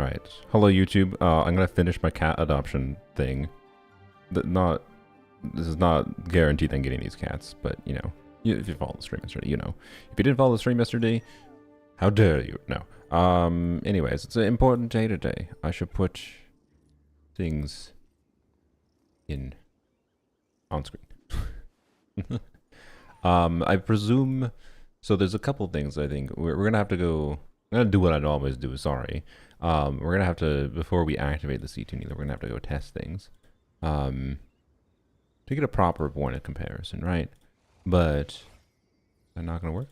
Alright. Hello, YouTube. I'm gonna finish my cat adoption thing. This is not guaranteed I'm getting these cats, but, you know. If you follow the stream yesterday, you know. If you didn't follow the stream yesterday, how dare you? No. Anyways, it's an important day today. I should put things in on screen. I presume... So there's a couple things I think. We're gonna have to go... I'm gonna do what I'd always do, sorry. We're gonna have to, before we activate the C2 Nilou, we're gonna have to go test things. To get a proper point of comparison, right? But... Is that not gonna work?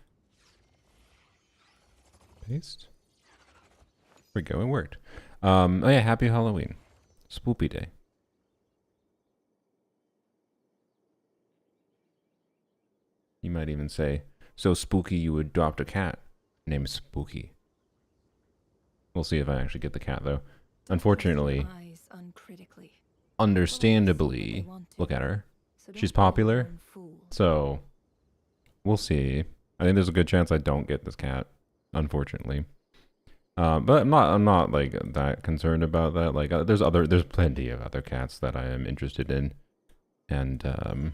Paste? There we go, it worked. Oh yeah, happy Halloween. Spoopy day. You might even say, so spooky you would adopt a cat named Spooky. We'll see if I actually get the cat though. Unfortunately, understandably, look at her. She's popular, so we'll see. I think there's a good chance I don't get this cat, unfortunately. But I'm not like that concerned about that. Like, there's plenty of other cats that I am interested in, and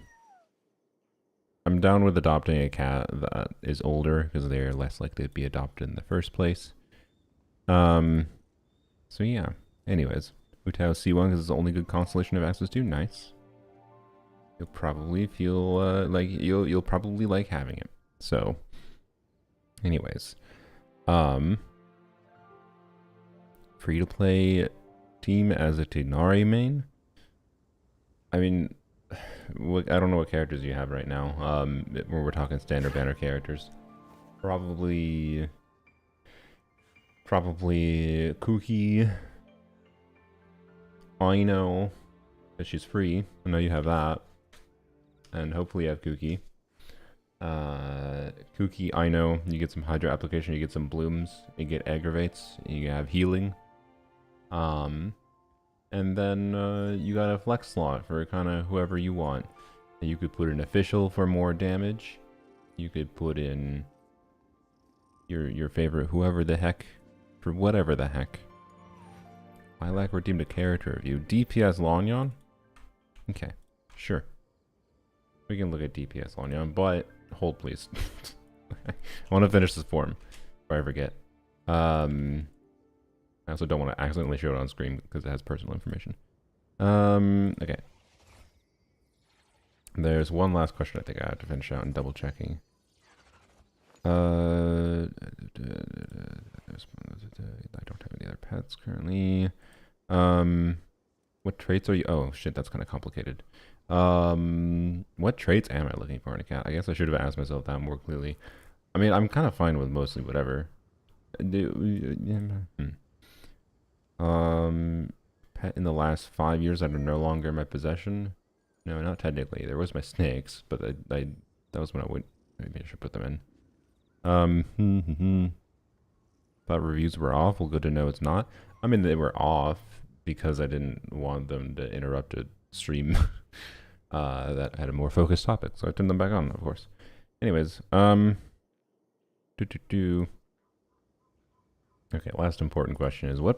I'm down with adopting a cat that is older because they're less likely to be adopted in the first place. So yeah. Anyways, Utao C1 because it's the only good constellation of access to. Nice. You'll probably feel like you'll probably like having it. So, anyways, free to play team as a Tighnari main. I mean, I don't know what characters you have right now. When we're talking standard banner characters, probably Kuki. I know that she's free. I know you have that, and hopefully you have Kuki. Kuki, I know you get some hydro application, you get some blooms, you get aggravates, you have healing. And then you got a flex slot for kind of whoever you want. You could put an official for more damage. You could put in your favorite whoever the heck for whatever the heck. I like redeemed a character review. DPS Lonyon? Okay, sure. We can look at DPS Lonyon, but hold please. I want to finish this form before I forget. I also don't want to accidentally show it on screen because it has personal information. Okay. There's one last question I think I have to finish out and double checking. I don't have any other pets currently. What traits are you? Oh shit, that's kind of complicated. What traits am I looking for in a cat? I guess I should have asked myself that more clearly. I mean, I'm kind of fine with mostly whatever. Pet in the last 5 years that are no longer in my possession. No, not technically. There was my snakes, but that was when I would. Maybe I should put them in. Thought reviews were off. Well, good to know it's not. I mean, they were off because I didn't want them to interrupt a stream that had a more focused topic, so I turned them back on, of course. Anyways, okay, last important question is what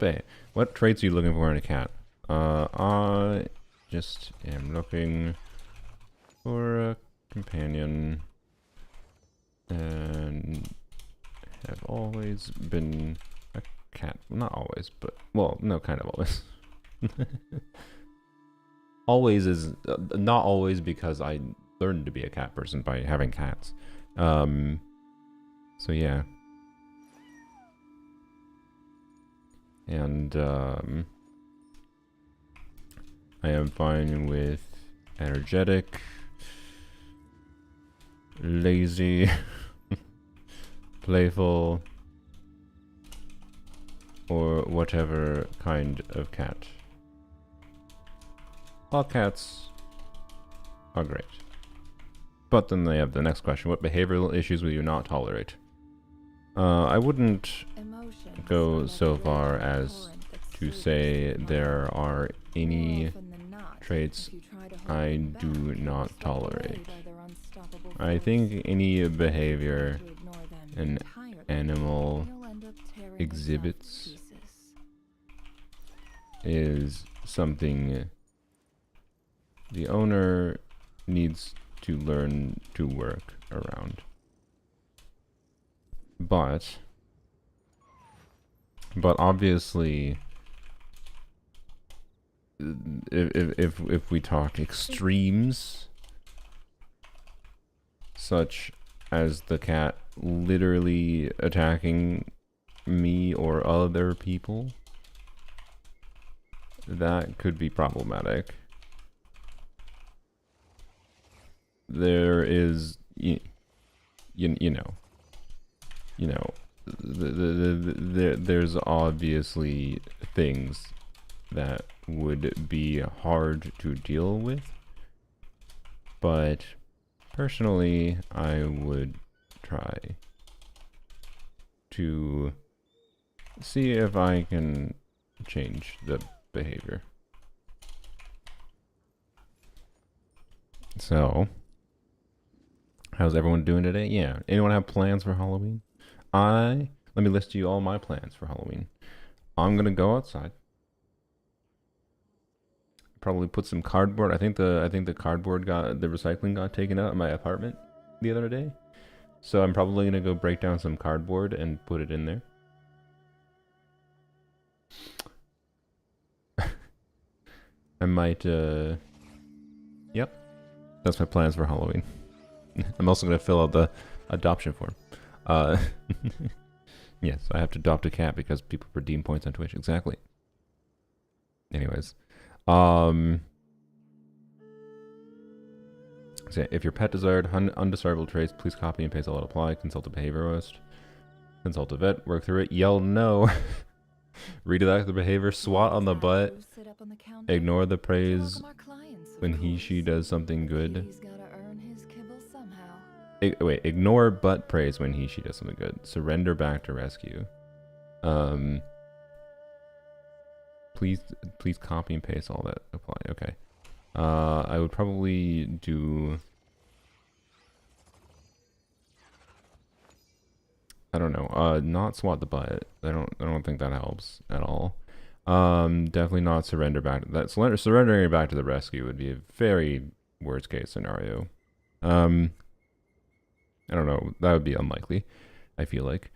traits are you looking for in a cat? I just am looking for a companion and have always been a cat. Not always, but well, no, kind of always. Always is not always because I learned to be a cat person by having cats. So yeah. And I am fine with energetic, lazy, playful, or whatever kind of cat. All cats are great. But then they have the next question. What behavioral issues will you not tolerate? I wouldn't go so far as to say there are any traits I do not tolerate. I think any behavior an animal exhibits is something the owner needs to learn to work around. But obviously, if we talk extremes, such as the cat literally attacking me or other people, that could be problematic. There is, you know, there's obviously things that would be hard to deal with, but personally, I would try to see if I can change the behavior. So, how's everyone doing today? Yeah. Anyone have plans for Halloween? Let me list you all my plans for Halloween. I'm gonna go outside. Probably put some cardboard. I think the cardboard the recycling got taken out of my apartment the other day. So I'm probably gonna go break down some cardboard and put it in there. I might, yep. That's my plans for Halloween. I'm also gonna fill out the adoption form. Yes, I have to adopt a cat because people redeem points on Twitch. Exactly. Anyways, so if your pet desired undesirable traits, please copy and paste all that apply. Consult a behaviorist. Consult a vet. Work through it. Yell no. Redirect the behavior. Swat on the butt. Ignore the praise when she does something good. Wait, ignore but praise when she does something good. Surrender back to rescue. Please copy and paste all that apply. Okay. I would probably do, I don't know, not swat the butt. I don't think that helps at all. Definitely not surrender back. Surrendering back to the rescue would be a very worst case scenario. I don't know. That would be unlikely, I feel like.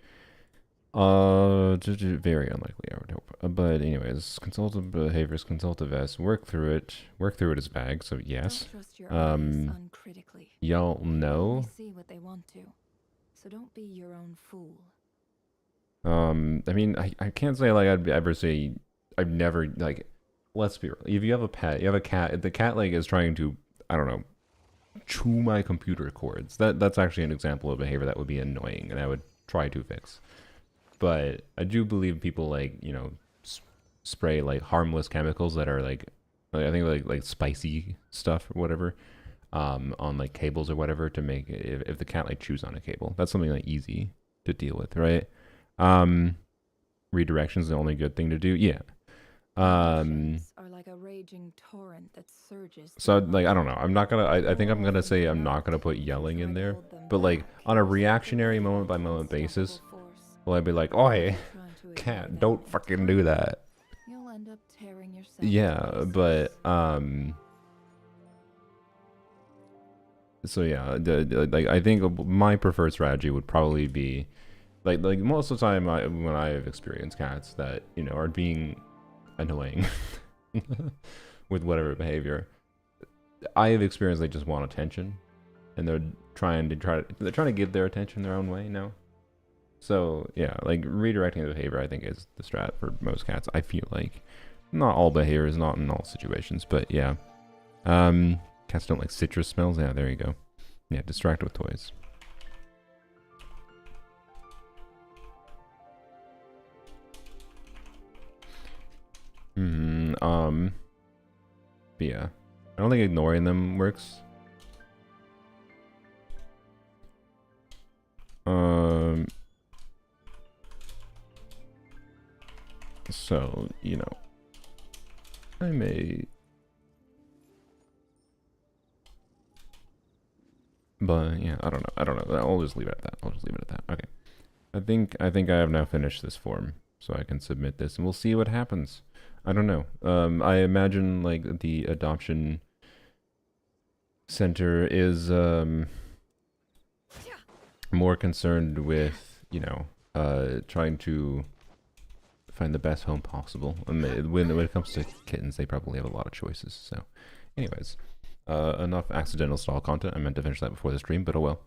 Very unlikely, I would hope. But anyways, consult a behaviorist, consult a vest, work through it. Work through it is bag, so yes. Y'all know. See what they want to. So don't be your own fool. I mean, I can't say like I'd ever say I've never, like, let's be real. If you have a pet, you have a cat, the cat like is trying to, I don't know, chew my computer cords. That's actually an example of behavior that would be annoying and I would try to fix. But I do believe people like, you know, spray like harmless chemicals that are like I think like spicy stuff or whatever, on like cables or whatever to make it, if the cat like chews on a cable. That's something like easy to deal with, right? Redirection is the only good thing to do. Yeah. Are like a raging torrent that surges. So like I don't know. I'm not gonna. I think I'm gonna say I'm not gonna put yelling in there. But like on a reactionary moment by moment basis, well, I'd be like, "Oi, cat, don't fucking do that." You'll end up tearing yourself. Yeah, but so yeah, like I think my preferred strategy would probably be like most of the time when I have experienced cats that, you know, are being annoying with whatever behavior, I have experienced they just want attention and they're trying to give their attention their own way now. So yeah, like redirecting the behavior I think is the strat for most cats. I feel like not all behaviors, not in all situations, but yeah. Cats don't like citrus smells. Yeah, there you go. Yeah, distract with toys. But yeah, I don't think ignoring them works. So, you know, I may, but yeah, I don't know. I'll just leave it at that. Okay. I think I have now finished this form, so I can submit this, and we'll see what happens. I don't know. I imagine like the adoption center is more concerned with, you know, trying to find the best home possible. And when it comes to kittens, they probably have a lot of choices. So, anyways, enough accidental stall content. I meant to finish that before the stream, but oh well.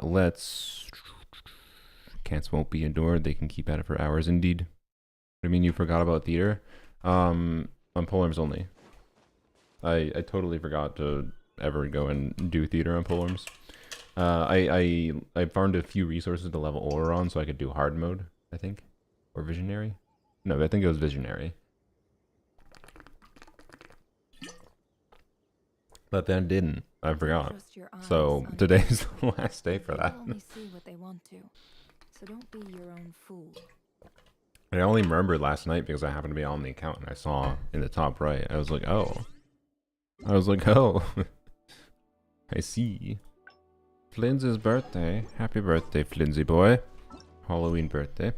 Let's. Cats won't be endured. They can keep at it for hours. Indeed. What do you mean you forgot about theater? On polearms only. I totally forgot to ever go and do theater on polearms. I farmed a few resources to level Oleron so I could do hard mode, I think. Or visionary? No, I think it was visionary. But then didn't. I forgot. So today's the last day for that. Only see what they want to, so don't be your own fool. I only remembered last night because I happened to be on the account and I saw in the top right. I was like, oh. I see. Flinzy's birthday. Happy birthday, Flinzy boy. Halloween birthday.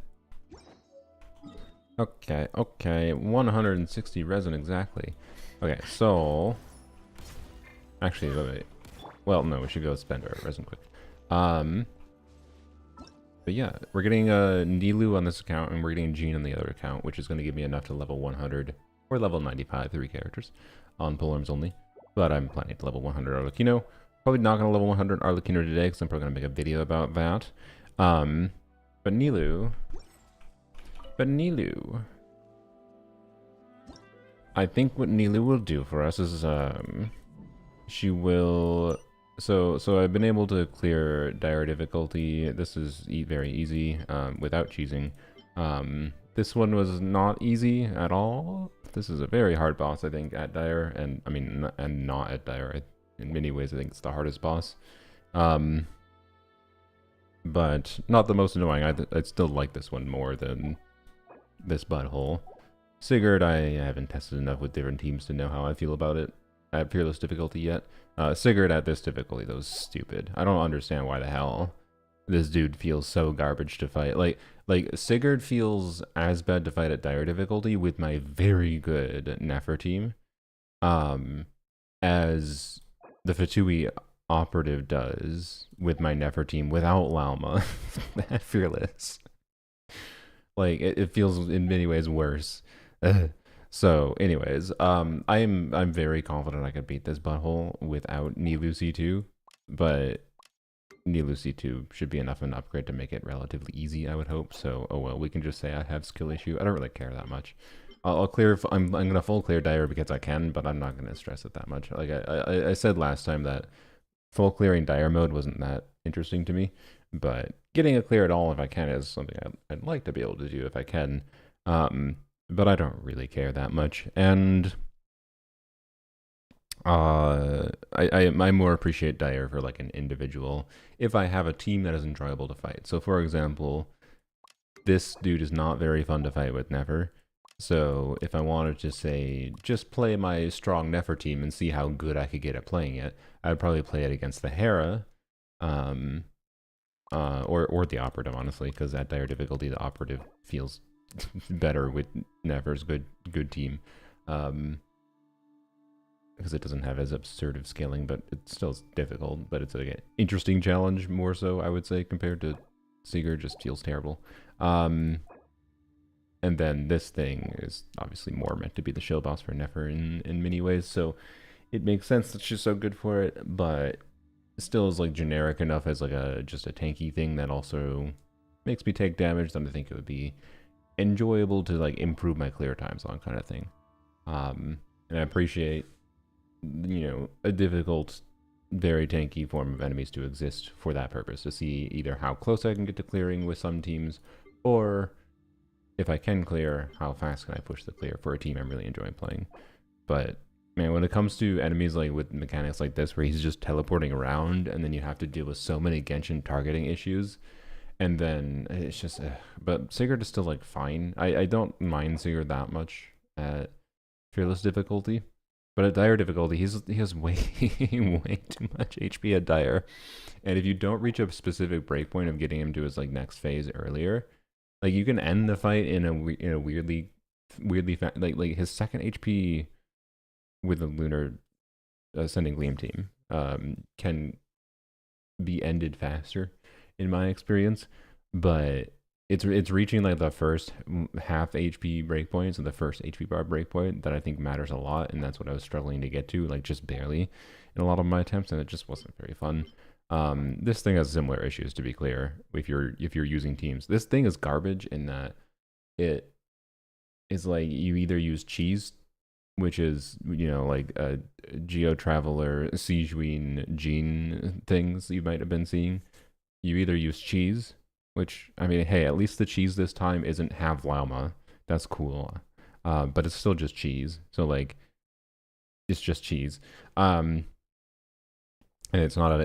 Okay. 160 resin exactly. Okay, so... Actually, wait. Well, no, we should go spend our resin quick. But yeah, we're getting Nilou on this account, and we're getting Jean on the other account, which is going to give me enough to level 100 or level 95, 3 characters on polearms only. But I'm planning to level 100 Arlecchino. Probably not going to level 100 Arlecchino today, because I'm probably going to make a video about that. But Nilou, I think what Nilou will do for us is she will. So I've been able to clear dire difficulty. This is very easy without cheesing. This one was not easy at all. This is a very hard boss, I think, at dire, and I mean, and not at dire. In many ways, I think it's the hardest boss. But not the most annoying. I still like this one more than this butthole. Sigurd, I haven't tested enough with different teams to know how I feel about it at Fearless difficulty yet. Sigurd at this difficulty, that was stupid. I don't understand why the hell this dude feels so garbage to fight. Like Sigurd feels as bad to fight at dire difficulty with my very good Nefer team, as the Fatui operative does with my Nefer team without Lauma at Fearless. Like it feels in many ways worse. So, anyways, I'm very confident I could beat this butthole without Nilou C2, but Nilou C2 should be enough of an upgrade to make it relatively easy, I would hope. So, oh well, we can just say I have skill issue. I don't really care that much. I'll clear. I'm gonna full clear dire because I can, but I'm not gonna stress it that much. Like I said last time that full clearing dire mode wasn't that interesting to me, but getting a clear at all if I can is something I'd like to be able to do if I can. But I don't really care that much, and I more appreciate dire for like an individual if I have a team that is enjoyable to fight. So for example, this dude is not very fun to fight with Nefer. So if I wanted to say just play my strong Nefer team and see how good I could get at playing it, I'd probably play it against the Hera, or the operative, honestly, because at dire difficulty the operative feels better with Nefer's good team, because it doesn't have as absurd of scaling, but it still is difficult. But it's an interesting challenge, more so I would say, compared to Sigurd. Just feels terrible. And then this thing is obviously more meant to be the shield boss for Nefer in many ways, so it makes sense that she's so good for it, but still is like generic enough as like just a tanky thing that also makes me take damage. Then I think it would be enjoyable to like improve my clear times on, kind of thing. And I appreciate, you know, a difficult, very tanky form of enemies to exist for that purpose, to see either how close I can get to clearing with some teams, or if I can clear, how fast can I push the clear for a team I'm really enjoying playing. But man, when it comes to enemies like with mechanics like this, where he's just teleporting around and then you have to deal with so many Genshin targeting issues, and then it's just, but Sigurd is still like fine. I don't mind Sigurd that much at Fearless difficulty, but at dire difficulty, he has way way too much HP at dire, and if you don't reach a specific breakpoint of getting him to his like next phase earlier, like you can end the fight in a weirdly weirdly like his second HP with the Lunar Ascending Gleam team can be ended faster, in my experience, but it's reaching like the first half HP breakpoints and the first HP bar breakpoint that I think matters a lot, and that's what I was struggling to get to, like just barely, in a lot of my attempts, and it just wasn't very fun. This thing has similar issues, to be clear. If you're using teams, this thing is garbage in that it is like you either use cheese, which is like a Geo Traveler, Sijuin, Gene things you might have been seeing. You either use cheese, which I mean, hey, at least the cheese this time isn't half llama. That's cool, but it's still just cheese. So like, it's just cheese. And it's not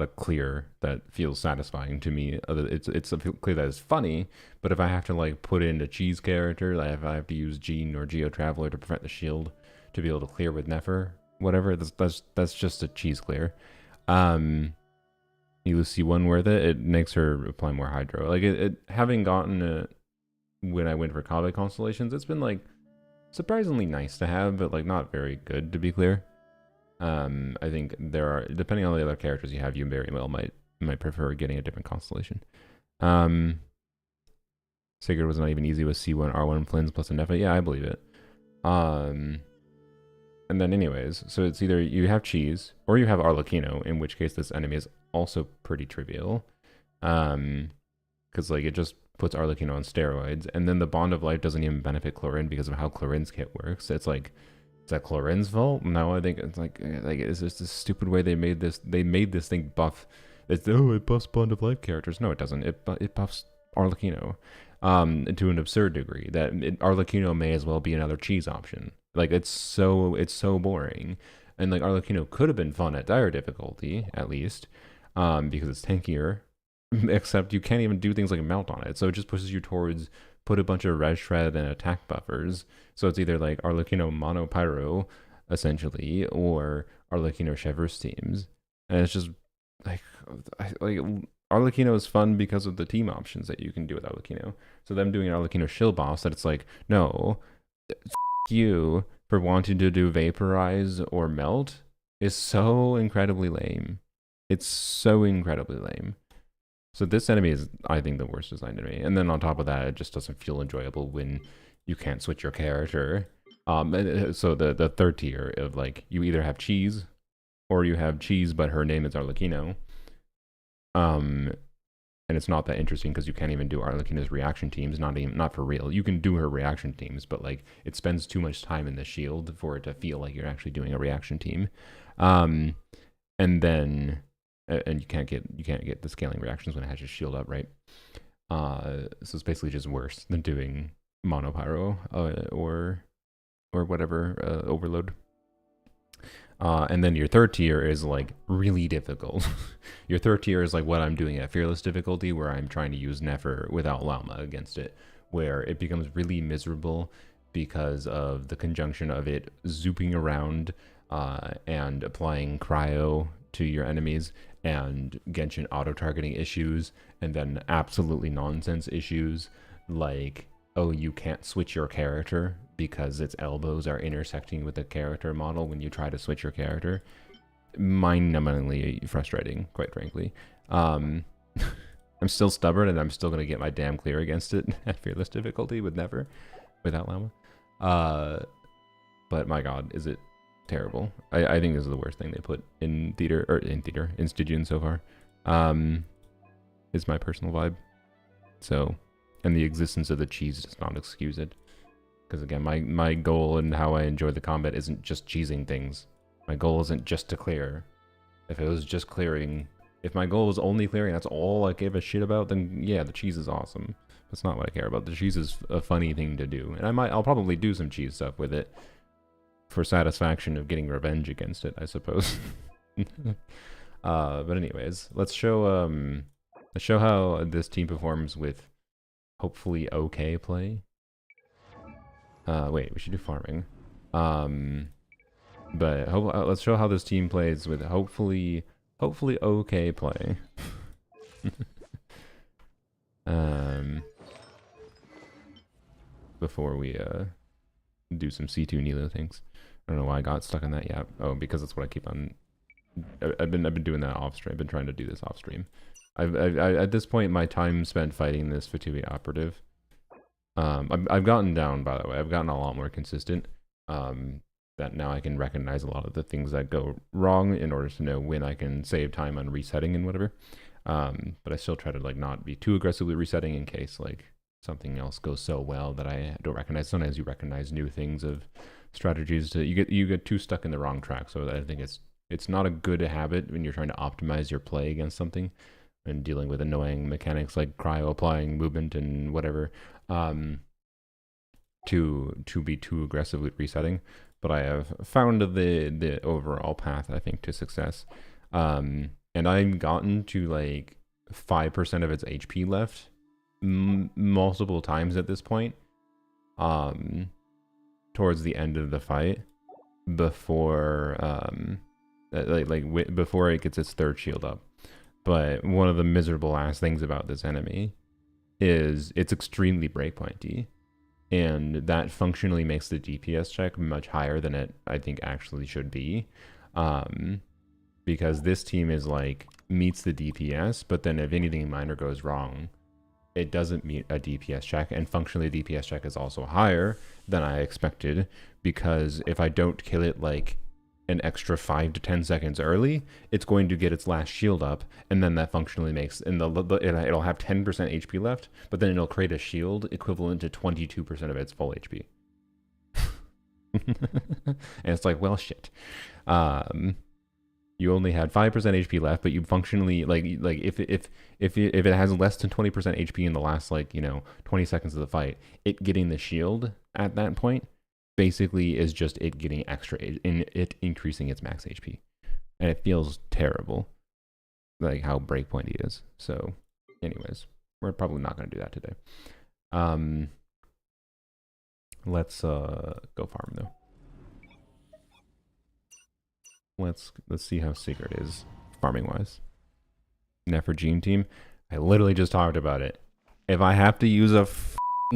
a clear that feels satisfying to me. It's a clear that is funny, but if I have to like put in a cheese character, like if I have to use Gene or Geo Traveler to prevent the shield to be able to clear with Nefer, whatever, that's just a cheese clear. Nilou C1 worth it. It makes her apply more hydro. Like it having gotten it when I went for Kabe constellations, it's been like surprisingly nice to have, but like not very good, to be clear. I think there are, depending on the other characters you have, you very well might prefer getting a different constellation. Sigurd was not even easy with C1, R1 Flins plus a Nefa. Yeah, I believe it. And then anyways, so it's either you have cheese or you have Arlecchino, in which case this enemy is also pretty trivial. Because like it just puts Arlecchino on steroids, and then the Bond of Life doesn't even benefit Chlorine because of how Chlorine's kit works. It's like, is that Chlorine's fault? No, I think it's like it's just this stupid way they made this. They made this thing buff. It's, oh, it buffs Bond of Life characters. No, it doesn't. It buffs Arlecchino, to an absurd degree that Arlecchino may as well be another cheese option. Like it's so boring, and like Arlecchino could have been fun at dire difficulty at least, because it's tankier. Except you can't even do things like a melt on it, so it just pushes you towards put a bunch of res shred and attack buffers. So it's either like Arlecchino Mono Pyro, essentially, or Arlecchino Chevreuse teams. And it's just like Arlecchino is fun because of the team options that you can do with Arlecchino. So them doing an Arlecchino shield boss, that it's like, no, you for wanting to do vaporize or melt is so incredibly lame. It's so incredibly lame. So this enemy is, I think, the worst designed enemy. And then on top of that, it just doesn't feel enjoyable when you can't switch your character. So the third tier of like, you either have cheese or you have cheese, but her name is Arlecchino. And it's not that interesting because you can't even do Arlecchino's reaction teams, not for real. You can do her reaction teams, but like it spends too much time in the shield for it to feel like you're actually doing a reaction team. And you can't get the scaling reactions when it has your shield up, right? So it's basically just worse than doing Mono Pyro or whatever overload. And then your third tier is like really difficult. Your third tier is like what I'm doing at Fearless difficulty, where I'm trying to use Nefer without Llama against it, where it becomes really miserable because of the conjunction of it zooping around and applying cryo to your enemies, and Genshin auto-targeting issues, and then absolutely nonsense issues like, oh, you can't switch your character because its elbows are intersecting with the character model when you try to switch your character. Mind-numbingly frustrating, quite frankly. I'm still stubborn, and I'm still going to get my damn clear against it at Fearless difficulty with Never, without Llama. But my god, is it terrible. I think this is the worst thing they put in Stygian so far. Is my personal vibe. So, and the existence of the cheese does not excuse it. Because again, my goal and how I enjoy the combat isn't just cheesing things. My goal isn't just to clear. If it was just clearing, if my goal was only clearing, that's all I gave a shit about, then yeah, the cheese is awesome. That's not what I care about. The cheese is a funny thing to do. And I'll probably do some cheese stuff with it for satisfaction of getting revenge against it, I suppose. But anyways, let's show how this team performs with hopefully okay play. Wait, we should do farming. But let's show how this team plays with hopefully okay play. before we do some C2 Nilou things. I don't know why I got stuck on that yet. Oh, because that's what I keep on. I've been doing that off stream. I've been trying to do this off stream. I at this point, my time spent fighting this Fatui operative. I've gotten down, by the way. I've gotten a lot more consistent. That now I can recognize a lot of the things that go wrong in order to know when I can save time on resetting and whatever. But I still try to like not be too aggressively resetting in case like something else goes so well that I don't recognize. Sometimes you recognize new things of strategies to you get too stuck in the wrong track. So I think it's not a good habit when you're trying to optimize your play against something and dealing with annoying mechanics like cryo applying movement and whatever. To be too aggressively resetting. But I have found the overall path, I think, to success. And I've gotten to like 5% of its HP left multiple times at this point. Towards the end of the fight, before before it gets its third shield up. But one of the miserable ass things about this enemy is it's extremely breakpointy. And that functionally makes the DPS check much higher than it, I think, actually should be. Because this team is like, meets the DPS, but then if anything minor goes wrong, it doesn't meet a DPS check. And functionally, the DPS check is also higher than I expected. Because if I don't kill it like an extra 5 to 10 seconds early, it's going to get its last shield up, and then that functionally makes, and it'll have 10% HP left, but then it'll create a shield equivalent to 22% of its full HP. And it's like, well, shit. You only had 5% HP left, but you functionally like if it has less than 20% HP in the last 20 seconds of the fight, it getting the shield at that point basically is just it getting extra in it increasing its max HP, and it feels terrible, like how breakpointy it is. So, anyways, we're probably not going to do that today. Let's go farm though. Let's see how Secret is farming wise. Nefergene team. I literally just talked about it. If I have to use a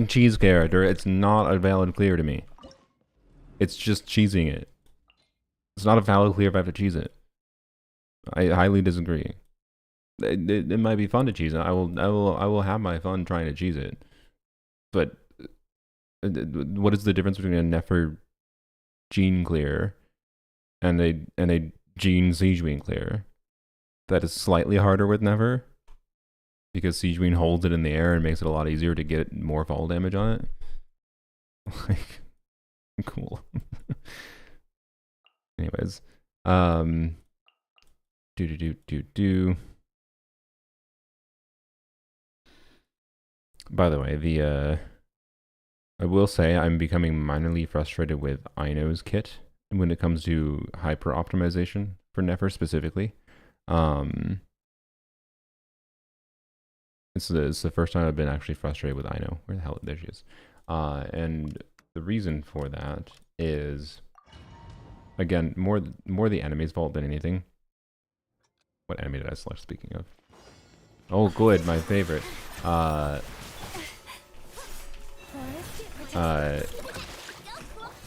cheese character, it's not a valid clear to me. It's just cheesing it. It's not a valid clear if I have to cheese it. I highly disagree. It might be fun to cheese it. I will have my fun trying to cheese it. But what is the difference between a Nefergene clear and a Gene Siegewing clear? That is slightly harder with Nefer, because Siegewing holds it in the air and makes it a lot easier to get more fall damage on it. Like, cool. Anyways, By the way, I will say I'm becoming minorly frustrated with Ino's kit when it comes to hyper optimization for Nefer specifically. It's the first time I've been actually frustrated with Ino. Where the hell? There she is. And the reason for that is, again, more the enemy's fault than anything. What enemy did I select, speaking of? Oh, good, my favorite.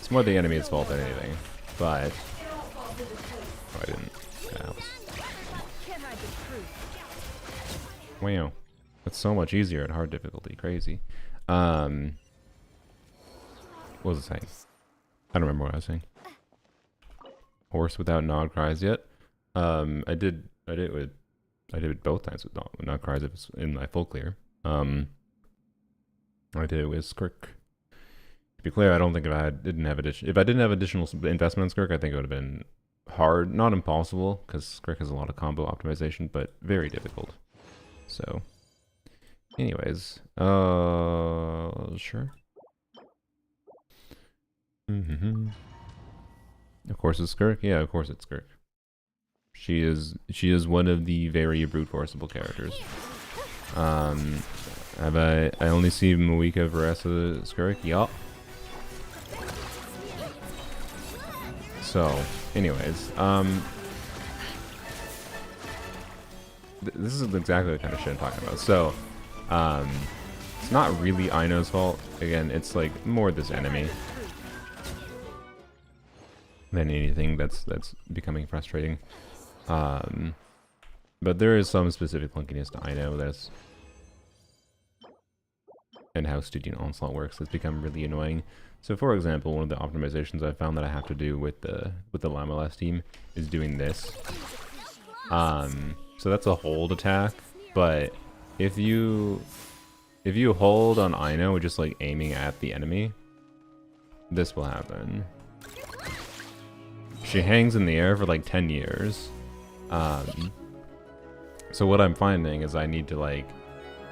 It's more the enemy's fault than anything, but... Oh, I didn't. That was... Wow. That's so much easier at hard difficulty. Crazy. What was I saying? I don't remember what I was saying. Horse without nod cries yet. I did it both times with nod cries if it's in my full clear. I did it with Skirk. To be clear, I don't think if I didn't have additional investment in Skirk, I think it would have been hard, not impossible, because Skirk has a lot of combo optimization, but very difficult. So, anyways, sure. Of course it's Skirk. Yeah, of course it's Skirk. She is one of the very brute forceable characters. I only see Moika Veresa Skirk. Yup. So, anyways, this is exactly the kind of shit I'm talking about. So, It's not really Aino's fault. Again, it's like more this enemy than anything that's becoming frustrating. But there is some specific clunkiness to Aino that's and how Stygian Onslaught works that's become really annoying. So for example, one of the optimizations I found that I have to do with the Lamelast team is doing this. So that's a hold attack, but if you hold on Aino just like aiming at the enemy, this will happen. She hangs in the air for like 10 years. So what I'm finding is I need to like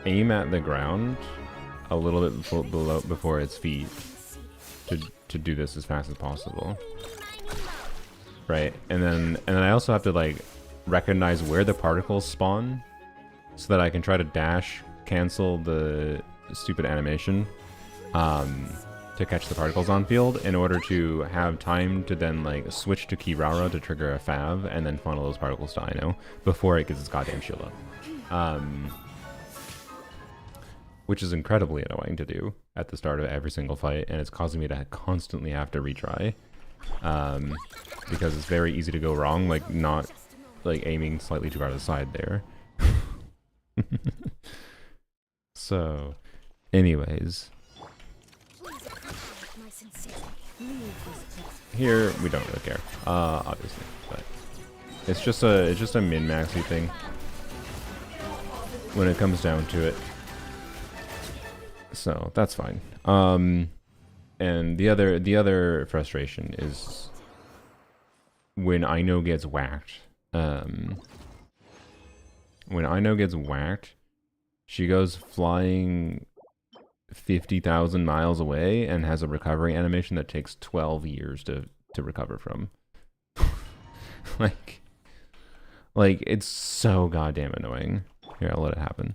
aim at the ground a little bit below before its feet to do this as fast as possible. Right, and then I also have to like recognize where the particles spawn so that I can try to dash cancel the stupid animation to catch the particles on field in order to have time to then like switch to Kirara to trigger a Fav and then funnel those particles to Aino before it gets its goddamn shield up. Which is incredibly annoying to do at the start of every single fight, and it's causing me to constantly have to retry. Because it's very easy to go wrong, like not like aiming slightly too far to the side there. So, anyways. Here, we don't really care, obviously, but it's just a min-maxy thing when it comes down to it. So that's fine. And the other frustration is when Aino gets whacked. When Aino gets whacked, she goes flying 50,000 miles away and has a recovery animation that takes 12 years to recover from. like it's so goddamn annoying. Here, I'll let it happen.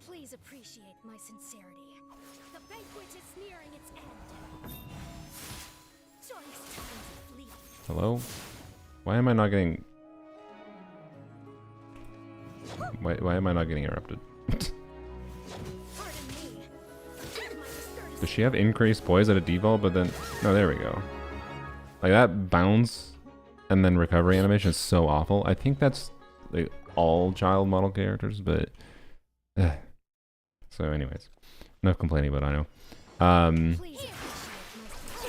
Please appreciate my sincerity. The banquet is nearing its end. Joyous times of fleeting. Hello? Why am I not getting... Why am I not getting interrupted? Does she have increased poise at a default, but then... No, there we go. Like, that bounce and then recovery animation is so awful. I think that's, like, all child model characters, but... So, anyways. Enough complaining about Aino.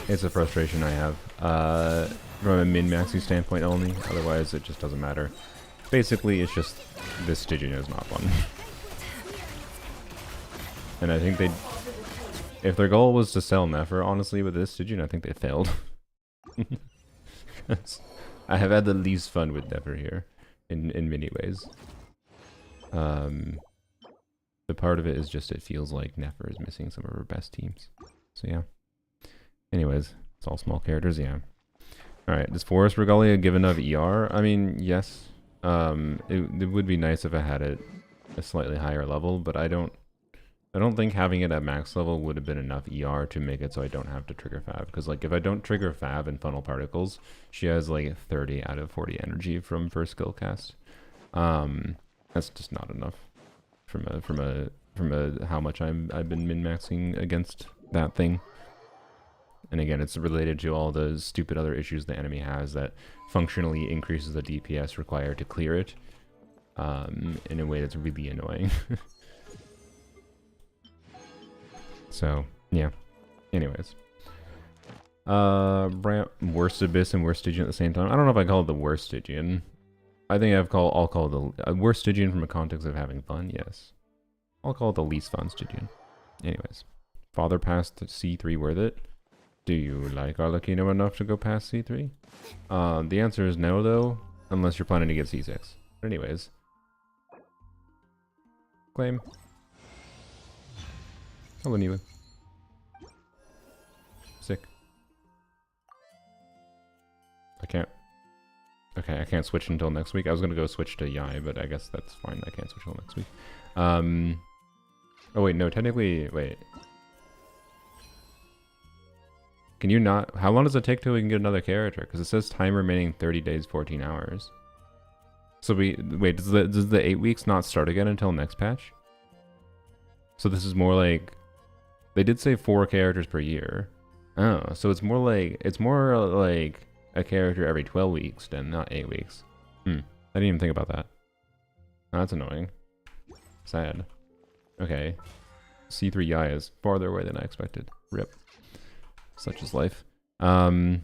It's a frustration I have. From a min-maxing standpoint only. Otherwise, it just doesn't matter. Basically, it's just... This Stygian is not fun. And I think they... If their goal was to sell Nefer, honestly, with this Stygian, I think they failed. I have had the least fun with Nefer here, in many ways. The part of it is just it feels like Nefer is missing some of her best teams. So yeah. Anyways, it's all small characters, yeah. Alright, does Forest Regalia give enough ER? I mean, yes. It would be nice if I had it a slightly higher level, but I don't think having it at max level would have been enough ER to make it so I don't have to trigger Fab. Because like if I don't trigger Fab and funnel particles, she has like 30 out of 40 energy from first skill cast. That's just not enough from a how much I've been min-maxing against that thing. And again, it's related to all the stupid other issues the enemy has that functionally increases the DPS required to clear it in a way that's really annoying. So, yeah. Anyways. Worst Abyss and Worst Stygian at the same time. I don't know if I call it the Worst Stygian. I think I'll call it the Worst Stygian from a context of having fun, yes. I'll call it the least fun Stygian. Anyways. Father passed C3 worth it? Do you like Arlecchino enough to go past C3? The answer is no, though, unless you're planning to get C6. But anyways. Claim. Hello, Nilou. Sick. I can't. Okay, I can't switch until next week. I was gonna go switch to Yai, but I guess that's fine. I can't switch until next week. Oh wait, no, technically, wait. Can you not? How long does it take till we can get another character? Because it says time remaining 30 days, 14 hours. So wait, does the 8 weeks not start again until next patch? So this is more like, they did say 4 characters per year. Oh, so it's more like a character every 12 weeks then, not 8 weeks. I didn't even think about that. Oh, that's annoying. Sad. Okay. C3i is farther away than I expected. Rip. Such is life. We're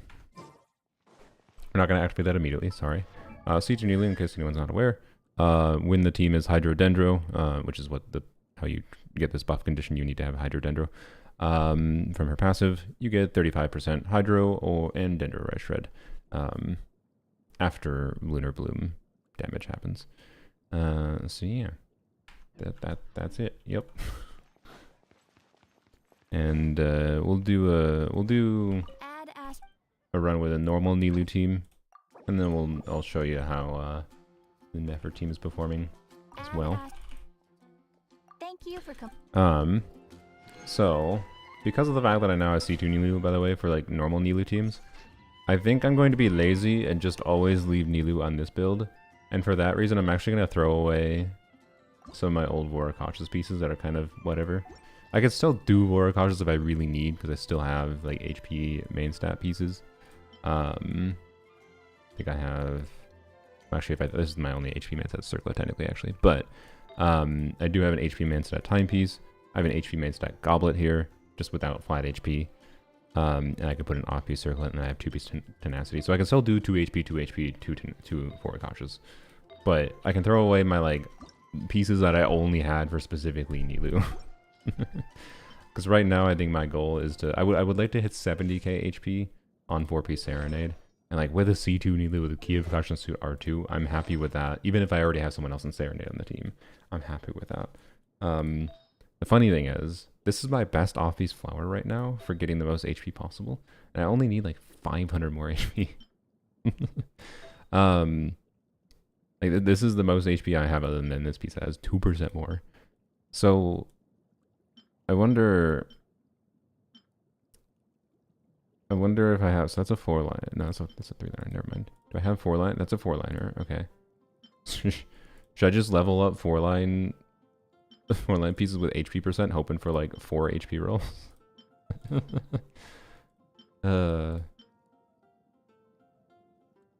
not going to activate that immediately, sorry. C2 Nilou, in case anyone's not aware. When the team is Hydrodendro, which is how you get this buff condition, you need to have Hydrodendro. From her passive, you get 35% Hydro and Dendro Rise Shred after Lunar Bloom damage happens. So yeah, that's it. Yep. And we'll do a run with a normal Nilou team, and then I'll show you how the Nefer team is performing as well. Thank you for So, because of the fact that I now have C2 Nilou, by the way, for like normal Nilou teams, I think I'm going to be lazy and just always leave Nilou on this build. And for that reason, I'm actually going to throw away some of my old Voracauchus pieces that are kind of whatever. I could still do Voracauchus if I really need, because I still have like HP main stat pieces. I think I have... Actually, this is my only HP main stat circlet, technically, actually. But I do have an HP main stat timepiece. I have an HP main stat goblet here, just without flat HP. And I can put an off-piece circlet, and I have 2-piece tenacity. So I can still do 2 HP, 2 HP, 2 Voracauchus. But I can throw away my, like, pieces that I only had for specifically Nilou. Because right now, I think my goal is to... I would like to hit 70k HP on 4-piece Serenade. And, like, with a C2 Nilou with a Key of Caution Suit R2, I'm happy with that. Even if I already have someone else in Serenade on the team, I'm happy with that. The funny thing is, this is my best off-piece flower right now for getting the most HP possible. And I only need like 500 more HP. Like this is the most HP I have other than this piece that has 2% more. So I wonder if I have, so that's a 4-line. No, that's a 3-liner, never mind. Do I have 4-line? That's a 4-liner, okay. Should I just level up 4-line pieces with HP %, hoping for like 4 HP rolls?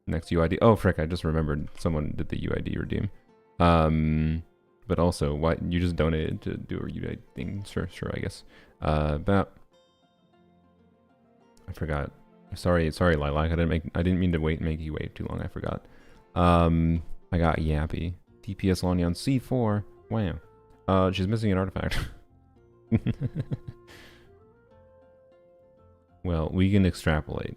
Next UID. Oh frick, I just remembered someone did the UID redeem. But also, why you just donated to do a UID thing? Sure, I guess. But I forgot. Sorry, Lilac. I didn't mean to make you wait too long. I forgot. I got Yappy. DPS Lonyon C4. Wow. She's missing an artifact. Well, we can extrapolate.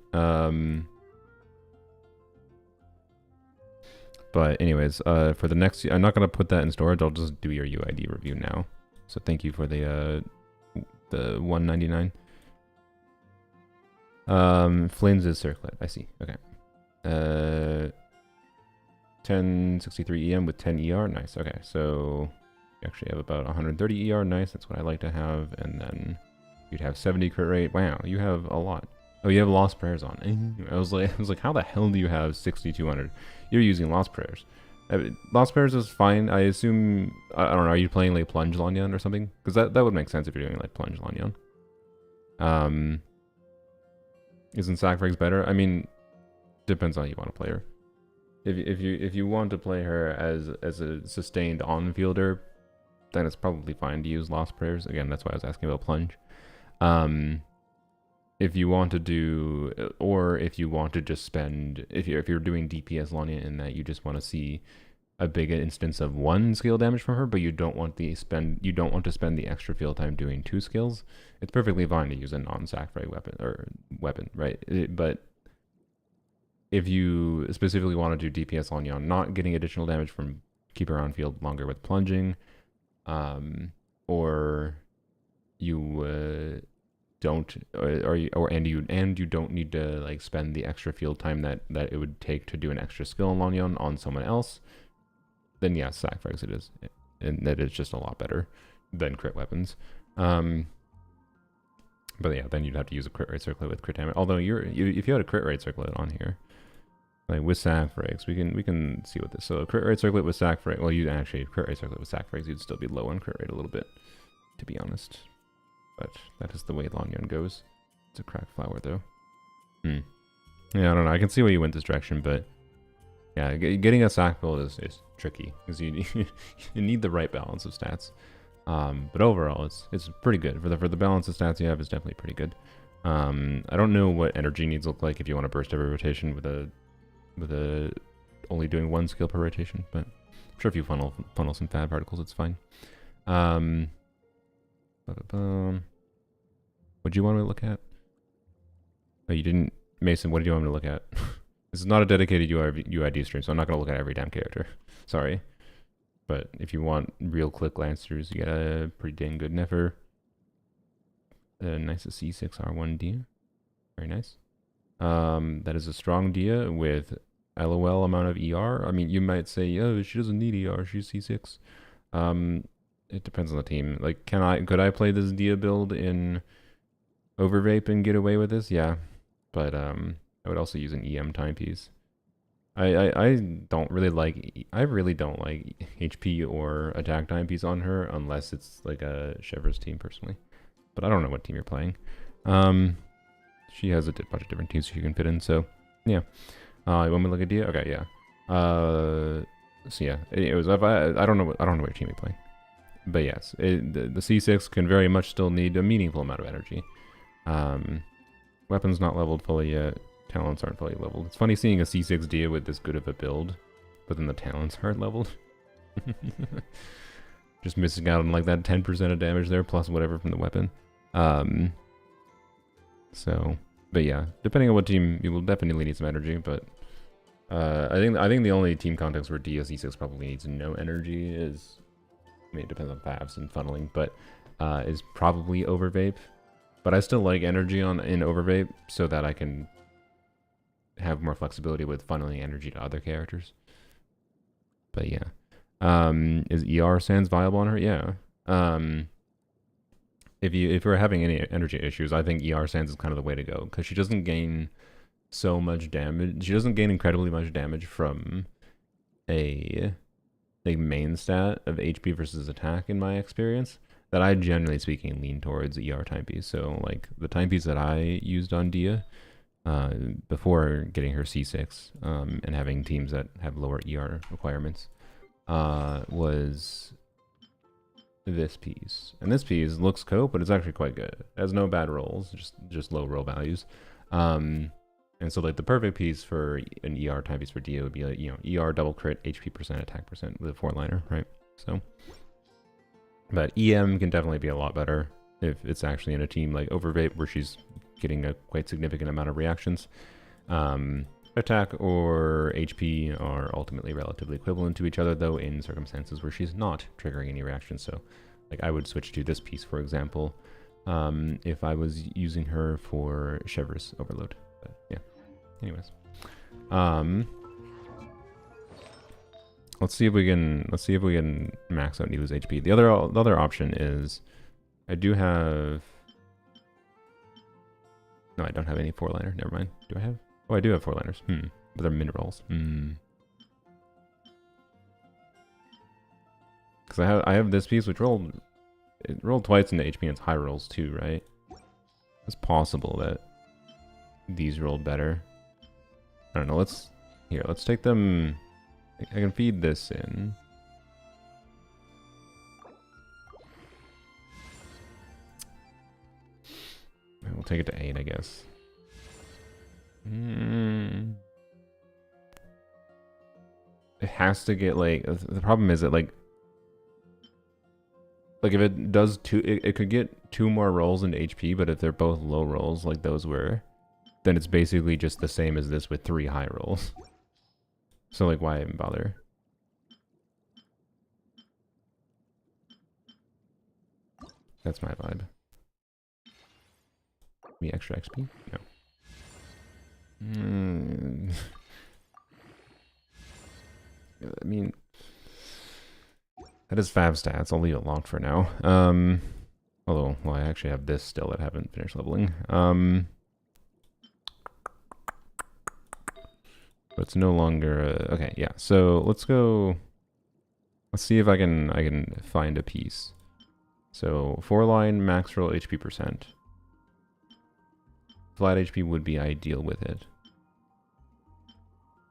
But anyways, for the next, I'm not gonna put that in storage. I'll just do your UID review now. So thank you for the 199. Flames is circlet. I see. Okay. 1063 EM with 10 ER. Nice. Okay, so you actually have about 130 ER. Nice. That's what I like to have. And then you'd have 70 crit rate. Wow, you have a lot. Oh, you have Lost Prayers on. I was like, how the hell do you have 6200? You're using Lost Prayers. Lost Prayers is fine. I assume, I don't know, are you playing like Plunge Lanyon or something? Because that would make sense if you're doing like Plunge Lanyon. Isn't Sacrifice better? I mean, depends on how you want to play her. If you want to play her as a sustained on-fielder, then it's probably fine to use Lost Prayers. Again, that's why I was asking about Plunge. If you want to do, or if you want to just spend, if you're doing DPS Lania in that you just want to see a big instance of 1 skill damage from her, but you don't want to spend the extra field time doing 2 skills, it's perfectly fine to use a non-sacrifice weapon, right? But if you specifically want to do DPS Lania, not getting additional damage from keep her on field longer with plunging, or you don't, and you don't need to like spend the extra field time that it would take to do an extra skill in Lanyon on someone else, then yes, sacrifice it is, and that is just a lot better than crit weapons. But yeah, then you'd have to use a crit rate circlet with crit damage. Although if you had a crit rate circlet on here, like with sacrifice, we can see what this. So crit rate circlet with sacrifice. Well, you actually crit rate circlet with sacrifice, you'd still be low on crit rate a little bit. to be honest. But that is the way Lanyon goes. It's a cracked flower, though. Yeah, I don't know. I can see why you went this direction, but yeah, getting a sack build is tricky because you you need the right balance of stats. But overall, it's pretty good for the balance of stats you have. Is definitely pretty good. I don't know what energy needs look like if you want to burst every rotation with a only doing one skill per rotation, but I'm sure if you funnel some fab particles, it's fine. What do you want me to look at? Oh, you didn't, Mason. What did you want me to look at? This is not a dedicated UID stream, so I'm not gonna look at every damn character. Sorry, but if you want real click lancers, you get a pretty dang good Nefer. A nice C6 R1 Dia, very nice. That is a strong Dia with LOL amount of ER. I mean, you might say, oh, she doesn't need ER, she's C6. It depends on the team. Like, could I play this Dia build in Overvape and get away with this? Yeah, but I would also use an EM timepiece. I don't really like HP or attack timepiece on her unless it's like a Chevr's team personally. But I don't know what team you're playing. She has a bunch of different teams she can fit in. So yeah. You want me to look at Dia? Okay, yeah. So yeah, it was. I don't know what team you're playing. But yes, the C6 can very much still need a meaningful amount of energy. Weapons not leveled fully yet. Talents aren't fully leveled. It's funny seeing a C6 Dia with this good of a build, but then the talents aren't leveled. Just missing out on like that 10% of damage there, plus whatever from the weapon. So, but yeah, depending on what team, you will definitely need some energy. But I think the only team context where Dia C6 probably needs no energy is, I mean, it depends on fabs and funneling, but is probably Overvape. But I still like energy in Overvape so that I can have more flexibility with funneling energy to other characters. But yeah. Is ER Sands viable on her? Yeah. If we're having any energy issues, I think ER Sands is kind of the way to go because she doesn't gain so much damage. She doesn't gain incredibly much damage from a main stat of HP versus attack in my experience. That I generally speaking lean towards ER timepiece. So like the timepiece that I used on Dia before getting her C6 and having teams that have lower ER requirements was this piece. And this piece looks cope, but it's actually quite good. It has no bad rolls, just low roll values. And so like the perfect piece for an ER timepiece for Dia would be like, ER double crit, HP percent, attack percent with a 4-liner, right? So, but EM can definitely be a lot better if it's actually in a team like Overvape where she's getting a quite significant amount of reactions. Attack or HP are ultimately relatively equivalent to each other, though in circumstances where she's not triggering any reactions. So, like I would switch to this piece, for example, if I was using her for Chevr's Overload. But yeah. Anyways, let's see if we can max out Nilou's HP. The other option is I do have. No, I don't have any 4-liner. Never mind. Do I have? Oh, I do have 4-liners. But they're minerals. Because I have this piece which rolled twice into HP and it's high rolls too, right? It's possible that these rolled better. I don't know. Let's take them. I can feed this in. We'll take it to 8, I guess. It has to get like the problem is that like if it does it could get 2 more rolls into HP, but if they're both low rolls like those were, then it's basically just the same as this with 3 high rolls. So like why even bother? That's my vibe. Me extra XP? No. I mean, that is fab stats. I'll leave it locked for now. Although, well, I actually have this still that I haven't finished leveling. But it's no longer okay. Yeah. So let's go. Let's see if I can find a piece So 4-line max roll HP percent. Flat HP would be ideal with it.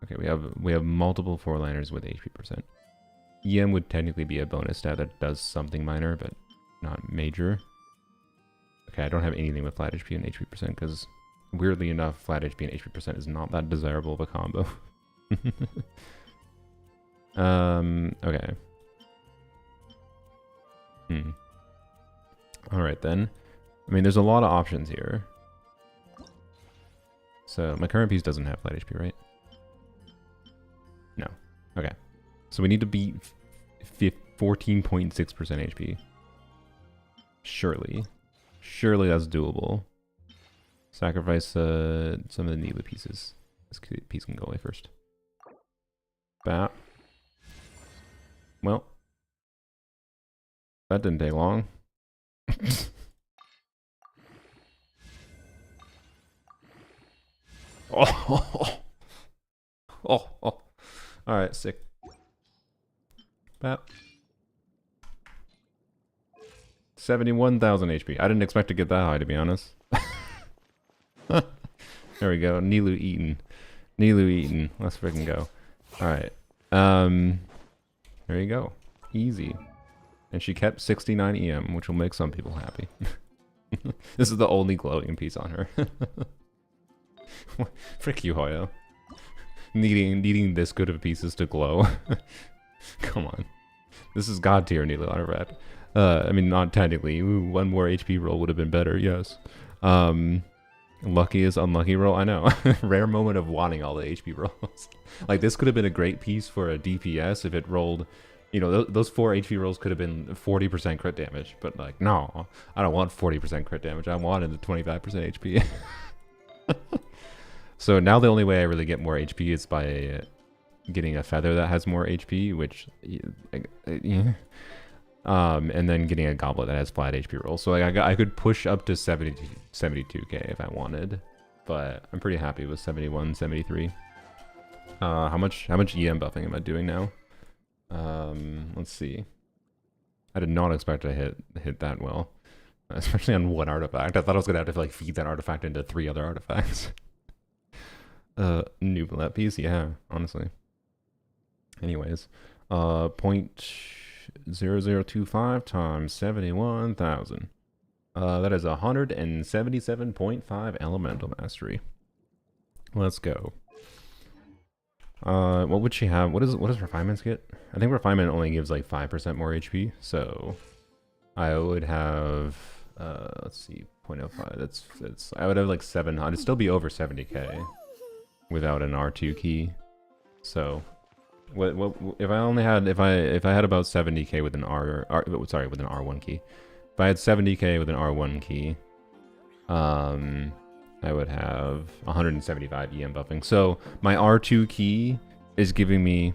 Okay, we have multiple 4-liners with HP percent. EM would technically be a bonus stat that does something minor, but not major. Okay, I don't have anything with flat HP and HP percent because, weirdly enough, flat HP and HP percent is not that desirable of a combo. Okay. Alright then. I mean, there's a lot of options here. So, my current piece doesn't have flat HP, right? No. Okay. So we need to beat 14.6% HP. Surely. Surely that's doable. Sacrifice some of the Nilou pieces. This piece can go away first. Bat. Well. That didn't take long. Oh. Alright, sick. Bat. 71,000 HP. I didn't expect to get that high, to be honest. There we go. Nilou eaten. Nilou eaten. Let's freaking go. Alright. There you go. Easy. And she kept 69 EM, which will make some people happy. This is the only glowing piece on her. Frick you, Hoyo. Needing this good of pieces to glow. Come on. This is god tier Nilou Autorat. I mean, not technically. Ooh, one more HP roll would have been better, yes. Luckiest unlucky roll, I know. Rare moment of wanting all the HP rolls. Like, this could have been a great piece for a DPS if it rolled, you know, those 4 HP rolls could have been 40% crit damage. But, like, no, I don't want 40% crit damage. I wanted the 25% HP. So now the only way I really get more HP is by getting a feather that has more HP, which, yeah. And then getting a goblet that has flat HP rolls. So like I could push up to 72k if I wanted, but I'm pretty happy with 71, 73. How much EM buffing am I doing now? Let's see. I did not expect to hit that well, especially on one artifact. I thought I was gonna have to like feed that artifact into 3 other artifacts. New bullet piece, yeah, honestly. Anyways, 0.0025 times 71,000. That is 177.5 elemental mastery. Let's go. What would she have? What does refinements get? I think refinement only gives like 5% more HP, so I would have let's see, 0.05. That's I would have like 700. It'd still be over 70k without an R2 key. So what if I only had if I had about 70k with an with an R1 key. If I had 70k with an R1 key, I would have 175 EM buffing. So my R2 key is giving me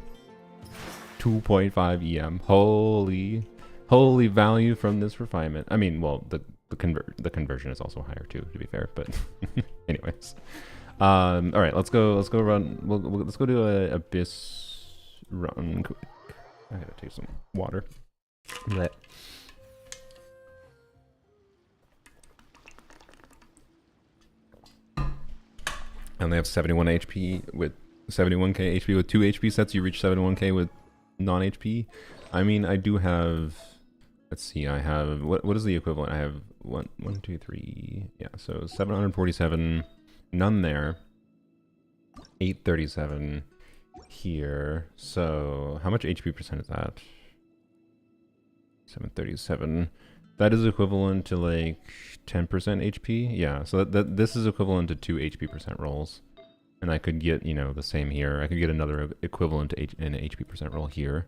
2.5 EM. Holy value from this refinement. I mean, well, the conversion is also higher too, to be fair. But anyways, all right, let's go run. Let's go do a abyss run quick. I gotta take some water. Blech. I only have 71 HP with 71k HP with 2 HP sets. You reach 71k with non-HP. I mean, I do have. Let's see. I have what is the equivalent? I have 1, 2, 3. Yeah, so 747. None there. 837 here. So how much HP percent is that? 737. That is equivalent to like 10% HP. Yeah, so this is equivalent to 2 HP percent rolls. And I could get, you know, the same here. I could get another equivalent to an HP percent roll here.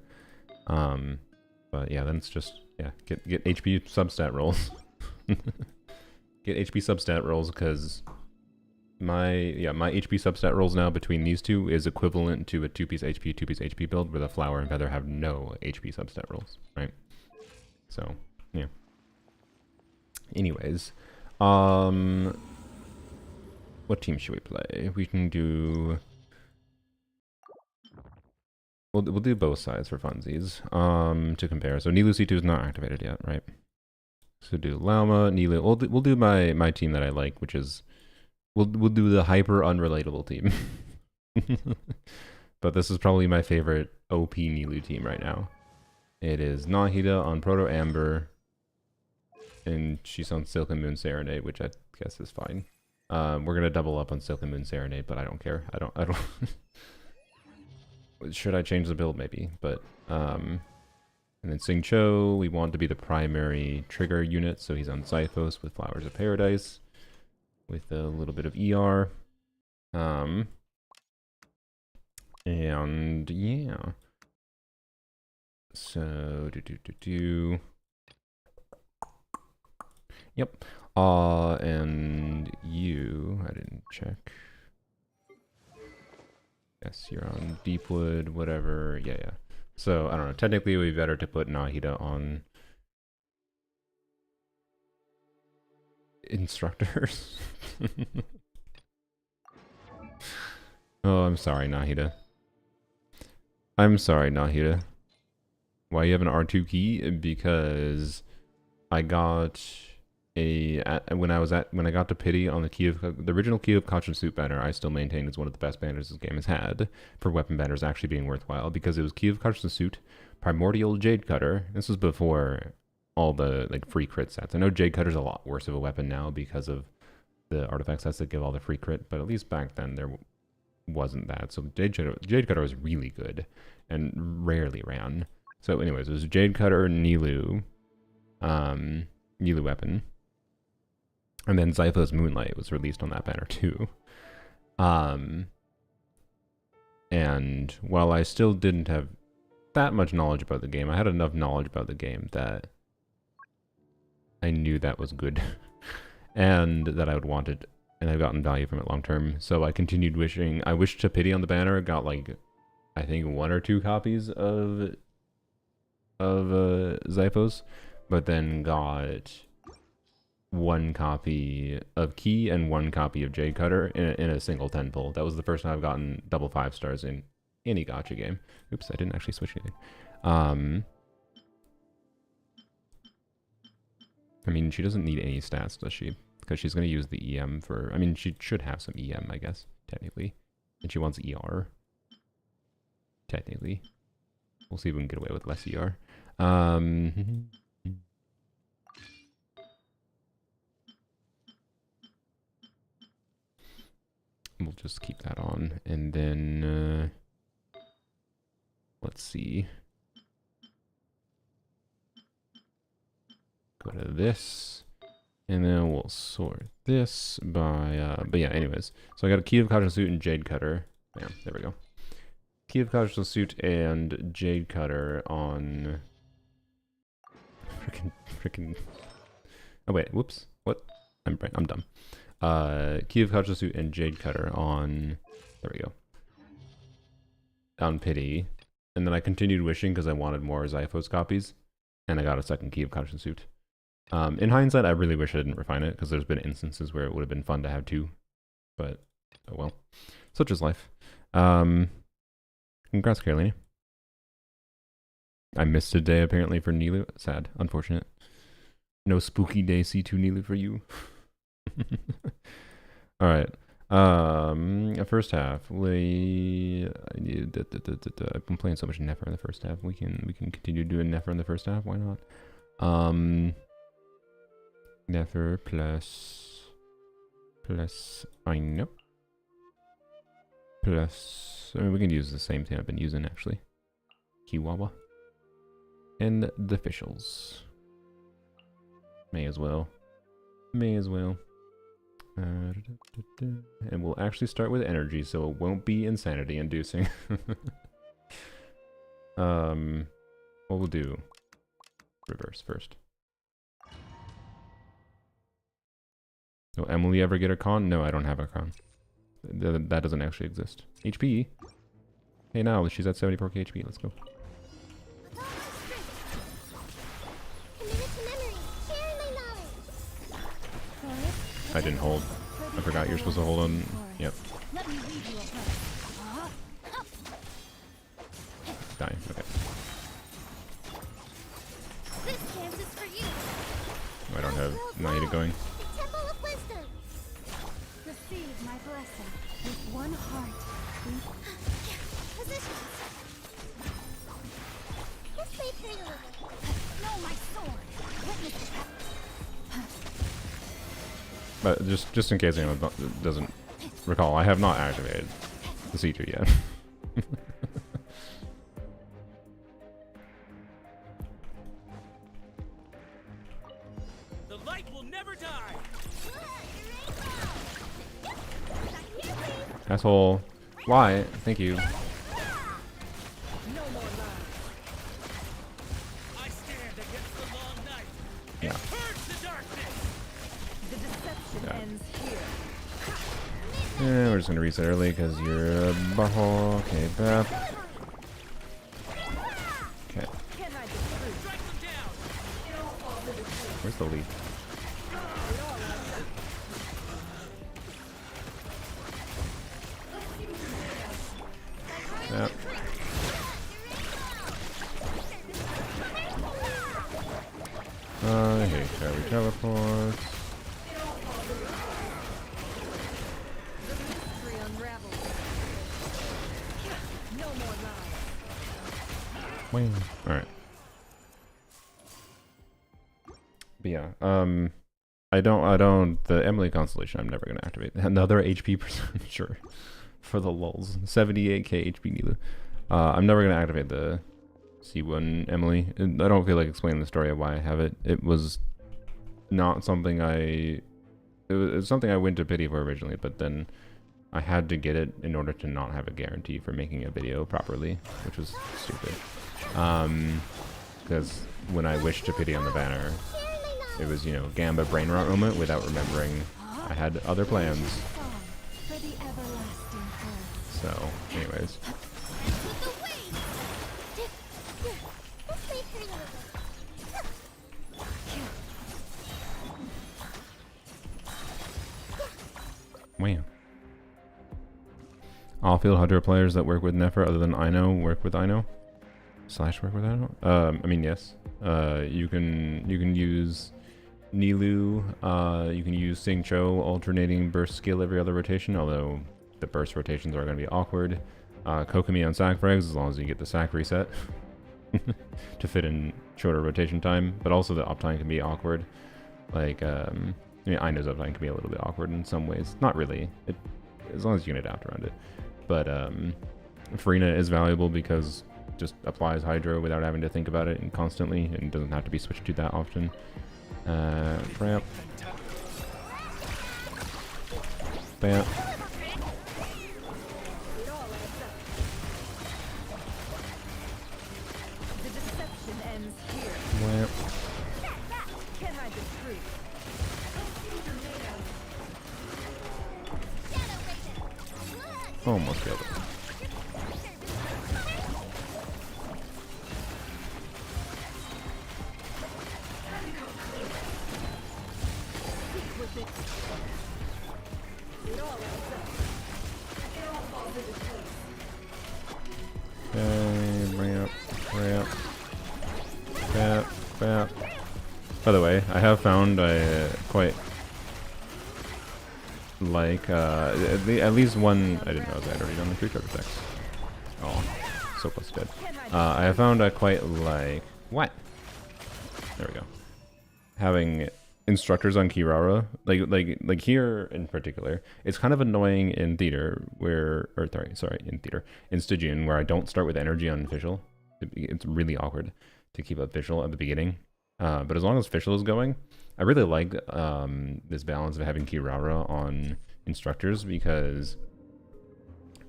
But yeah, then it's just, yeah, get HP substat rolls. Get HP substat rolls because my HP substat rolls now between these two is equivalent to a 2-piece HP build where the flower and feather have no HP substat rolls, right? So, yeah. Anyways, what team should we play? We can do. We'll do both sides for funsies. To compare. So Nilou C2 is not activated yet, right? So do Lauma, Nilou. We'll do my team that I like, which is we'll do the hyper unrelatable team. But this is probably my favorite OP Nilou team right now. It is Nahida on Proto Amber, and she's on Silken Moon Serenade, which I guess is fine. We're gonna double up on Silken Moon Serenade, but I don't care. I don't. Should I change the build? Maybe, but and then Sing Cho, we want to be the primary trigger unit, so he's on Zyphos with Flowers of Paradise, with a little bit of ER. And yeah. So Yep. And you, I didn't check. Yes, you're on Deepwood, whatever. Yeah. So, I don't know. Technically, it would be better to put Nahida on instructors. Oh, I'm sorry, Nahida. I'm sorry, Nahida. Why you have an R2 key? Because I got when I got to pity on the original Key of Kachin Suit banner, I still maintain is one of the best banners this game has had for weapon banners actually being worthwhile, because it was Key of Kachin Suit, Primordial Jade Cutter. This was before all the like free crit sets. I know Jade Cutter's a lot worse of a weapon now because of the artifact sets that give all the free crit, but at least back then there wasn't that. So Jade Cutter was really good and rarely ran. So anyways, it was Jade Cutter, Nilou weapon. And then Zyphos Moonlight was released on that banner too. And while I still didn't have that much knowledge about the game, I had enough knowledge about the game that I knew that was good and that I would want it, and I've gotten value from it long term. So I continued wishing. I wished to pity on the banner, got like, I think 1 or 2 copies of Zyphos, but then got 1 copy of Key and 1 copy of Jade Cutter in a single 10 pull. That was the first time I've gotten double 5 stars in any gacha game. Oops, I didn't actually switch anything. I mean, she doesn't need any stats, does she? Because she's going to use the EM for... I mean, she should have some EM, I guess, technically. And she wants ER. Technically. We'll see if we can get away with less ER. We'll just keep that on. And then... let's see. Go to this. And then we'll sort this by... but yeah, anyways. So I got a Key of Kachin Suit and Jade Cutter. Yeah, there we go. Key of Kachin Suit and Jade Cutter on... Freaking... Oh wait, whoops. What? I'm dumb. Key of Kachin Suit and Jade Cutter on... There we go. On Pity. And then I continued wishing because I wanted more Zyphos copies. And I got a second Key of Kachin Suit. In hindsight, I really wish I didn't refine it, because there's been instances where it would have been fun to have 2. But, oh well. Such is life. Congrats, Carolina. I missed a day, apparently, for Nilou. Sad. Unfortunate. No spooky day C2 Nilou for you. Alright. First half. I've been playing so much Nefer in the first half. We can continue doing Nefer in the first half. Why not? Nefer plus I know. Plus, I mean, we can use the same thing I've been using actually. Kiwawa. And the officials. May as well. And we'll actually start with energy, so it won't be insanity inducing. What we'll do. Reverse first. Will Emily ever get a con? No, I don't have a con. That doesn't actually exist. HP? Hey, now she's at 74k HP. Let's go. I didn't hold. I forgot you're supposed to hold on. Yep. Dying. Okay. have Maeda going. The Temple of Wisdom. Receive my blessing with one heart. Positions. This way through you. No, my sword. Witness it. But just in case anyone doesn't recall, I have not activated the C2 yet. The light will never die. Asshole. Why? Thank you. No more lies. I stand against the long night. Yeah. Purge the darkness. The deception Yeah. ends here. Yeah, we're just gonna reset early because you're a butthole. Okay, Beth. Okay. Can I be true? Strike them down. Where's the lead? Yep. I hate Charlie teleports. Mystery unravels. No more lies. Wing. Alright. But yeah, the Emily Constellation I'm never gonna activate. Another HP percent, sure. For the lulz. 78k HP Nilou. I'm never gonna activate the C1 Emily. I don't feel like explaining the story of why I have it. It was not something it was something I went to pity for originally, but then I had to get it in order to not have a guarantee for making a video properly, which was stupid. Because when I wished to pity on the banner, it was, you know, Gamba brain rot moment without remembering I had other plans. Song for the everlasting earth. So, anyways. With the waves. This way through you. Wow. All field hunter players that work with Nefer other than Ino work with Ino. / work with Ino? I mean, yes. You can use Nilou, you can use Sing Cho alternating burst skill every other rotation, although the burst rotations are going to be awkward. Kokomi on sack frags, as long as you get the sack reset to fit in shorter rotation time, but also the uptime can be awkward. Like, I mean, Ino's uptime can be a little bit awkward in some ways. Not really, as long as you can adapt around it. But Farina is valuable because it just applies Hydro without having to think about it and constantly, and doesn't have to be switched to that often. Ramp. Bam. The deception ends here. Ramp. Can I be true? Almost killed it. With it. It all adds up. It all falls into place. Okay, ramp, ramp, ramp, ramp. By the way, I have found I quite like at least one. I didn't know that I'd already done the creature effects. Oh, so close to dead. I have found I quite like what? There we go. Having instructors on Kirara, like here in particular, it's kind of annoying in theater where, or sorry, in Stygian where I don't start with energy on Fischl. It's really awkward to keep up Fischl at the beginning. But as long as Fischl is going, I really like this balance of having Kirara on instructors because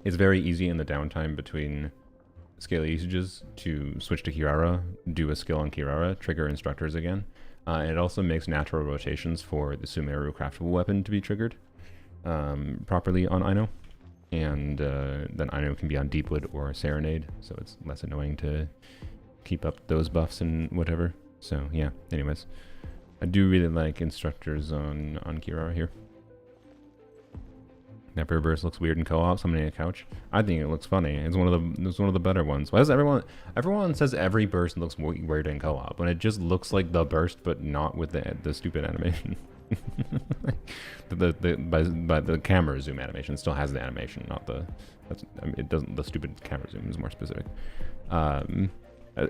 it's very easy in the downtime between skill usages to switch to Kirara, do a skill on Kirara, trigger instructors again. And it also makes natural rotations for the Sumeru craftable weapon to be triggered properly on Ino. And then Ino can be on Deepwood or Serenade, so it's less annoying to keep up those buffs and whatever. So yeah, anyways. I do really like instructors on Kirara here. Never burst looks weird in co-op. Somebody on a couch. I think it looks funny. It's one of the better ones. Why does everyone says every burst looks weird in co-op when it just looks like the burst but not with the stupid animation. By the camera zoom animation still has the animation, not the. I mean, it doesn't. The stupid camera zoom is more specific.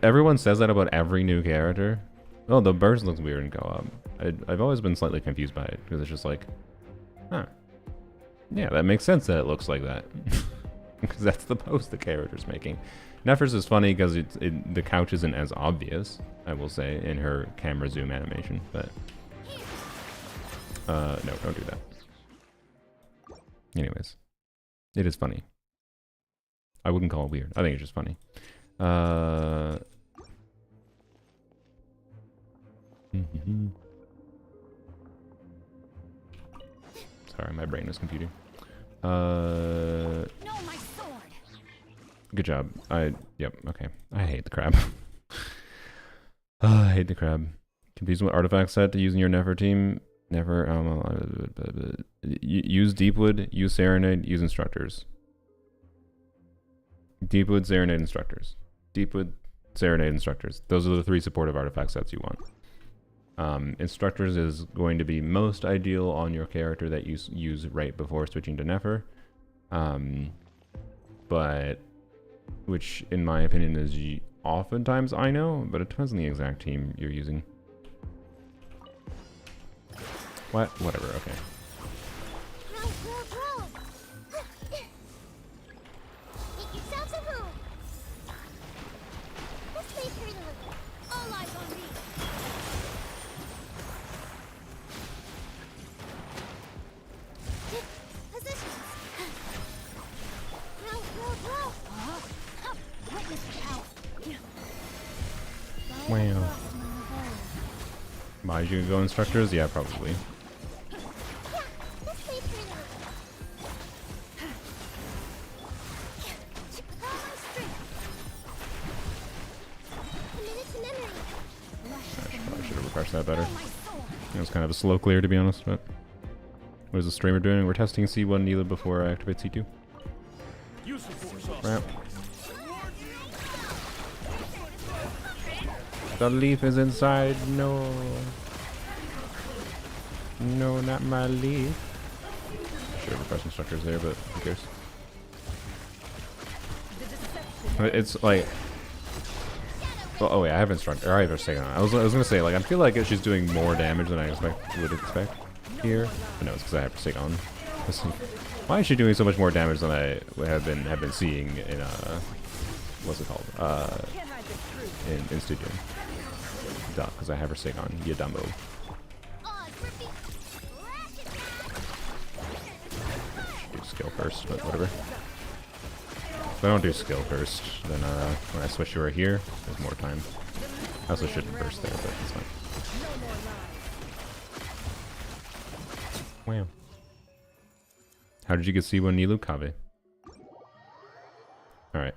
Everyone says that about every new character. Oh, the burst looks weird in co-op. I've always been slightly confused by it because it's just like, huh. Yeah, that makes sense that it looks like that. Because that's the pose the character's making. Nephers is funny because the couch isn't as obvious, I will say, in her camera zoom animation. But no, don't do that. Anyways, it is funny. I wouldn't call it weird. I think it's just funny. Sorry, my brain was computing. No, my sword. Good job. Yep, okay. I hate the crab. I hate the crab. Confusing what artifact set to use in your Nefer team. Never, use Deepwood, use Serenade, use Instructors. Deepwood, Serenade, Instructors. Deepwood, Serenade, Instructors. Those are the 3 supportive artifact sets you want. Instructors is going to be most ideal on your character that you use right before switching to Nefer. But, which in my opinion is oftentimes I know, but it depends on the exact team you're using. What? Whatever, okay. Make yourselves at home. This way through the loop. All eyes on me. Positions. Row. Witness the power. Wow. Why you go Instructors? Yeah, probably. Probably should have refreshed that better. It was kind of a slow clear, to be honest, but what is the streamer doing? We're testing C1 Nilou before I activate C2. Right. The leaf is inside. No. No, not my leaf. Should have refreshed Instructors there, but who cares? It's like. Well, oh wait, I have Instructor. I have her second on. I was gonna say, like, I feel like she's doing more damage than I would expect here. But no, it's because I have her second on. Listen, why is she doing so much more damage than I have been seeing in what's it called? In Studio. Duh, because I have her second on. You dumbo. Do skill first, but whatever. If I don't do skill first, then when I switch to her here, there's more time. I also shouldn't burst there, but it's fine. Wow. How did you get C1 Nilou? Kave. Alright.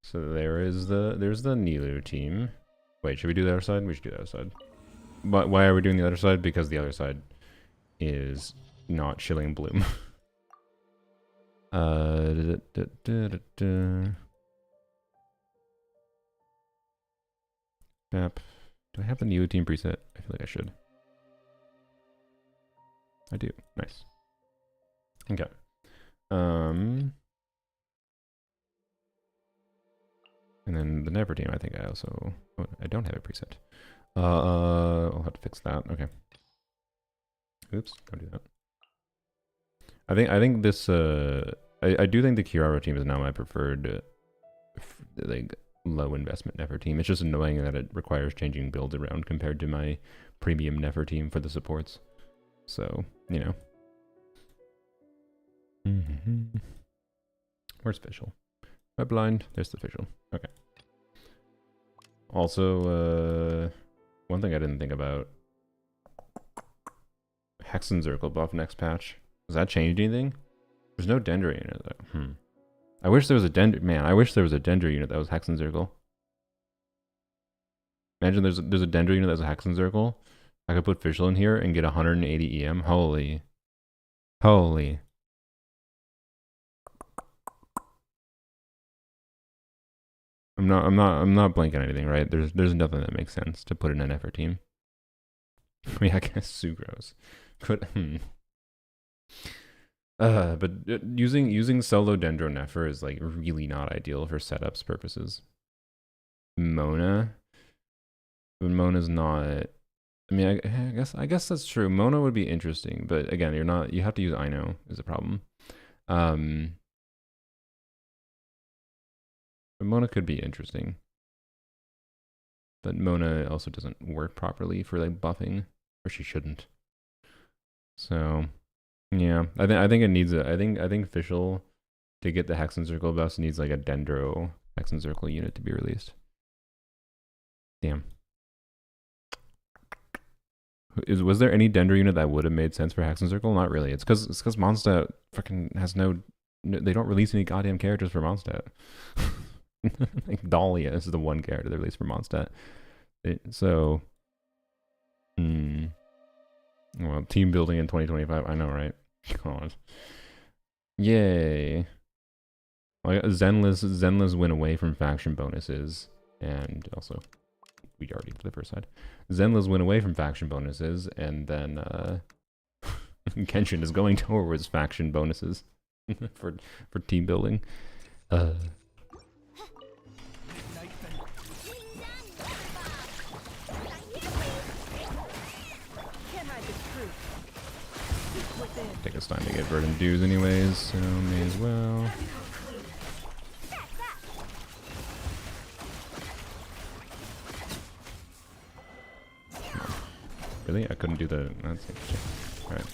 So there's the Nilou team. Wait, should we do the other side? We should do the other side. But why are we doing the other side? Because the other side is not Shilling Bloom. Map. Do I have the Nilou team preset? I feel like I should. I do. Nice. Okay. And then the Never team, I think I also... Oh, I don't have a preset. I'll have to fix that. Okay. Oops, don't do that. I think this I do think the Kirara team is now my preferred like low investment Nefer team. It's just annoying that it requires changing builds around compared to my premium Nefer team for the supports. So, you know. Where's Fischl? Am I blind? There's the Fischl. Okay. Also, one thing I didn't think about. Hexen Circle buff next patch. Does that change anything? There's no Dendra unit though. I wish there was a Dendra. Man, I wish there was a Dendra unit that was Hexen Circle. Imagine there's a Dendra unit that's a Hexen Circle. I could put Fischl in here and get 180 EM. Holy. I'm not blanking anything, right? There's nothing that makes sense to put in an effort team. I mean, I guess Sucrose could. But using solo Dendro Nefer is like really not ideal for setups purposes. Mona, but Mona's not. I mean, I guess that's true. Mona would be interesting, but again, you have to use Ino is a problem. But Mona could be interesting. But Mona also doesn't work properly for like buffing, or she shouldn't. So, yeah, I think it needs I think Fischl to get the Hexen Circle buffs needs like a Dendro Hexen Circle unit to be released. Damn. Was there any Dendro unit that would have made sense for Hexen Circle? Not really. It's because Mondstadt fucking has no. They don't release any goddamn characters for Mondstadt. Like Dahlia is the one character they released for Mondstadt. So, well, team building in 2025. I know, right? God. Yay. Like Zenless went away from faction bonuses, and also we already did the first side. Zenless went away from faction bonuses, and then Genshin is going towards faction bonuses for team building. Take us time to get verdant dues anyways, so may as well. Really? I couldn't do the... That's interesting. Alright.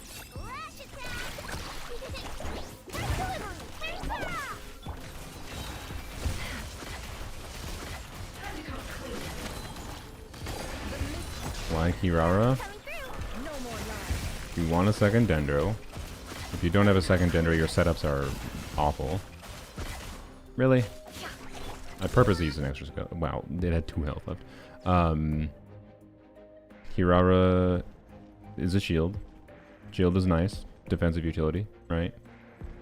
Why Kirara? If you want a second Dendro. If you don't have a second Dendro, your setups are awful. Really? I purposely used an extra skill. Wow, it had 2 health left. Kirara is a shield. Shield is nice. Defensive utility, right?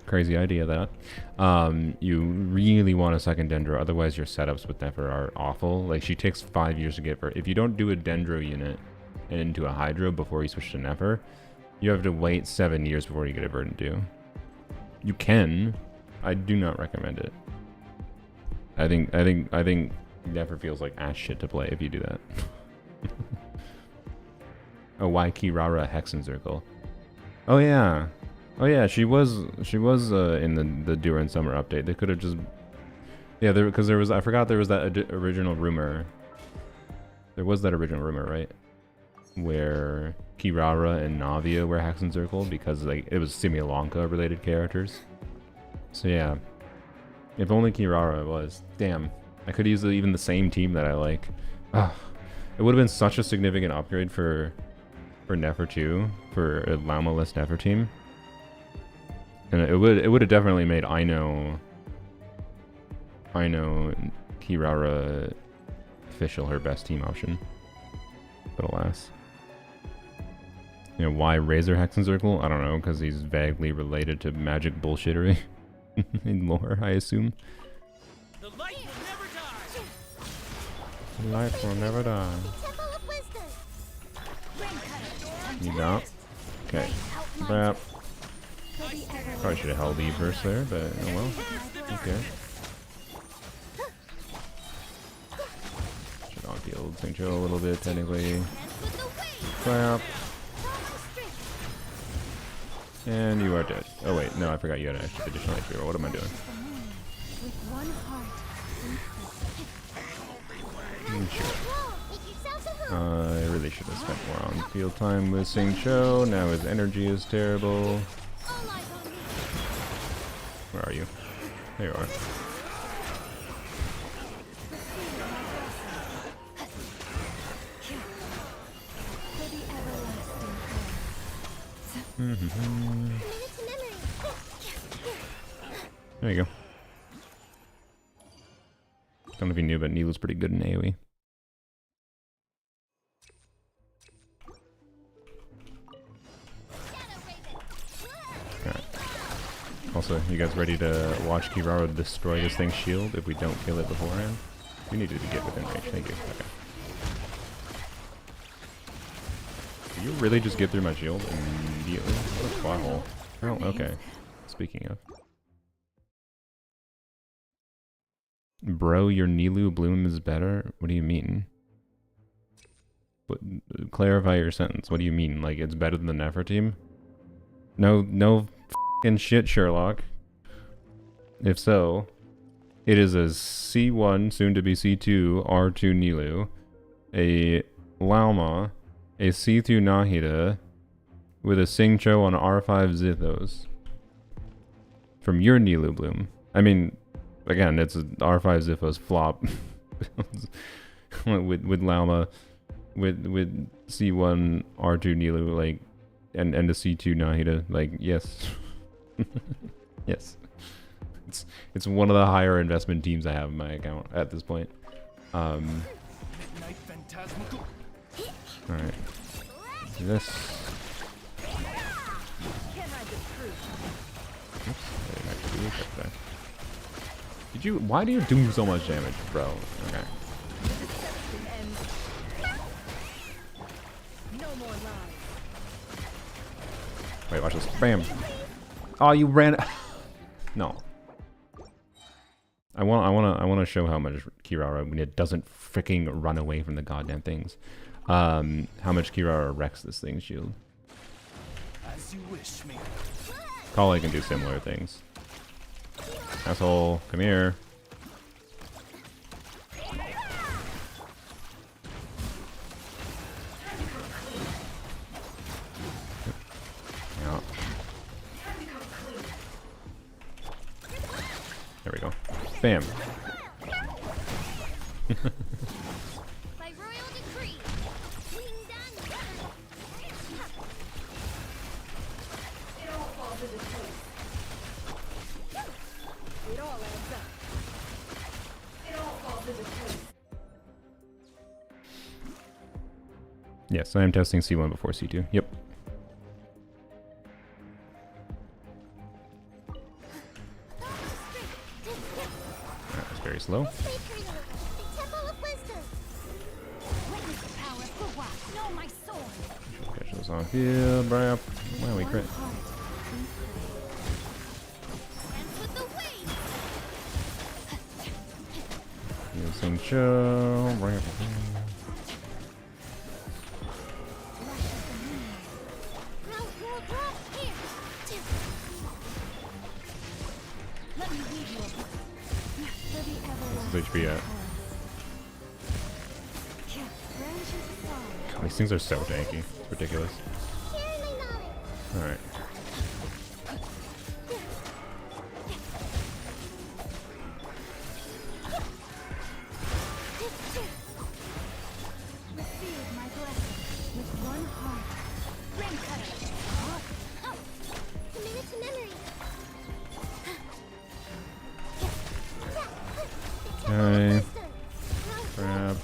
Crazy idea that. You really want a second Dendro, otherwise your setups with Nefer are awful. Like, she takes 5 years to get her. If you don't do a Dendro unit and into a Hydro before you switch to Nefer, you have to wait 7 years before you get a Verdant Dew. You can. I do not recommend it. I think Nefer feels like ass shit to play if you do that. Oh, why Kirara Hexen Circle? Oh yeah. Oh yeah, she was in the Duran Summer update. They could have just, yeah, because there was, I forgot there was that original rumor. There was that original rumor, right? Where Kirara and Navia were Hexen Circle because like it was Similanka related characters. So yeah, if only Kirara was. Damn, I could use even the same team that I like. Ah, it would have been such a significant upgrade for Nefer 2 for a Llama-less Nefer team. And it would have definitely made Ino Kirara Official her best team option. But alas. You know, why Razor Hexen Circle? I don't know, because he's vaguely related to magic bullshittery in lore, I assume. The light will never die. The light will never die. You don't? Okay. Crap. Probably should have held E first there, but oh well. Okay. Should on field St. Joe a little bit, technically. Crap. And you are dead. Oh wait, no, I forgot you had an additional HP. What am I doing? Sure. I really should have spent more on field time with St. Joe. Now his energy is terrible. Where are you? There you are. There you go. Don't know if you knew, but Nilou's pretty good in AoE. Alright. Also, you guys ready to watch Kirara destroy this thing's shield if we don't kill it beforehand? We needed to get within range. Thank you. Okay. Did you really just get through my shield immediately? What a plot hole. Oh, okay. Speaking of. Bro, your Nilou bloom is better? What do you mean? What, clarify your sentence. What do you mean? Like, it's better than the Nefertime? No f***ing shit, Sherlock. If so, it is a C1, soon to be C2, R2 Nilou, a Lauma, a C2 Nahida, with a Xingqiu on R5 Zithos. From your Nilou bloom. I mean, again, it's an R5 Zithos flop. with Lauma, with C1, R2 Nilou, like, and the C2 Nahida, like, yes. Yes. It's one of the higher investment teams I have in my account at this point. Alright. Do this. Oops, I didn't actually do it there. Did you? Why do you do so much damage, bro? Okay. Wait, watch this. Bam! Oh, you ran. No. I want to show how much Kirara, when it doesn't freaking run away from the goddamn things, how much Kirara wrecks this thing's shield. As you wish, me. Kali can do similar things. Asshole, come here. Yeah. There we go. Bam. By royal decree. Ding dong. It all falls into place. It all adds up. It all falls into place. Yes, I am testing C1 before C2. Yep. That's very slow. Catch those on field, brap. Wow, we crit. Using show, brap. This is HP at. God, these things are so tanky. It's ridiculous. Alright. Okay. Grab.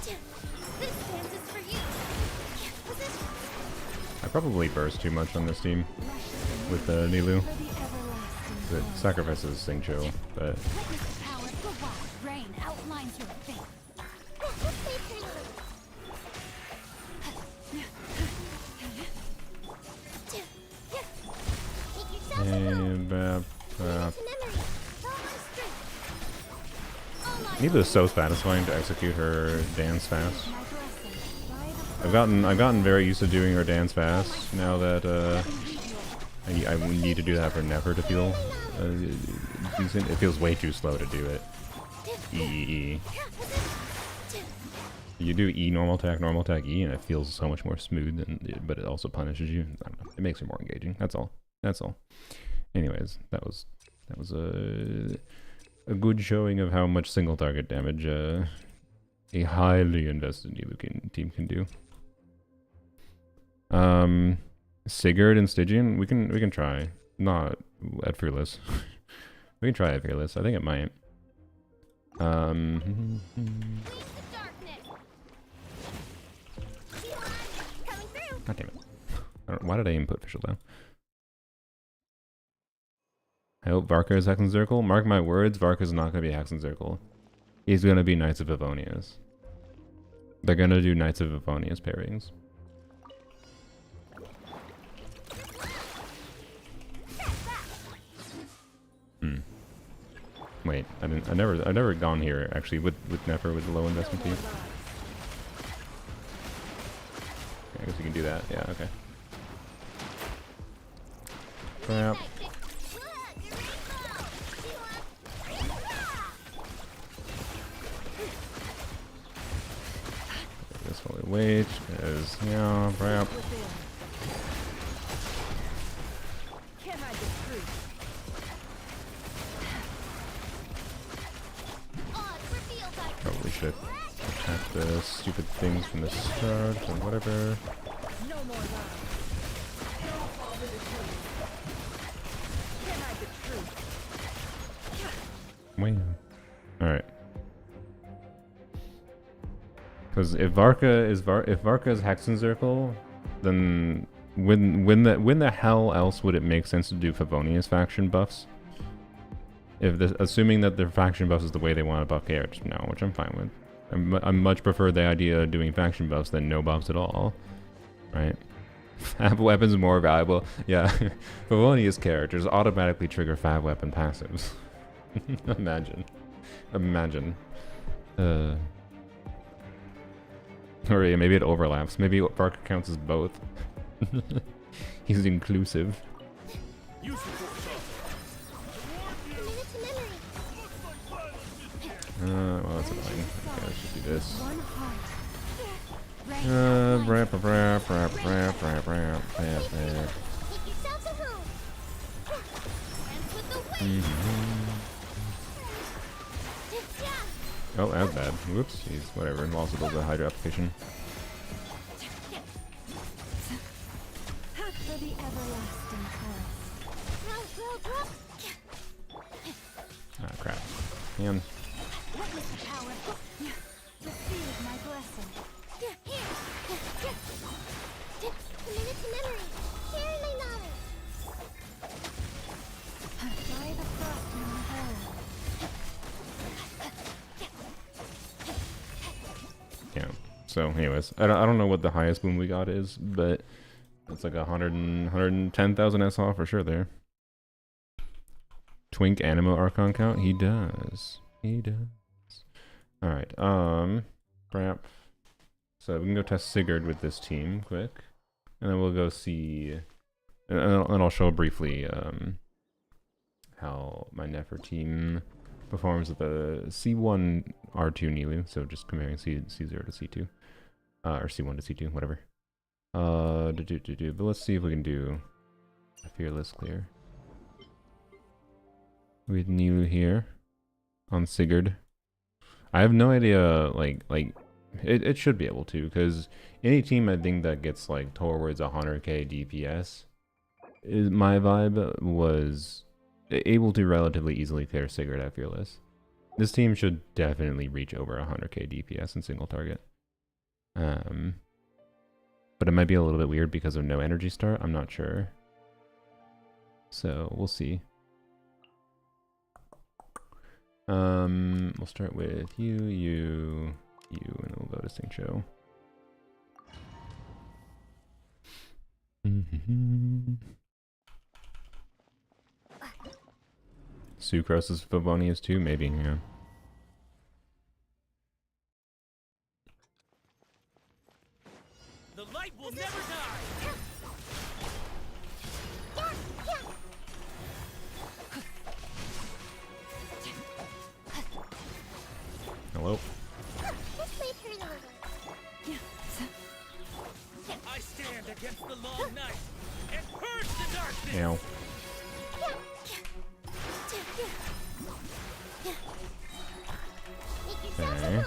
I probably burst too much on this team with Nilou. It sacrifices Xingqiu, but and Nilou is so satisfying to execute her dance fast. I've gotten very used to doing her dance fast now that I need to do that for Nefer to feel decent. It feels way too slow to do it. E. You do E normal attack E, and it feels so much more smooth, but it also punishes you. I don't know. It makes it more engaging. That's all. That's all. Anyways, that was a good showing of how much single target damage a highly invested Nilou team can do. Sigurd and Stygian, we can try. Not at Fearless. We can try at Fearless. I think it might. God damn it. Why did I even put official down? I hope Varka is Hexen Circle. Mark my words, Varka is not going to be a Hexen Circle. is gonna be Knights of Favonius. They're gonna do Knights of Favonius pairings. Wait, I've never gone here actually with Nefer with the low investment team. I guess we can do that. Yeah, okay. Crap. This holy wait, because yeah, crap. Probably should attack the stupid things from the start or whatever. No more lies. No fall to the truth. Can't hide the truth. Wait. Alright. Because if Varka is Hexen Circle, then when the hell else would it make sense to do Favonius faction buffs? If assuming that their faction buffs is the way they want to buff characters now, which I'm fine with. I much prefer the idea of doing faction buffs than no buffs at all, right? Fab weapons more valuable. Yeah, Favonius characters automatically trigger fab weapon passives. Imagine. Or yeah, maybe it overlaps. Maybe Varka counts as both. He's inclusive. Well, that's annoying. Okay, I should do this. Oh, that's bad. Whoops. Jeez, whatever. Also build a Hydra application. For the everlasting Ah, crap. Man. Witness the power. Receive my blessing. A minute to memory. Here in my knowledge. By the frost in the hole. Yeah. So, anyways, I don't know what the highest boom we got is, but it's like 110,000 SR for sure there. Twink Animo Archon count? He does. He does. Alright, crap. So we can go test Sigurd with this team quick. And then we'll go see... And I'll show briefly how my Nefer team performs with the C1 R2 Nilou. So just comparing C0 to C2. Or C1 to C2, whatever. But let's see if we can do a Fearless clear. With Nilou here on Sigurd. I have no idea, like it should be able to, because any team I think that gets like towards 100k DPS, my vibe was able to relatively easily clear Sigurd at Fearless. This team should definitely reach over 100k DPS in single target. But it might be a little bit weird because of no energy start, I'm not sure. So we'll see. We'll start with you, and then we'll go to Sing Show. Sucrose is Favonius too, maybe, yeah. The light will never die. Hello? I stand against the long night and purge the darkness. Ow. Okay.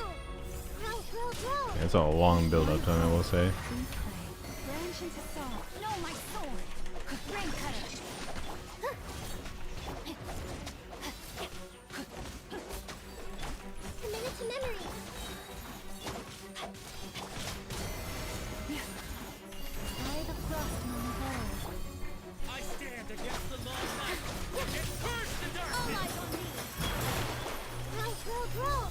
It's a long build-up time, I will say. Branch into salt. No, my sword. Rain cutter. A minute to memory. By the frost in the hole. I stand against the long night and purge the All darkness. eyes on me. Grow, grow, grow.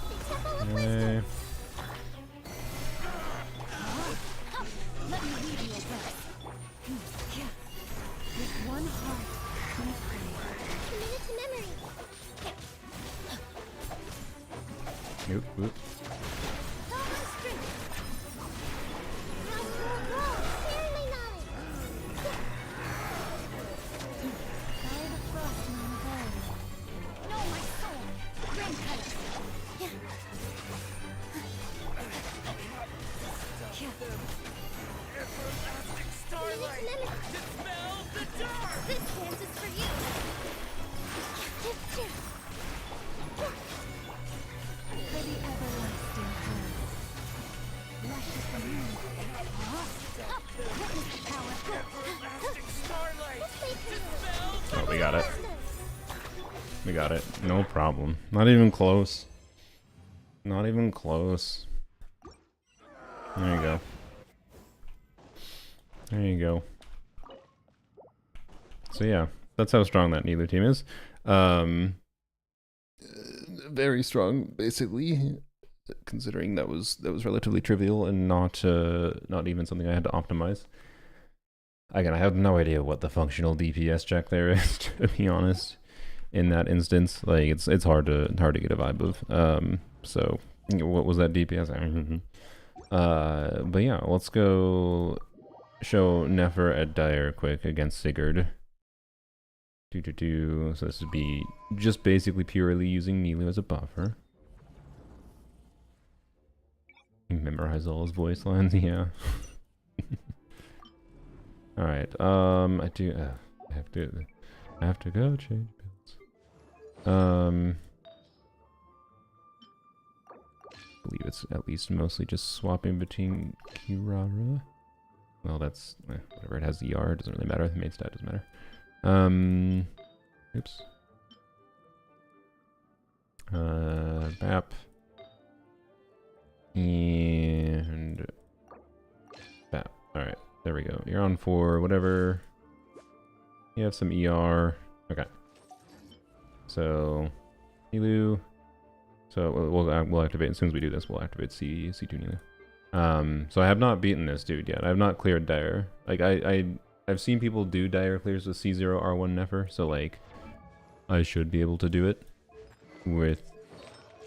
Oop, oop. Everlasting starlight. Dispel the dark. This dance is for you. For the everlasting curse. Luscious the moon. Witness the power. Everlasting starlight. Dispel the Oh, we got it. We got it. No problem. Not even close. Not even close. There you go. There you go. So yeah, that's how strong that Nilou team is. Very strong, basically. Considering that was relatively trivial and not even something I had to optimize. Again, I have no idea what the functional DPS check there is, to be honest. In that instance, like it's hard to get a vibe of. So what was that DPS? But yeah, let's go show Nefer at Dire quick against Sigurd. So this would be just basically purely using Nilou as a buffer. You memorize all his voice lines, yeah. All right. I have to go change builds. I believe it's at least mostly just swapping between Kirara. Well, that's whatever. It has the ER, doesn't really matter. The main stat doesn't matter. Oops. BAP. And BAP. Alright, there we go. You're on for whatever. You have some ER. Okay. So, Nilou. So we'll activate, as soon as we do this, we'll activate C2 Nilou. So I have not beaten this dude yet. I have not cleared Dire. Like, I've seen people do Dire clears with C0 R1 Nefer, so like, I should be able to do it with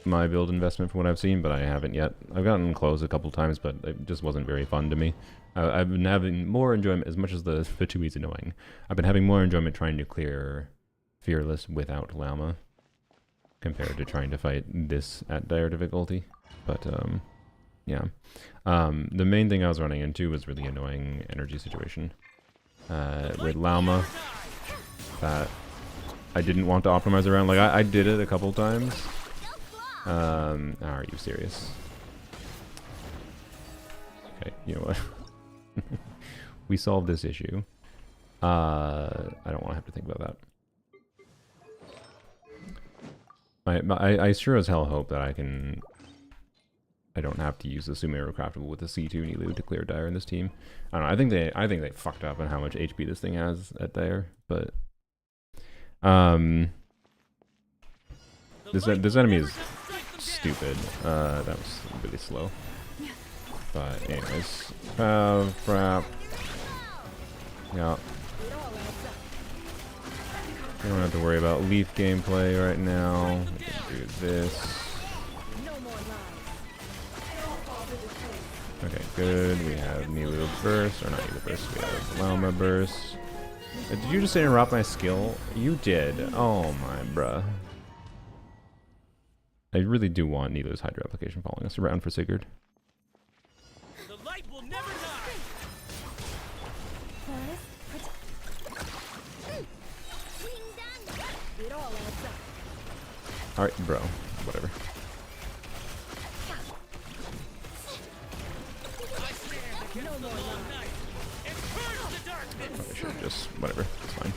my build investment from what I've seen, but I haven't yet. I've gotten close a couple times, but it just wasn't very fun to me. I've been having more enjoyment, as much as the Fatui is annoying, I've been having more enjoyment trying to clear Fearless without Llama, compared to trying to fight this at Dire difficulty. But, yeah. The main thing I was running into was really annoying energy situation. With Llama, that I didn't want to optimize around. Like, I did it a couple times. Are you serious? Okay, you know what? We solved this issue. I don't want to have to think about that. I sure as hell hope that I don't have to use the Sumeru Craftable with the C2 Nilou to clear Dire in this team. I don't know, I think they fucked up on how much HP this thing has at Dire, but this enemy is stupid. That was really slow. But anyways, crap. Yeah. You don't have to worry about Leaf gameplay right now. We can do this. Okay, good. We have Nilou burst, or not Nilou burst. We have Llama burst. Did you just interrupt my skill? You did. Oh my bruh. I really do want Nilou's Hydro application following us around for Sigurd. The light will never die. Alright, bro. Whatever. I stand against the long night and purge the darkness. Probably should have just whatever. It's fine.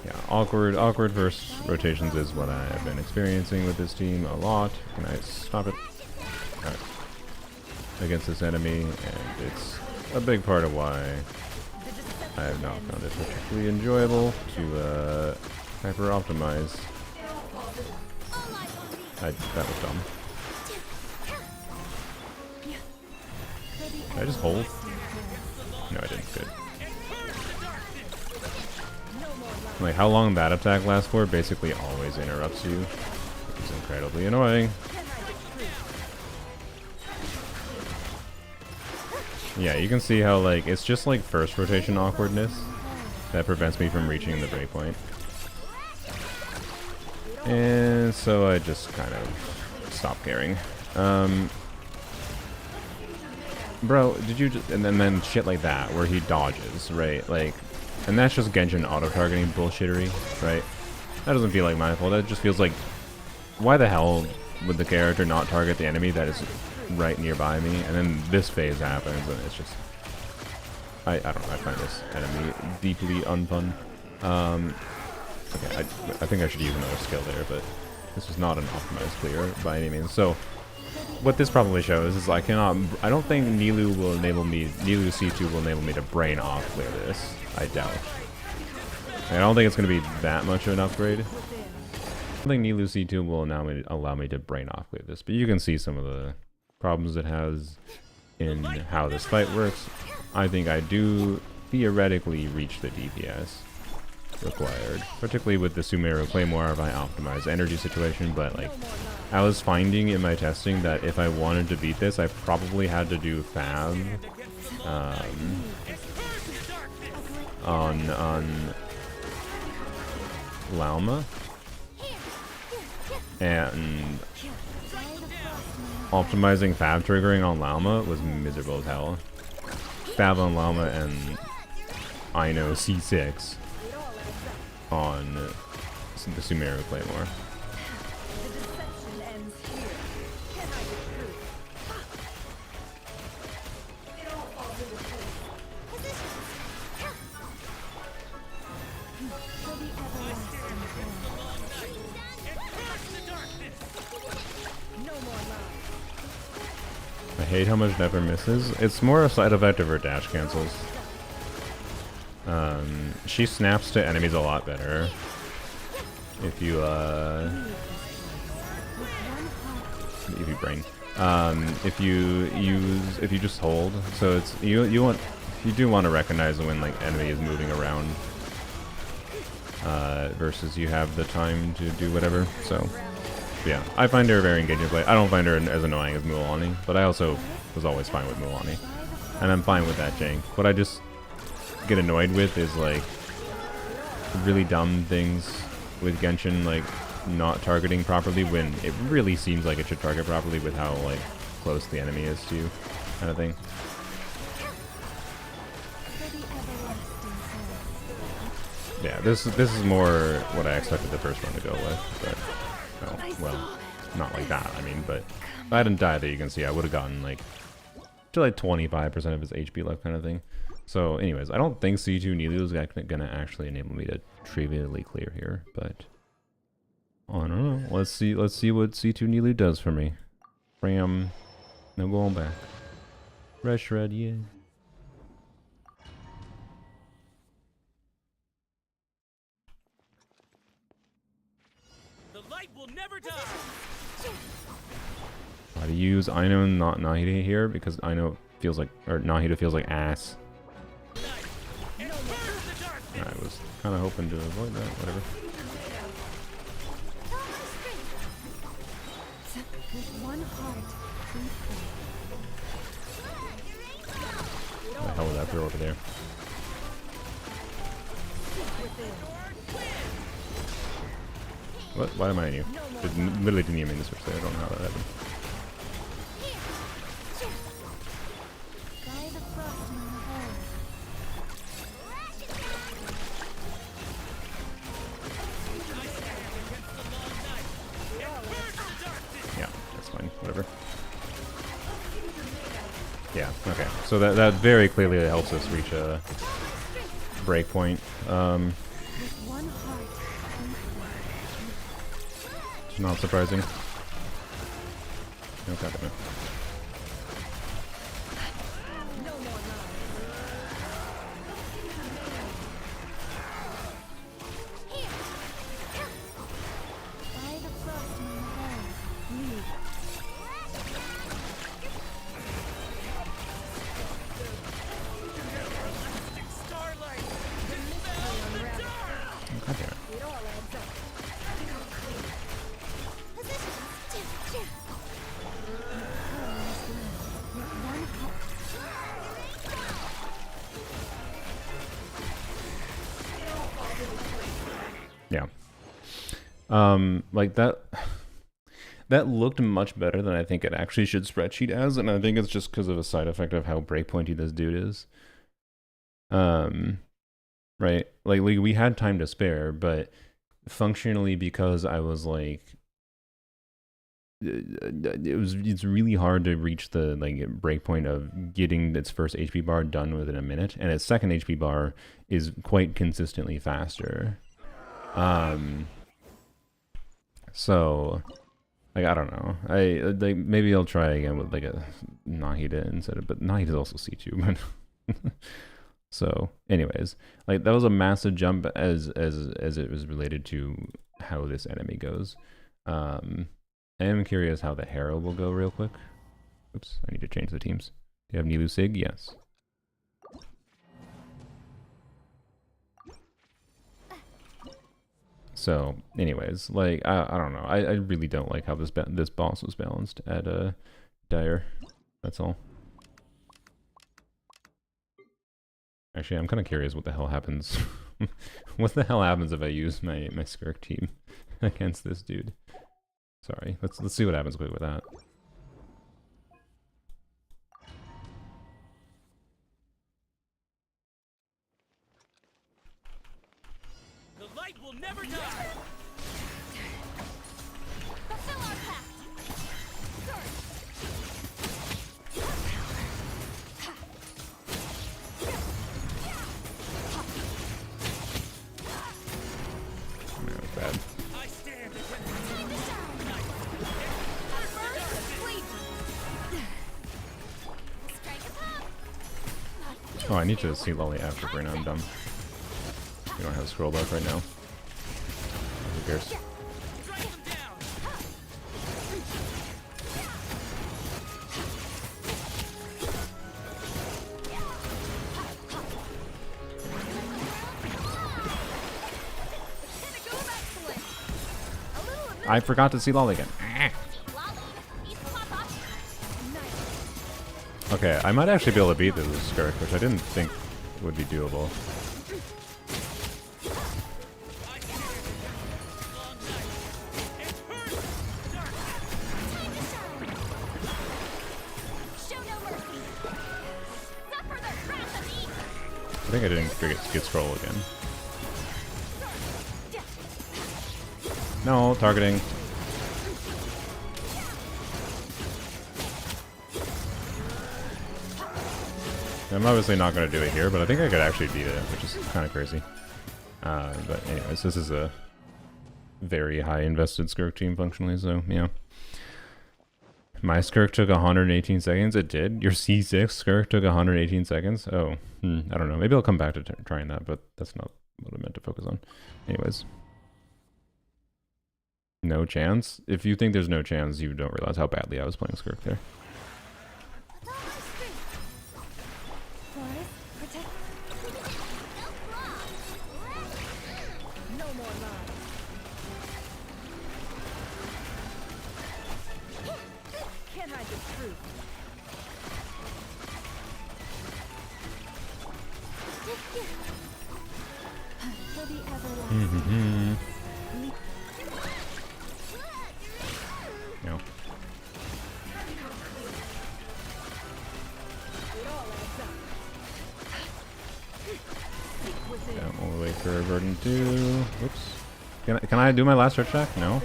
Yeah, awkward first rotations is what I have been experiencing with this team a lot. Can I stop it? Alright. Against this enemy, and it's a big part of why I have not found it particularly enjoyable to hyper optimize. That was dumb. Did I just hold? No, I didn't. Good. Like, how long that attack lasts for basically always interrupts you. It's incredibly annoying. Yeah, you can see how, like, it's just like first rotation awkwardness that prevents me from reaching the breakpoint. And so I just kind of stop caring. Bro, did you just... And then shit like that, where he dodges, right? Like, and that's just Genshin auto-targeting bullshittery, right? That doesn't feel like my fault. That just feels like... Why the hell would the character not target the enemy that is right nearby me? And then this phase happens, and it's just... I don't know, I find this enemy deeply unfun. Okay, I think I should use another skill there, but this is not an optimized clear by any means. So, what this probably shows is I don't think Nilou will enable me, Nilou C2 will enable me to brain off clear this. I doubt. I don't think it's going to be that much of an upgrade. I don't think Nilou C2 will allow me to brain off clear this, but you can see some of the problems it has in how this fight works. I think I do theoretically reach the DPS required, particularly with the Sumeru Claymore if I optimize energy situation, but like I was finding in my testing that if I wanted to beat this, I probably had to do Fab on Lauma, and optimizing Fab triggering on Lauma was miserable as hell. Fab on Lauma and Nilou C6 on the Sumeru Claymore. I hate how much Never misses. It's more a side effect of her dash cancels. She snaps to enemies a lot better if you brain. If you just hold. So it's you do want to recognize when like enemy is moving around versus you have the time to do whatever. So yeah, I find her very engaging to play. I don't find her as annoying as Mualani, but I also was always fine with Mualani, and I'm fine with that jank. What I just get annoyed with is like really dumb things with Genshin, like not targeting properly when it really seems like it should target properly with how like close the enemy is to you, kind of thing. Yeah, this is more what I expected the first one to go with, but oh, well, not like that. I mean, but if I hadn't died there, you can see I would have gotten like to like 25% of his HP left, kind of thing. So, anyways, I don't think C2 Nilou is gonna actually enable me to trivially clear here, but I don't know. Let's see what C2 Nilou does for me. Ram, no going back. Red shred, yeah. The light will never die. Why do you use Aino and not Nahida here? Because Aino feels like, or Nahida feels like ass. I was kind of hoping to avoid that, whatever. What the hell was that throw over there? What? Why am I in you? Literally didn't even mean to switch there. I don't know how that happened. Yeah, that's fine. Whatever. Yeah, okay. So that very clearly helps us reach a breakpoint. Not surprising. No, God damn it. Yeah. Like that looked much better than I think it actually should spreadsheet as, and I think it's just because of a side effect of how breakpointy this dude is. Right? Like we had time to spare, but functionally because I was like it's really hard to reach the like breakpoint of getting its first HP bar done within a minute, and its second HP bar is quite consistently faster. So like I don't know. I like maybe I'll try again with like a Nahida instead of, but Nahida's also C2, but so anyways, like that was a massive jump as it was related to how this enemy goes. I am curious how the Harrow will go real quick. Oops, I need to change the teams. Do you have Nilou Sig? Yes. So, anyways, like I don't know. I really don't like how this boss was balanced at Dire. That's all. Actually, I'm kind of curious what the hell happens. What the hell happens if I use my Skirk team against this dude? Sorry, let's see what happens quick with that. The light will never die. Fulfill our pact. That was bad. I stand against Time to shine. Our first sleep. Strike a pop. Oh, I need to see Lolly after Brina. I'm dumb. We don't have scroll buff right now. Who cares? strike him down. I forgot to see Lolly again. Okay, I might actually be able to beat this with Skirk, which I didn't think would be doable. I stand against the long night. It hurts. Dark. Time to shine. Show no mercy. Suffer the wrath of evil. I think I didn't get scroll again. No, targeting. I'm obviously not going to do it here, but I think I could actually beat it, which is kind of crazy. But anyways, this is a very high invested Skirk team functionally, so yeah. My Skirk took 118 seconds. It did? Your C6 Skirk took 118 seconds? Oh, I don't know. Maybe I'll come back to trying that, but that's not what I meant to focus on. Anyways. No chance? If you think there's no chance, you don't realize how badly I was playing Skirk there. Forest, protect. No more lies. Can't hide the truth. For the everlasting. No. It all adds up. Seek within. Yeah, we'll wait for Verdant to... Whoops. Can I do my last search check? No?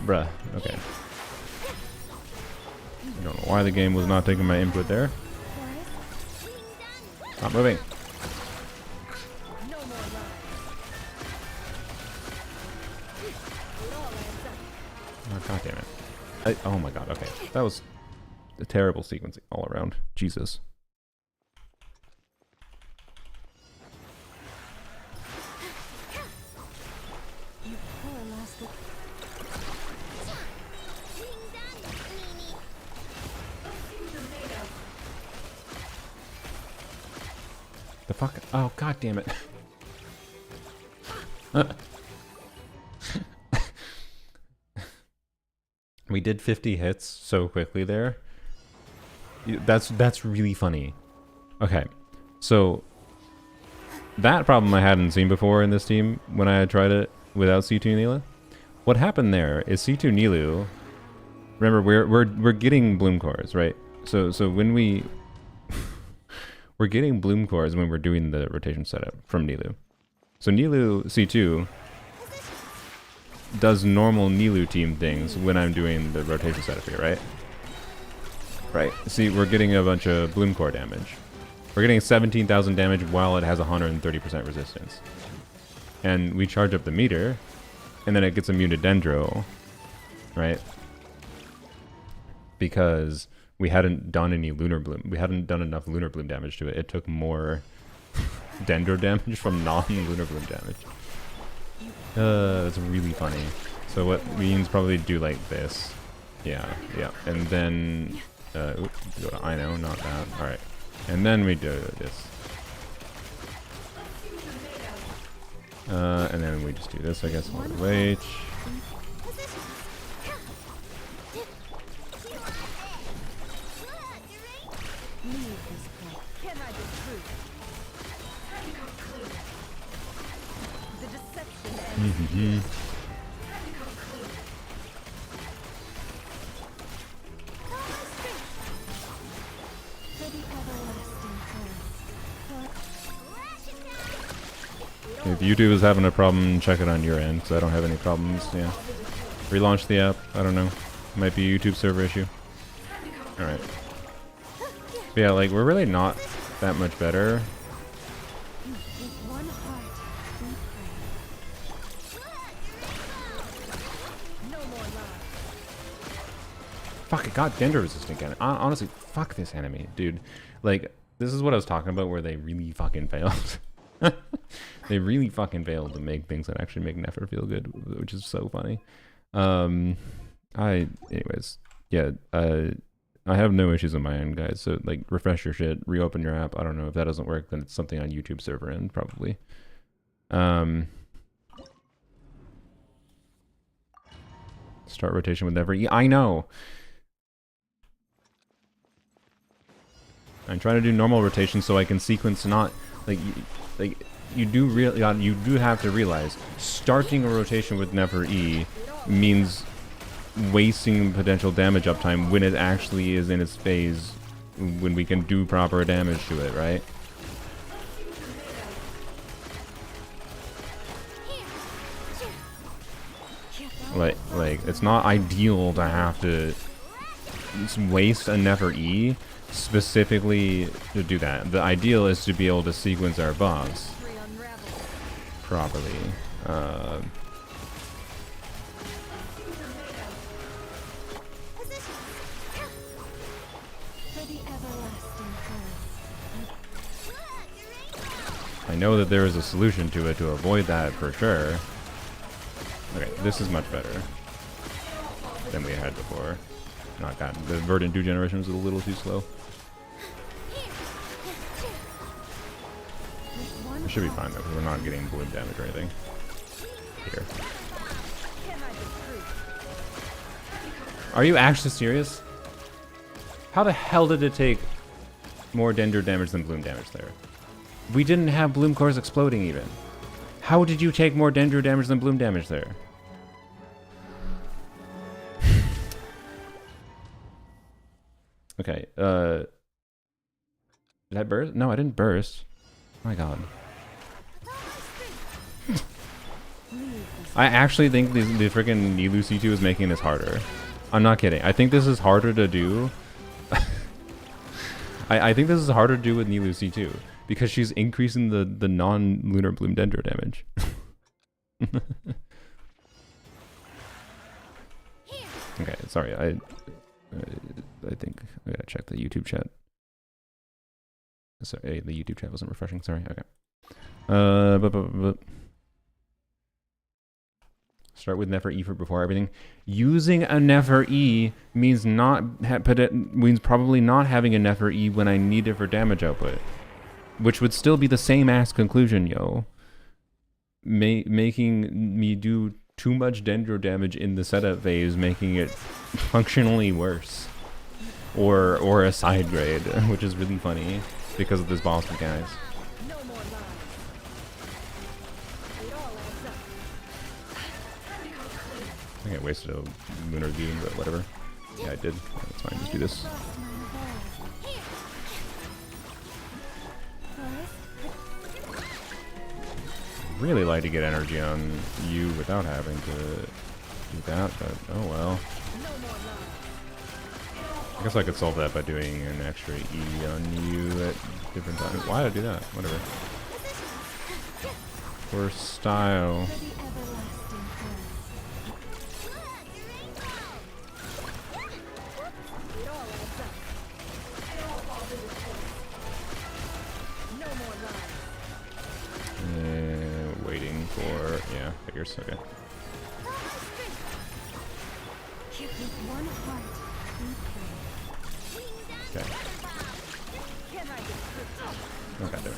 Bruh. Okay. I don't know why the game was not taking my input there. Not moving. No more lies. It all adds up. Oh, God damn it. Oh my god, okay. That was a terrible sequencing all around. Jesus. You poor last. The fuck? Oh, god damn it. We did 50 hits so quickly there. That's really funny. Okay, so that problem I hadn't seen before in this team when I had tried it without C2 Nilou. What happened there is C2 Nilou. Remember, we're getting bloom cores, right? So when we're getting bloom cores when we're doing the rotation setup from Nilou. So Nilou C2 does normal Nilou team things when I'm doing the rotation setup here, right? Right. See, we're getting a bunch of bloom core damage. We're getting 17,000 damage while it has 130% resistance. And we charge up the meter, and then it gets immune to Dendro, right? Because we hadn't done any Lunar Bloom. We hadn't done enough Lunar Bloom damage to it. It took more Dendro damage from non-Lunar Bloom damage. That's really funny. So what means probably do like this. Yeah. And then, oops, go to I know, not that. Alright. And then we do this. And then we just do this, I guess, on the wage. If YouTube is having a problem, check it on your end, because I don't have any problems. Yeah. Relaunch the app. I don't know. Might be a YouTube server issue. Alright. But yeah, like, we're really not that much better. Fuck, it got Dendro resistant again. Honestly, fuck this enemy, dude. Like, this is what I was talking about where they really fucking failed. They really fucking failed to make things that actually make Nefer feel good, which is so funny. Anyways, yeah, I have no issues on my end, guys. So, like, refresh your shit, reopen your app. I don't know if that doesn't work, then it's something on YouTube server end, probably. Start rotation with Nefer. Yeah, I know. I'm trying to do normal rotation so I can sequence not you do have to realize starting a rotation with Nefer E means wasting potential damage uptime when it actually is in its phase when we can do proper damage to it, right? Like it's not ideal to have to waste a Nefer E specifically to do that. The ideal is to be able to sequence our boss properly. I know that there is a solution to it to avoid that for sure. Okay, this is much better than we had before. Not that. The Verdant 2 generation was a little too slow. It should be fine though, because we're not getting bloom damage or anything. Here. Are you actually serious? How the hell did it take more Dendro damage than bloom damage there? We didn't have bloom cores exploding even. How did you take more Dendro damage than bloom damage there? Okay, did I burst? No, I didn't burst. Oh my god. I actually think the freaking Nilou C2 is making this harder. I'm not kidding. I think this is harder to do. I think this is harder to do with Nilou C2 because she's increasing the non-lunar bloom Dendro damage. Okay, sorry. I think I gotta check the YouTube chat. Sorry, the YouTube chat wasn't refreshing. Sorry. Okay. Start with Nefer E for before everything. Using a Nefer E means means probably not having a Nefer E when I need it for damage output, which would still be the same ass conclusion, yo. Making me do too much Dendro damage in the setup phase, making it functionally worse, or a side grade, which is really funny because of this boss mechanics. think I wasted a lunar beam, but whatever. Yeah, I did. That's fine. Just do this. Really like to get energy on you without having to do that, but oh well. I guess I could solve that by doing an extra E on you at different times. Why did I do that? Whatever. For style. Waiting for, yeah, figures, okay. Okay. Okay, there.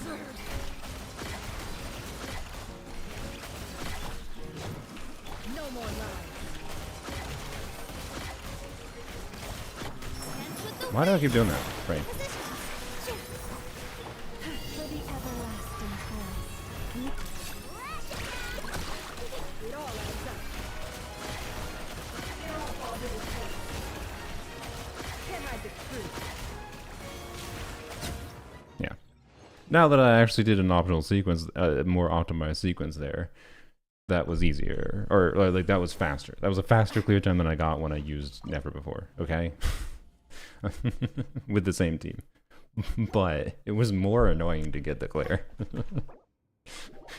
No more lies. Why do I keep doing that? Right. For the everlasting quest. It all adds up. Can't hide the truth. Yeah. Now that I actually did an optional sequence, a more optimized sequence there, that was easier. Or, like, that was faster. That was a faster clear time than I got when I used Never before, okay? With the same team. But it was more annoying to get the clear.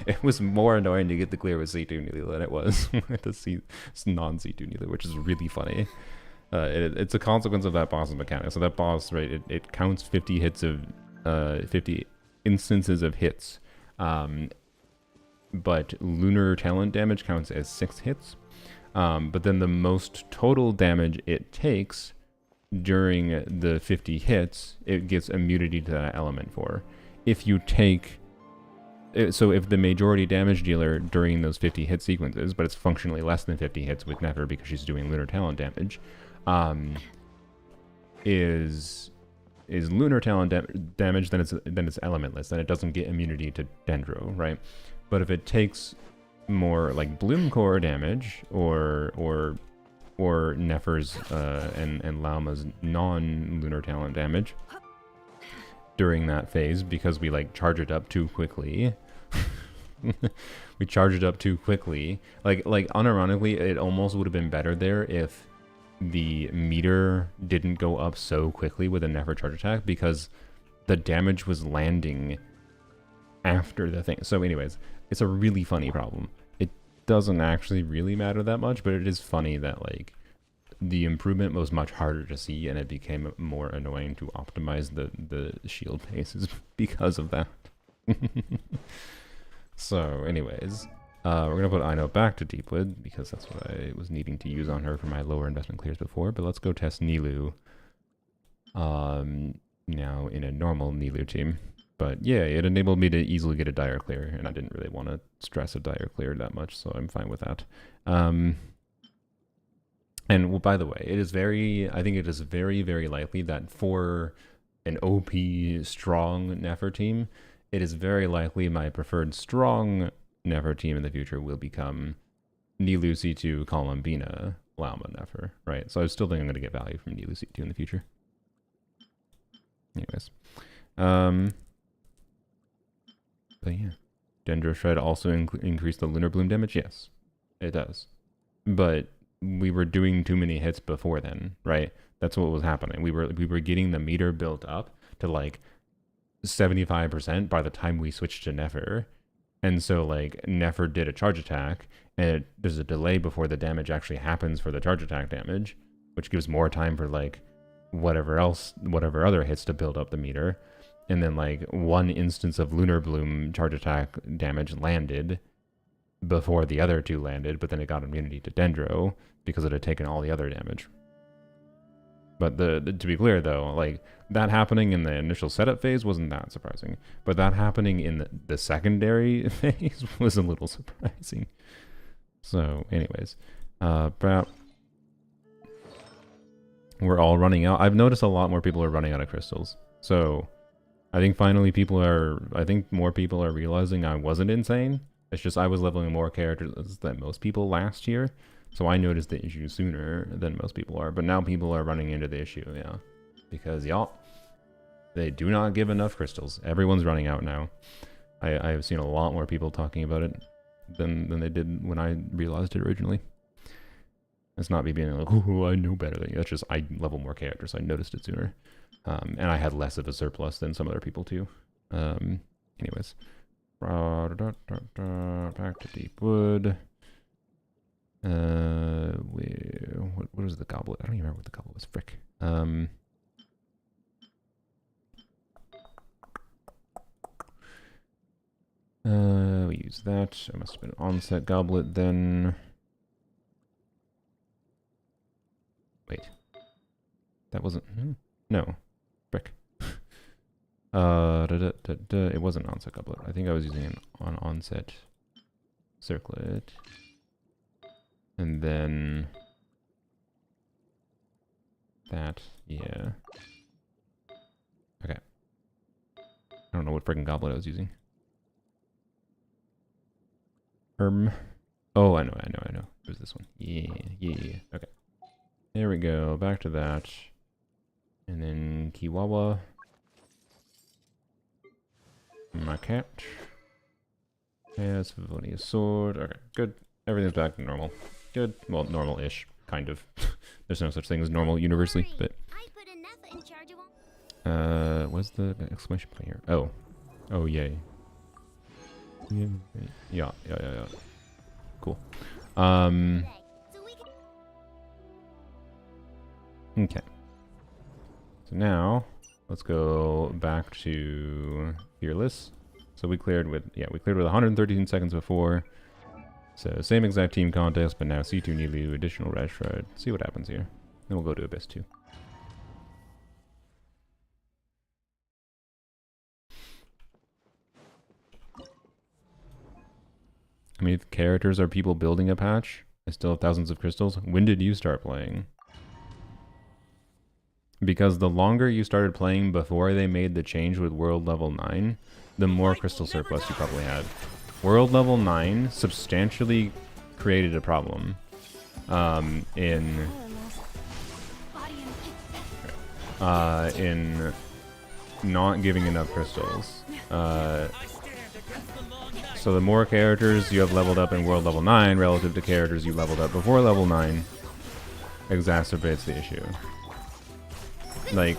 It was more annoying to get the clear with C2 Nilou than it was with the non-C2 Nilou, which is really funny. It's a consequence of that boss's mechanic. So that boss, right, it counts 50 hits of 50 instances of hits. But lunar talent damage counts as 6 hits. But then the most total damage it takes during the 50 hits, it gets immunity to that element for. If you take... So if the majority damage dealer during those 50 hit sequences, but it's functionally less than 50 hits with Nefer because she's doing lunar talent damage, is lunar talent damage, then it's elementless, then it doesn't get immunity to Dendro, right? But if it takes more like Bloom Core damage or Nefer's and Lauma's non-lunar talent damage during that phase, because we like charge it up too quickly. We charge it up too quickly. Like unironically, it almost would have been better there if the meter didn't go up so quickly with a Nefer charge attack, because the damage was landing after the thing. So anyways, it's a really funny problem. It doesn't actually really matter that much, but it is funny that like the improvement was much harder to see and it became more annoying to optimize the shield paces because of that. So anyways, we're gonna put Ino back to Deepwood because that's what I was needing to use on her for my lower investment clears before, but let's go test Nilou now in a normal Nilou team. But yeah, it enabled me to easily get a dire clear, and I didn't really want to stress a dire clear that much, so I'm fine with that. And well, by the way, I think it is very, very likely that for an OP strong Nefer team, it is very likely my preferred strong Nefer team in the future will become Nilou C2, Columbina, Lauma Nefer, right? So I still think I'm going to get value from Nilou C2 in the future. Anyways. But yeah. Dendro Shred also increased the Lunar Bloom damage? Yes, it does. But we were doing too many hits before then, right? That's what was happening. We were getting the meter built up to like 75% by the time we switched to Nefer. And so like Nefer did a charge attack, and there's a delay before the damage actually happens for the charge attack damage, which gives more time for like whatever other hits to build up the meter. And then like one instance of Lunar Bloom charge attack damage landed before the other two landed, but then it got immunity to Dendro because it had taken all the other damage. But to be clear though, like that happening in the initial setup phase wasn't that surprising, but that happening in the secondary phase was a little surprising. So anyways, but we're all running out. I've noticed a lot more people are running out of crystals. So I think finally more people are realizing I wasn't insane. It's just I was leveling more characters than most people last year. So I noticed the issue sooner than most people are, but now people are running into the issue, yeah. Because, y'all, they do not give enough crystals. Everyone's running out now. I have seen a lot more people talking about it than they did when I realized it originally. It's not me being like, oh, I know better than you. That's just, I level more characters, so I noticed it sooner. And I had less of a surplus than some other people too. Anyways. Back to Deepwood. What was the goblet? I don't even remember what the goblet was. Frick. We use that. It must have been an onset goblet then. Wait. That wasn't... No. Frick. It wasn't an onset goblet. I think I was using an onset circlet. And then... that. Yeah. Okay. I don't know what friggin' goblet I was using. Oh, I know. It was this one. Yeah. Okay. There we go. Back to that. And then Kiwawa. My cat. Yes, Vivonia's sword. Okay, good. Everything's back to normal. Good. Well, normal-ish, kind of. There's no such thing as normal universally, but... I put enough in charge of what's the exclamation point here? Oh. Oh, yay. Yeah. Cool. Okay. So now, let's go back to Fearless. So we cleared with 113 seconds before. So same exact team contest, but now C2 Nilou, additional Red Shroud. See what happens here. Then we'll go to Abyss 2. How many characters are people building a patch? I still have thousands of crystals. When did you start playing? Because the longer you started playing before they made the change with World Level 9, the more crystal surplus you probably had. World Level 9 substantially created a problem in not giving enough crystals. So the more characters you have leveled up in World Level 9 relative to characters you leveled up before Level 9 exacerbates the issue. Like,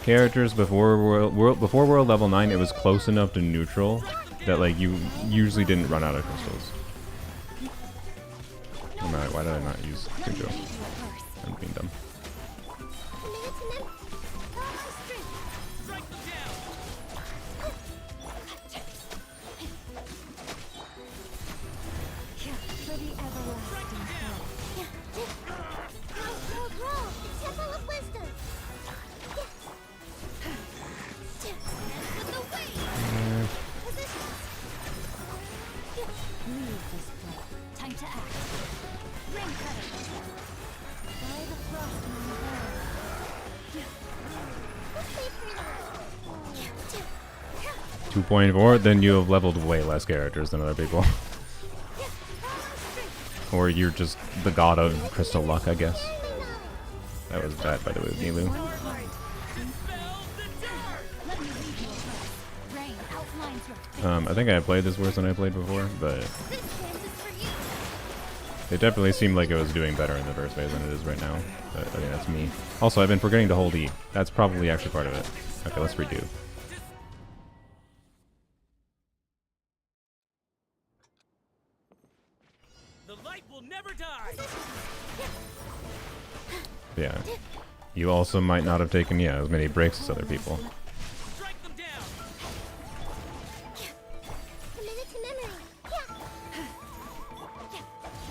characters before World Level 9, it was close enough to neutral that, like, you usually didn't run out of crystals. No matter, why did I not use Control? I'm being dumb. Then you have leveled way less characters than other people. Or you're just the god of crystal luck, I guess. That was bad, by the way, with Nilou. I think I played this worse than I played before, but it definitely seemed like it was doing better in the first phase than it is right now. But I think that's me. Also, I've been forgetting to hold E. That's probably actually part of it. Okay, let's redo. Yeah. You also might not have taken, as many breaks as other people. Strike them down.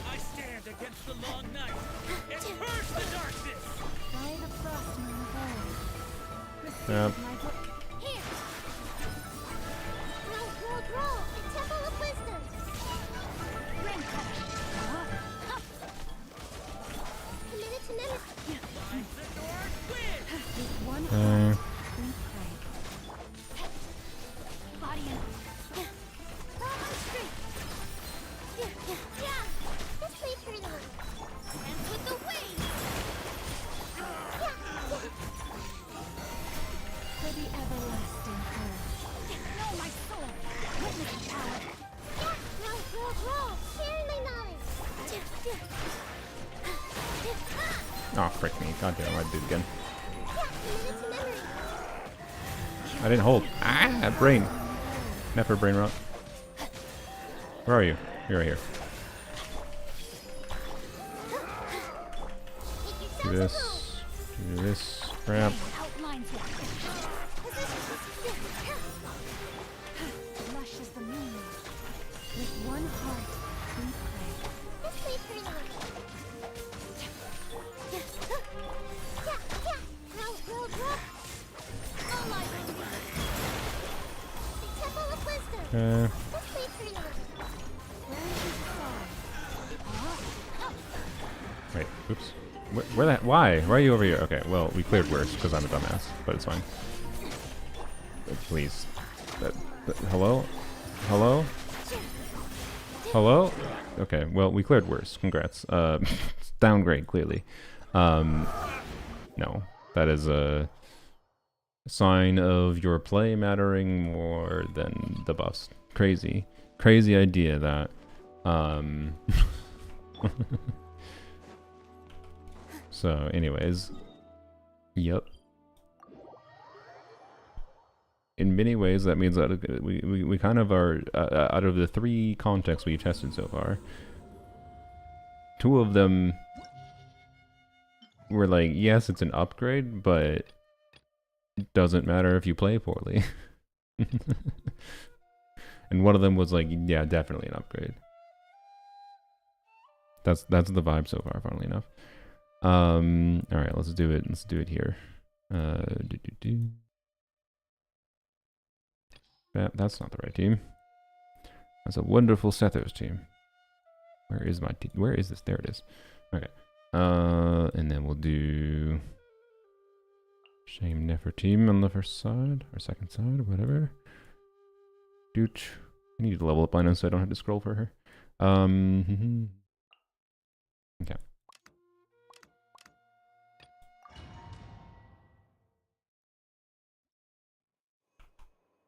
I stand against the long night and purge the darkness. By the frost moon above. Yep. Here. Roll. A temple of wisdom. Ring cutter. Committed to memory. Dance with the waves! For the everlasting earth. Know my soul! Witness the power! Roll! Sharing my knowledge! Oh, frick me. God damn, I did it again. Committed to memory! I didn't hold. Ah, brain. Never brain rot. Where are you? You're right here. Do this. Do this. Crap. Outlines it. Lush as the moon. With one heart, we pray. Let's wait for you. Roll. All eyes on me. The Temple of Wisdom. Let's wait for you. Wait, oops. Where that? Why? Why are you over here? Okay, well, we cleared worse because I'm a dumbass, but it's fine. Please. Hello? Hello? Hello? Okay, well, we cleared worse. Congrats. Downgrade, clearly. No. That is a sign of your play mattering more than the buffs. Crazy. Crazy idea that, So, anyways. Yep. In many ways, that means that we kind of are, out of the 3 contexts we've tested so far, 2 of them were like, yes, it's an upgrade, but it doesn't matter if you play poorly. And one of them was like, yeah, definitely an upgrade. That's the vibe so far, funnily enough. Alright, let's do it. Let's do it here. That's not the right team. That's a wonderful Sethos team. Where is my team? Where is this? There it is. Okay. And then we'll do Shame Nefer team on the first side, or second side, or whatever. Dooch. I need to level up Lina so I don't have to scroll for her. Okay.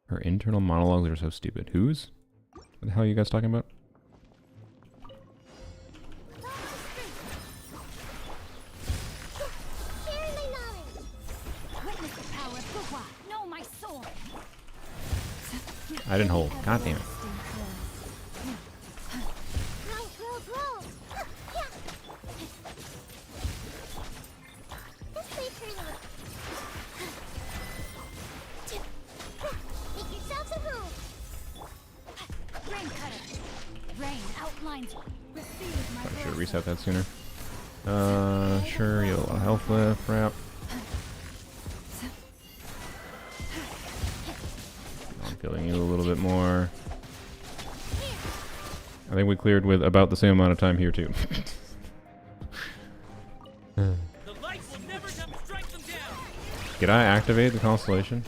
Her internal monologues are so stupid. Whose? What the hell are you guys talking about? Sharing my knowledge! Witness the power of Gugwa. Know my soul! I didn't hold. God damn it. Roll! Let's wait for you. Make yourselves a move! Rain cutter. Rain outlines. Receive my Probably should have blessing. reset that sooner. Sure, you have a lot of health left. Crap. I'm feeling you a little bit more. I think we cleared with about the same amount of time here, too. The light will never strike them down. Did I activate the Constellation?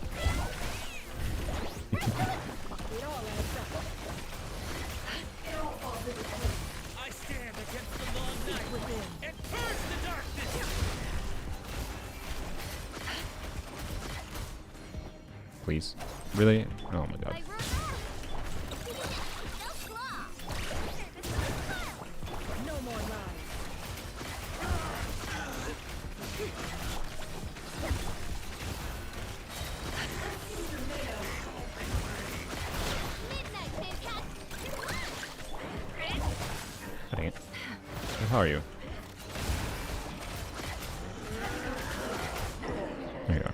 I stand against the long night within and purge the darkness. Please. Really? Oh my god. No more lies. Dang it. How are you? There you are.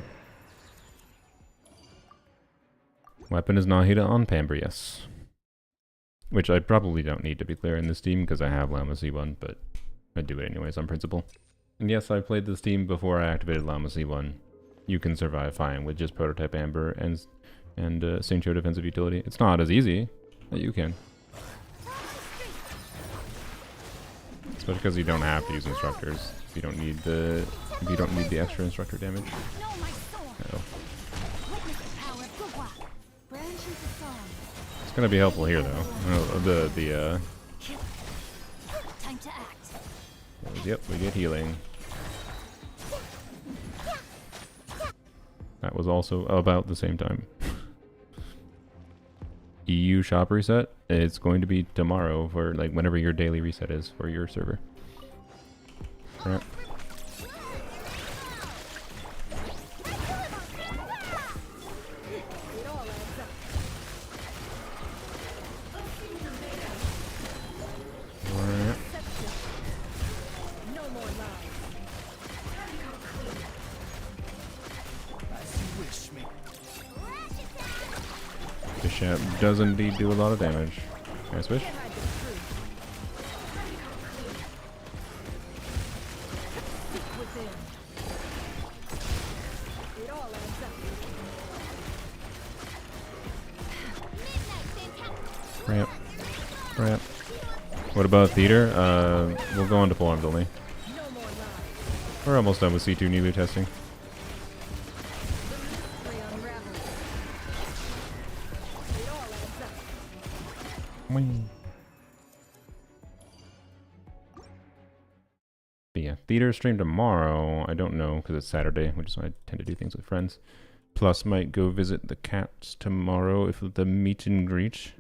Weapon is Nahida on Pamber, yes. Which I probably don't need to be clear in this team because I have Llama C1, but I do it anyways on principle. And yes, I played this team before I activated Llama C1. You can survive fine with just Prototype Amber and Saint defensive utility. It's not as easy, but you can. Especially because you don't have to use instructors. If you don't need the extra instructor damage. Know my soul! Uh-oh. Witness the power of Gugwa! Branches of song. It's gonna be helpful here though. Oh, the Time to act. Yep, we get healing. That was also about the same time. EU shop reset. It's going to be tomorrow for like whenever your daily reset is for your server. Right. It all adds up. Right. No more lies. Bishop does indeed do a lot of damage. Can I switch? Can't hide the truth. Seek within. It all adds up. Ramp. Ramp. What about theater? We'll go on to forums only. No more lies. We're almost done with C2 Nilou testing. Mystery unravels. It all adds up. Wing. But yeah, theater stream tomorrow. I don't know because it's Saturday, which is when I tend to do things with friends. Plus, might go visit the cats tomorrow if the meet and greet.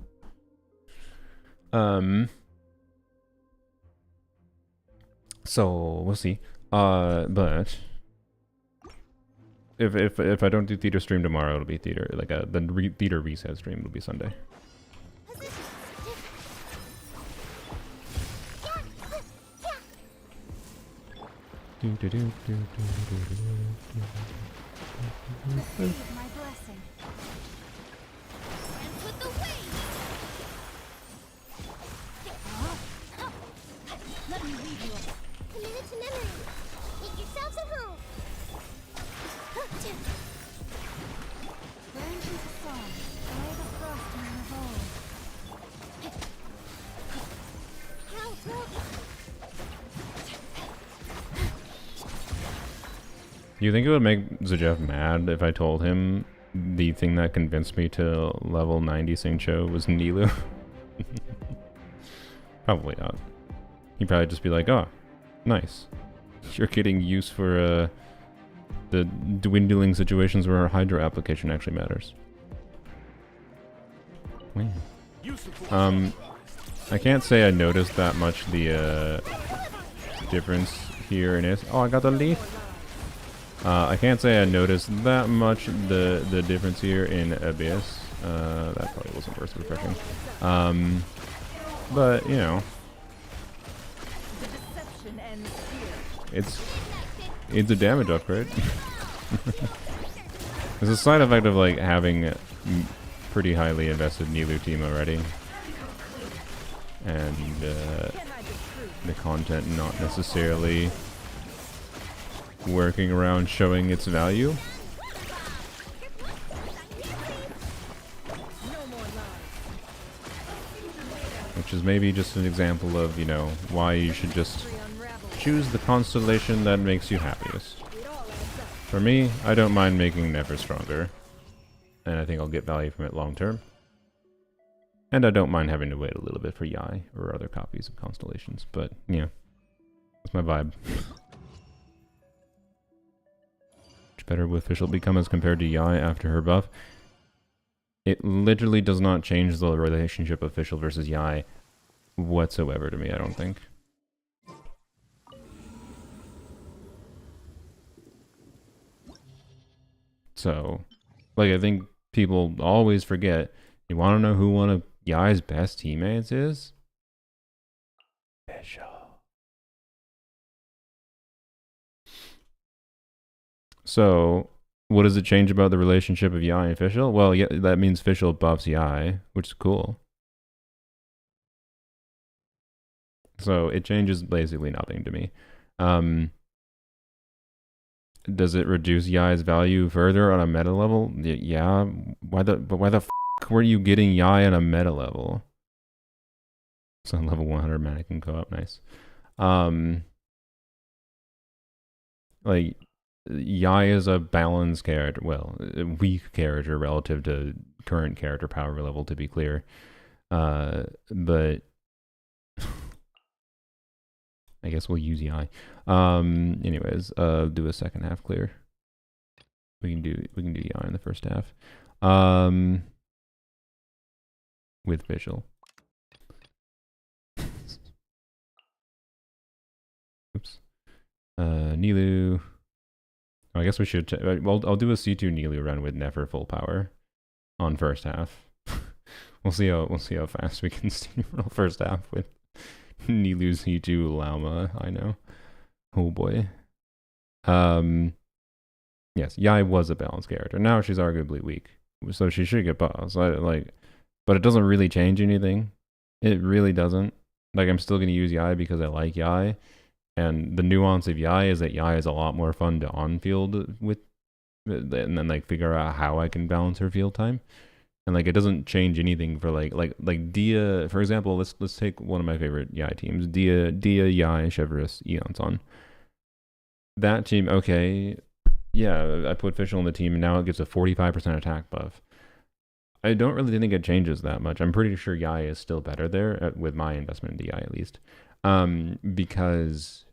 So we'll see. But if I don't do theater stream tomorrow, it'll be theater theater reset stream will be Sunday. Receive my blessing. And with the wings! Let me lead you. Commit it to memory. Make yourselves at home. Burn into song. By the frost and revolve. How throw Do you think it would make Zajev mad if I told him the thing that convinced me to level 90 Singcho was Nilou? Probably not. He'd probably just be like, oh, nice. You're getting use for the dwindling situations where our Hydra application actually matters. I can't say I noticed that much the difference here in it. Oh, I got the leaf. I can't say I noticed that much the difference here in Abyss. That probably wasn't worth refreshing. But you know, The deception ends here. it's a damage upgrade. It's a side effect of like having a pretty highly invested Nilou team already, and Can't hide the truth. the content not necessarily working around showing its value. No more lies. Which is maybe just an example of, you know, why you should just Mystery unravels. choose the constellation that makes you happiest. It all adds up. For me, I don't mind making Never stronger, and I think I'll get value from it long term. And I don't mind having to wait a little bit for Yai or other copies of constellations, but, you know, that's my vibe. Much better will Official become as compared to Yai after her buff? It literally does not change the relationship of Official versus Yai whatsoever to me, I don't think. So, like, I think people always forget, you want to know who one of Yai's best teammates is? Official. So, what does it change about the relationship of Yai and Official? Well, yeah, that means Official buffs Yai, which is cool. So it changes basically nothing to me. Does it reduce Yai's value further on a meta level? Yeah. Why the f were you getting Yai on a meta level? So level 100 mannequin co-op, nice. Like, Yai is a balanced character, well, a weak character relative to current character power level, to be clear. But I guess we'll use Yai. Anyways, do a second half clear. We can do Yai in the first half. With visual. Oops. Nilou. Oh, I guess we should. Well, I'll do a C2 Nilou run with Nefer full power on first half. we'll see how fast we can steamroll first half with Nilou C2 Llama. I know. Oh boy. Yes, Yai was a balanced character. Now she's arguably weak, so she should get buffs. But it doesn't really change anything. It really doesn't. Like, I'm still gonna use Yai because I like Yai. And the nuance of Yai is that Yai is a lot more fun to on-field with, and then like figure out how I can balance her field time, and like it doesn't change anything for like Dia, for example. Let's take one of my favorite Yai teams, Dia, Yai, Chevreuse, Eonson. That team, okay, yeah, I put Fischl in the team, and now it gives a 45% attack buff. I don't really think it changes that much. I'm pretty sure Yai is still better there with my investment in Yai at least, because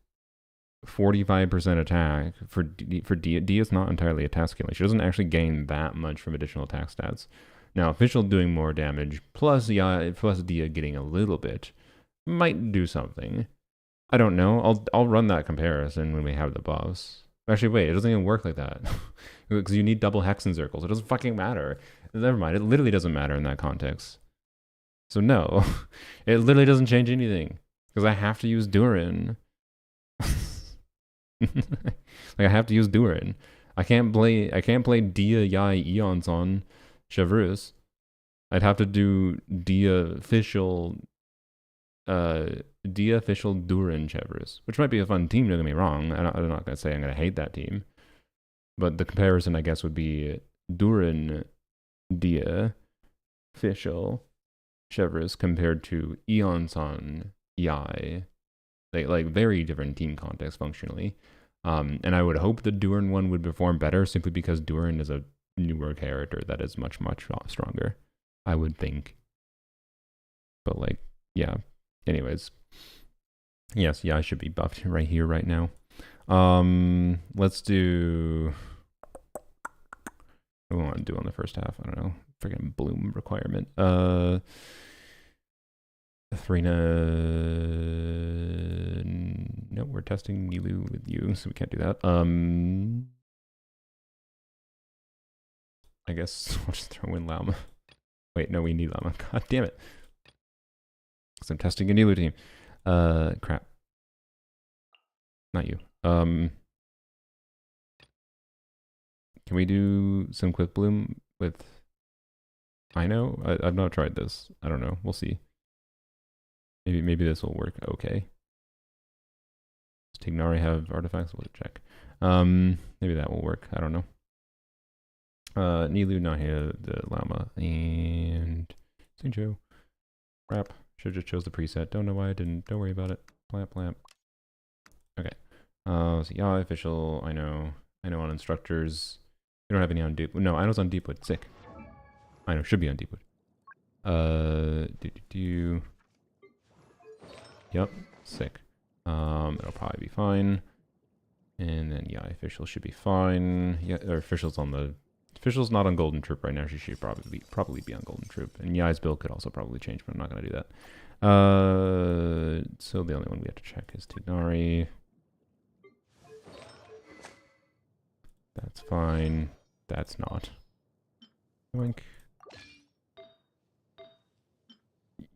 45% attack for Dia. Dia is not entirely attack scaling. She doesn't actually gain that much from additional attack stats. Now, Fischl doing more damage plus Dia getting a little bit might do something. I don't know. I'll run that comparison when we have the buffs. Actually, wait, it doesn't even work like that because you need double Hexen circles. It doesn't fucking matter. Never mind. It literally doesn't matter in that context. So no, it literally doesn't change anything because I have to use Durin. Like I have to use Durin. I can't play Dia, Yai, Eonson, Chevreuse. I'd have to do Dia, Fischl, Durin, Chevreuse, which might be a fun team. Don't get me wrong. I'm not gonna say I'm gonna hate that team, but the comparison I guess would be Durin, Dia, Fischl, Chevreuse compared to Eonson, Yai. Like very different team context functionally. And I would hope the Durin one would perform better simply because Durin is a newer character that is much stronger, I would think. But like, yeah. Anyways, yes, I should be buffed right here, right now. Let's do. What do we want to do on the first half? I don't know. Freaking bloom requirement. No, we're testing Nilou with you, so we can't do that. I guess we'll just throw in Llama. Wait, no, we need Llama. God damn it. Because I'm testing a Nilou team. Crap. Not you. Can we do some quick bloom with... I know? I've not tried this. I don't know. We'll see. Maybe this will work okay. Does Tignari have artifacts? We'll check. Maybe that will work. I don't know. Nilou, not here, the Llama, and St. Joe. Crap. Should have just chose the preset. Don't know why I didn't. Don't worry about it. Plamp, plamp. Okay. So yeah, official. I know on instructors. We don't have any on Deepwood. No, I know it's on Deepwood. Sick. I know, should be on Deepwood. Yep, sick. It'll probably be fine. And then yeah, official should be fine. Yeah, or official's not on Golden Troop right now. She should probably be on Golden Troop. And Yai's build could also probably change, but I'm not gonna do that. So the only one we have to check is Tignari. That's fine. That's not. Yoink.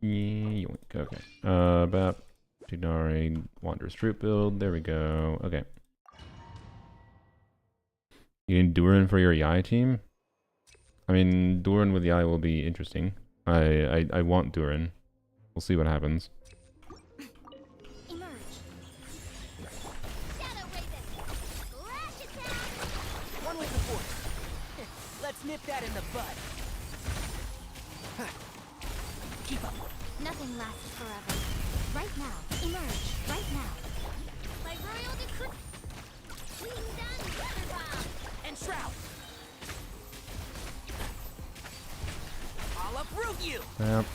Yoink. Okay. Bap. Tignari. Wanderer's Troop build. There we go. Okay. You need Durin for your Yai team? I mean, Durin with Yai will be interesting. I want Durin. We'll see what happens. One with the force. Let's nip that in the bud. Keep up. Nothing lasts forever. Right now. Emerge. Right now. My royal decree. Clean done. And shroud. I'll uproot you. Yep.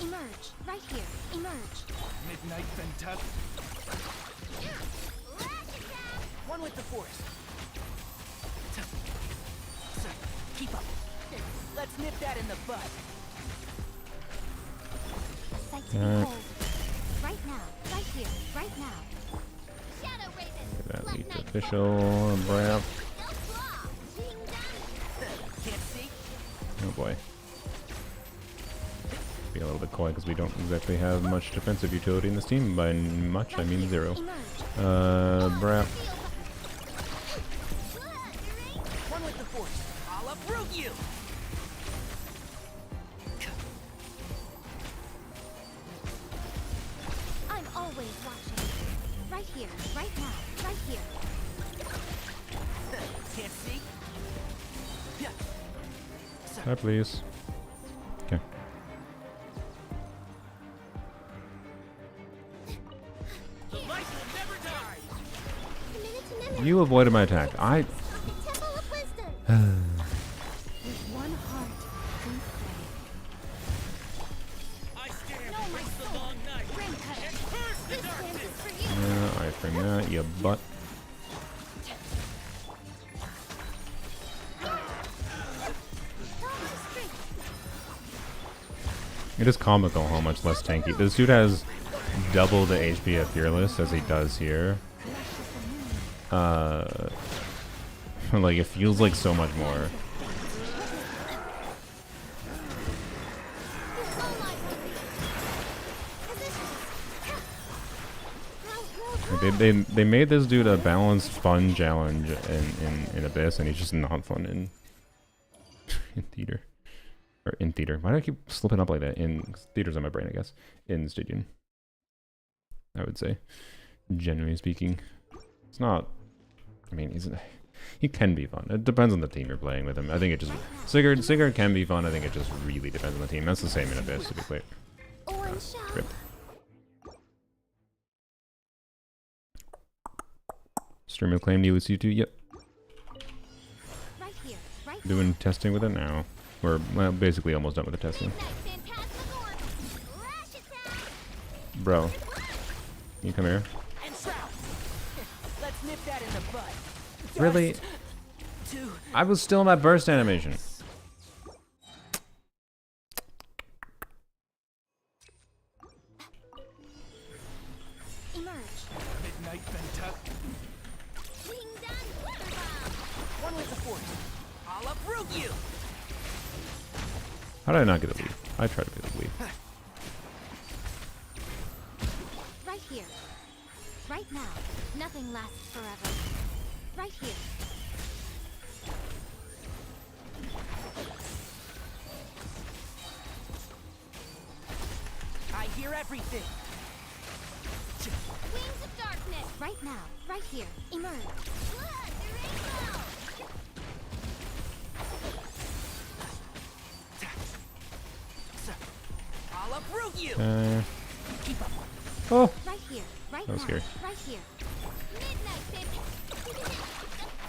Emerge. Right here. Emerge. Midnight Ventut. One with the force. Sir, keep up. Let's nip that in the bud. A sight to behold. Right now. Right here. Right now. Shadow Raven. That Black leads Knight. official. Brap. Can't see? Oh boy. Be a little bit coy because we don't exactly have much defensive utility in this team. By much, I mean 0. Brap. One with the force. I'll uproot you. I'm always watching. Right here. Right now. Right here. Can't see? Yeah. Sir, Hi, please. Okay. the light will never die. You avoided my attack. I. Temple of Wisdom. With one heart, we pray. I stand against the long night Ring cutter. and curse the This dance darkness. is for you. Yeah, I frame that, you butt. It is comical how much less tanky. This dude has double the HP of Fearless as he does here. Like it feels like so much more. Like, they made this dude a balanced, fun challenge in Abyss, and he's just not fun in in theater. Or in theater. Why do I keep slipping up like that? In theater's on my brain, I guess. In Stygian, I would say. Generally speaking. It's not... I mean, he can be fun. It depends on the team you're playing with him. I think it just... Sigurd can be fun. I think it just really depends on the team. That's the same in Abyss, to be clear. One shot. Rip. Stream acclaim Nilou C2. Yep. Right here. Right Doing testing with it now. We're well, basically almost done with the testing. Bro. Can you come here? And shroud. Let's nip that in the bud. Really? Two. I was still in my burst animation. Emerge. Midnight Ventut. One with the force. I'll uproot you. How did I not get a lead? I tried to get a lead. Right here. Right now. Nothing lasts forever. Right here. I hear everything. Wings of darkness. Right now. Right here. Emerge. Blood, the rainbow. Sir, I'll uproot you. Keep up. Oh! Right here. Right That was now. scary. Right here. Midnight, baby.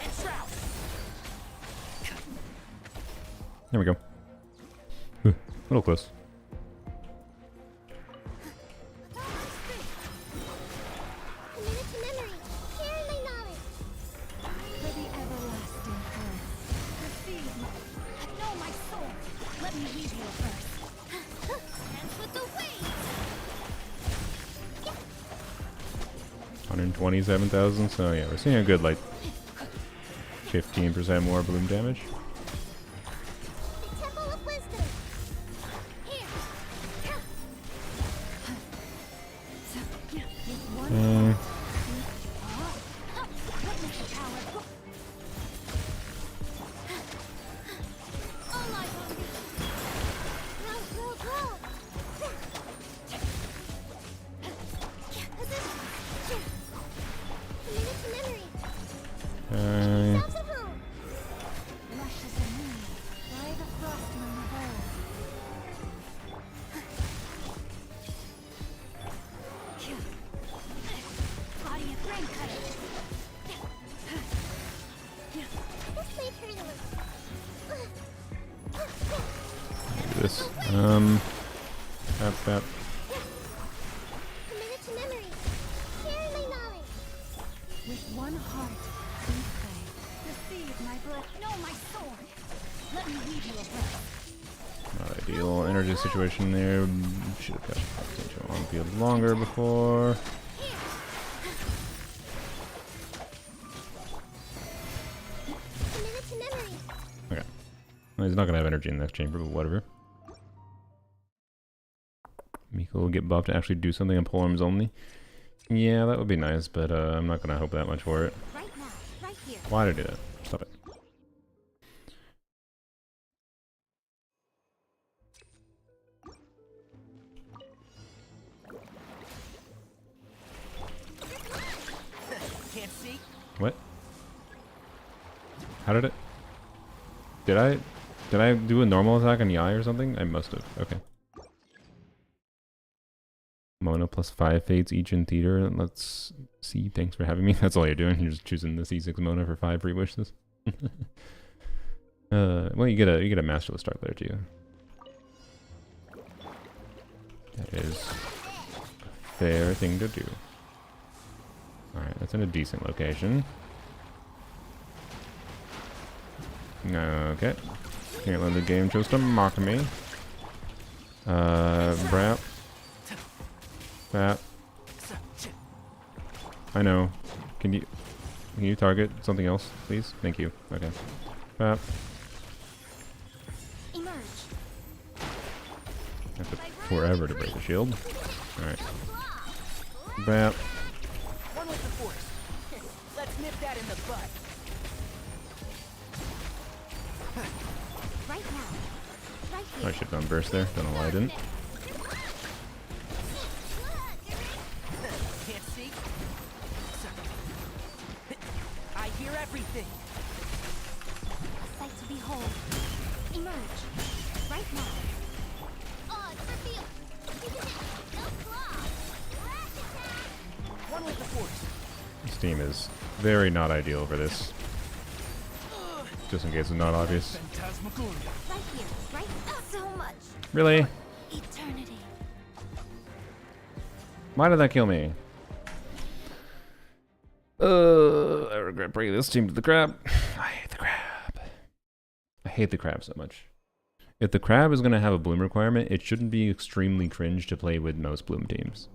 And shroud. There we go. A little close. Committed to memory. Share my knowledge. For the everlasting curse. Receive my... Know my sword. Let me weave you a verse. Dance with the waves. 127,000, so yeah, we're seeing a good, like, 15% more bloom damage. The Temple of Wisdom. Here. With one Witness the power. All I want to grow, grow, grow. Committed to memory. Selves at home. lush as the moon, by the frost among the birds. Body of brain cutter. This made her Do this. Bap. Commit it to memory. Share my knowledge. With one heart, we pray. Receive my blood. No, my sword. Let me lead you a breath. Not ideal energy situation there. Should have got potential on field longer before. Commit it to memory. Okay. Well, he's not gonna have energy in the next chamber, but whatever. Miko will get buffed to actually do something on polearms only. Yeah, that would be nice, but I'm not gonna hope that much for it. Right now. Right here. Why did I do that? Stop it. Can't see? What? How did it? Did I do a normal attack on the eye or something? I must have. Okay. Mona plus 5 fates each in theater. Let's see. Thanks for having me. That's all you're doing. You're just choosing the C6 Mona for 5 free wishes. Well, you get a masterless start there too. That is a fair thing to do. Alright, that's in a decent location. Okay. Can't let the game chose to mock me. Brap. Brap. I know. Can you target something else, please? Thank you. Okay. Brap. Emerge. That took forever to break the shield. Alright. Brap. One with the force. Let's nip that in the butt. Right now. Right here. I should have done burst there. Don't know why I didn't. Can't see? I hear everything. A sight to behold. Emerge. Right now. Oh, it's revealed. No claw. Last attack. One with the force. This team is very not ideal for this. Just in case it's not obvious. Phantasmagoria. Right here. Right. So much. Really? Eternity. Why did that kill me? I regret bringing this team to the crab. I hate the crab. I hate the crab so much. If the crab is going to have a bloom requirement, it shouldn't be extremely cringe to play with most bloom teams.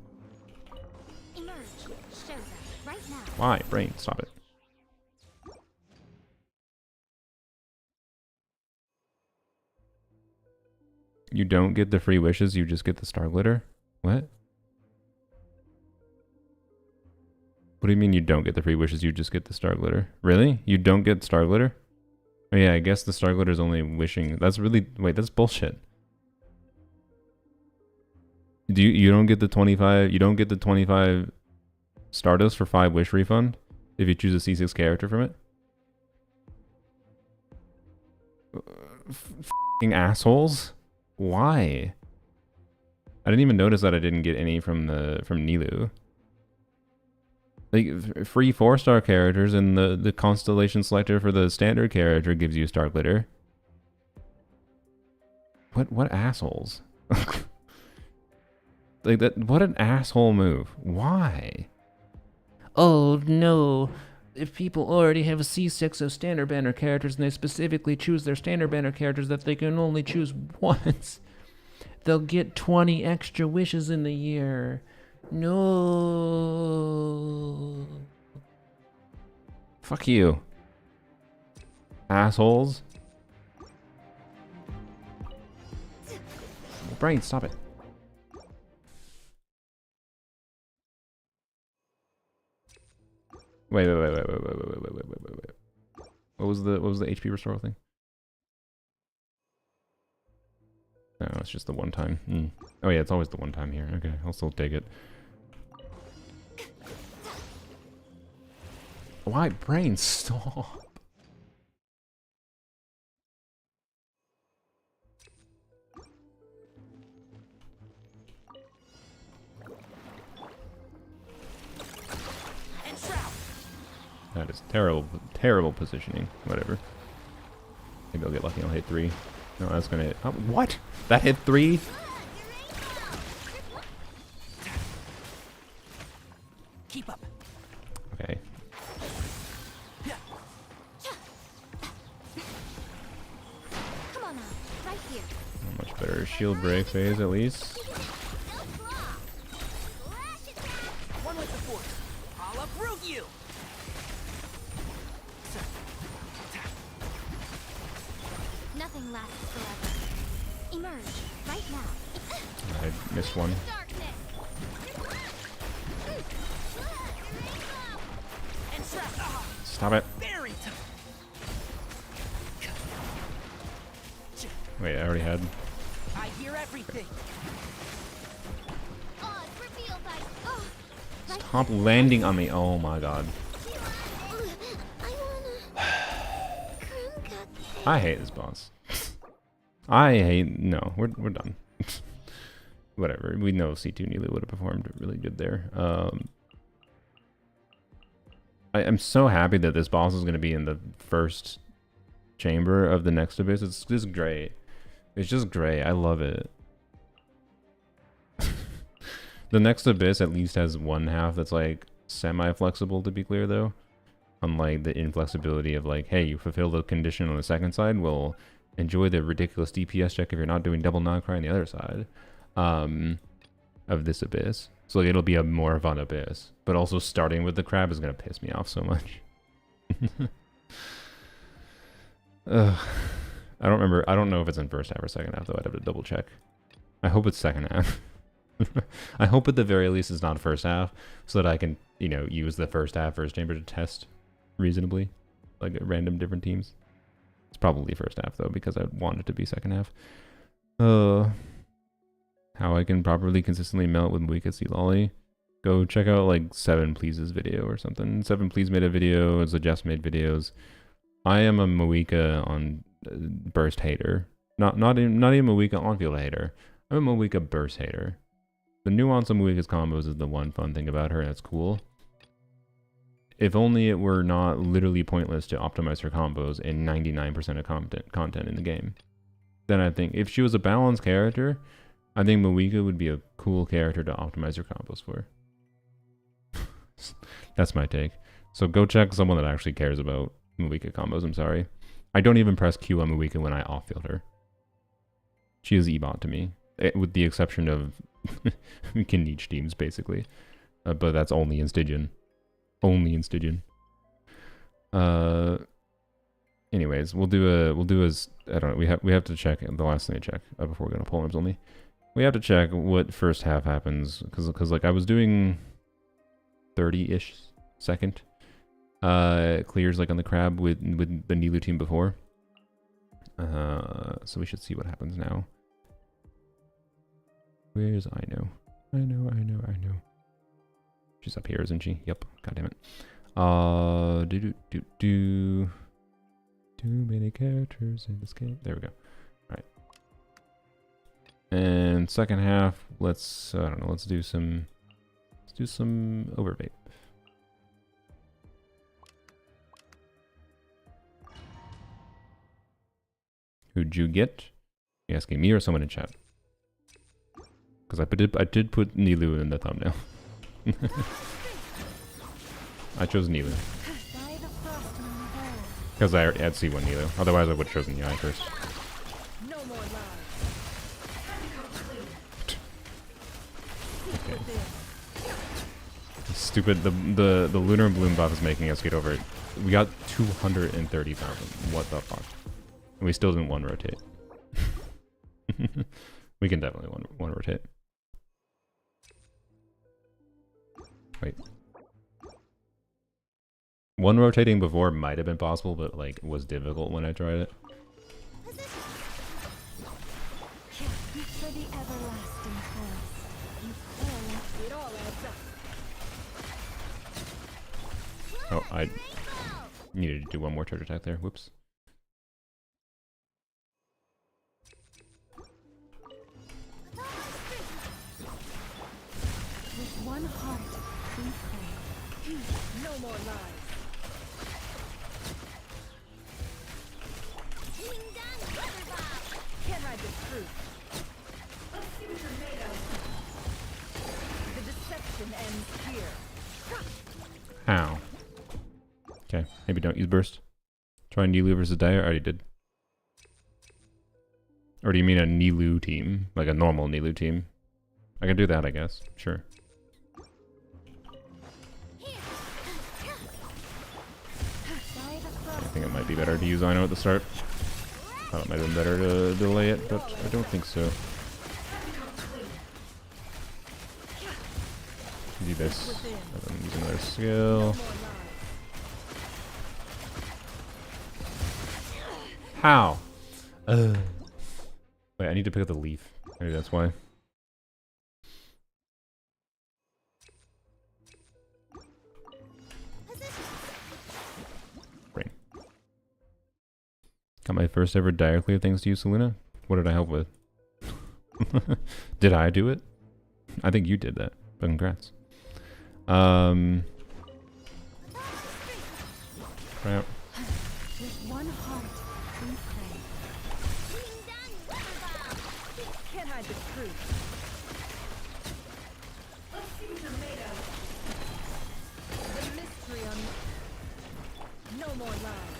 Emerge. Show them. Right now. Why? Brain, stop it. You don't get the free wishes, you just get the star glitter? What? What do you mean you don't get the free wishes, you just get the star glitter? Really? You don't get star glitter? Oh yeah, I guess the star glitter is only wishing. That's really... Wait, that's bullshit. You don't get the 25... You don't get the 25 Stardust for 5 wish refund if you choose a C6 character from it? F***ing assholes? Why? I didn't even notice that I didn't get any from Nilou. Like, free 4-star characters, and the Constellation selector for the standard character gives you star glitter. What assholes? Like that, what an asshole move. Why? Oh no. If people already have a C6 of standard banner characters and they specifically choose their standard banner characters that they can only choose once, they'll get 20 extra wishes in the year. No. Fuck you. Assholes. Brain, stop it. Wait. What was the HP restore thing? No, it's just the one time. Oh yeah, it's always the one time here. Okay, I'll still take it. Why, brain, stop? That is terrible positioning. Whatever. Maybe I'll get lucky and I'll hit 3. No, that's gonna hit. Oh, what? That hit 3? Keep up. Okay. Come on now, right here. Much better shield break phase at least. One with the force. I'll uproot you. Nothing lasts forever. Emerge right now. I missed one. Darkness. And trap. Ah, Stop it. very tough. Wait, I already had. I hear everything. Odds revealed by. Oh, right. Stop landing on me. Oh my god. I wanna. I hate this boss. I hate. No, we're done. Whatever. We know C2 Nilou would have performed really good there. I'm so happy that this boss is going to be in the first chamber of the next abyss. It's just great. It's just great. I love it. The next abyss at least has one half that's like semi-flexible, to be clear, though. Unlike the inflexibility of like, hey, you fulfill the condition on the second side, well, enjoy the ridiculous DPS check if you're not doing double non-cry on the other side of this abyss. So like, it'll be a more fun abyss. But also starting with the crab is going to piss me off so much. I don't remember. I don't know if it's in first half or second half, though. I'd have to double check. I hope it's second half. I hope at the very least it's not first half, so that I can, you know, use the first half first chamber to test reasonably, like at random different teams. It's probably first half though, because I want it to be second half. How I can properly consistently melt with Muika Sea Lolly. Go check out like 7 Please's video or something. 7 Please made a video, Zajess made videos. I am a Muika on burst hater. Not even Muika on field hater. I'm a Muika burst hater. The nuance of Muika's combos is the one fun thing about her, and it's cool. If only it were not literally pointless to optimize her combos in 99% of content in the game. Then I think if she was a balanced character, I think Muika would be a cool character to optimize her combos for. That's my take. So go check someone that actually cares about Muika combos, I'm sorry. I don't even press Q on Muika when I off-field her. She is E-bot to me. With the exception of we can niche teams, basically. But that's only in Stygian. Only in Stygian. Anyways, we'll do I don't know, we have to check the last thing to check before we go to polearms only. We have to check what first half happens, because like I was doing 30-ish second clears like on the crab with the Nilou team before. So we should see what happens now. Where's I know? I know. She's up here, isn't she? Yep. God damn it. Too many characters in this game. There we go. All right. And second half, let's I don't know. Let's do some overvape. Who'd you get? You asking me or someone in chat? Because I did put Nilou in the thumbnail. I chose Nilou. Because I already had C1 Nilou. Otherwise I would have chosen Yai first. No more lies. Okay. Stupid, the Lunar Bloom buff is making us get over it. We got 230,000. What the fuck? And we still didn't one rotate. We can definitely one rotate. Wait. One rotating before might have been possible, but like was difficult when I tried it. For the everlasting forest. It all adds up. Oh, I needed to do one more charge attack there. Whoops. With one heart, we pray. No more lies. Can't hide the truth. Let's see what you're made of. The deception ends here. How? Okay, maybe don't use burst. Try Nilou versus Dire. I already did. Or do you mean a Nilou team? Like a normal Nilou team? I can do that, I guess. Sure. I think it might be better to use Ino at the start. Thought it might have been better to delay it, but I don't think so. Do this. And then use another skill. How? Wait, I need to pick up the leaf. Maybe that's why. Brain. Got my first ever dire clear thanks to you, Selena. What did I help with? Did I do it? I think you did that. But congrats. Crap. With one heart, we pray. Can't hide the truth. Let's see what they're made of. The mystery on... No more lies.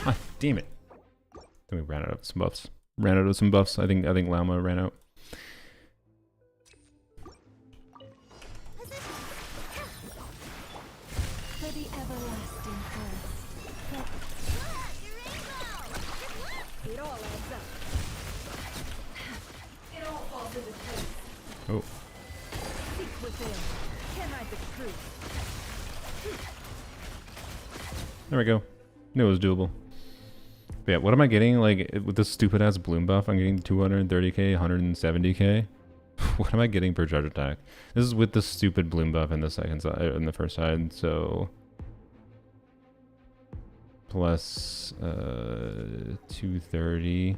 Ah, damn it. Then we ran out of some buffs. Ran out of some buffs. I think Llama ran out. For the everlasting thirst. It all adds up. It all falls into place. Oh. Seek within. Can't hide the truth. There we go. Knew it was doable. But yeah, what am I getting? Like, with this stupid ass bloom buff, I'm getting 230k, 170k. What am I getting per charge attack? This is with the stupid bloom buff in the second side, in the first side, so... Plus, 230...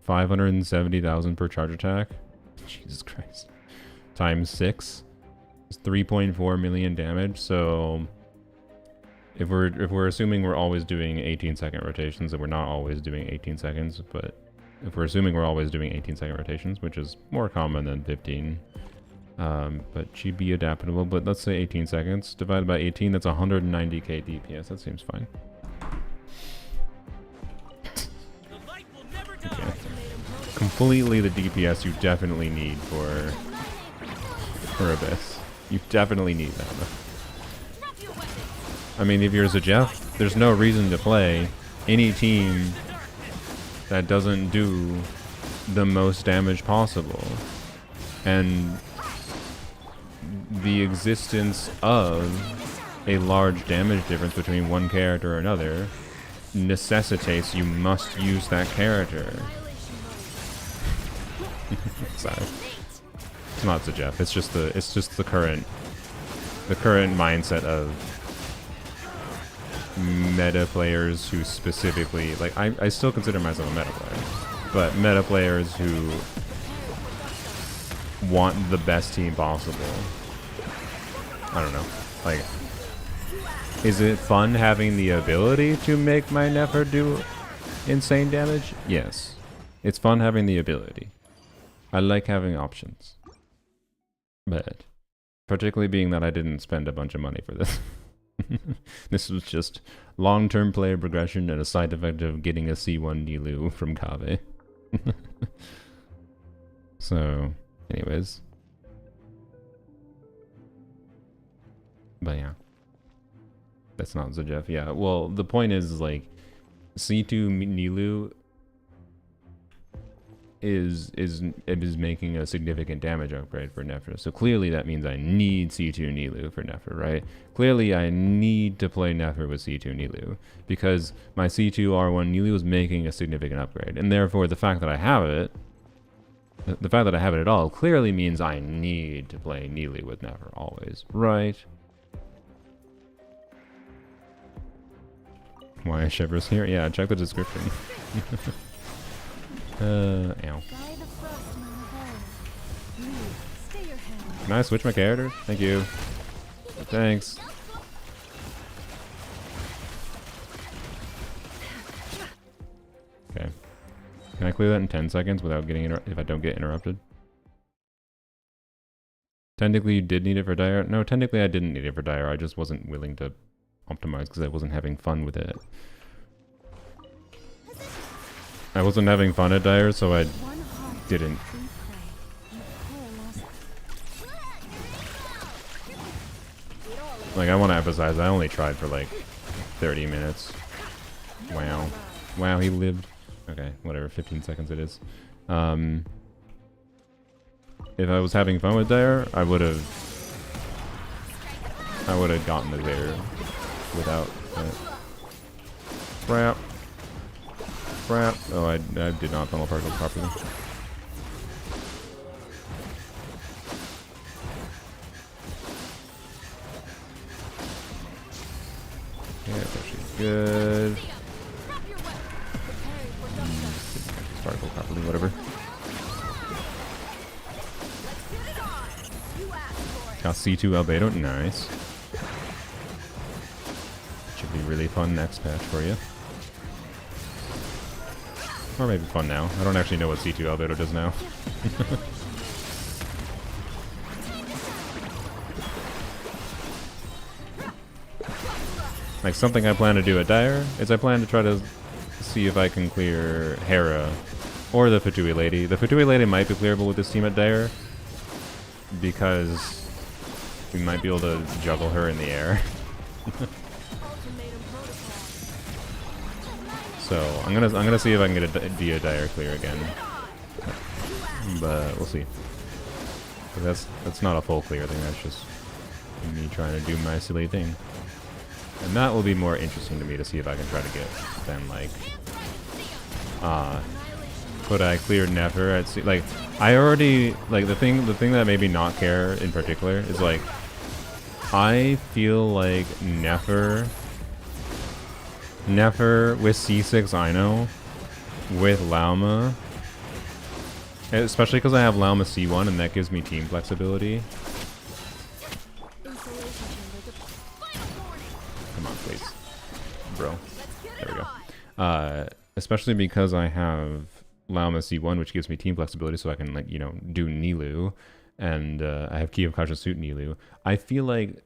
570,000 per charge attack. Jesus Christ. Times 6. It's 3.4 million damage, so... If we're assuming we're always doing 18-second rotations, and we're not always doing 18 seconds, but if we're assuming we're always doing 18-second rotations, which is more common than 15, but she'd be adaptable, but let's say 18 seconds, divided by 18, that's 190k DPS, that seems fine. Okay. Completely the DPS you definitely need for Abyss. You definitely need that. I mean, if you're Zajef, there's no reason to play any team that doesn't do the most damage possible. And the existence of a large damage difference between one character or another necessitates you must use that character. Sorry. It's not Zajef, it's just the current mindset of meta players who specifically, like, I still consider myself a meta player, but meta players who want the best team possible. I don't know, like, is it fun having the ability to make my Nefer do insane damage? Yes, it's fun having the ability. I like having options, but particularly being that I didn't spend a bunch of money for this. This was just long-term player progression and a side effect of getting a C1 Nilou from Kave. So, anyways. But yeah. That's not Zajef. Yeah, well, the point is, like, C2 Nilou is making a significant damage upgrade for Nefer. So clearly that means I need C2 Nilou for Nefer, right? Clearly I need to play Nefer with C2 Nilou because my C2 R1 Nilou is making a significant upgrade. And therefore the fact that I have it, the fact that I have it at all clearly means I need to play Nilou with Nefer always, right? Why Shivers here? Yeah, check the description. Ow. Can I switch my character? Thank you. Thanks. Okay. Can I clear that in 10 seconds without getting if I don't get interrupted? Technically, you did need it for Dire. No, technically, I didn't need it for Dire. I just wasn't willing to optimize because I wasn't having fun with it. I wasn't having fun at Dire, so I One heart. didn't. We pray. You coalesce. Like, I want to emphasize, I only tried for like 30 minutes. Wow. Wow, he lived. Okay, whatever, 15 seconds it is. If I was having fun with Dire, I would have gotten the there without crap. Crap. Oh, I did not funnel particles properly. Yeah, that's actually good. Particle properly, whatever. Got C2 Albedo, nice. Should be really fun next patch for you. Or maybe fun now. I don't actually know what C2 Albedo does now. Like, something I plan to do at Dire is I plan to try to see if I can clear Hera or the Fatui Lady. The Fatui Lady might be clearable with this team at Dire because we might be able to juggle her in the air. So I'm gonna see if I can get a Dia Dire clear again, but we'll see. But that's not a full clear thing. That's just me trying to do my silly thing, and that will be more interesting to me to see if I can try to get than like could I clear Nefer at sea? Like, I already, like, the thing that made me not care in particular is, like, I feel like Nefer with C6 Ino, with Lauma, especially because I have Lauma C1 and that gives me team flexibility. Come on, please. Bro. There we go. Especially because I have Lauma C1, which gives me team flexibility, so I can, like, you know, do Nilou, and I have Key of Kasha Suit Nilou. I feel like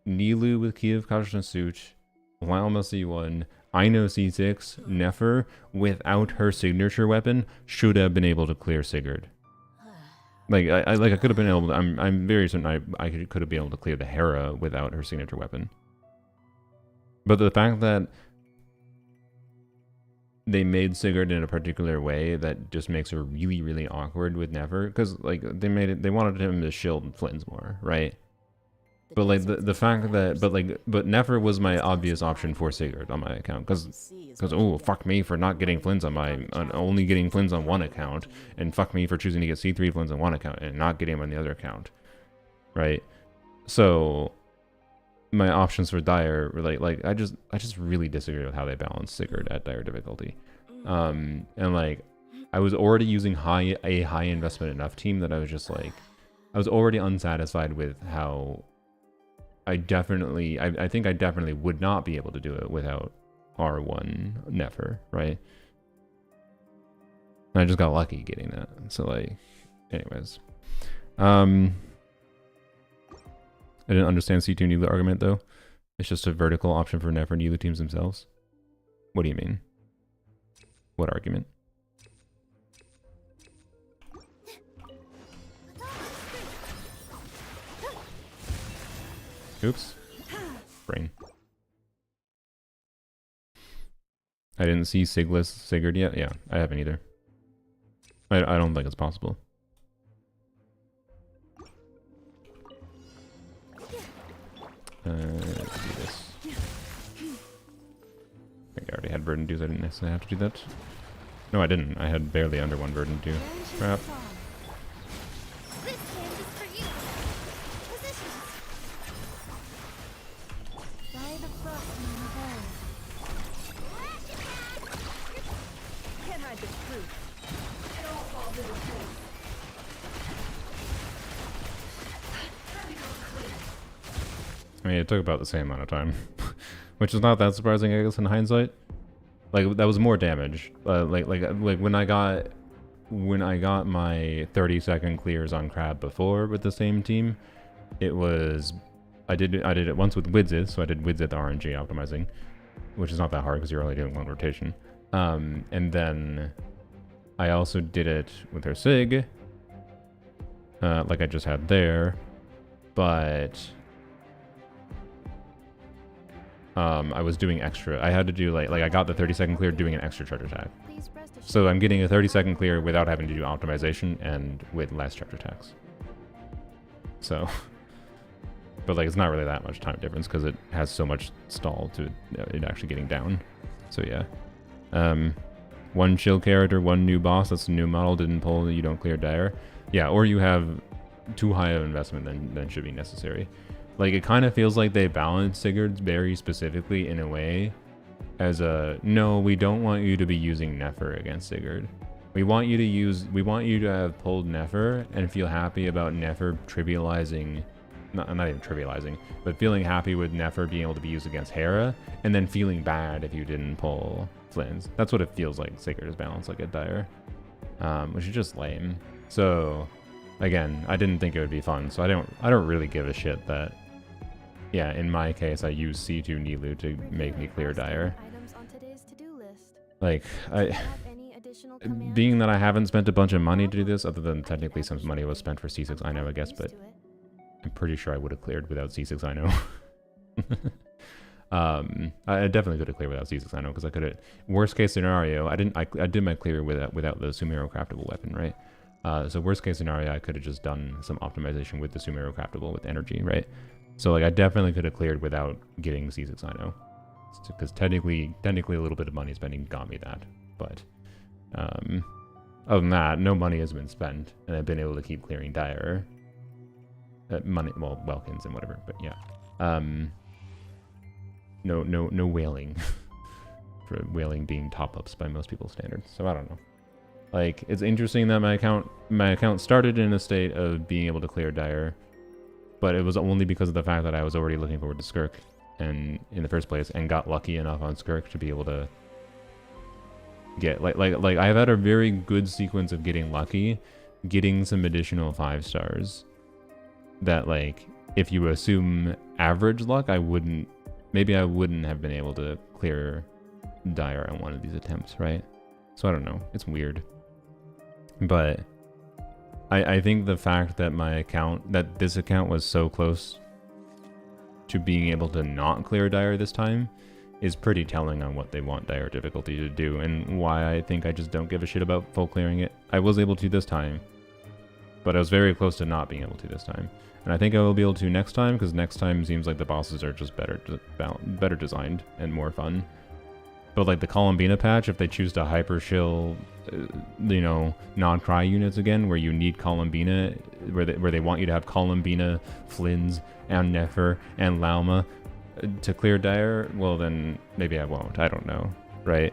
Nilou with Key of Kasha Suit, Lauma C1, Ino C6, Nefer, without her signature weapon, should have been able to clear Sigurd. Like, I could have been able to, I'm very certain I could have been able to clear the Hera without her signature weapon. But the fact that they made Sigurd in a particular way that just makes her really, really awkward with Nefer, because like they wanted him to shield Flynn's more, right? But like the fact that but Nefer was my obvious option for Sigurd on my account, because oh, fuck me for not getting Flynn's on only getting Flynn's on one account, and fuck me for choosing to get C3 Flynn's on one account and not getting him on the other account, right? So my options for Dire were like I just really disagree with how they balance Sigurd at Dire difficulty. And like I was already using a high investment enough team that I was just like I was already unsatisfied with how I think I definitely would not be able to do it without R1 Nefer, right? And I just got lucky getting that. So like anyways. I didn't understand C2 Nilou argument though. It's just a vertical option for Nefer Nilou teams themselves. What do you mean? What argument? Oops. Brain. I didn't see Sigurd yet. Yeah, I haven't either. I don't think it's possible. Let's do this. I think I already had Verdant Dews. I didn't necessarily have to do that. No, I didn't. I had barely under one Verdant Dew. Crap. This hand is for you. Positions. By the frost in the bowl. Can't hide the truth. It all falls into place. I mean, it took about the same amount of time, which is not that surprising, I guess, in hindsight. Like that was more damage. Like when I got when I got my 30-second clears on Crab before with the same team, it was I did it once with Widzith, so I did Widzith RNG optimizing, which is not that hard because you're only doing one rotation. And then I also did it with her Sig, like I just had there, but I was doing extra. I had to do like I got the 30-second clear doing an extra charge attack. Please rest assured. So I'm getting a 30-second clear without having to do optimization and with less charge attacks. So, but like it's not really that much time difference because it has so much stall to it actually getting down. So yeah. One chill character, one new boss, that's a new model, didn't pull, you don't clear Dire. Yeah, or you have too high of investment than should be necessary. Like, it kind of feels like they balance Sigurd very specifically in a way as a, no, we don't want you to be using Nefer against Sigurd. We want you to have pulled Nefer and feel happy about Nefer trivializing, not even trivializing, but feeling happy with Nefer being able to be used against Hera, and then feeling bad if you didn't pull Flynn's. That's what it feels like Sigurd is balanced like a Dire, which is just lame. So, again, I didn't think it would be fun, so I don't really give a shit that, yeah, in my case, I use C2 Nilou to make me clear Dire. Items on today's to-do list. Like, Have any additional commands? being that I haven't spent a bunch of money to do this, other than technically some money was spent for C6 I know, I guess, but I'm pretty sure I would have cleared without C6 I know. I definitely could have cleared without C6 I know, because I could have, worst case scenario, I did my clear without the Sumero craftable weapon, right? So worst case scenario, I could have just done some optimization with the Sumero craftable with energy, right? So like I definitely could have cleared without getting C6 I know, because technically a little bit of money spending got me that. But other than that, no money has been spent, and I've been able to keep clearing Dire. Money, well, Welkins and whatever, but yeah. No whaling. For whaling being top-ups by most people's standards. So I don't know. Like, it's interesting that my account started in a state of being able to clear Dire, but it was only because of the fact that I was already looking forward to Skirk and in the first place, and got lucky enough on Skirk to be able to get like I've had a very good sequence of getting lucky, getting some additional 5 stars that, like, if you assume average luck, maybe I wouldn't have been able to clear Dire on one of these attempts, right? So I don't know, it's weird. But I think the fact that this account was so close to being able to not clear Dire this time is pretty telling on what they want Dire difficulty to do, and why I think I just don't give a shit about full clearing it. I was able to this time, but I was very close to not being able to this time. And I think I will be able to next time, because next time seems like the bosses are just better designed and more fun. But like the Columbina patch, if they choose to hyper shill, non-cry units again, where you need Columbina, where they want you to have Columbina, Flynn's, and Nefer, and Lauma to clear Dire, well then maybe I won't. I don't know, right?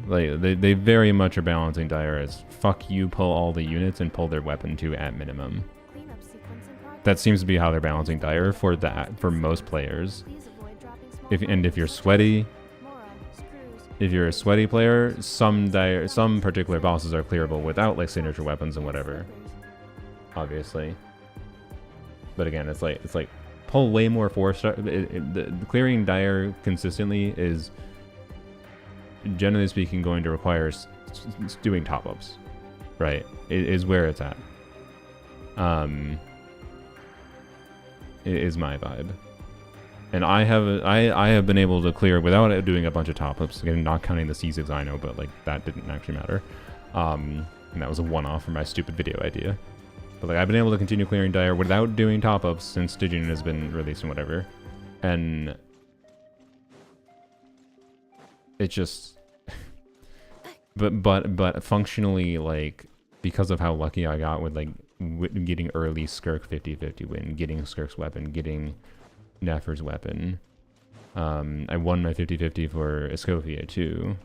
Like they very much are balancing Dire as fuck you, pull all the units and pull their weapon too at minimum. Cleanup sequence in progress. That seems to be how they're balancing Dire for most players. Please avoid dropping small If you're sweaty, Mora, screws. if you're a sweaty player, some particular bosses are clearable without like signature weapons and whatever, obviously. But again, it's like pull way more 4-star. The clearing Dire consistently is, generally speaking, going to require doing top-ups, right? It is where it's at. It is my vibe. And I have been able to clear without doing a bunch of top-ups. Again, not counting the C6 I know, but like that didn't actually matter. And that was a one-off for my stupid video idea. But like I've been able to continue clearing Dire without doing top-ups since Stygian has been released and whatever. And it just but functionally, like, because of how lucky I got with like getting early Skirk 50-50 win, getting Skirk's weapon, getting Nefer's weapon. I won my 50-50 for Escofia too,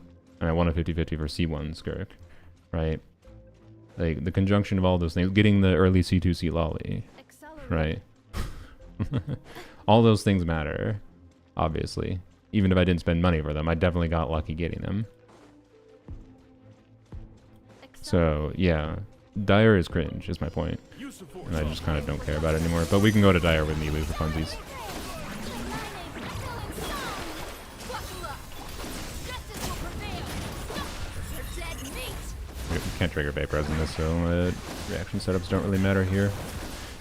and I won a 50-50 for C1 Skirk, right? Like the conjunction of all those things, getting the early C2 C Lolly, Accelerate. right? All those things matter, obviously. Even if I didn't spend money for them, I definitely got lucky getting them. So yeah, Dire is cringe, is my point. And I just kind of don't care about it anymore. But we can go to Dire with Nilou for funsies. We can't trigger Vaporize in this, so reaction setups don't really matter here.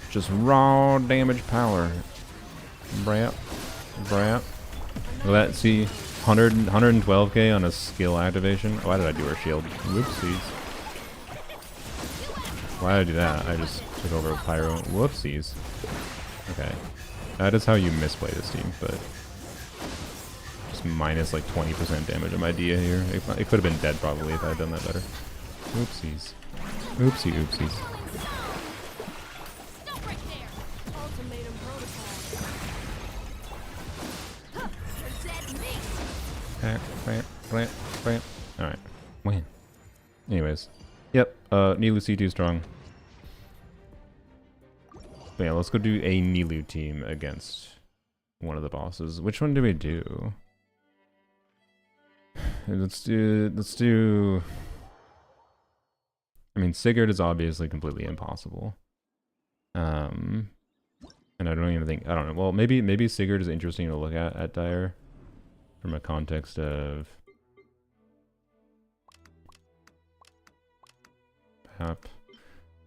Just raw damage power. Brap. Brap. Let's see. 112k on a skill activation. Why did I do her shield? Whoopsies. Why did I do that? I just took over a Pyro. Whoopsies. Okay. That is how you misplay this team, but just minus like 20% damage on my Dia here. It could have been dead probably if I had done that better. Oopsies. Oopsie oopsies. Stop right there. Ultimatum protocol. Alright. Win. Anyways. Yep. Nilou C2 strong. But yeah, let's go do a Nilou team against one of the bosses. Which one do we do? Let's do... I mean, Sigurd is obviously completely impossible. And I don't even think... I don't know. Well, maybe Sigurd is interesting to look at Dire. From a context of...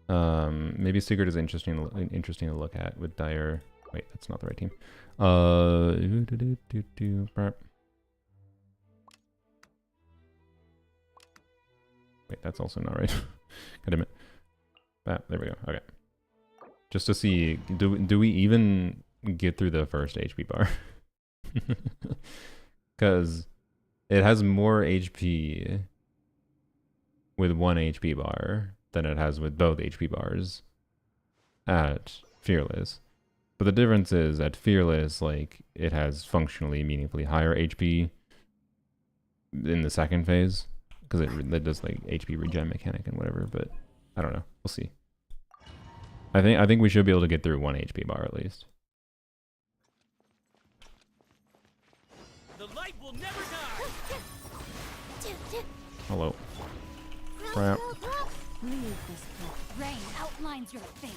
maybe Sigurd is interesting to look at with Dire. Wait, that's not the right team. Wait, that's also not right. God damn it. There we go. Okay. Just to see, do we even get through the first HP bar? Because it has more HP with 1 HP bar than it has with both HP bars at Fearless. But the difference is at Fearless, like, it has functionally meaningfully higher HP in the second phase. Because it does like HP regen mechanic and whatever, but I don't know. We'll see. I think we should be able to get through 1 HP bar at least. The light will never die. Hello. Crap. Leave this place. Rain outlines your fate.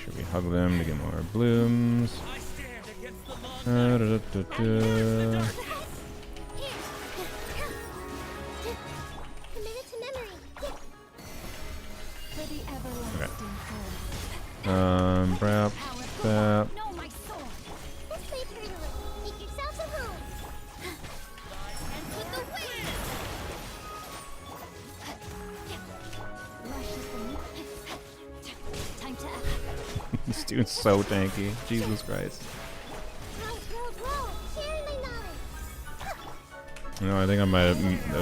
Should we hug them to get more blooms? I stand against the long night. For the everlasting Brap, brap. No, my sword. Let's leave her to make yourselves a home. And with the wind. rushes the time to act. This dude's so tanky. Jesus Christ. Roll. Sharing my knowledge. No, I think I might.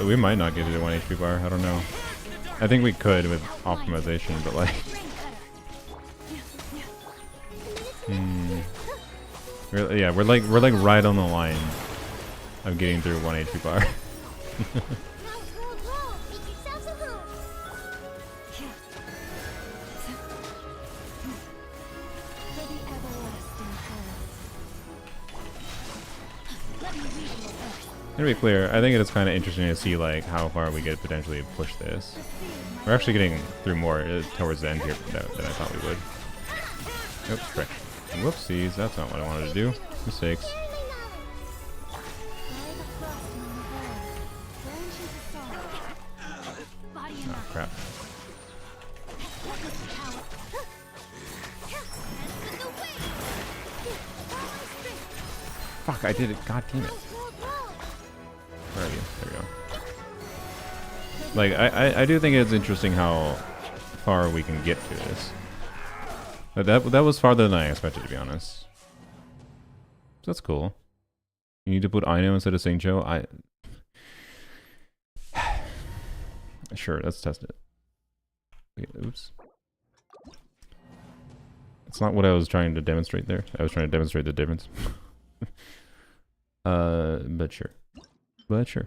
We might not get to 1 HP bar. I don't know. I think we could with optimization, but like. Yeah, we're like right on the line of getting through 1 HP bar. Roll. Make yourselves a home. For the everlasting let me read your verse. To be clear, I think it is kind of interesting to see like how far we could potentially push this. We're actually getting through more towards the end here than I thought we would. Oops, frick. Whoopsies, that's not what I wanted to do. Mistakes. Oh, crap. Fuck, I did it. God damn it. Where are you? There we go. Like, I do think it's interesting how far we can get to this. But that was farther than I expected, to be honest. So that's cool. You need to put Aino instead of Singcho? Sure, let's test it. Okay, oops. That's not what I was trying to demonstrate there. I was trying to demonstrate the difference. But sure. But sure.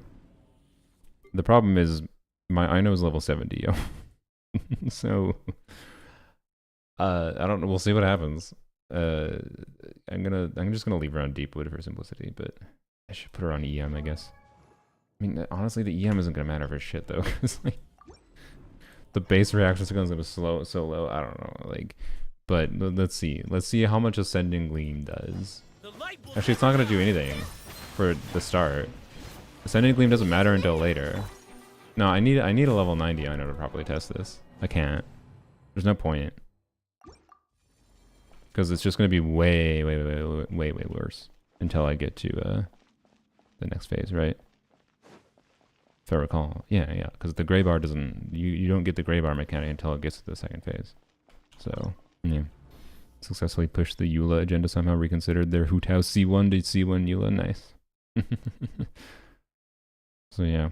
The problem is my Aino is level 70, yo. So I don't know. We'll see what happens. I'm just gonna leave her on Deepwood for simplicity, but I should put her on EM, I guess. I mean, honestly, the EM isn't gonna matter for shit though, because like the base reaction is gonna be so low. I don't know, like, but let's see. Let's see how much Ascending Gleam does. The light will Actually, it's not gonna do anything for the start. Ascending Gleam doesn't matter until later. No, I need a level 90 Ino to properly test this. I can't. There's no point. Because it's just gonna be way worse until I get to the next phase, right? If I recall. Yeah, because the gray bar doesn't... You don't get the gray bar mechanic until it gets to the second phase. So, yeah. Successfully pushed the Eula agenda somehow, reconsidered their Hu Tao C1 to C1 Eula. Nice. So, yeah.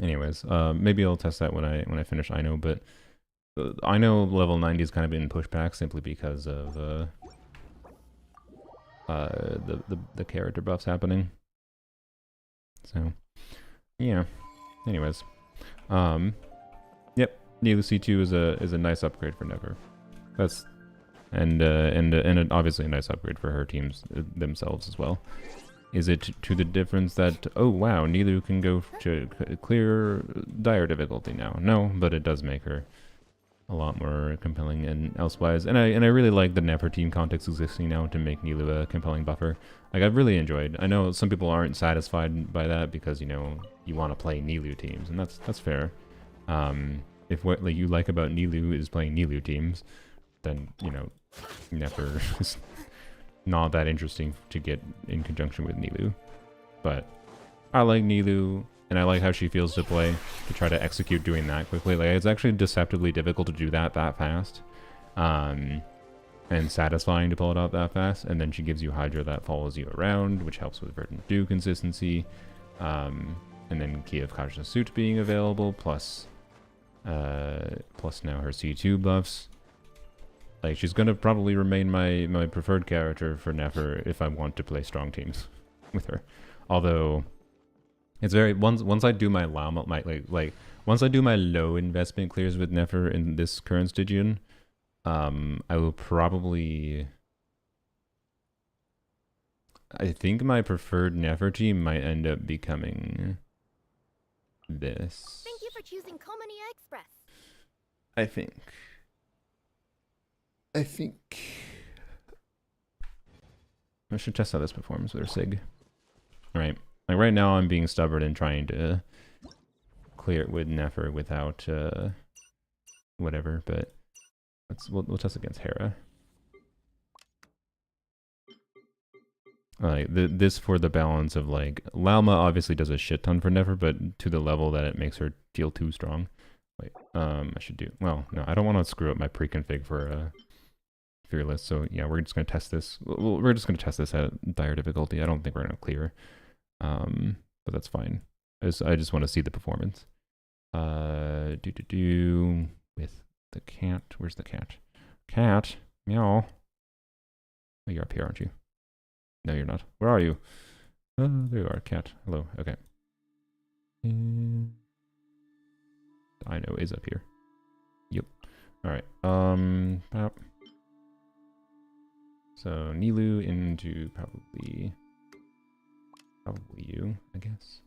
Anyways, maybe I'll test that when I finish Ino, but I know level 90 is kind of in pushback simply because of the character buffs happening. So... yeah. Anyways, yep. Nilou C2 is a nice upgrade for Never. That's and obviously a nice upgrade for her teams themselves as well. Is it to the difference that oh wow, Nilou can go to clear dire difficulty now? No, but it does make her a lot more compelling and elsewise. And I really like the Never team context existing now to make Nilou a compelling buffer. Like I've really enjoyed. I know some people aren't satisfied by that because you know you want to play Nilou teams, and that's fair. If what like you like about Nilou is playing Nilou teams, then you know Never is not that interesting to get in conjunction with Nilou. But I like Nilou. And I like how she feels to play, to try to execute doing that quickly. Like, it's actually deceptively difficult to do that fast. And satisfying to pull it out that fast. And then she gives you Hydra that follows you around, which helps with Verdant Dew consistency. And then Key of Conscious Suit being available, plus now her C2 buffs. Like, she's gonna probably remain my preferred character for Nefer if I want to play strong teams with her. Although... it's very once I do my llama like once I do my low investment clears with Nefer in this current Stygian, I will probably I think my preferred Nefer team might end up becoming this. Thank you for choosing Comania Express. I think I should test out this performance with her Sig. Alright. Like right now I'm being stubborn and trying to clear it with Nefer without whatever, but we'll test against Hera. Like this for the balance of like Lalma obviously does a shit ton for Nefer, but to the level that it makes her feel too strong. Wait, I should do well. No, I don't want to screw up my pre-config for Fearless. So yeah, we're just gonna test this. We're just gonna test this at dire difficulty. I don't think we're gonna clear. But that's fine. I just want to see the performance. With the cat. Where's the cat? Cat, meow. Oh, you're up here, aren't you? No, you're not. Where are you? Oh, there you are, cat. Hello. Okay. I know is up here. Yep. All right. So Nilou into probably you, I guess.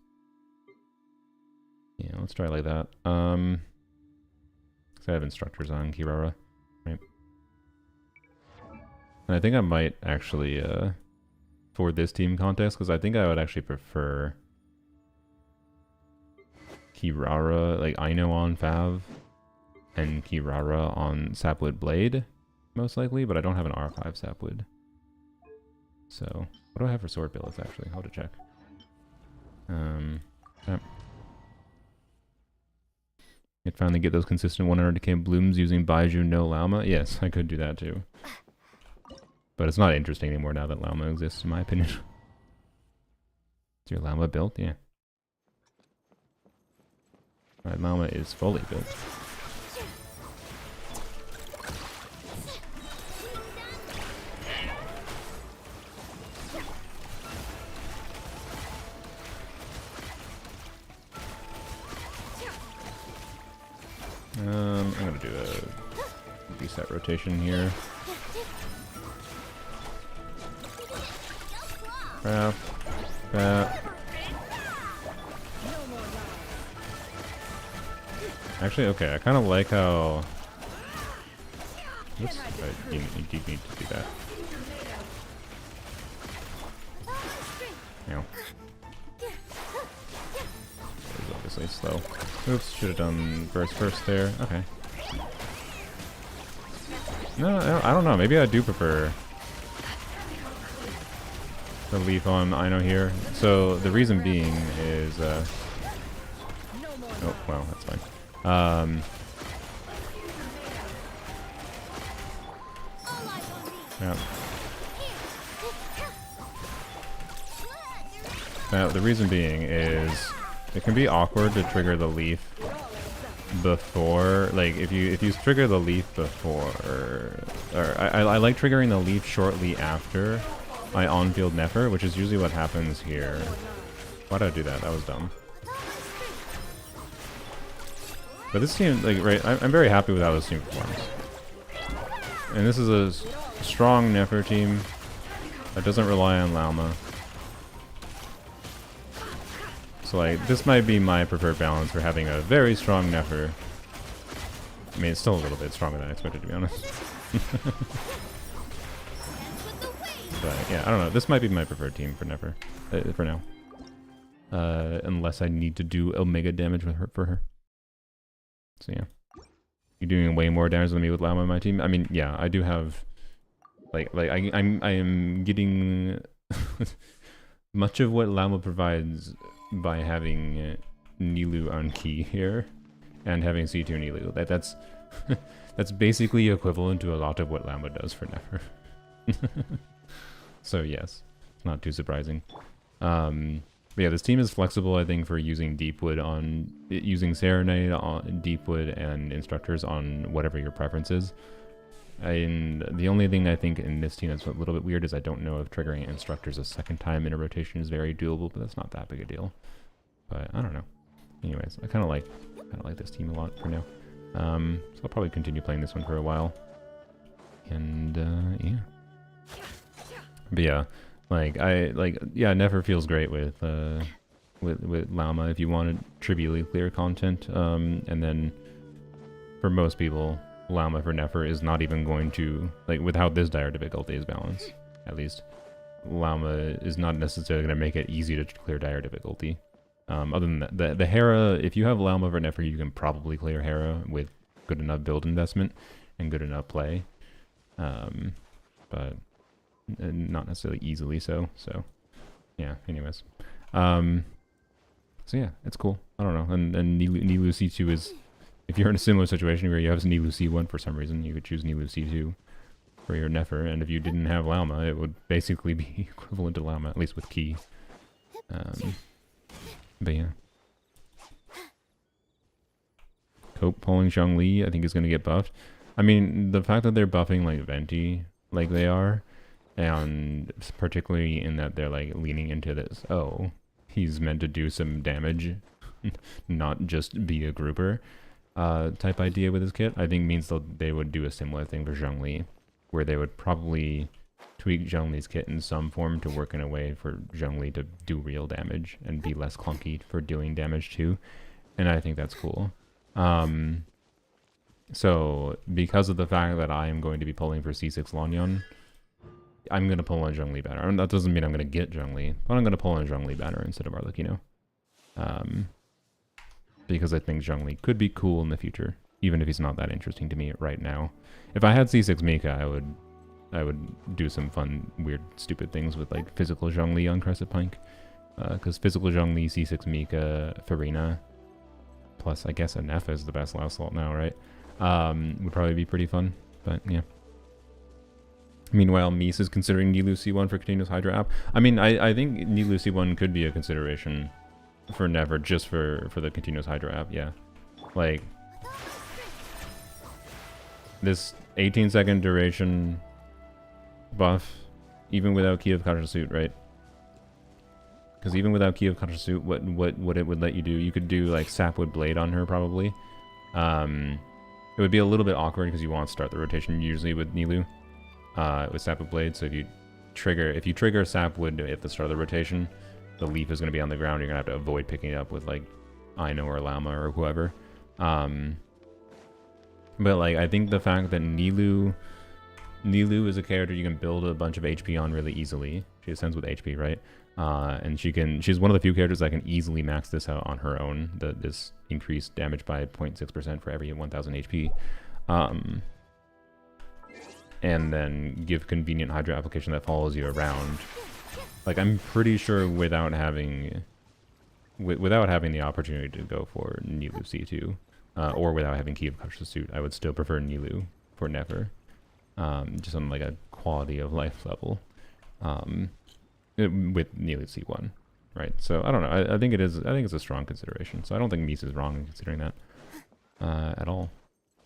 Yeah, let's try it like that. So I have instructors on Kirara, right? And I think I might actually, for this team context, because I think I would actually prefer Kirara, like Ino on Fav, and Kirara on Sapwood Blade, most likely, but I don't have an R5 Sapwood. So, what do I have for sword billets, actually? I'll have to check. Yep. You'd finally get those consistent 100k blooms using Baiju no Llama? Yes, I could do that too. But it's not interesting anymore now that Llama exists, in my opinion. Is your Llama built? Yeah. My Llama is fully built. I'm gonna do a reset rotation here. Crap. Crap. Actually, okay, I kind of like how... Oops, you do need to do that. Yeah. It was obviously slow. Oops, should have done burst first there. Okay. No, I don't know. Maybe I do prefer the leaf on Ino here. So the reason being is... oh, well, that's fine. Yeah. Now, the reason being is it can be awkward to trigger the leaf before, like, if you trigger the leaf before, or I like triggering the leaf shortly after I on-field Nefer, which is usually what happens here. Why did I do that? That was dumb. But this team, like, right, I'm very happy with how this team performs. And this is a strong Nefer team that doesn't rely on Lauma. So, like, this might be my preferred balance for having a very strong Nefer. I mean, it's still a little bit stronger than I expected, to be honest. But, yeah, I don't know. This might be my preferred team for Nefer, for now. Unless I need to do Omega damage with her, for her. So, yeah. You're doing way more damage than me with Lauma on my team? I mean, yeah, I do have... I am getting much of what Lauma provides by having Nilou on key here and having C2 Nilou. That's that's basically equivalent to a lot of what Lauma does for Nefer. So yes, it's not too surprising. But yeah, this team is flexible, I think, for using Deepwood on using Serenade on Deepwood and Instructors on whatever your preference is. And the only thing I think in this team that's a little bit weird is I don't know if triggering Instructors a second time in a rotation is very doable, but that's not that big a deal. But I don't know. Anyways, I kind of like this team a lot for now. So I'll probably continue playing this one for a while. And yeah. But yeah, yeah, Nefer feels great with Lauma if you wanted trivially clear content. And then for most people, Lauma for Nefer is not even going to, like, with how this dire difficulty is balanced, at least, Lauma is not necessarily going to make it easy to clear dire difficulty. Other than that, the Hera, if you have Lauma for Nefer, you can probably clear Hera with good enough build investment and good enough play. But not necessarily easily so. So, yeah, anyways. So yeah, it's cool. I don't know. And Nilou C2 is... If you're in a similar situation where you have Nilou C1 for some reason, you could choose Nilou C2 for your Nefer, and if you didn't have Lauma, it would basically be equivalent to Lauma, at least with Key. But yeah. Cope pulling Zhongli, I think, is going to get buffed. I mean, the fact that they're buffing, like, Venti, like they are, and particularly in that they're, like, leaning into this, oh, he's meant to do some damage, not just be a grouper. Type idea with his kit, I think means that they would do a similar thing for Zhongli, where they would probably tweak Zhongli's kit in some form to work in a way for Zhongli to do real damage and be less clunky for doing damage too, and I think that's cool. So because of the fact that I am going to be pulling for C6 Lanyan, I'm going to pull on Zhongli banner. And that doesn't mean I'm going to get Zhongli, but I'm going to pull on Zhongli banner instead of Arlecchino. Because I think Zhongli could be cool in the future, even if he's not that interesting to me right now. If I had C6 Mika, I would do some fun, weird, stupid things with, like, physical Zhongli on Crescent Pike. Because physical Zhongli, C6 Mika, Farina, plus I guess a Neff is the best last slot now, right? Would probably be pretty fun, but yeah. Meanwhile, Mies is considering Nilou C1 for continuous Hydra app. I mean, I think Nilou C1 could be a consideration for Never, just for the continuous Hydra app, yeah. Like, this 18-second duration buff, even without Key of Contra Suit, right? Because even without Key of Contra Suit, what it would let you do, you could do, like, Sapwood Blade on her, probably. It would be a little bit awkward because you want to start the rotation usually with Nilou, with Sapwood Blade, so if you trigger Sapwood at the start of the rotation, the leaf is going to be on the ground. You're going to have to avoid picking it up with, like, Ino or Lauma or whoever. But like I think the fact that Nilou is a character you can build a bunch of HP on really easily. She ascends with HP, right? And she's one of the few characters that can easily max this out on her own. This increased damage by 0.6% for every 1000 HP. And then give convenient Hydra application that follows you around. Like I'm pretty sure without having the opportunity to go for Nilou C2, or without having Key of Conscious Suit, I would still prefer Nilou for Never. Just on like a quality of life level. With Nilou C1, right? So I don't know. I think it's a strong consideration. So I don't think Mies is wrong in considering that at all.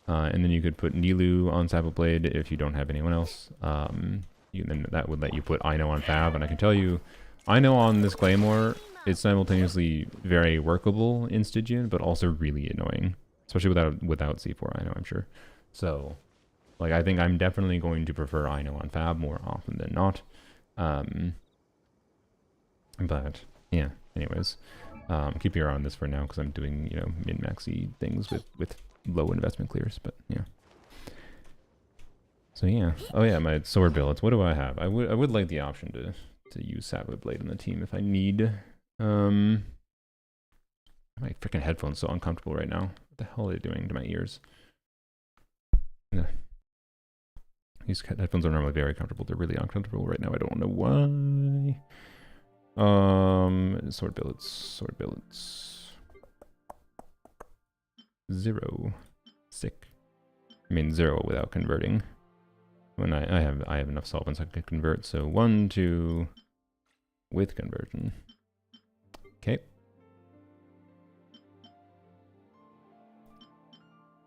And then you could put Nilou on Sapphire Blade if you don't have anyone else. Then that would let you put Ino on Fab, and I can tell you, Ino on this Claymore is simultaneously very workable in Stygian, but also really annoying, especially without C4 Ino, I'm sure. So, like, I think I'm definitely going to prefer Ino on Fab more often than not. But yeah, anyways, keep your eye on this for now because I'm doing, you know, min-maxy things with low investment clears, but yeah. So yeah. Oh yeah, my sword billets. What do I have? I would like the option to use Sapphire Blade on the team if I need. My freaking headphones so uncomfortable right now. What the hell are they doing to my ears? Yeah. These headphones are normally very comfortable. They're really uncomfortable right now. I don't know why. Sword billets. 0. Sick. I mean 0 without converting. When I have enough solvents I can convert. So 1, 2 with conversion. Okay.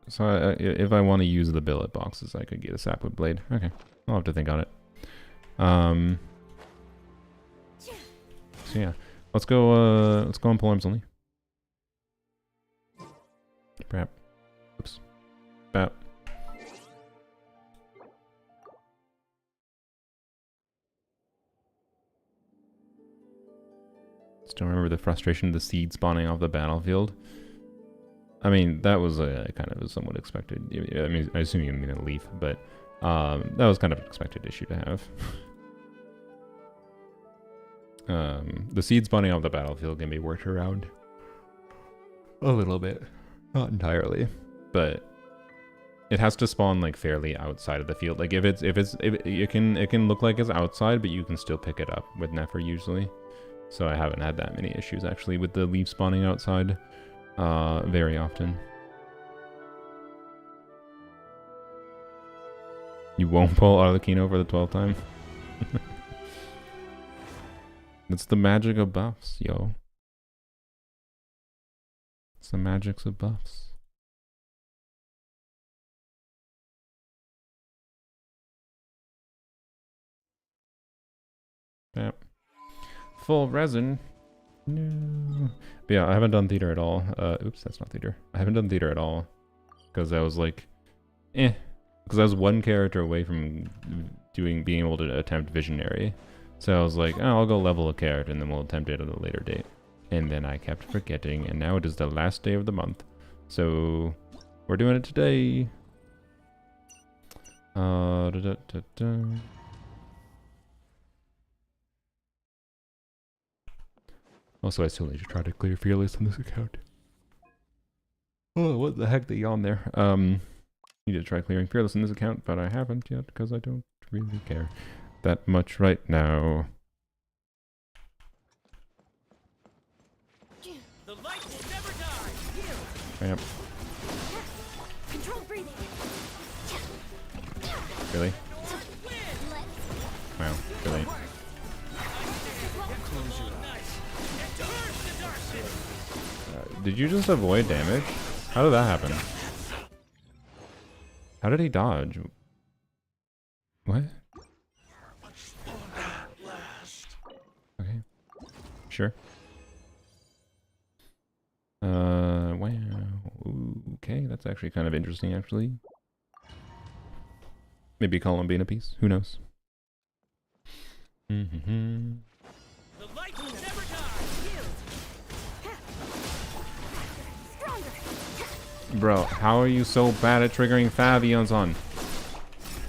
So if I want to use the billet boxes, I could get a Sapwood Blade. Okay, I'll have to think on it. So yeah, let's go on polearms only. Perhaps. Oops. Bap. Still remember the frustration of the seed spawning off the battlefield. I mean, that was a kind of a somewhat expected. I mean, I assume you mean a leaf, but that was kind of an expected issue to have. The seed spawning off the battlefield can be worked around a little bit, not entirely, but it has to spawn like fairly outside of the field. Like if it can look like it's outside, but you can still pick it up with Nefer usually. So I haven't had that many issues actually with the leaf spawning outside. Very often. You won't pull Arlecchino for the 12th time? It's the magic of buffs, yo. It's the magics of buffs. Yep. Full resin. No. But yeah, I haven't done theater at all. Oops, that's not theater. I haven't done theater at all. Because I was like, because I was one character away from being able to attempt visionary. So I was like, oh, I'll go level a character and then we'll attempt it at a later date. And then I kept forgetting, and now it is the last day of the month. So we're doing it today. Also, I still need to try to clear Fearless on this account. Oh, what the heck, the yawn there. Need to try clearing Fearless in this account, but I haven't yet because I don't really care that much right now. The light will never die. Yep. Control breathing. Really? Wow, really? Did you just avoid damage? How did that happen? How did he dodge? What? Okay. Sure. Wow. Okay, that's actually kind of interesting, actually. Maybe Columbine a piece. Who knows? Mm-hmm. The light will never die. Bro, how are you so bad at triggering Fabians on?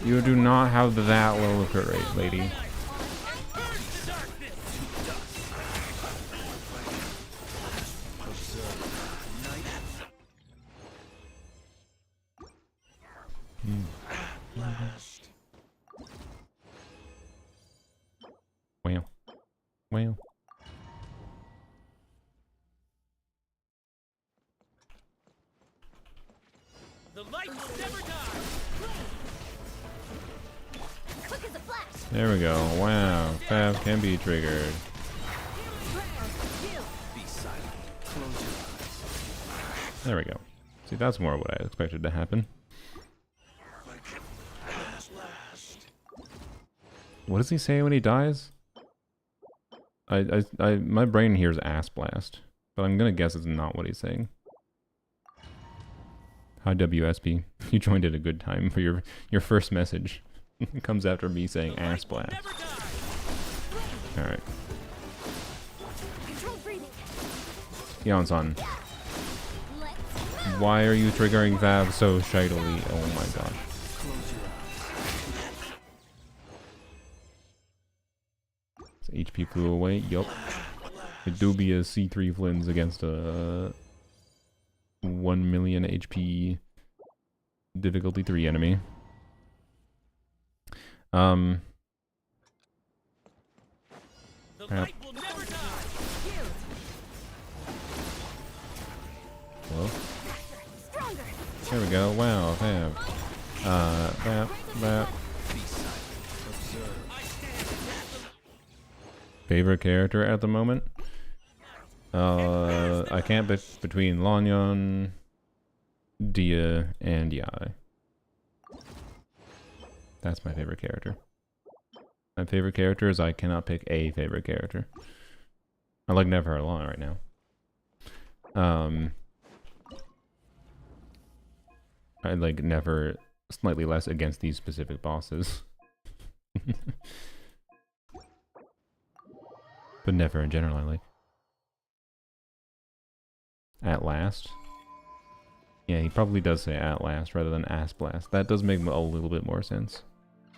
You do not have that low of a crit rate, lady. Wow. Wow. The light will never die. Quick as a flash. There we go. Wow. Fab can be triggered. Be silent. Close your eyes. There we go. See, that's more what I expected to happen. What does he say when he dies? My brain hears ass blast, but I'm gonna guess it's not what he's saying. Hi WSP, you joined at a good time for your first message. It comes after me saying ass blast. Never die. All right, Control breathing. Yon-san, Let's why are you triggering Vav so shitily? Oh my gosh. Close your eyes. So HP flew away. Yup. It do be a C3 Flins against a 1 million HP difficulty 3 enemy. The Yeah. light will never die. Hello? stronger. There we go. Wow, Vav. Vav. Be silent. Observe. I stand. Favorite character at the moment? I can't pick between Lanyon, Dia, and Yai. That's my favorite character. My favorite character is I cannot pick a favorite character. I like Never Alone right now. I like Never slightly less against these specific bosses. But Never in general I like. At last? Yeah, he probably does say at last rather than ass blast. That does make a little bit more sense,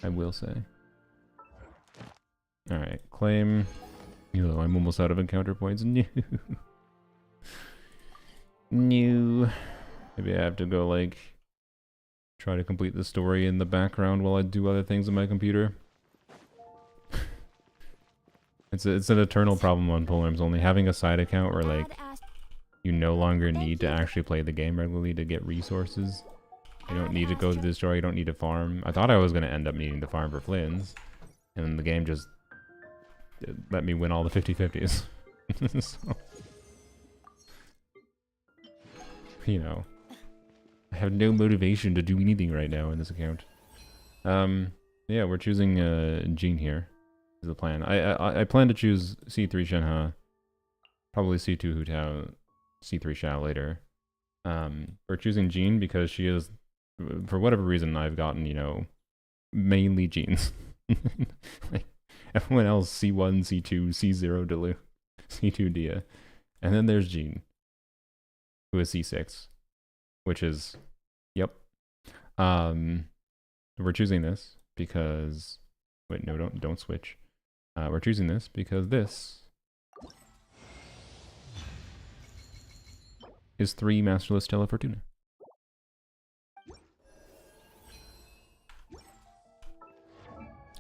I will say. Alright, claim. Yo, I'm almost out of encounter points. New. New. Maybe I have to go, like, try to complete the story in the background while I do other things on my computer. It's an eternal problem on Polearms only. Having a side account where, like, you no longer need to actually play the game regularly to get resources. You don't need to go to the store, you don't need to farm. I thought I was going to end up needing to farm for Flins. And then the game just let me win all the 50-50s. So, you know, I have no motivation to do anything right now in this account. Yeah, we're choosing Jean here. Is the plan. I plan to choose C3 Shenhe, probably C2 Hu Tao, C3 Xiao later. We're choosing Jean because she is, for whatever reason, I've gotten, you know, mainly Jeans. Like, everyone else, C1, C2, C0 Delu, C2 Dia. And then there's Jean, who is C6, which is, yep. We're choosing this because, wait, no, don't switch. We're choosing this because this is 3 Masterless Stella Fortuna.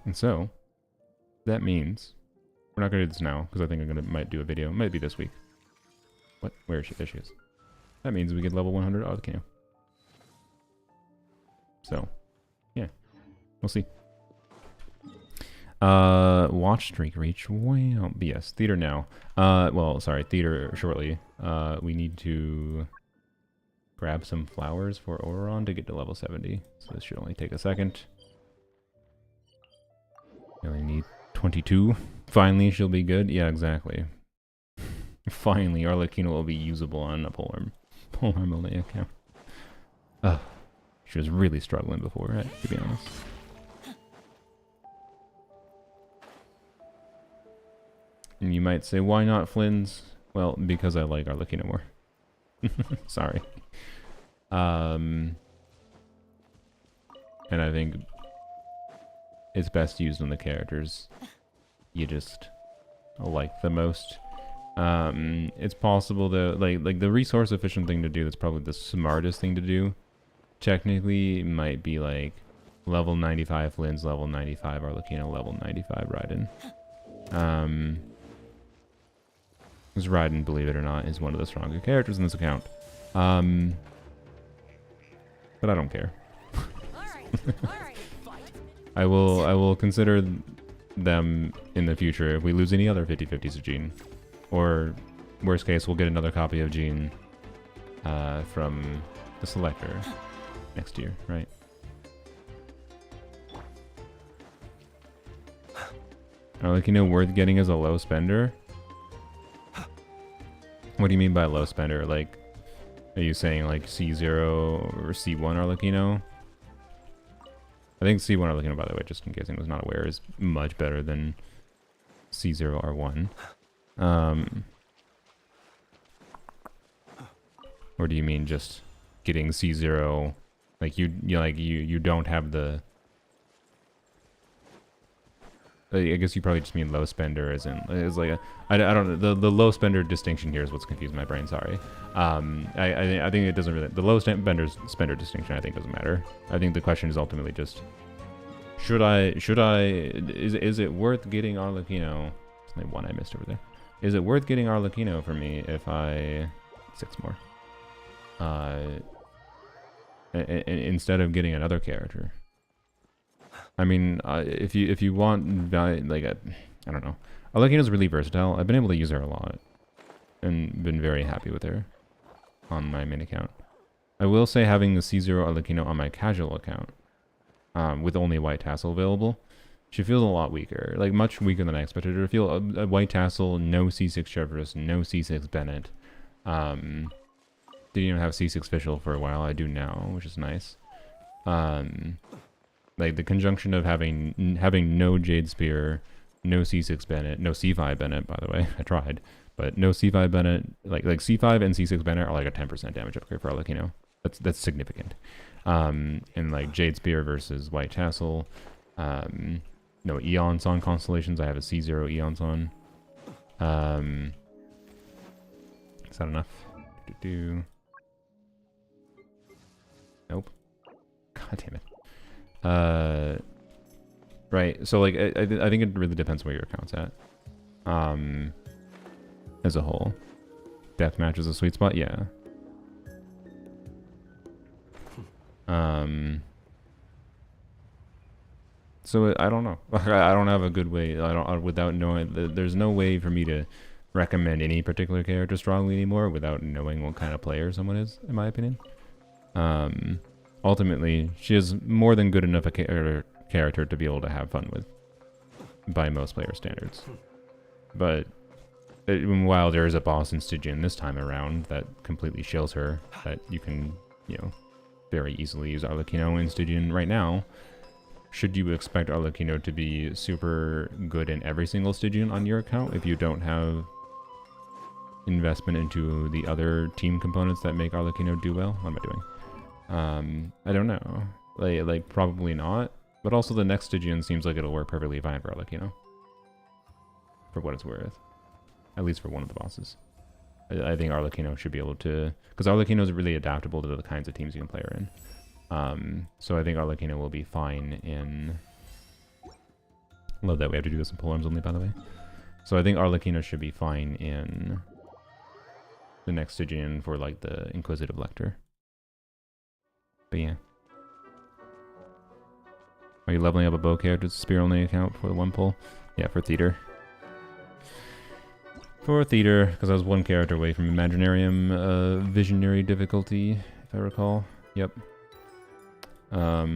And so, that means, we're not going to do this now, because I think might do a video, might be this week. What? Where is she? There she is. That means we get level 100 out of the cam. So, yeah, we'll see. Watch streak reach. Wow. But yes, theater now. Well, sorry, theater shortly. We need to grab some flowers for Oberon to get to level 70. So this should only take a second. We only need 22. Finally, she'll be good. Yeah, exactly. Finally, Arlecchino will be usable on a Polearm only account. Ugh. She was really struggling before, right, to be honest. And you might say, why not Flynn's? Well, because I like Arlecchino more. Sorry. And I think it's best used on the characters you just like the most. It's possible that like the resource efficient thing to do that's probably the smartest thing to do technically might be like level 95 Lynn's, level 95 Arlecchino, level 95 Raiden. Because Raiden, believe it or not, is one of the stronger characters in this account. But I don't care. I will consider them in the future if we lose any other 50/50s of Jean. Or, worst case, we'll get another copy of Jean from the selector next year, right? Arlecchino worth getting as a low spender? What do you mean by low spender? Like, are you saying like C0 or C1 Arlecchino? I think C1 Arlecchino, by the way, just in case anyone was not aware, is much better than C0 R1. Or do you mean just getting C0? Like you don't have the. I guess you probably just mean low spender, as in it's like I don't know, the low spender distinction here is what's confused my brain. Sorry. I think it doesn't really, the low spender distinction I think doesn't matter. I think the question is ultimately just is it worth getting Arlecchino? There's only one I missed over there. Is it worth getting Arlecchino for me if I 6 more? Instead of getting another character. I mean, if you want value, like I don't know, Arlecchino's really versatile. I've been able to use her a lot, and been very happy with her on my main account. I will say having the C0 Arlecchino on my casual account, with only white tassel available, she feels a lot weaker, like much weaker than I expected her to feel. A white tassel, no C6 Cheverus, no C6 Bennett. Didn't even have C6 Fischl for a while. I do now, which is nice. Like the conjunction of having no Jade Spear, no C6 Bennett, no C5 Bennett, by the way, I tried, but no C5 Bennett, like C5 and C6 Bennett are like a 10% damage upgrade for Arlecchino. That's significant. And like Jade Spear versus White Tassel, no Eons on Constellations. I have a C0 Eons on. Is that enough? Nope. God damn it. Right, so like I think it really depends where your account's at. As a whole, deathmatch is a sweet spot, yeah. So I don't know. I don't have a good way. Without knowing. There's no way for me to recommend any particular character strongly anymore without knowing what kind of player someone is, in my opinion. Ultimately, she is more than good enough a character to be able to have fun with, by most player standards. But while there is a boss in Stygian this time around that completely shills her, that you can, very easily use Arlecchino in Stygian right now, should you expect Arlecchino to be super good in every single Stygian on your account if you don't have investment into the other team components that make Arlecchino do well? What am I doing? I don't know. Like probably not. But also the next Stygian seems like it'll work perfectly fine for Arlecchino. For what it's worth. At least for one of the bosses. I think Arlecchino should be able to... Because Arlecchino is really adaptable to the kinds of teams you can play her in. So I think Arlecchino will be fine in... Love that we have to do this in polearms only, by the way. So I think Arlecchino should be fine in the next Stygian for like the Inquisitive Lector. But yeah. Are you leveling up a bow character to spear only account for the one pull? Yeah, for theater. For theater, because I was one character away from Imaginarium visionary difficulty, if I recall. Yep. So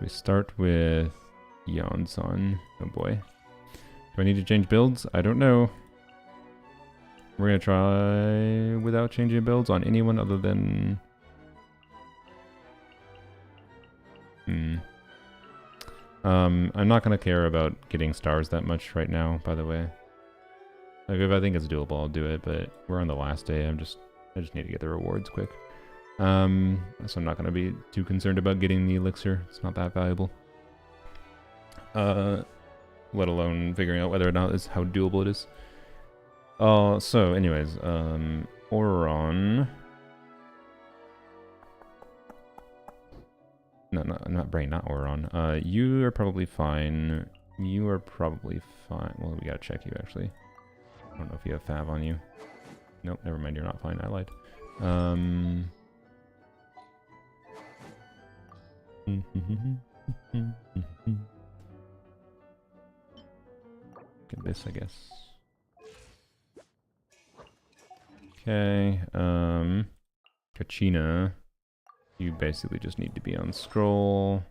we start with Yonson. Oh boy. Do I need to change builds? I don't know. We're going to try without changing builds on anyone other than... I'm not going to care about getting stars that much right now, by the way. Like, if I think it's doable, I'll do it, but we're on the last day. I just need to get the rewards quick. So I'm not going to be too concerned about getting the elixir. It's not that valuable. Let alone figuring out whether or not how doable it is. So anyways, Auron. No, not Brain, not Auron. You are probably fine. You are probably fine. Well, we gotta check you actually. I don't know if you have Fav on you. Nope, never mind, you're not fine. I lied. Get this, I guess. Okay, Kachina, you basically just need to be on scroll.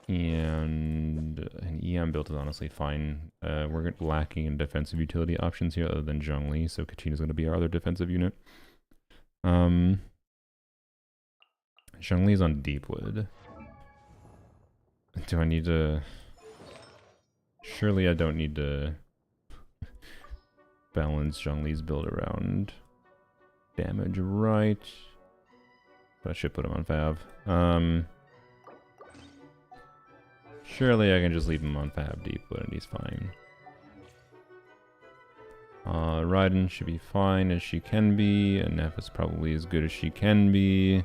And an EM build is honestly fine. We're lacking in defensive utility options here other than Zhongli, so Kachina's going to be our other defensive unit. Zhongli's on Deepwood. Do I need to... Surely I don't need to balance Zhongli's build around damage, right? But I should put him on Fav. Surely I can just leave him on Fab Deepwood and he's fine. Raiden should be fine as she can be, and Neff is probably as good as she can be.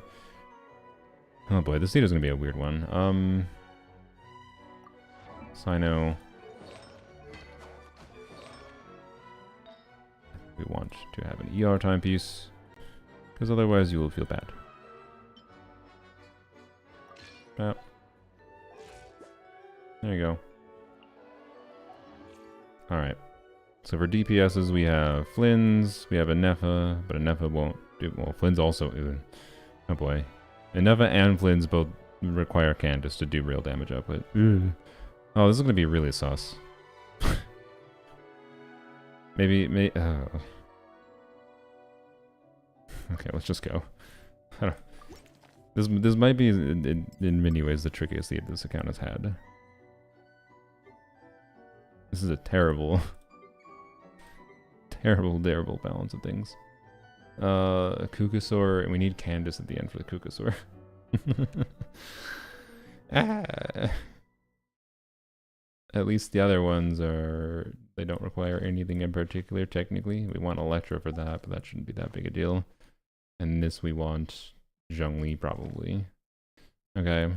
Oh boy, this leader's gonna be a weird one. Sino. We want to have an ER timepiece, because otherwise you will feel bad. Yep. There you go. Alright. So for DPSs we have Flynn's, we have a Nefa, but a Nefa won't do... Well, Flynn's also... Oh boy. A Nefa and Flynn's both require Candace to do real damage output. Oh, this is going to be really sus. maybe... Okay, let's just go. I don't... This might be, in many ways, the trickiest lead this account has had. This is a terrible... terrible balance of things. Kukasaur, and we need Candace at the end for the Kukasaur. At least the other ones are... They don't require anything in particular, technically. We want Electra for that, but that shouldn't be that big a deal. And this we want Zhongli, probably. Okay.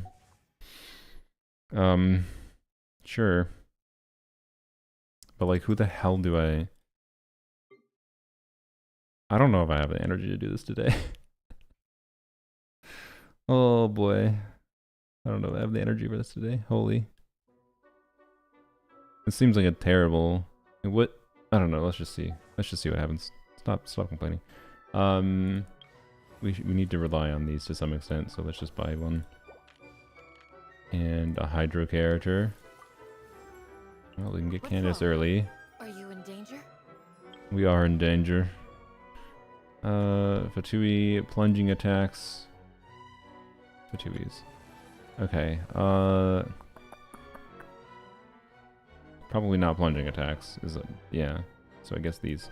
Sure. But, like, who the hell do I don't know if I have the energy to do this today. Oh, boy. I don't know if I have the energy for this today. Holy. It seems like a terrible... What? I don't know. Let's just see. Let's just see what happens. Stop complaining. We need to rely on these to some extent, so let's just buy one. And a Hydro character. Well, we can get Candace early. Are you in danger? We are in danger. Fatui, plunging attacks. Fatui's. Okay, probably not plunging attacks, is it? Yeah, so I guess these.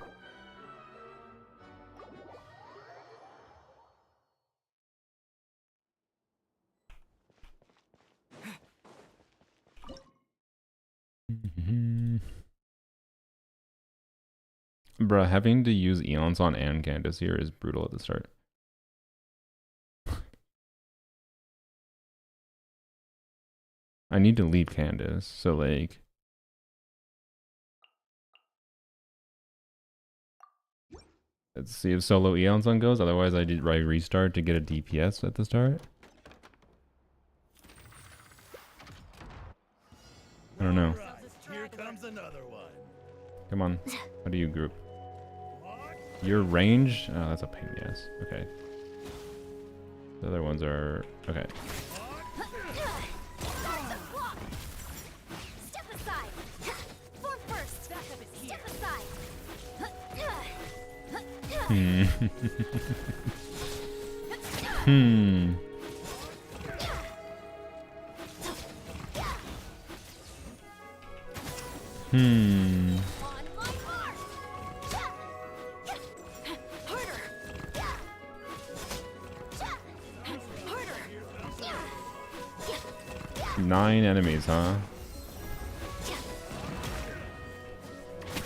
Bruh, having to use Eons on and Candace here is brutal at the start. I need to lead Candace, so like... Let's see if solo Eons on goes, otherwise I restart to get a DPS at the start. I don't know. Here comes another one. Come on, how do you group? Your range? Oh, that's a pain in the ass. Okay. The other ones are... Okay. Step aside. Form first. Step aside. On my mark. Harder. 9 enemies, huh?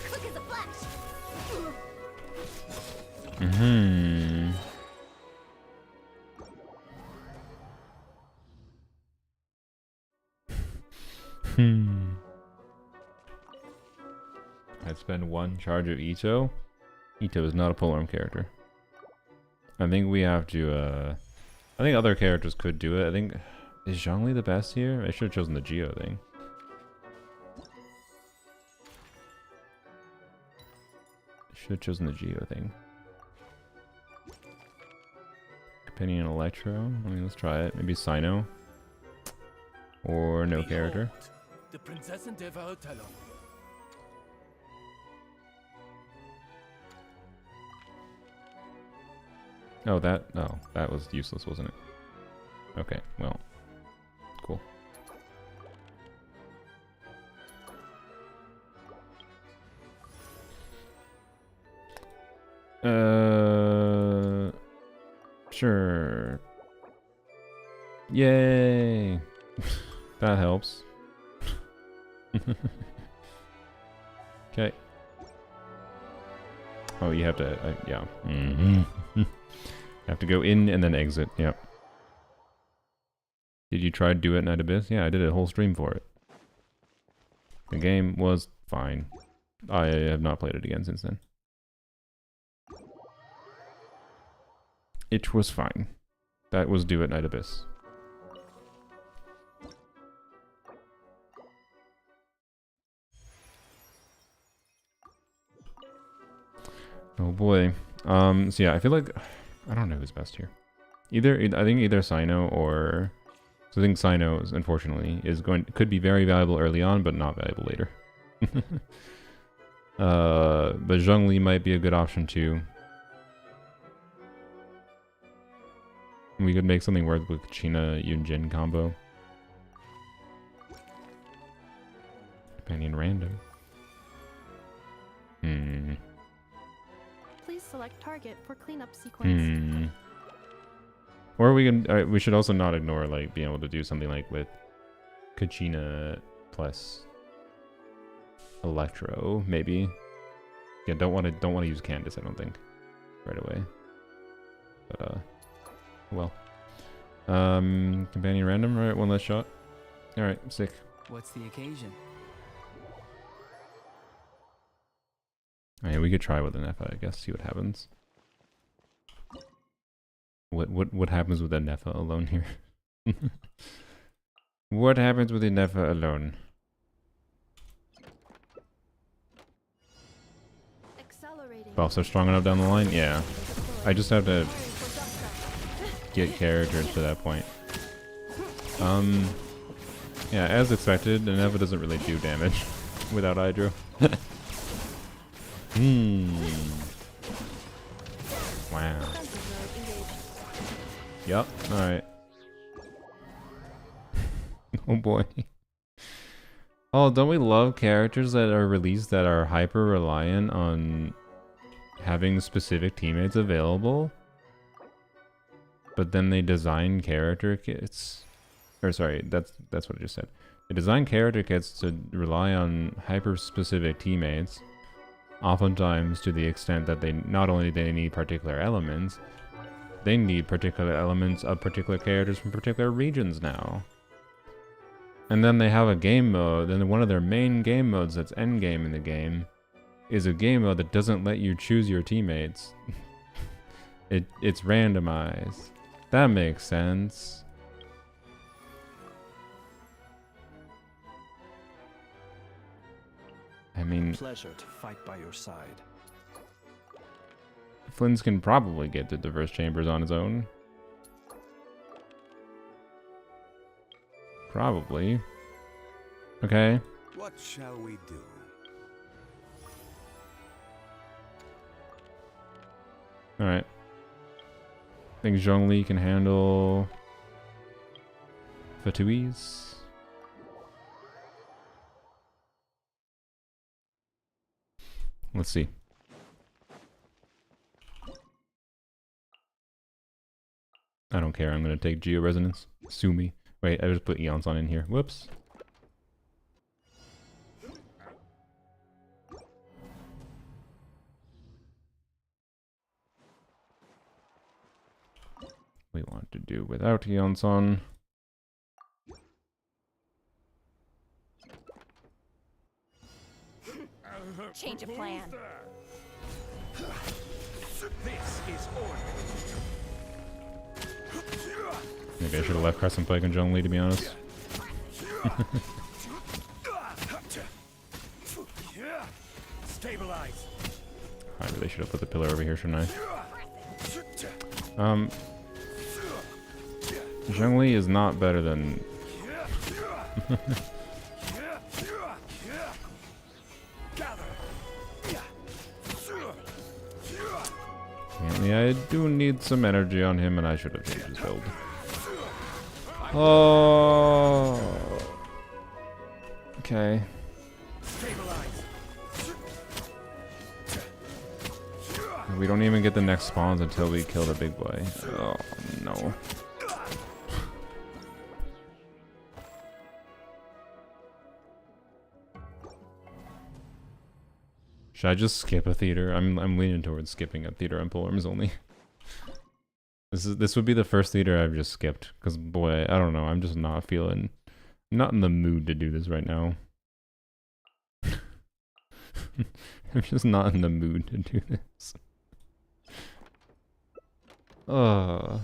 Quick as a flash. Hmm. I'd spend 1 charge of Ito. Ito is not a polearm character. I think we have to, I think other characters could do it. I think... Is Zhongli the best here? I should have chosen the Geo thing. Should have chosen the Geo thing. Companion Electro. I mean, let's try it. Maybe Sino. Or no character. The Prinzessin der Verurteilung. Oh, that was useless, wasn't it? Okay, well, cool. Sure. Yay! That helps. Okay. Oh, you have to, yeah. Have to go in and then exit, yep. Did you try to do it at Night Abyss? Yeah, I did a whole stream for it. The game was fine. I have not played it again since then. It was fine. That was due at Night Abyss. Oh boy. So yeah, I feel like I don't know who's best here. I think either Sino or... So I think Sino, unfortunately, could be very valuable early on, but not valuable later. But Zhongli might be a good option too. We could make something work with China Yunjin combo. Companion random. Please select target for cleanup sequence. Or we can. We should also not ignore like being able to do something like with Kachina plus Electro, maybe. Yeah, don't want to use Candace, I don't think, right away. But well. Companion random, right? 1 less shot. All right, sick. What's the occasion? Oh, yeah, we could try with an Nepha, I guess. See what happens. What happens with a Nepha alone here? What happens with a Nepha alone? Buffs are strong enough down the line? Yeah. I just have to get characters to that point. Yeah, as expected, the Nepha doesn't really do damage without Hydro. Wow. Yup, alright. Oh boy. Oh, don't we love characters that are released that are hyper reliant on having specific teammates available? But then they design character kits. Or sorry, that's what I just said. They design character kits to rely on hyper specific teammates. Oftentimes to the extent that they not only they need particular elements, they need particular elements of particular characters from particular regions now. And then they have a game mode, and one of their main game modes that's endgame in the game is a game mode that doesn't let you choose your teammates. It's randomized. That makes sense. I mean, Pleasure to fight by your side. Flynn's can probably get to diverse chambers on his own. Probably. Okay. What shall we do? Alright. I think Zhongli can handle Fatuis. Let's see. I don't care. I'm going to take Geo Resonance. Sue me. Wait, I just put Eons on in here. Whoops. We want to do without Eons on. Change of plan. This is order. Maybe I should have left Crescent Pike and Zhongli, to be honest. Stabilize. I really should have put the pillar over here, shouldn't I? Zhongli is not better than... Apparently I do need some energy on him, and I should have changed his build. Oh. Okay. We don't even get the next spawns until we kill the big boy. Oh no. Should I just skip a theater? I'm leaning towards skipping a theater on polearms only. This would be the first theater I've just skipped, because boy, I don't know, I'm just not feeling, not in the mood to do this right now. I'm just not in the mood to do this. I'm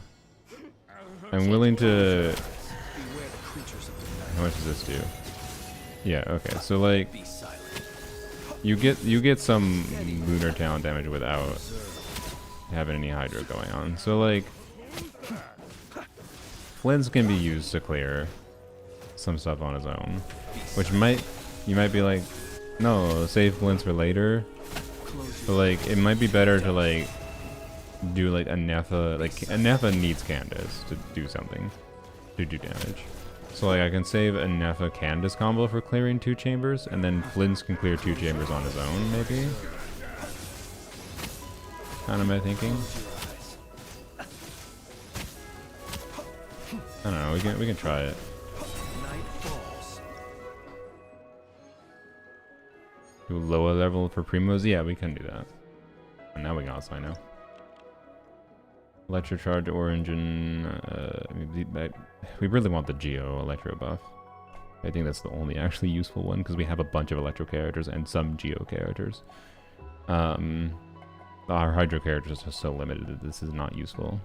willing to... How much does this do? Yeah, okay, so like... You get some lunar talent damage without having any hydro going on. So like... Flints can be used to clear some stuff on his own. Which you might be like, no, save Flints for later. But like, it might be better to like... do like a Nepha, like a Nepha needs Candace to do something, to do damage. So like I can save a Nepha Candace combo for clearing 2 chambers, and then Flints can clear 2 chambers on his own, maybe? Kind of my thinking. I don't know, we can try it. Do lower level for Primos? Yeah, we can do that. And now we got Sino. Electrocharge Origin, we really want the Geo Electro buff. I think that's the only actually useful one, because we have a bunch of Electro characters and some Geo characters. Our Hydro characters are so limited that this is not useful.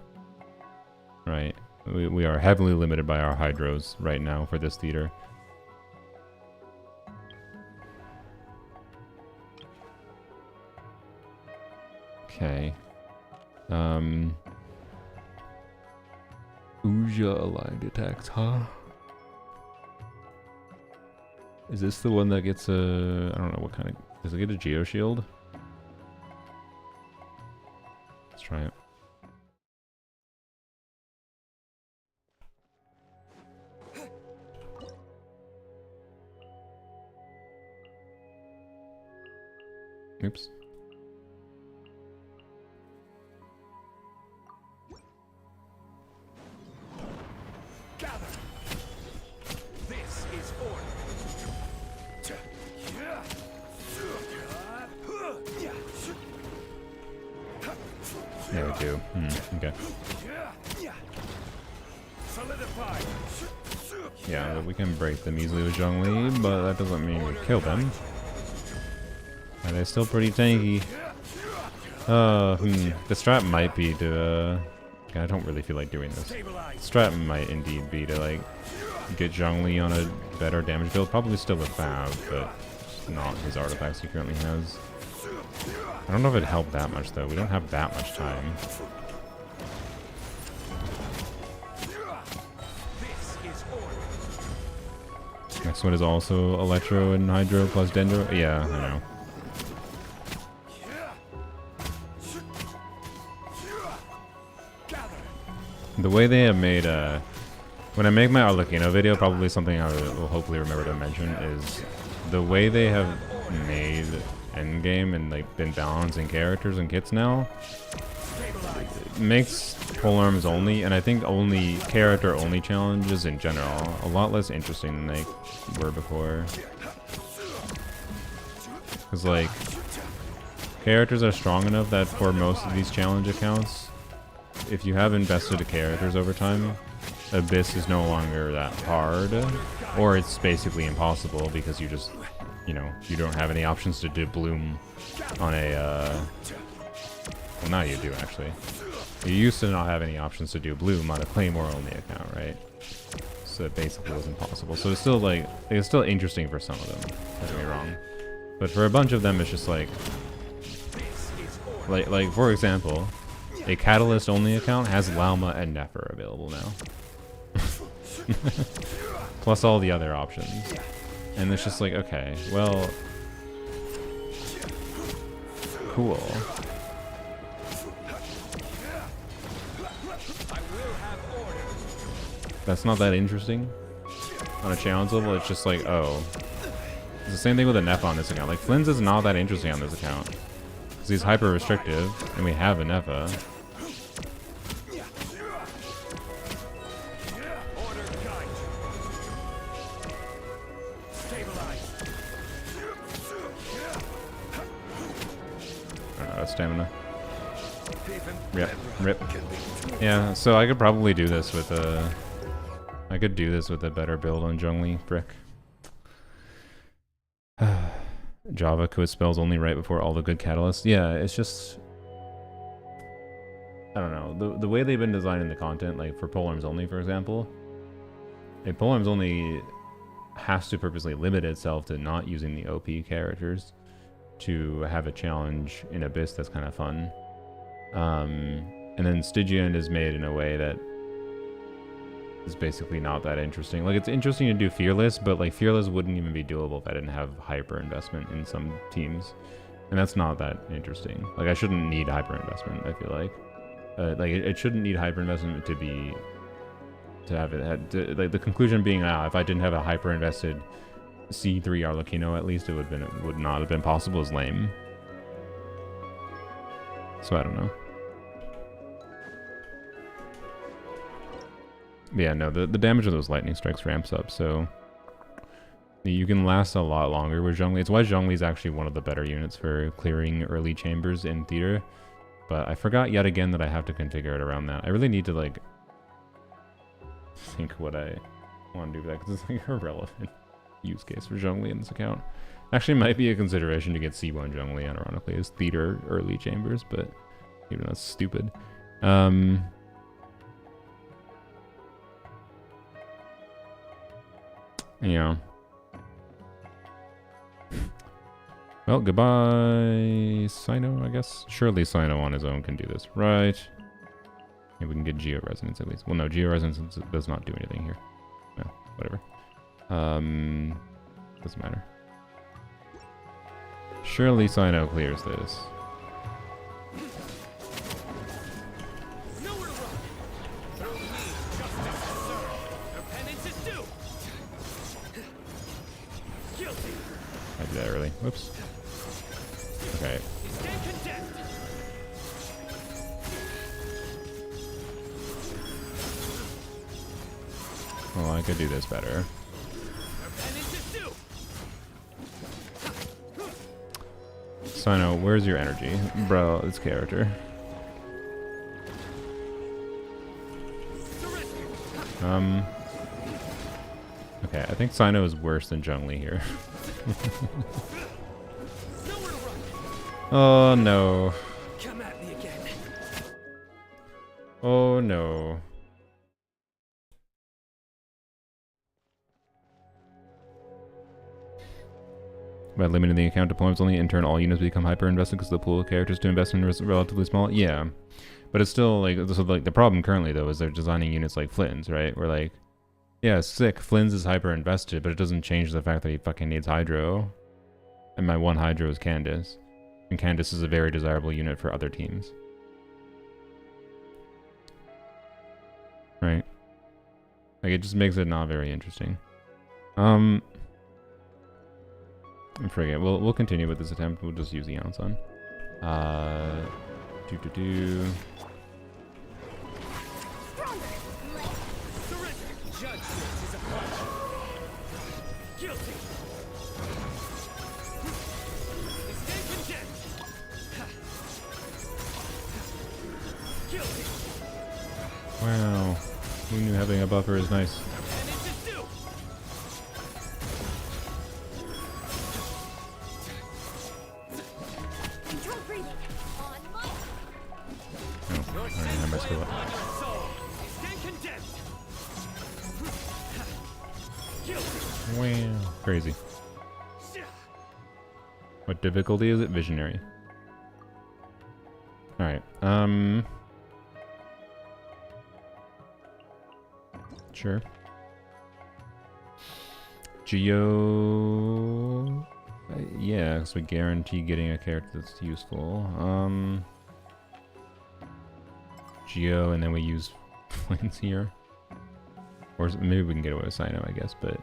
Right? We are heavily limited by our Hydros right now for this theater. Okay. Uja aligned attacks, huh? Is this the one that gets a... I don't know what kind of... Does it get a Geo Shield? Let's try it. Oops. There we do. Okay. Yeah, we can break them easily with Zhongli, but that doesn't mean we kill them. Are they still pretty tanky? The strat might be to, I don't really feel like doing this. The strat might indeed be to, like, get Zhongli on a better damage build. Probably still with Fab, but not his artifacts he currently has. I don't know if it'd help that much, though. We don't have that much time. Next one is also Electro and Hydro plus Dendro. Yeah, I know. The way they have made, when I make my Arlecchino video, probably something I will hopefully remember to mention is the way they have made endgame and like been balancing characters and kits now makes polearms only, and I think only character only challenges in general a lot less interesting than they were before. Because like characters are strong enough that for most of these challenge accounts, if you have invested the characters over time, Abyss is no longer that hard, or it's basically impossible because you just, you know, you don't have any options to do Bloom on a, well now you do actually. You used to not have any options to do Bloom on a Claymore only account, right? So it basically was impossible. So it's still like, it's still interesting for some of them, don't get me wrong. But for a bunch of them it's just like for example, a Catalyst only account has Lauma and Nefer available now. Plus all the other options. And it's just like, okay, well, cool. That's not that interesting on a challenge level. It's just like, oh, it's the same thing with a Neff on this account. Like Flynn's is not that interesting on this account because he's hyper restrictive and we have a Neffa. Stamina. Yep. Rip. Yeah, so I could probably do this with a... I could do this with a better build on Zhongli. Frick. Java quit spells only right before all the good catalysts. Yeah, it's just... I don't know. The way they've been designing the content, like for polearms only, for example, a polearms only has to purposely limit itself to not using the OP characters to have a challenge in Abyss that's kind of fun. And then Stygian is made in a way that is basically not that interesting. Like, it's interesting to do Fearless, but like Fearless wouldn't even be doable if I didn't have hyper investment in some teams. And that's not that interesting. Like, I shouldn't need hyper investment, I feel like. It shouldn't need hyper investment to have it. Like, the conclusion being, if I didn't have a hyper invested C3 Arlecchino, at least it would not have been possible, is lame. So I don't know. But yeah, no, the damage of those lightning strikes ramps up, so you can last a lot longer with Zhongli. It's why Zhongli is actually one of the better units for clearing early chambers in theater. But I forgot yet again that I have to configure it around that. I really need to like think what I want to do with that, because it's like irrelevant use case for Zhongli in this account. Actually might be a consideration to get C1 Zhongli, ironically, as theater early chambers, but even though that's stupid. Yeah. Well, goodbye, Sino, I guess. Surely Sino on his own can do this, right? Maybe we can get Geo Resonance at least. Well, no, Geo Resonance does not do anything here. No, whatever. Doesn't matter. Surely Sino clears this. Nowhere to run. Through me, justice is served. Their penance is due. Guilty. I did that early. Whoops. Okay. Stand condemned. Well, I could do this better. Their penance is due. Sino, where's your energy? Bro, this character. Okay, I think Sino is worse than Zhongli here. Nowhere to run. Oh no. Come at me again. Oh no. By limiting the account deployments only, in turn all units become hyper invested because the pool of characters to invest in is relatively small. Yeah, but it's still like, so like the problem currently though is they're designing units like Flynn's, right? Where like, yeah, sick, Flynn's is hyper invested, but it doesn't change the fact that he fucking needs Hydro. And my one Hydro is Candace. And Candace is a very desirable unit for other teams. Right? Like, it just makes it not very interesting. I forget. We'll continue with this attempt. We'll just use the Eon's on. Guilty. Stay condemned. Guilty. Wow. Who knew having a buffer is nice? And it is due. Control breathing. On my. Oh, I Your don't have my sins skill weigh up. upon your soul. Stay condemned. Guilty. Wow. Crazy. What difficulty is it? Visionary. Alright, sure. Geo... yeah, so we guarantee getting a character that's useful. Geo, and then we use Flames here. Or maybe we can get away with Sino, I guess, but...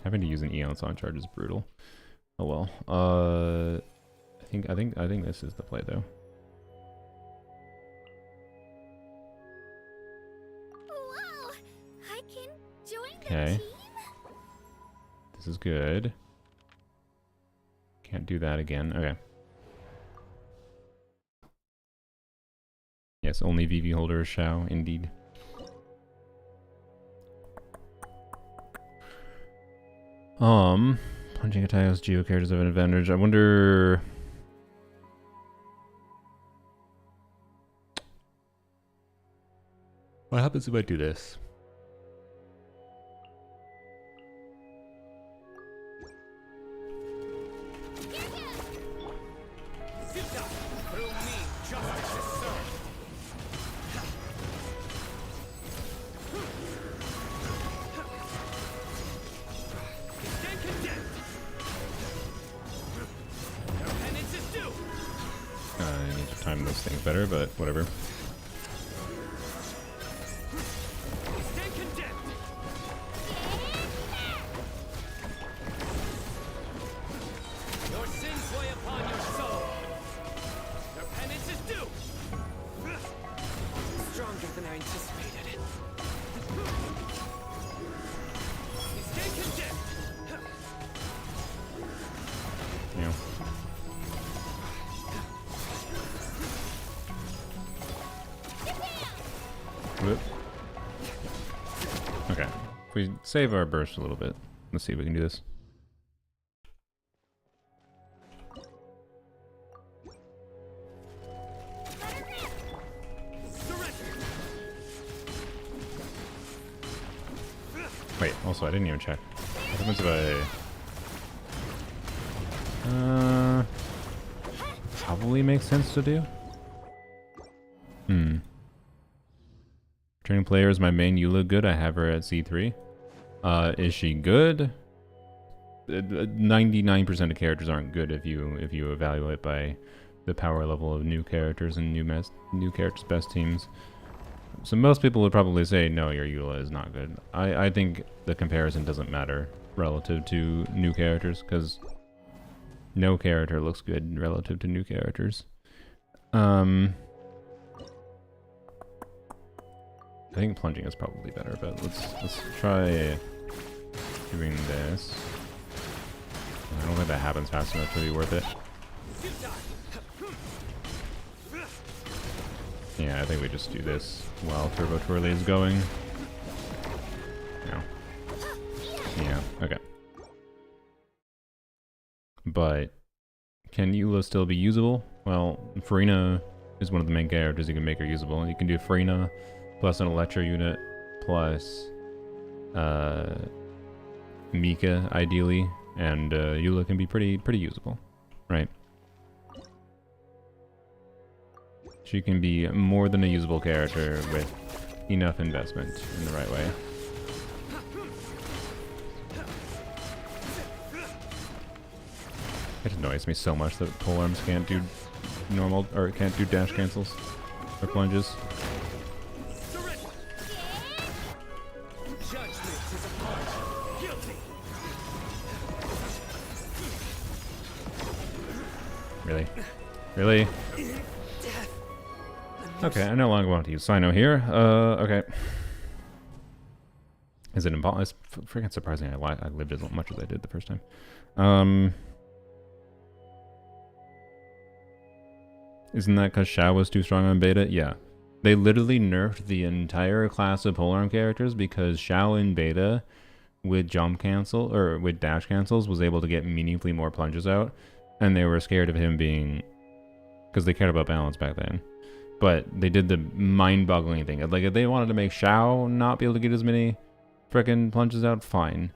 Having to use an Eon's on charge is brutal. Oh well. I think this is the play though. Wow! I can join the Okay. team? This is good. Can't do that again. Okay. Yes, only VV holders shall, indeed. Punching attacks, Geo characters have an advantage. I wonder... what happens if I do this? Sita, through me, justice is served. Stay condemned. Your penance is due. I need to time those things better, but whatever. Stay condemned. Your sins weigh upon your soul. Your penance is due. Stronger than I anticipated. Stay condemned. Yeah. Whoop. Okay. If we save our burst a little bit, let's see if we can do this. Wait, also I didn't even check. What happens if I... probably makes sense to do. Training player is my main Eula good. I have her at C3. Is she good? 99% of characters aren't good if you evaluate by the power level of new characters and new characters' best teams. So most people would probably say, no, your Eula is not good. I think the comparison doesn't matter relative to new characters, because no character looks good relative to new characters. I think plunging is probably better, but let's try doing this. I don't think that happens fast enough to be worth it. Yeah, I think we just do this while Turbo Twirly is going. No. Yeah, okay. But can Eula still be usable? Well, Farina is one of the main characters. You can make her usable. You can do Farina plus an Electro unit plus Mika ideally, and Eula can be pretty usable, right? She can be more than a usable character with enough investment in the right way. It annoys me so much that polearms can't do normal, or can't do dash cancels or plunges. Judgment is upon you. Guilty. Really? Really? Okay, I no longer want to use Sino here. Okay. Is it impossible? It's freaking surprising I lived as much as I did the first time. Isn't that because Xiao was too strong on beta? Yeah. They literally nerfed the entire class of polearm characters because Xiao in beta with jump cancel, or with dash cancels, was able to get meaningfully more plunges out. And they were scared of him being... because they cared about balance back then. But they did the mind-boggling thing. Like, if they wanted to make Xiao not be able to get as many frickin' plunges out, fine.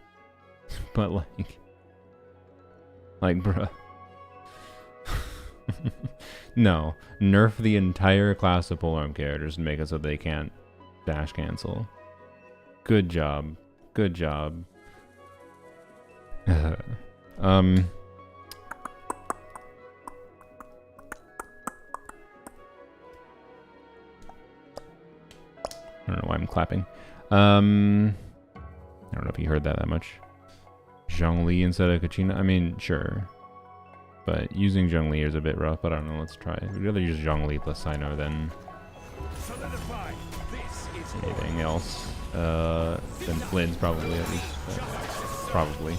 But, like, bruh. No. Nerf the entire class of polearm characters and make it so they can't dash cancel. Good job. Good job. I don't know why I'm clapping. I don't know if you heard that much. Zhongli instead of Kachina? I mean, sure. But using Zhongli is a bit rough, but I don't know, let's try it. We'd rather use Zhongli plus Sino than anything else. Than Flynn's probably, at least. Probably.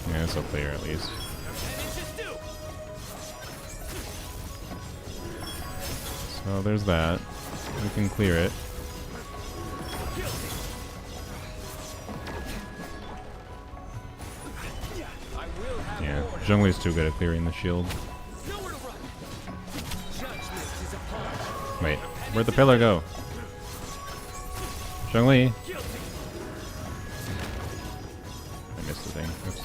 Yeah, it's so clear at least. So there's that. We can clear it. Yeah, Zhongli's too good at clearing the shield. Wait, where'd the pillar go? Zhongli! I missed the thing. Oops.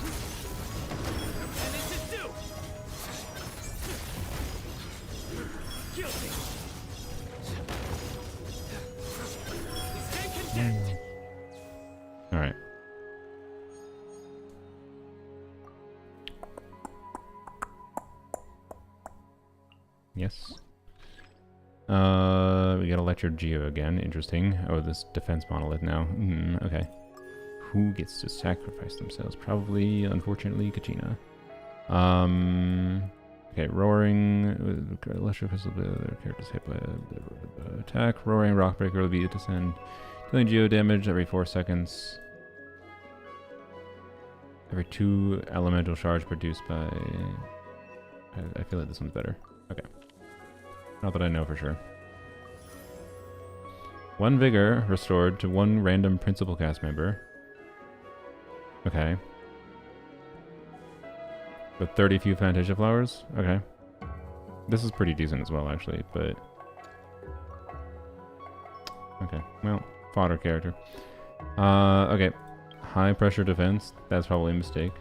Alright. Yes. We got Electro Geo again. Interesting. Oh, this defense monolith now. Okay. Who gets to sacrifice themselves? Probably, unfortunately, Kachina. Okay, Roaring. Electro Pistol. Their characters hit by attack. Roaring Rockbreaker will be to send dealing Geo damage every 4 seconds. Every 2 elemental charge produced by... I feel like this one's better. Okay. Not that I know for sure. 1 vigor restored to 1 random principal cast member. Okay. With 30 few Fantasia flowers? Okay. This is pretty decent as well, actually, but... okay, well, fodder character. Okay. High pressure defense. That's probably a mistake.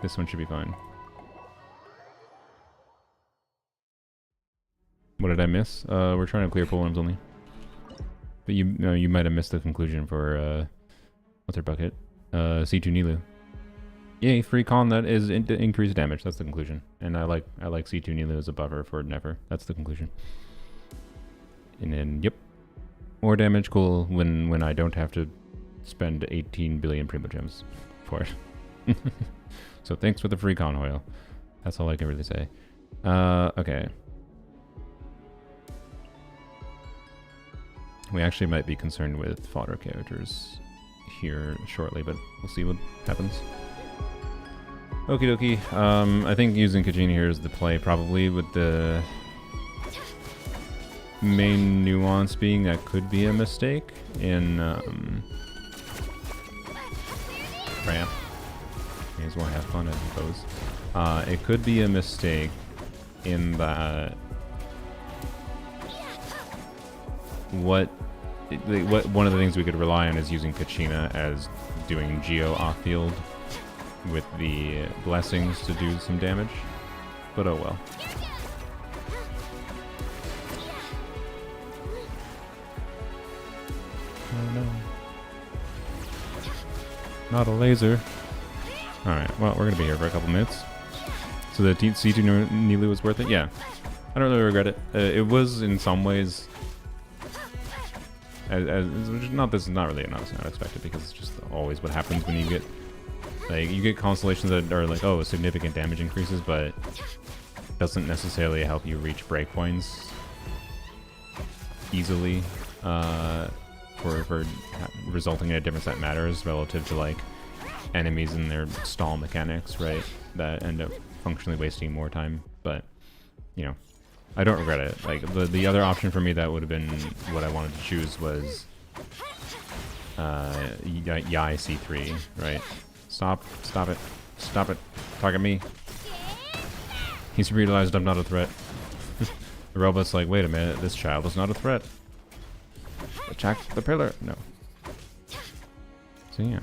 This one should be fine. What did I miss? We're trying to clear polearms only. But you might have missed the conclusion for what's her bucket? C2 Nilou. Yay, free con that is increased damage. That's the conclusion. And I like C2 Nilou as a buffer for Never. That's the conclusion. And then yep, more damage. Cool. When I don't have to spend 18 billion Primo Gems for it. So thanks for the free con oil. That's all I can really say. Okay. We actually might be concerned with fodder characters here shortly, but we'll see what happens. Okie dokie. I think using Kachina here is the play, probably, with the main nuance being that could be a mistake in ramp. May as well have fun, I suppose. It could be a mistake in that one of the things we could rely on is using Kachina as doing Geo off-field with the blessings to do some damage. But oh well. Oh no. Not a laser. Alright, well, we're gonna be here for a couple minutes. So the C2 Nilou was worth it? Yeah. I don't really regret it. It was, in some ways, which is not really not expected because it's just always what happens when you get like you get constellations that are like, oh, significant damage increases, but doesn't necessarily help you reach breakpoints easily for resulting in a difference that matters relative to like enemies and their stall mechanics, right? That end up functionally wasting more time, but you know, I don't regret it. Like the other option for me that would have been what I wanted to choose was Yai C3, right? Stop it, target me. He's realized I'm not a threat. The robot's like, wait a minute, this child is not a threat. Attack the pillar. No. So yeah.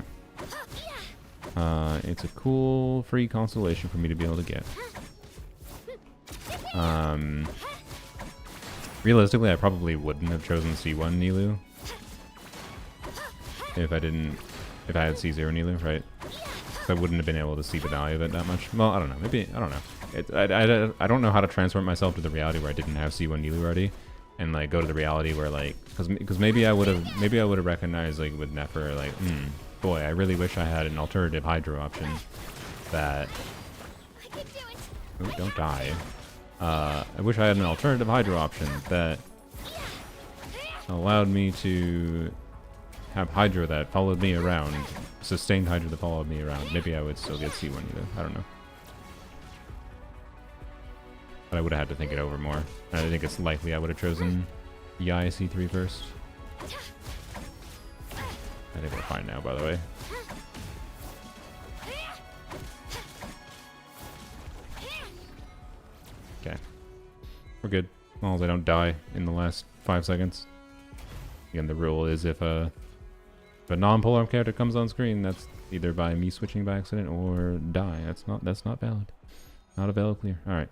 It's a cool free constellation for me to be able to get. Realistically, I probably wouldn't have chosen C1 Nilou if I had C0 Nilou, right? I wouldn't have been able to see the value of it that much. Well, I don't know. Maybe, I don't know. I don't know how to transform myself to the reality where I didn't have C1 Nilou already, and like go to the reality where like, because maybe I would have recognized like with Nefer like, boy, I really wish I had an alternative Hydro option that. Ooh, don't die. I wish I had an alternative Hydro option that allowed me to have Hydro that followed me around, sustained Hydro that followed me around. Maybe I would still get C1 either. I don't know. But I would have had to think it over more. I think it's likely I would have chosen Yai C3 first. I think we're fine now, by the way. Okay. We're good. As long as I don't die in the last 5 seconds. Again, the rule is if a non-polar character comes on screen, that's either by me switching by accident or die. That's not valid. Not a valid clear. Alright.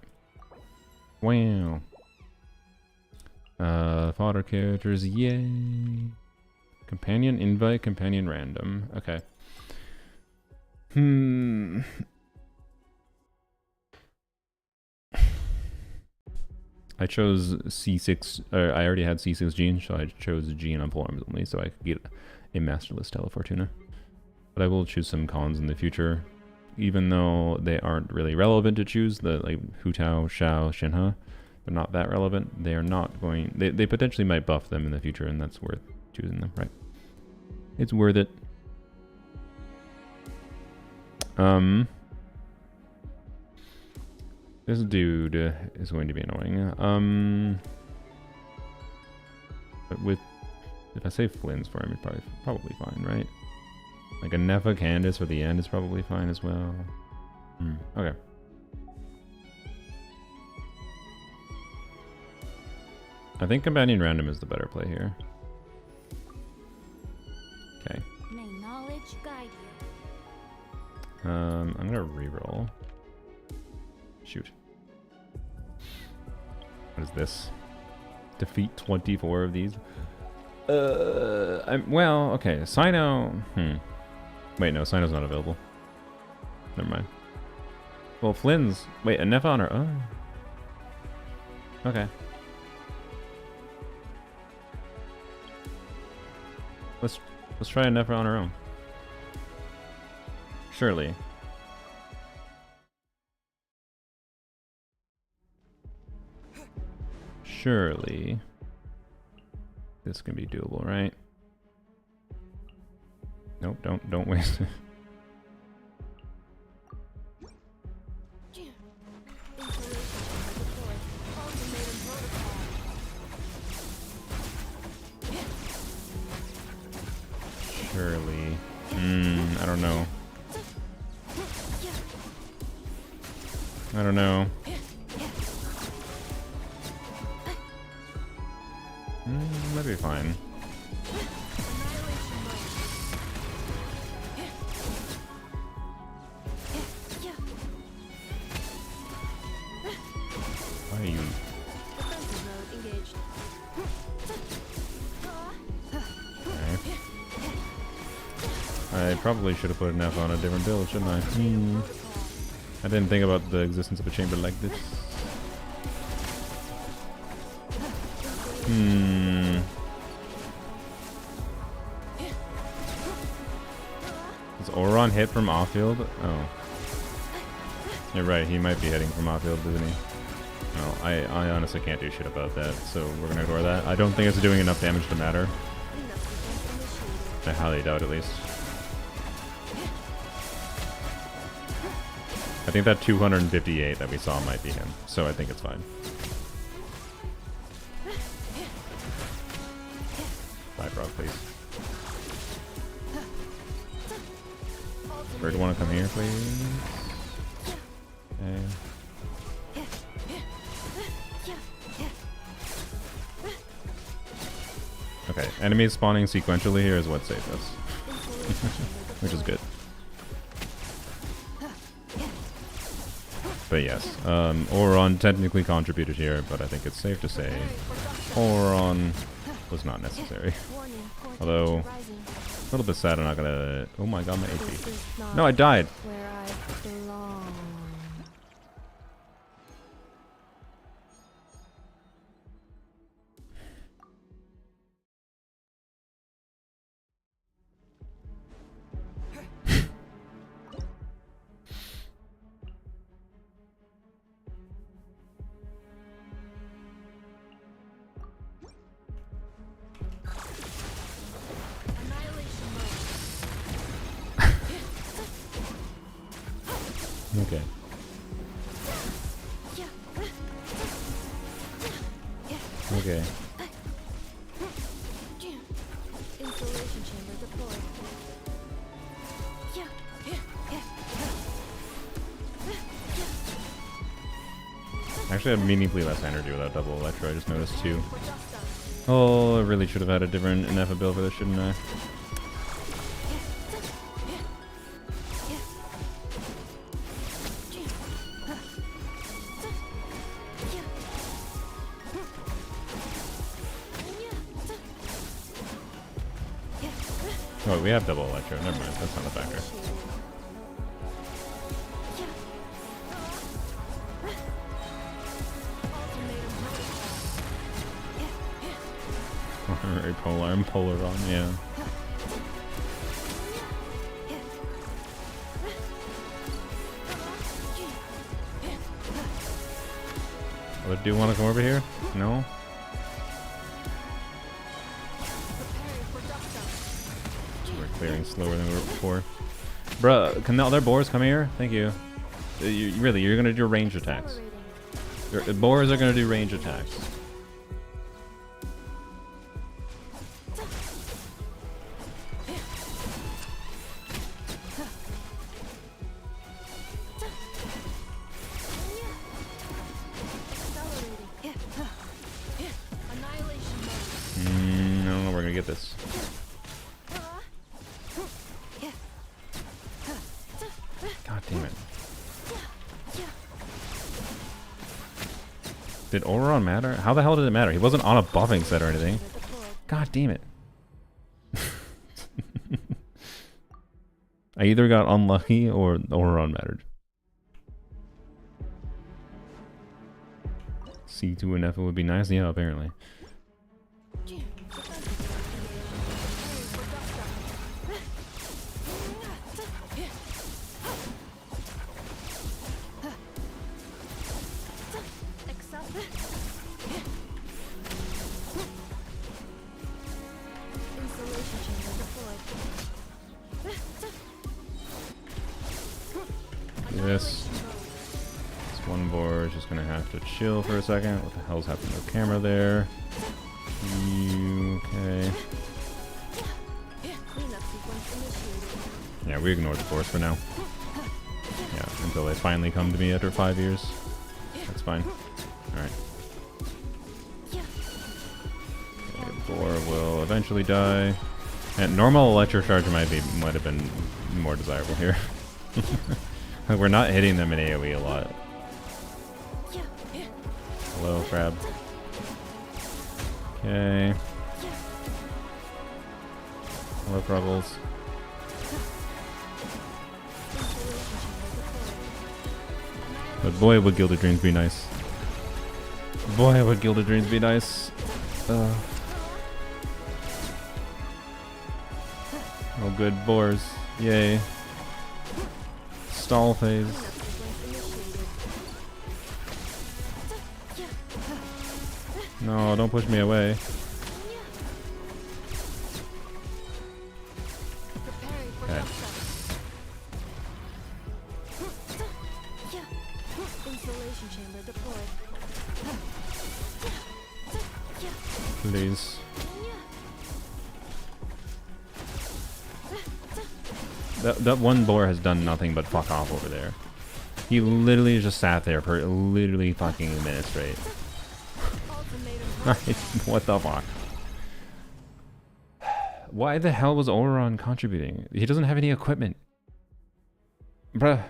Wow. Fodder characters, yay. Companion invite, companion random. Okay. I chose C6, I already had C6 Gene, so I chose Gene on polearms only, so I could get a Masterless Telefortuna. But I will choose some cons in the future, even though they aren't really relevant to choose, the like Hu Tao, Xiao, Shenhe. They're not that relevant. They are not going, they potentially might buff them in the future, and that's worth choosing them, right? It's worth it. This dude is going to be annoying. But with, if I save Flynn's for him, it's probably fine, right? Like a Nefa Candace for the end is probably fine as well. Okay. I think Companion Random is the better play here. Okay. May knowledge guide you. I'm gonna reroll. Shoot. What is this? Defeat 24 of these. Well, okay. Sino. Wait, no, Sino's not available. Never mind. Well, Flynn's. Wait, a Nefa on her. Oh. Okay. Let's try a Nefa on her own. Surely. Surely this can be doable, right? Nope, don't waste it. Surely. I don't know. I don't know. Might be fine. Why are you? Okay. I probably should have put an F on a different build, shouldn't I? I didn't think about the existence of a chamber like this. Does Oron hit from off field? Oh. You're right, he might be hitting from off field, isn't he? No, I honestly can't do shit about that, so we're gonna ignore that. I don't think it's doing enough damage to matter. I highly doubt, at least. I think that 258 that we saw might be him, so I think it's fine. Bye, frog, please. Bird, wanna come here, please? Okay. Okay, enemies spawning sequentially here is what saved us. Which is good. But yes, Oron technically contributed here, but I think it's safe to say Oron was not necessary. Although, a little bit sad I'm not gonna... Oh my god, my HP. No, I died! Where I belong. Okay. Okay. Installation chamber deployed. Actually, I have meaningfully less energy without double electro, I just noticed too. Oh, I really should have had a different ineffable for this, shouldn't I? Oh, we have double electro. Never mind. That's not a factor. Very polar. I'm polar on, yeah. What, do you want to come over here? No? Clearing slower than we were before. Bruh, can the other boars come here? Thank you. Really, you're gonna do range attacks. Your boars are gonna do range attacks. No, we're gonna get this. God damn it. Did Oron matter? How the hell did it matter? He wasn't on a buffing set or anything. God damn it. I either got unlucky or Oron mattered. C2 and F would be nice. Yeah, apparently. This one board is just gonna have to chill for a second. What the hell's happening to the camera there? Okay. Yeah, we ignore the force for now. Yeah, until they finally come to me after 5 years. That's fine. Alright. Boar will eventually die. And normal electrocharge might have been more desirable here. We're not hitting them in AoE a lot. Hello, crab. Okay. Hello, Crubbles. But boy, would Gilded Dreams be nice. Boy, would Gilded Dreams be nice. Oh, good, boars. Yay. Stall phase. No, don't push me away. Okay. Installation chamber deployed. Please. That one boar has done nothing but fuck off over there. He literally just sat there for literally fucking a minute straight. What the fuck? Why the hell was Oron contributing? He doesn't have any equipment. Bruh.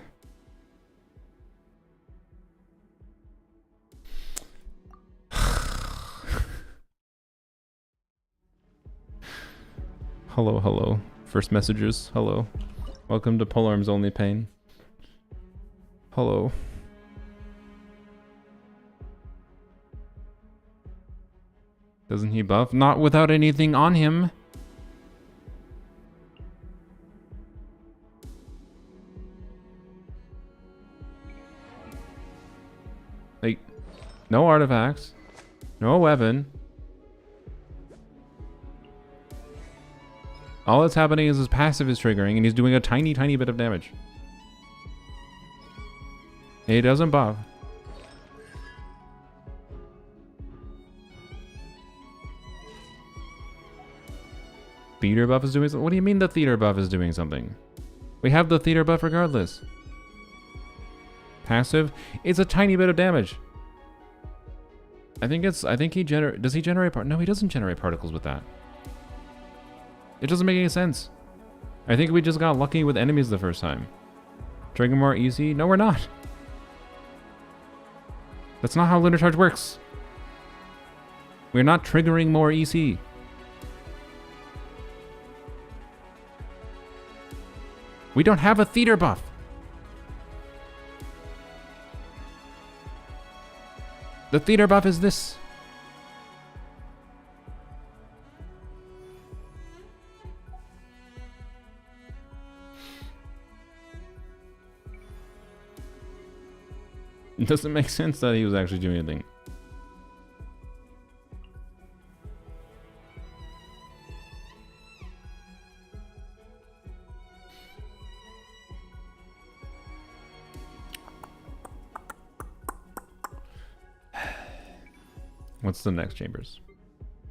Hello, hello. First messages. Hello. Welcome to Polearm's Only Pain. Hello. Doesn't he buff? Not without anything on him. Like, no artifacts. No weapon. All that's happening is his passive is triggering and he's doing a tiny, tiny bit of damage. He doesn't buff. Theater buff is doing something? What do you mean the theater buff is doing something? We have the theater buff regardless. Passive? It's a tiny bit of damage. I think he does he generate no, he doesn't generate particles with that. It doesn't make any sense. I think we just got lucky with enemies the first time. Trigger more easy? No, we're not. That's not how Lunar Charge works. We're not triggering more EC. We don't have a theater buff. The theater buff is this. It doesn't make sense that he was actually doing anything. What's the next chambers?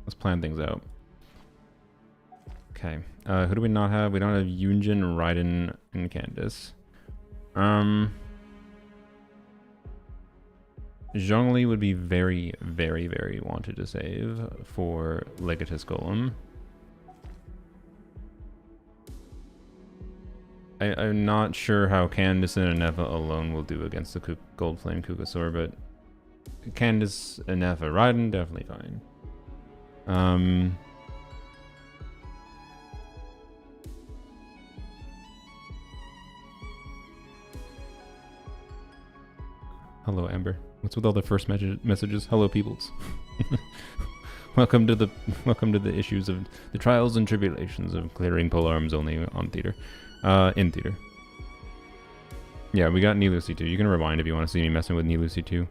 Let's plan things out. Okay. Who do we not have? We don't have Yunjin, Raiden, and Candace. Zhongli would be very, very, very wanted to save for Legatus Golem. I'm not sure how Candace and Anefa alone will do against the Gold Flame Kukasaur, but Candace, Anefa, Raiden, definitely fine. Hello, Amber. What's with all the first messages? Hello, peoples. welcome to the issues of the trials and tribulations of clearing Polearms only on theater, in theater. Yeah, we got Nilou C2. You can rewind if you want to see me messing with Nilou C2.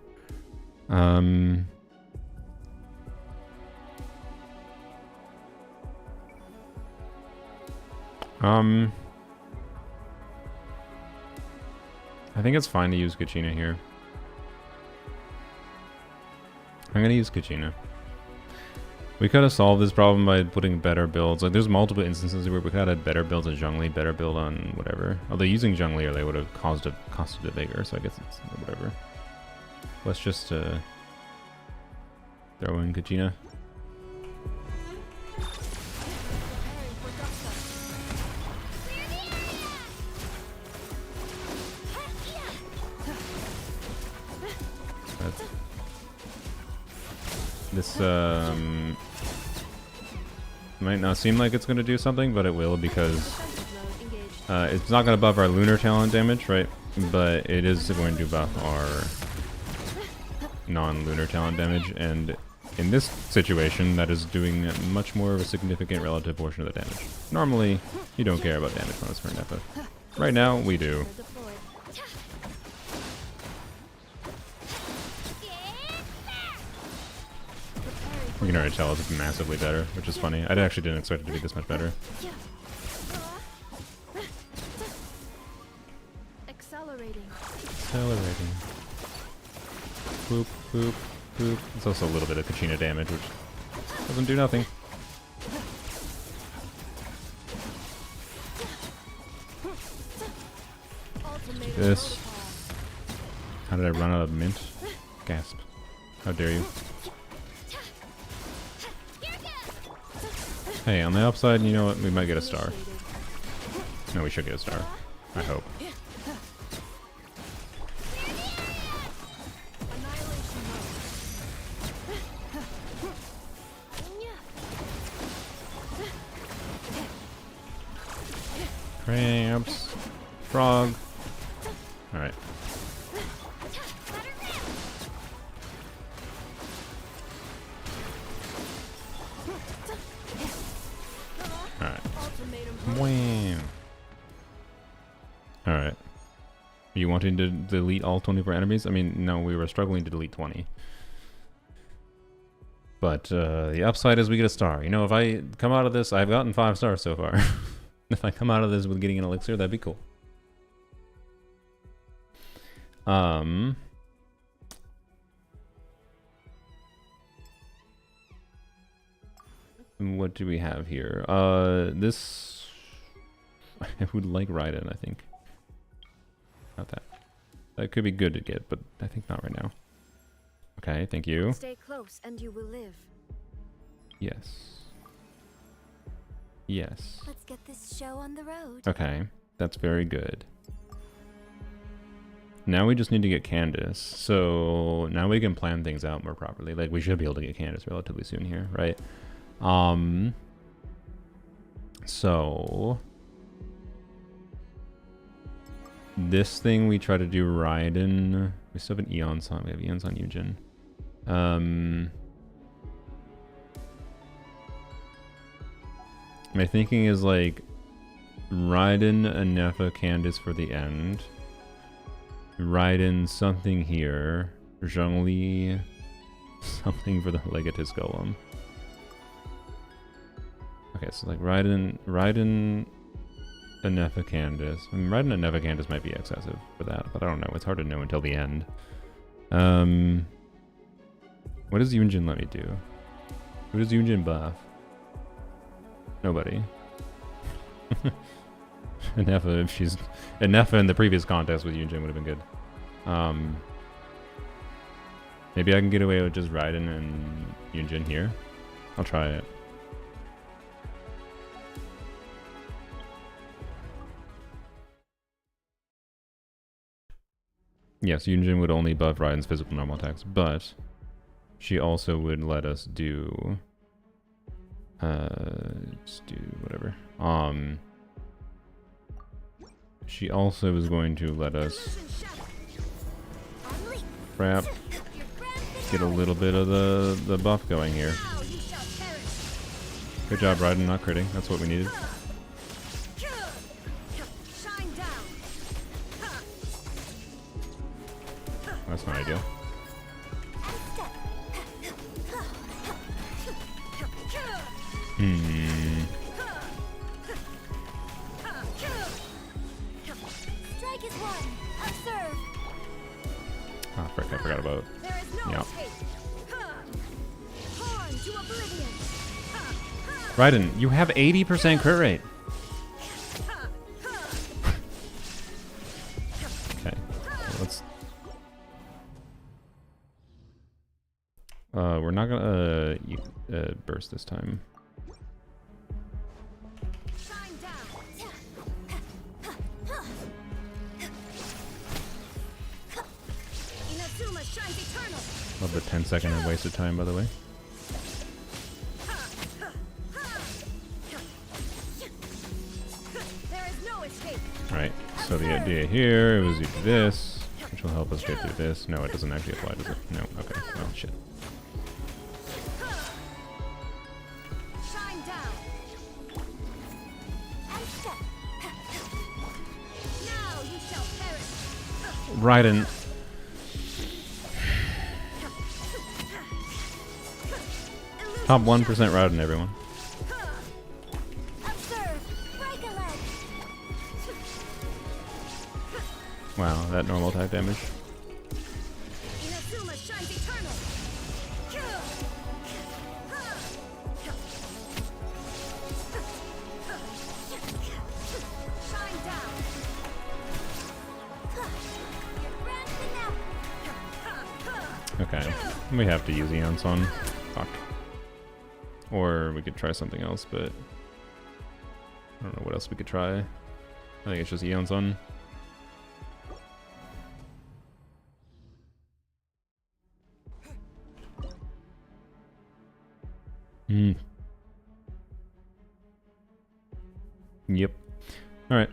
I think it's fine to use Kachina here. I'm gonna use Kachina. We could have solved this problem by putting better builds. Like, there's multiple instances where we could have had better builds on Zhongli, better build on whatever. Although using Zhongli earlier would have costed it bigger, so I guess it's whatever. Let's just throw in Kachina. This might not seem like it's going to do something, but it will, because it's not going to buff our lunar talent damage, right? But it is going to buff our non-lunar talent damage, and in this situation, that is doing much more of a significant relative portion of the damage. Normally, you don't care about damage bonus for an Anefa. Right now, we do. You can already tell it's massively better, which is funny. I actually didn't expect it to be this much better. Accelerating. Accelerating. Boop, boop, boop. It's also a little bit of Kachina damage, which doesn't do nothing. This. How did I run out of mint? Gasp. How dare you. Hey, on the upside, you know what? We might get a star. No, we should get a star. I hope. Cramps. Frog. Alright. Alright. Wham. Alright. Are you wanting to delete all 24 enemies? I mean, no, we were struggling to delete 20. But the upside is we get a star. You know, if I come out of this, I've gotten 5 stars so far. If I come out of this with getting an elixir, that'd be cool. What do we have here? This... I would like Raiden, I think. Not that. That could be good to get, but I think not right now. Okay, thank you. Stay close and you will live. Yes. Yes. Let's get this show on the road. Okay, that's very good. Now we just need to get Candace. So now we can plan things out more properly. Like, we should be able to get Candace relatively soon here, right? So this thing we try to do Raiden. We still have an Eon's on. We have Eon's on Yujin. My thinking is like Raiden, Anefa, Candace for the end. Raiden something here. Zhongli something for the Legatus Golem. Okay, so like Raiden, Anefa, Candace. I mean, Raiden, Anefa, Candace might be excessive for that, but I don't know. It's hard to know until the end. What does Yunjin let me do? Who does Yunjin buff? Nobody. Anefa, if she's... Anefa in the previous contest with Yunjin would have been good. Maybe I can get away with just Raiden and Yunjin here. I'll try it. Yes, Yunjin would only buff Raiden's physical normal attacks, but she also would let us do... just do whatever. She also is going to let us crap get a little bit of the buff going here. Good job, Raiden, not critting. That's what we needed. That's not ideal. Strike is one. Observe. Ah, frick, I forgot about... Yeah. Raiden, you have 80% crit rate. Okay, let's... we're not gonna burst this time. Love the 10-second wasted time, by the way. Alright, so the idea here was you do this, which will help us get through this. No, it doesn't actually apply, does it? No, okay. Oh, shit. Raiden. Top 1% Raiden, everyone. Observe. Break a leg. Wow, that normal attack damage. Inazuma shines eternal. Shine down. You're ramping up. Okay, we have to use Eon's on. Fuck. Or we could try something else, but I don't know what else we could try. I think it's just Eon's on. Hmm. Yep. All right.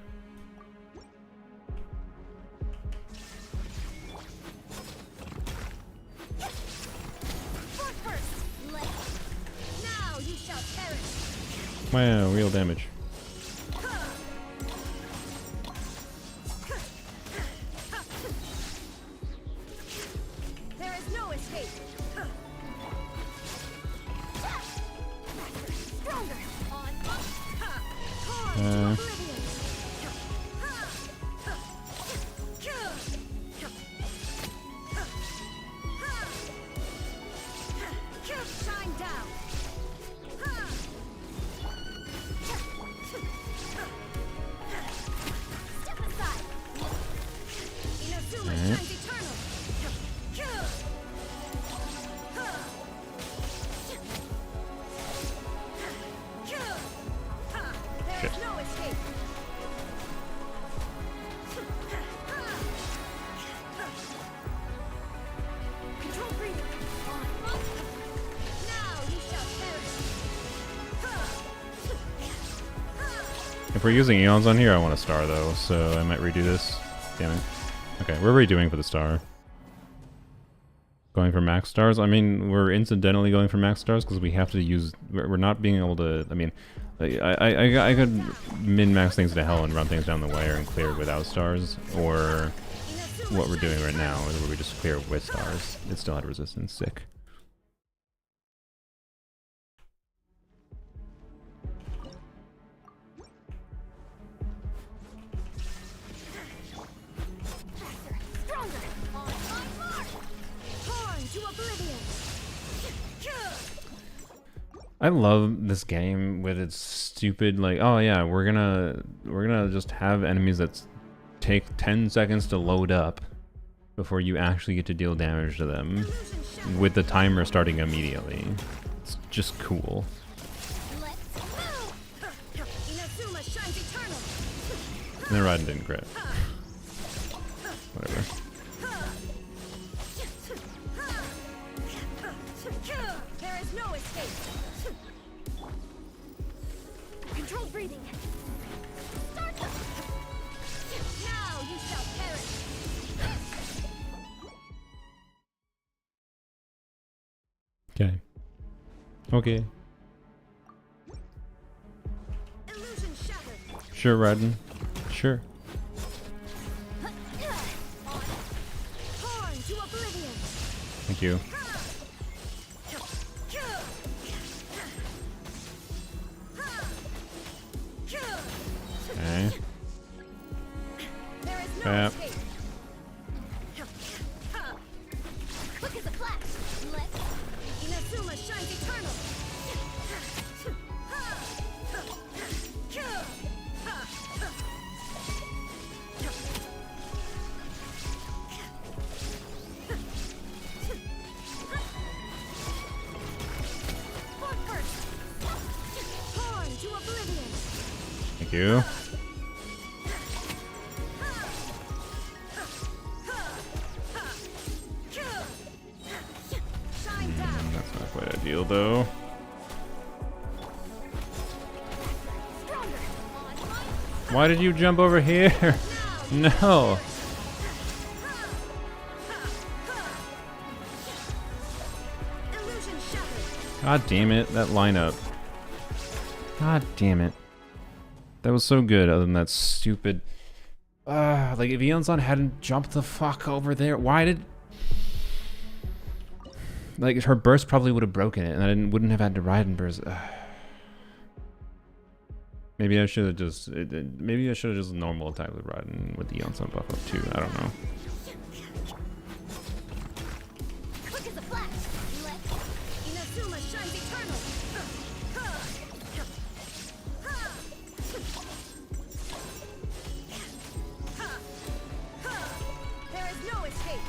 Foot first. Now you shall perish. Wow, real damage. There is no escape. Stronger. Uh, Shine down. Step aside. Inazuma Alright. shines eternal. There Shit. is no escape. Control breathing. Now you shall perish. if we're using Eons on here, I want a star though, so I might redo this. Damn it. Okay, what are we doing for the star? Going for max stars? I mean, we're incidentally going for max stars because we have to use. We're not being able to. I mean, I could min-max things to hell and run things down the wire and clear without stars, or what we're doing right now is where we just clear with stars. It still had resistance. Sick. Stronger. On my mark. Torn to oblivion. I love this game with its stupid like, oh yeah, we're gonna just have enemies that take 10 seconds to load up before you actually get to deal damage to them, with the timer starting immediately. It's just cool. Let's move. Inazuma shines eternal. And then Raiden didn't crit. Whatever. There is no escape. Control breathing. Start. Now you shall perish. Okay. Okay. Illusion shattered. Sure, Raiden. Sure. Torn to oblivion. Thank you. Okay. There is no Yep. escape. Quick as a flash. Let's. Inazuma shines eternal. Foot first. Torn to oblivion. Thank you. Shine down. That's not quite ideal though. Stronger. On my Why did you jump over here? No. illusion shattered. God damn it, that lineup. God damn it. That was so good, other than that stupid... like, if Eonson hadn't jumped the fuck over there, why did... Like, her burst probably would have broken it, and I wouldn't have had to ride in burst. Maybe I should have just... maybe I should have just normal attack with riding with the Eon-Sun buff up too. I don't know. Quick as a flash. Inazuma shines eternal. There is no escape.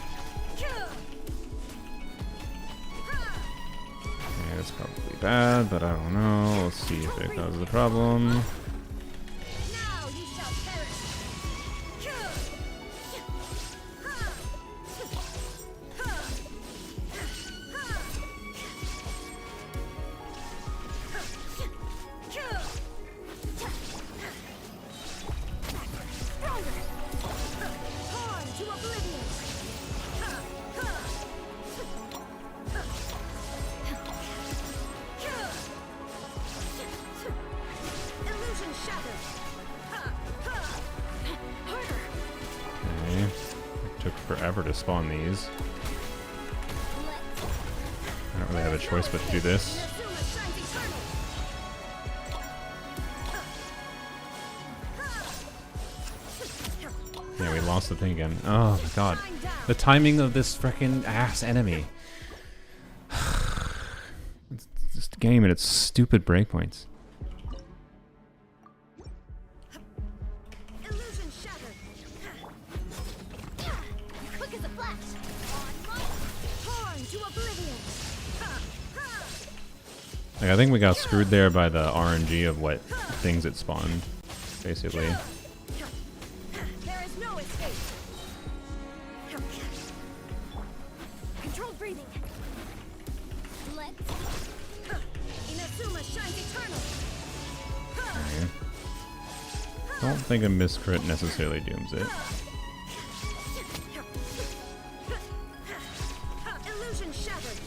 Yeah, it's probably bad, but I don't know. Let's see if it causes a problem. Now you shall perish. Torn to oblivion. Illusion shattered. Harder. Okay. It took forever to spawn these. I don't really have a choice but to do this. Inazuma shines eternal. Yeah, we lost the thing again. Oh my god. The timing of this frickin' ass enemy. It's this game and its stupid breakpoints. Illusion shattered. Quick as a flash. Torn to oblivion. Like, I think we got screwed there by the RNG of what things it spawned, basically. There is no escape. Controlled breathing. Let's. Inazuma shines eternal. Okay. Don't think a miscrit necessarily dooms it. Illusion shattered.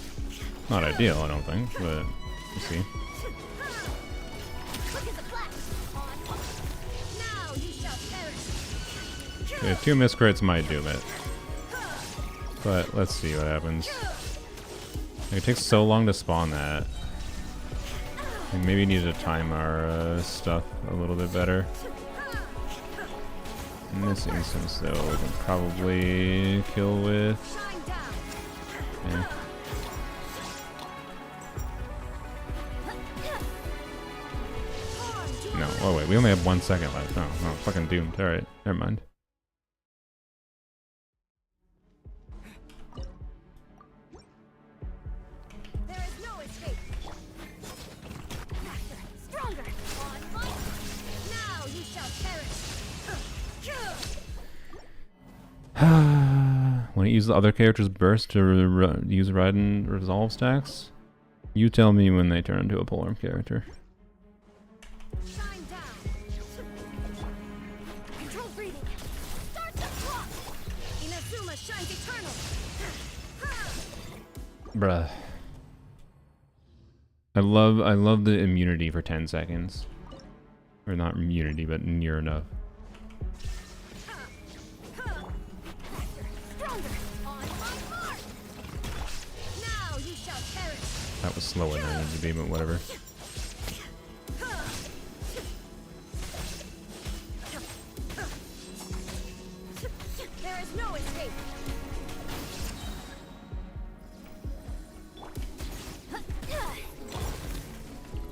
Not ideal, I don't think, but we'll see. Quick as a flash. Now you shall perish. Okay, 2 miscrits might doom it. But let's see what happens. It takes so long to spawn that. We maybe need to time our stuff a little bit better. In this instance, though, we can probably kill with... Shine down. Okay. Torn to No, oh wait, we only have 1 second left. Oh, no, fucking doomed. Alright, never mind. There is no escape. Faster, stronger. On my. Now you shall perish. Want to use the other character's burst to use Raiden resolve stacks? You tell me when they turn into a polearm character. Shine down. Control breathing. Start the clock. Inazuma shines eternal. Bruh. I love the immunity for 10 seconds. Or not immunity, but near enough. Stronger. On my mark. Now you shall perish. That was slower than it needed to be, but whatever. There is no escape.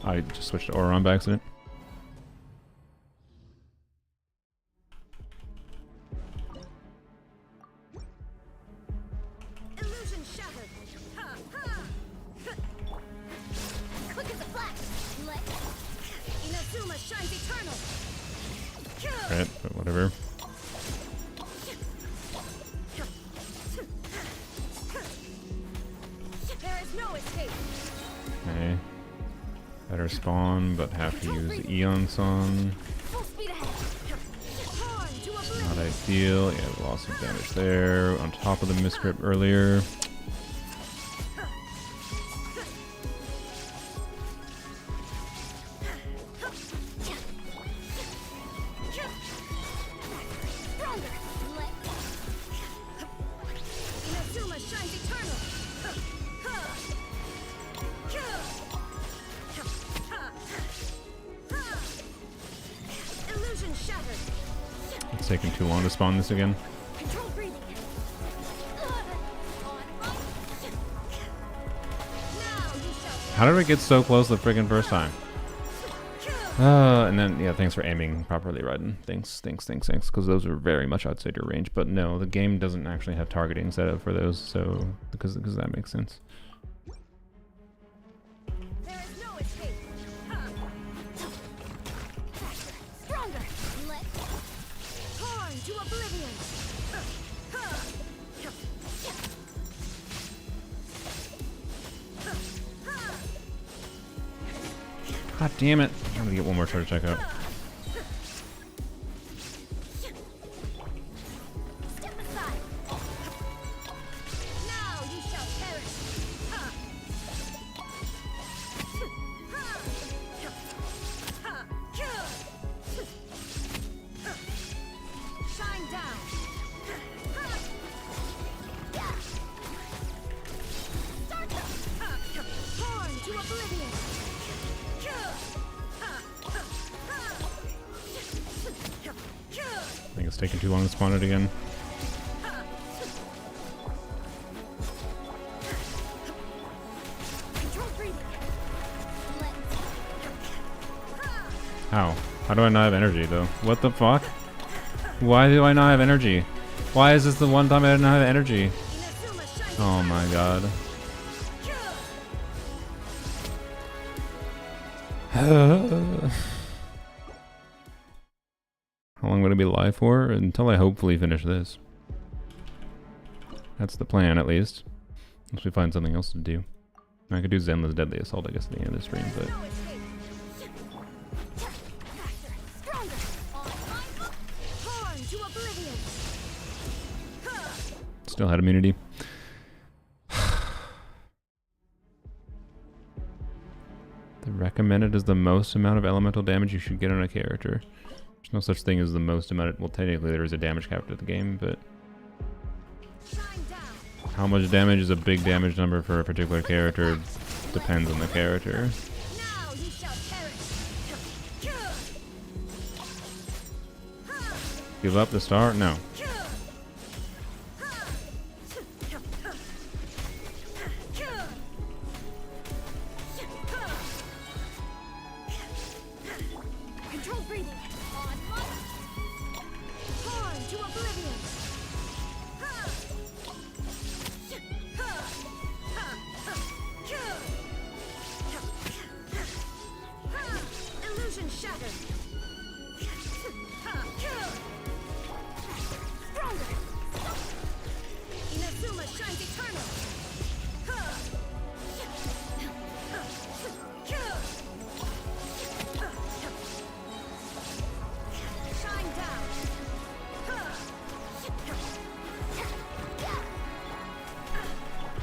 I just switched to Auron by accident. Illusion shattered. Quick as a flash. Inazuma shines eternal. Right, but whatever. There is no escape. Okay. Better spawn, but have to use Eon-Sun. Full speed ahead. Torn to oblivion. Not ideal. Yeah, we lost some damage there. On top of the misgrip earlier. Stronger. Inazuma shines eternal. It's taking too long to spawn this again. Control breathing. Now you shall How did we get so close the friggin' first time? And then, yeah, thanks for aiming properly, Raiden. Thanks. Because those are very much outside your range. But no, the game doesn't actually have targeting set up for those, so because that makes sense. There is no escape. Faster, stronger. Torn to oblivion. God damn it! I'm gonna get one more try to check out. Step aside. Now you shall perish. Shine down. Start torn to oblivion. I think it's taking too long to spawn it again. Control breathing. How? How do I not have energy though? What the fuck? Why do I not have energy? Why is this the one time I didn't have energy? Oh my god. How long would it be live for? Until I hopefully finish this. That's the plan, at least. Unless we find something else to do. I could do Zenla's Deadly Assault, I guess, at the end of the stream, but... Still had immunity. The recommended is the most amount of elemental damage you should get on a character. There's no such thing as the most amount of, well, technically there is a damage cap to the game, but how much damage is a big damage number for a particular character depends on the character. Give up the start? No. Control breathing. Torn to oblivion. Illusion shattered. Stronger. Inazuma shines eternal. Shine down.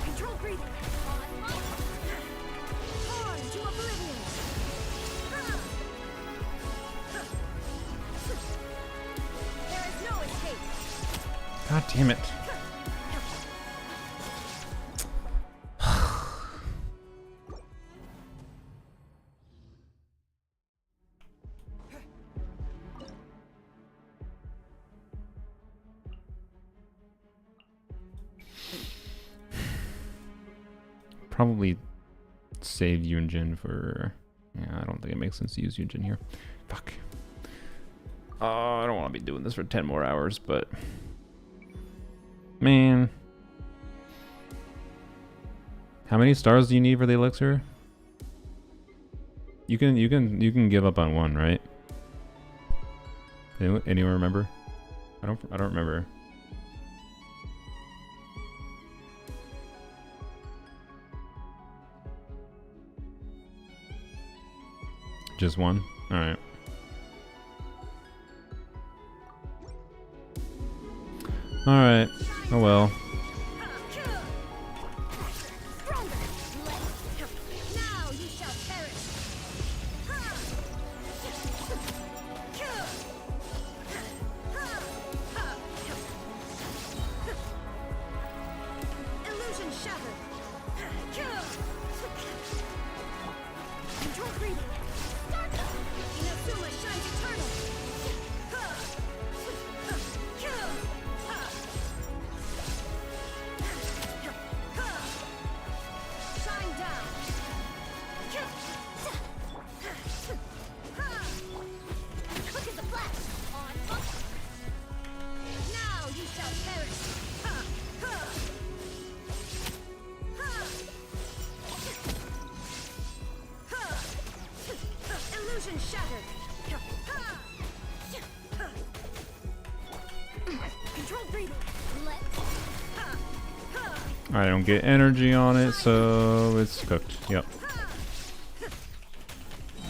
Control breathing. Torn to oblivion. There is no escape. God damn it. Probably save Yunjin for... Yeah, I don't think it makes sense to use Yunjin here. Fuck. I don't want to be doing this for 10 more hours, but... Man. How many stars do you need for the elixir? You can give up on one, right? Anyone remember? I don't remember. Just one? Alright. Alright. Oh well. Now you shall perish. Illusion shattered. Control breathing. Inazuma shines eternal. Vision shattered. Control breathing. I don't get energy on it, so it's cooked. Yep.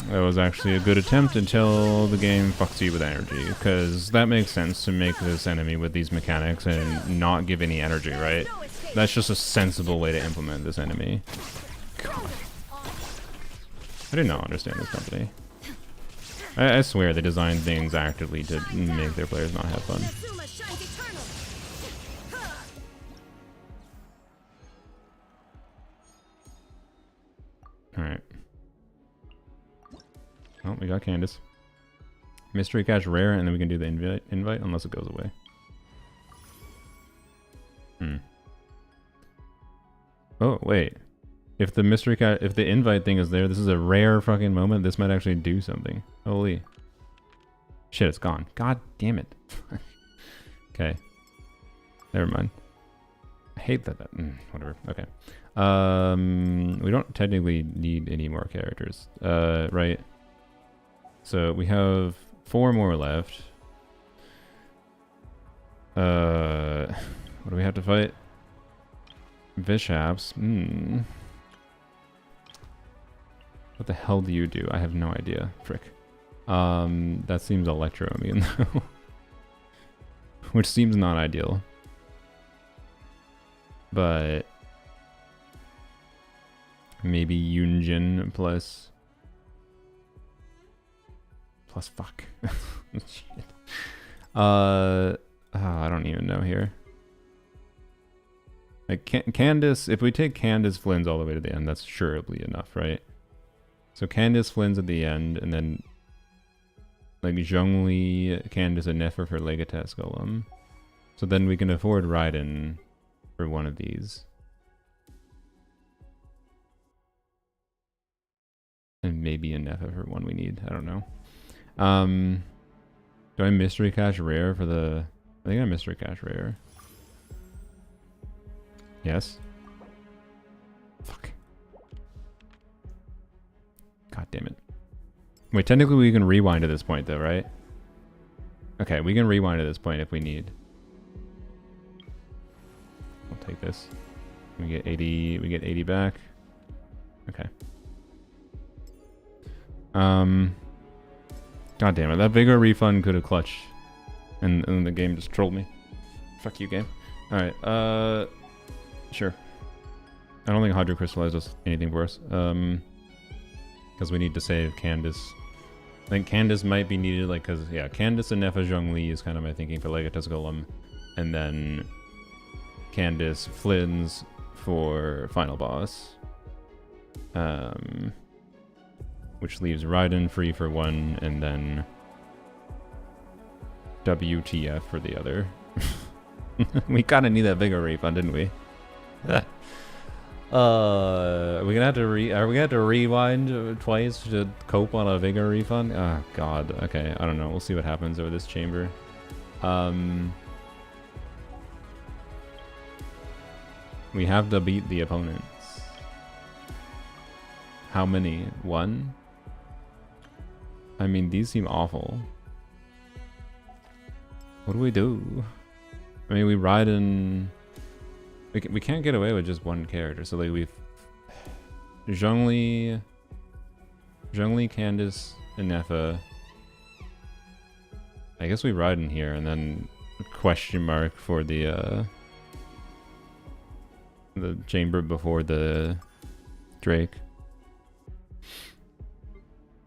That was actually a good attempt until the game fucks you with energy, because that makes sense to make this enemy with these mechanics and not give any energy, right? That's just a sensible way to implement this enemy. God. I do not understand this company. I swear they design things actively to make their players not have fun. Alright. Well, we got Candace. Mystery cache rare, and then we can do the invite unless it goes away. Oh, wait. If the mystery cache, if the invite thing is there, this is a rare fucking moment. This might actually do something. Holy. Shit, it's gone. God damn it. Okay. Never mind. I hate that. Whatever. Okay. We don't technically need any more characters. Right. So we have 4 more left. What do we have to fight? Vishaps. What the hell do you do? I have no idea. Frick. That seems electro immune though. Which seems not ideal. But maybe Yunjin plus fuck. Shit. I don't even know here. Like Candace, if we take Candace Flynn's all the way to the end, that's surely enough, right? So Candace Flynn's at the end, and then like Zhongli, Candace, and Nefer for Legates Golem. So then we can afford Raiden for one of these. And maybe a Nefer for one we need. I don't know. Do I mystery cache rare for the... I think I mystery cache rare. Yes. Fuck. God damn it. Wait, technically we can rewind at this point though, right? Okay, we can rewind at this point if we need. I'll take this. We get 80, we get 80 back. Okay. God damn it, that bigger refund could have clutched. And the game just trolled me. Fuck you, game. Alright, sure. I don't think Hydro Crystallized does anything for us. Because we need to save Candace. I think Candace might be needed, like, because, yeah, Candace and Nefa Zhongli is kind of my thinking for Legates Golem. And then Candace Flynn's for Final Boss. Which leaves Raiden free for one, and then WTF for the other. We kind of need that bigger refund, didn't we? Are we gonna have to rewind twice to cope on a Vigor refund? Oh god, okay, I don't know. We'll see what happens over this chamber. We have to beat the opponents. How many? 1? I mean, these seem awful. What do we do? I mean, we ride in... We can't get away with just one character, so like we've... Zhongli, Candace, and Nefa. I guess we ride in here, and then question mark for the chamber before the Drake.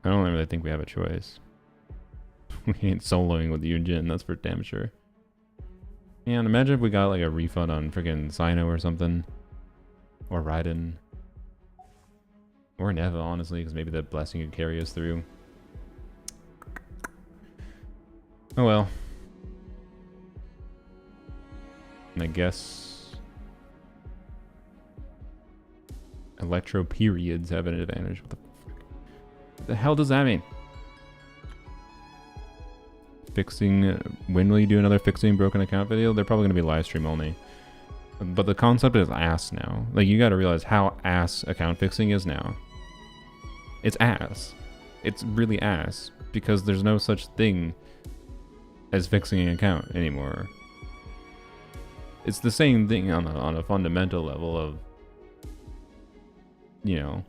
I don't really think we have a choice. We ain't soloing with Yunjin, that's for damn sure. Man, imagine if we got like a refund on freaking Sino or something. Or Raiden. Or Neva, honestly, because maybe that blessing could carry us through. Oh well. And I guess... Electro periods have an advantage. What the hell does that mean? Fixing... when will you do another fixing broken account video? They're probably going to be live stream only. But the concept is ass now. Like, you got to realize how ass account fixing is now. It's ass. it's really ass because there's no such thing as fixing an account anymore. It's the same thing on a fundamental level of, you know,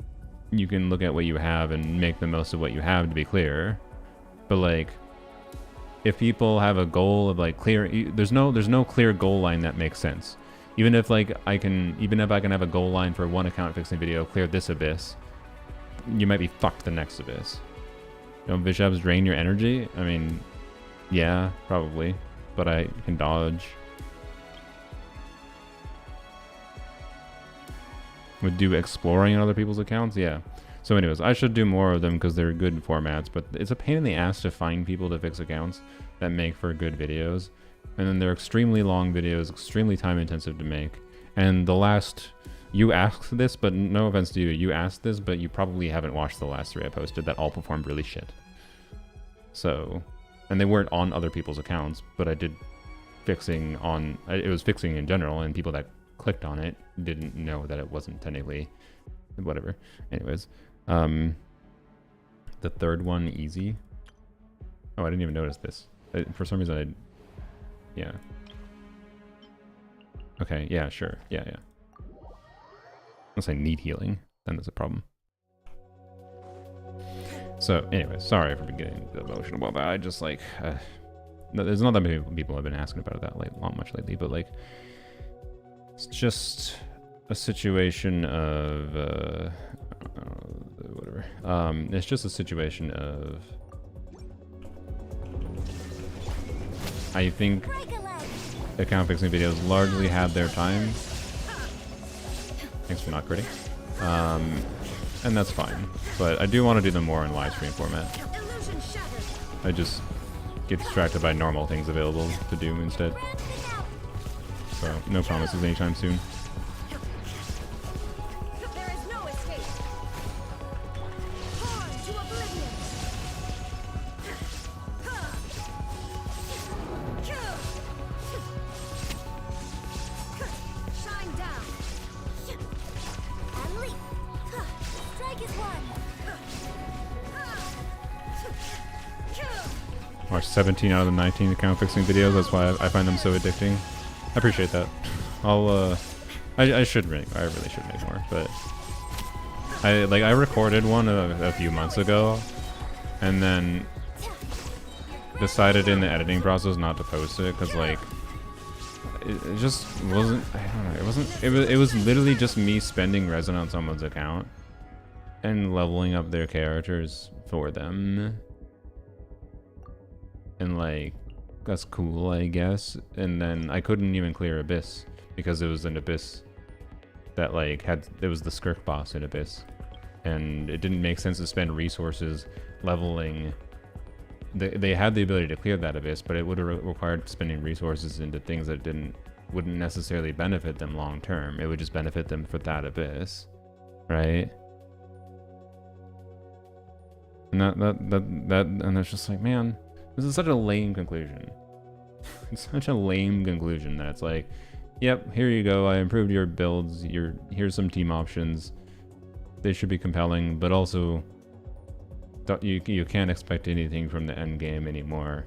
you can look at what you have and make the most of what you have, to be clear. But like, if people have a goal of like there's no clear goal line that makes sense. Even if I can have a goal line for one account fixing video, clear this abyss, you might be fucked the next abyss. You know, bishops drain your energy? I mean, yeah, probably, but I can dodge. Would do exploring on other people's accounts? Yeah. So anyways, I should do more of them because they're good formats, but it's a pain in the ass to find people to fix accounts that make for good videos. And then they're extremely long videos, extremely time intensive to make. And the last, you asked this, but no offense to you, you asked this, but you probably haven't watched the last 3 I posted that all performed really shit. So, and they weren't on other people's accounts, but I did fixing on, it was fixing in general, and people that clicked on it didn't know that it wasn't technically, whatever. Anyways, the third one, easy. Oh, I didn't even notice this. For some reason, yeah. Okay, yeah, sure. Yeah. Unless I need healing, then there's a problem. So, anyways, sorry for getting emotional about that. I just like, there's not that many people have been asking about it that much lately, but like, it's just a situation of, whatever. It's just a situation of, I think account fixing videos largely have their time. Thanks for not critting. And that's fine. But I do want to do them more in live stream format. I just get distracted by normal things available to do instead. So, no promises anytime soon. There is no escape. Torn to oblivion. Shine down. And leap. Strike is one. Watch 17 out of the 19 account fixing videos. That's why I find them so addicting. I appreciate that. I'll I should really should make more, but I recorded one a few months ago and then decided in the editing process not to post it because like it just wasn't, I don't know, it was literally just me spending resin on someone's account and leveling up their characters for them. And like, that's cool, I guess. And then I couldn't even clear Abyss because it was an Abyss that like it was the Skirk boss in Abyss. And it didn't make sense to spend resources leveling. They had the ability to clear that Abyss, but it would have required spending resources into things that wouldn't necessarily benefit them long term. It would just benefit them for that Abyss, right? And and it's just like, man, this is such a lame conclusion. It's such a lame conclusion that it's like, yep, here you go. I improved your builds. Here's some team options. They should be compelling, but also you can't expect anything from the end game anymore.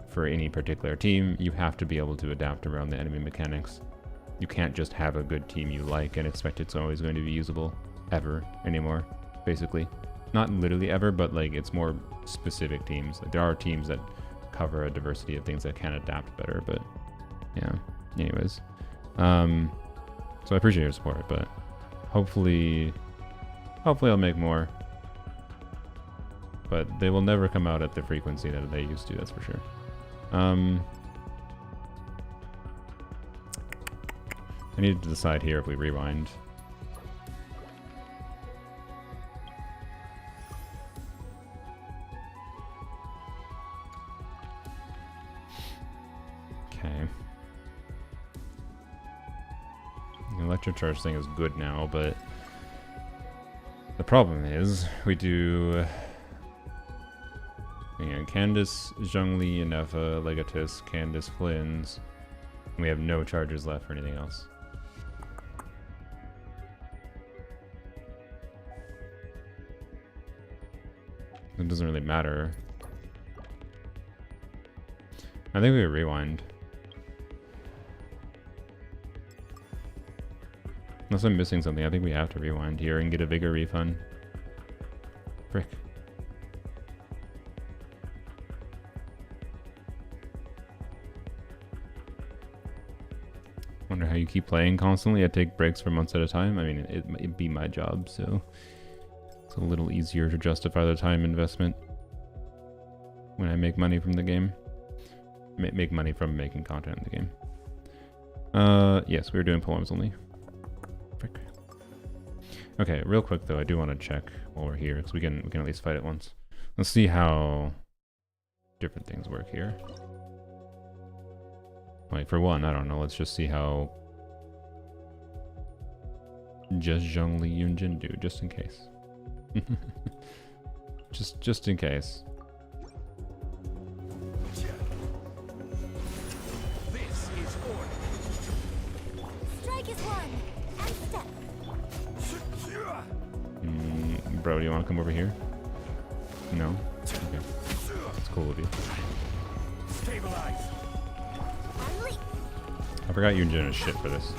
For any particular team, you have to be able to adapt around the enemy mechanics. You can't just have a good team you like and expect it's always going to be usable ever anymore, basically. Not literally ever, but like it's more specific teams. Like there are teams that cover a diversity of things that can adapt better, but yeah. Anyways, so I appreciate your support, but hopefully I'll make more. But they will never come out at the frequency that they used to, that's for sure. I need to decide here if we rewind. Okay. The electric charge thing is good now, but the problem is we do Candace, Zhongli, Inefa, Legatus, Candace, Flynn's. We have no charges left for anything else. It doesn't really matter. I think we rewind. Unless I'm missing something, I think we have to rewind here and get a bigger refund. Frick. Wonder how you keep playing constantly. I take breaks for months at a time. I mean, it'd be my job, so it's a little easier to justify the time investment when I make money from the game. Make money from making content in the game. Yes, we were doing poems only. Frick. Okay, real quick though, I do want to check while we're here, because we can at least fight it once. Let's see how different things work here. Like, for one, I don't know, let's just see how just Zhongli Yunjin do, just in case. just in case. This is order. Strike is one, and step. Bro, do you want to come over here? No? Okay. It's cool of you. Stabilize. And leap. I forgot Yunjin is shit for this.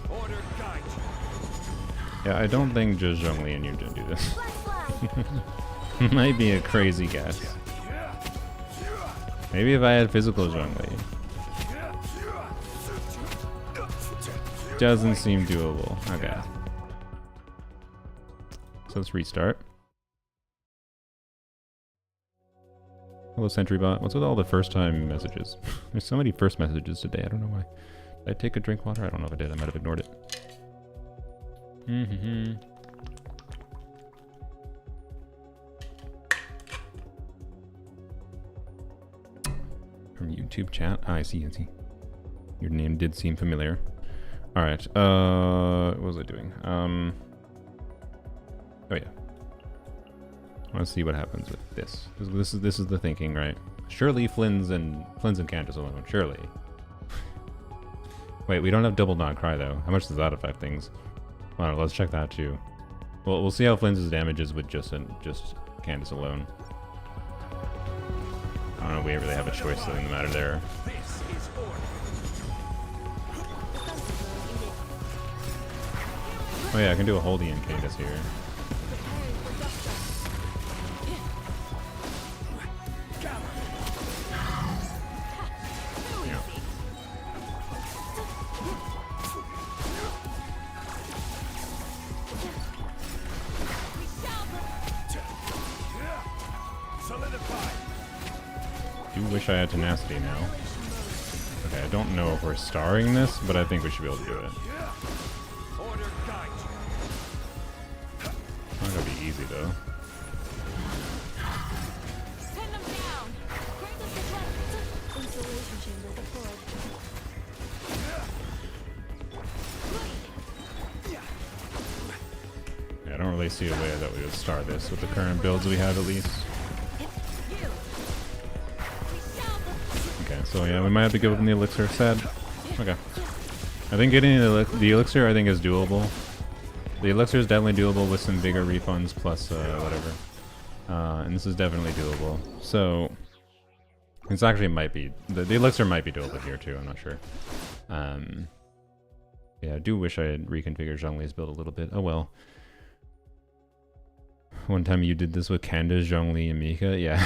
Order guide you. Yeah, I don't think just Zhongli and Yunjin do this. Fly, fly. Might be a crazy guess. Maybe if I had physical Zhongli. Doesn't seem doable. Okay. So let's restart. Hello, Sentry Bot. What's with all the first time messages? There's so many first messages today. I don't know why. Did I take a drink water? I don't know if I did. I might have ignored it. From YouTube chat. Ah, I see. Your name did seem familiar. Alright. What was I doing? Oh yeah. I want to see what happens with this. This is the thinking, right? Surely Flynn's and Candace alone. Surely. Wait, we don't have double not cry though. How much does that affect things? Alright, let's check that too. Well, we'll see how Flynn's damage is with just Candace alone. I don't know if we really have a choice in the matter there. This is order. Oh yeah, I can do a holding in Candace here. Yeah. Solidify. Do wish I had tenacity now. Okay, I don't know if we're starring this, but I think we should be able to do it. Order guide you. Not gonna be easy though. Pin them down. Bring them to death. Constellation chamber deployed. Yeah, I don't really see a way that we would start this with the current builds we have at least. Okay, so yeah, we might have to give up the elixir. Sad. Okay. I think getting the elixir I think is doable. The elixir is definitely doable with some bigger refunds plus whatever. And this is definitely doable. So it's actually might be the elixir might be doable here too. I'm not sure. Yeah, I do wish I had reconfigured Zhongli's build a little bit. Oh well. One time you did this with Candace, Zhongli, and Mika. Yeah.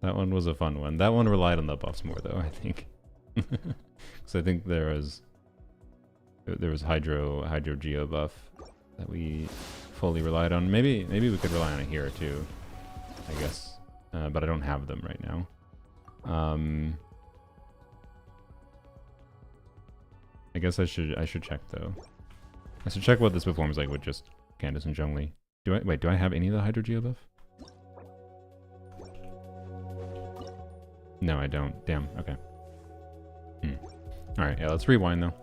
That one was a fun one. That one relied on the buffs more though, I think. Because I think there was Hydro Geo buff that we fully relied on. Maybe we could rely on it here too, I guess. But I don't have them right now. I guess I should check though. I should check what this performs like with just Candace and Zhongli. Do I have any of the Hydro Geo buff? No, I don't. Damn. Okay. Alright, yeah, let's rewind though.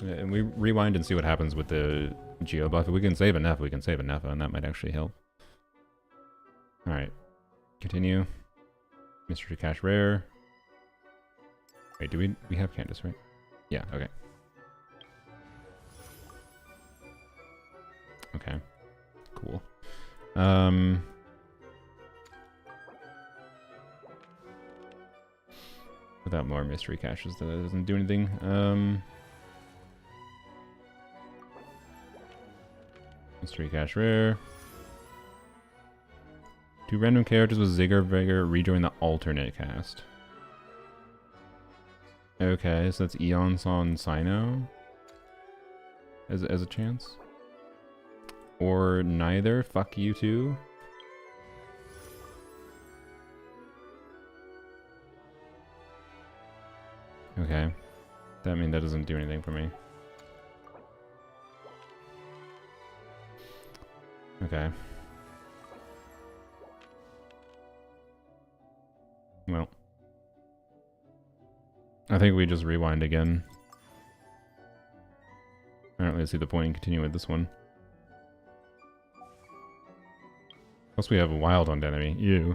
And we rewind and see what happens with the Geo buff. If we can save enough, we can save enough, and that might actually help. Alright. Continue. Mystery Cache Rare. Wait, do we have Candace, right? Yeah, okay. Without more mystery caches, that doesn't do anything. Mystery cache rare. 2 random characters with Zigger Vigor rejoin the alternate cast. Okay, so that's Eon Son Sino as a chance. Or neither. Fuck you too. Okay. That mean that doesn't do anything for me. Okay. Well. I think we just rewind again. I don't really see the point in continuing with this one. Plus we have a wild hunt enemy. Ew.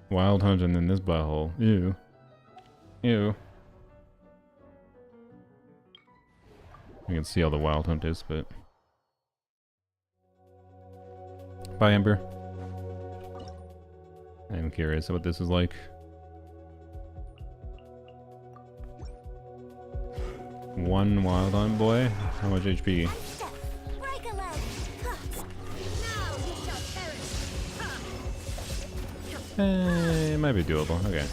Wild hunt and then this butthole. Ew. Ew. You can see all the wild hunt is, but... Bye, Ember. I'm curious what this is like. One wild hunt boy? How much HP? It might be doable. Okay.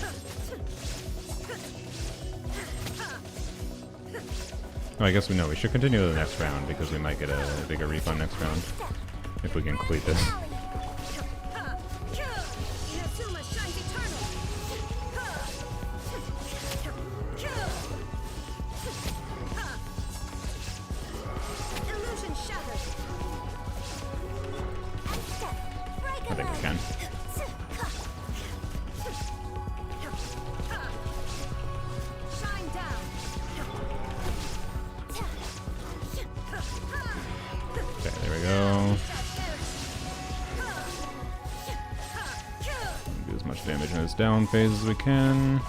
Oh, I guess we know we should continue to the next round because we might get a bigger refund next round if we can complete this. I think we can. Okay, there we go. Do as much damage in this down phase as we can.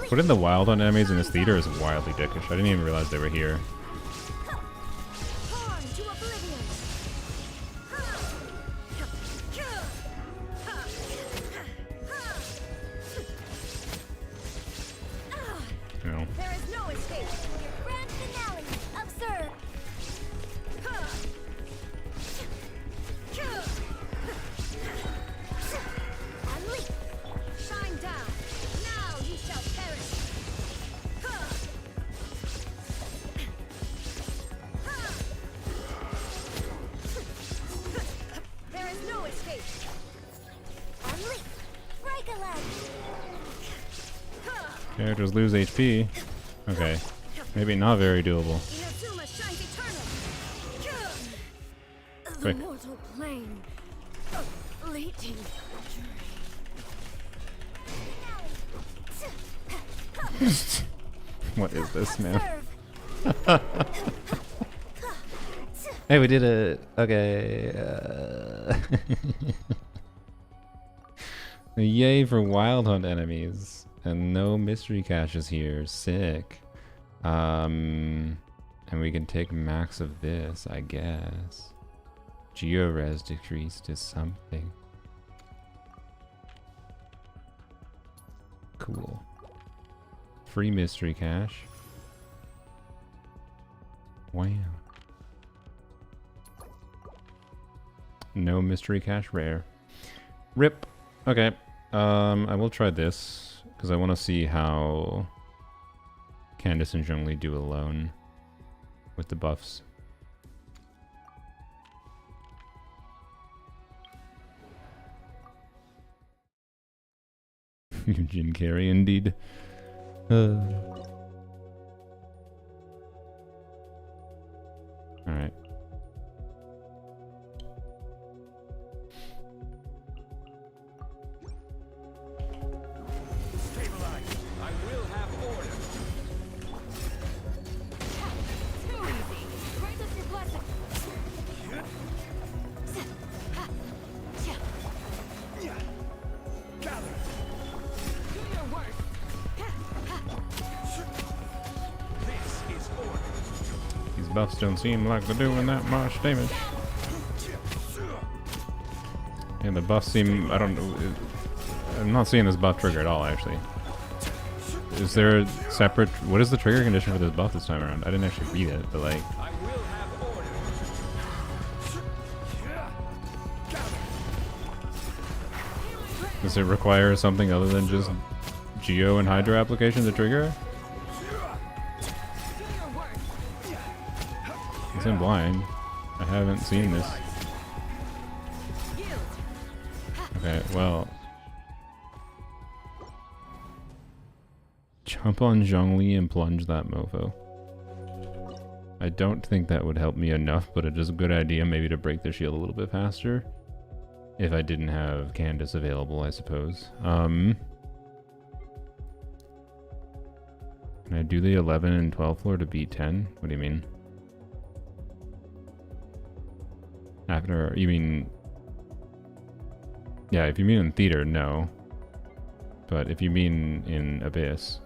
Putting the wild on enemies in this theater is wildly dickish. I didn't even realize they were here. No. There is no escape. Grand finale. Observe. Unleash. Shine down. Now you shall perish. There is no escape. Unleash. Break a leg. Characters lose HP. Okay. Maybe not very doable. Inazuma shines eternal. The Quick. mortal plane. A fleeting What is this, man? Hey, we did it. Okay. Yay for wild hunt enemies. And no mystery caches here. Sick. And we can take max of this, I guess. Geores decreased to something. Cool. Free mystery cache. Wow. No mystery cache rare. RIP. Okay. I will try this. Because I want to see how Candace and Zhongli do alone with the buffs. Jin Carrey, indeed. Alright. buffs don't seem like they're doing that much damage. And the buffs seem, I don't know, I'm not seeing this buff trigger at all, actually. Is there a separate, what is the trigger condition for this buff this time around? I didn't actually read it, but like... I will have order. Does it require something other than just Geo and Hydro application to trigger? It's in blind. I haven't seen this. Okay, well... Jump on Zhongli and plunge that mofo. I don't think that would help me enough, but it is a good idea maybe to break the shield a little bit faster. If I didn't have Candace available, I suppose. Can I do the 11 and 12 floor to beat 10? What do you mean? After, you mean... Yeah, if you mean in theater, no. But if you mean in Abyss,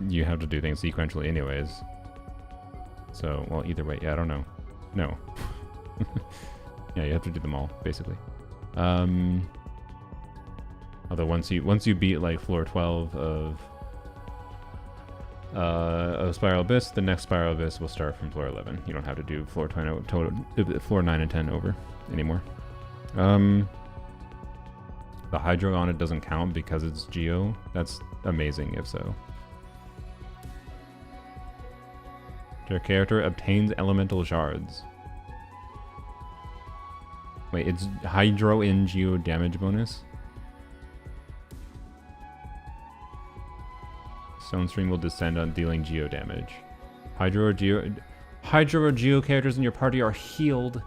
you have to do things sequentially anyways. So, well, either way, yeah, I don't know. No. Yeah, you have to do them all, basically. Although once you beat like floor 12 of Spiral Abyss, the next Spiral Abyss will start from floor 11. You don't have to do floor 9 and 10 over anymore. The Hydro on it doesn't count because it's Geo. That's amazing if so. Their character obtains elemental shards. Wait, it's Hydro in Geo damage bonus? Stone Stream will descend on dealing Geo damage. Hydro or Geo characters in your party are healed.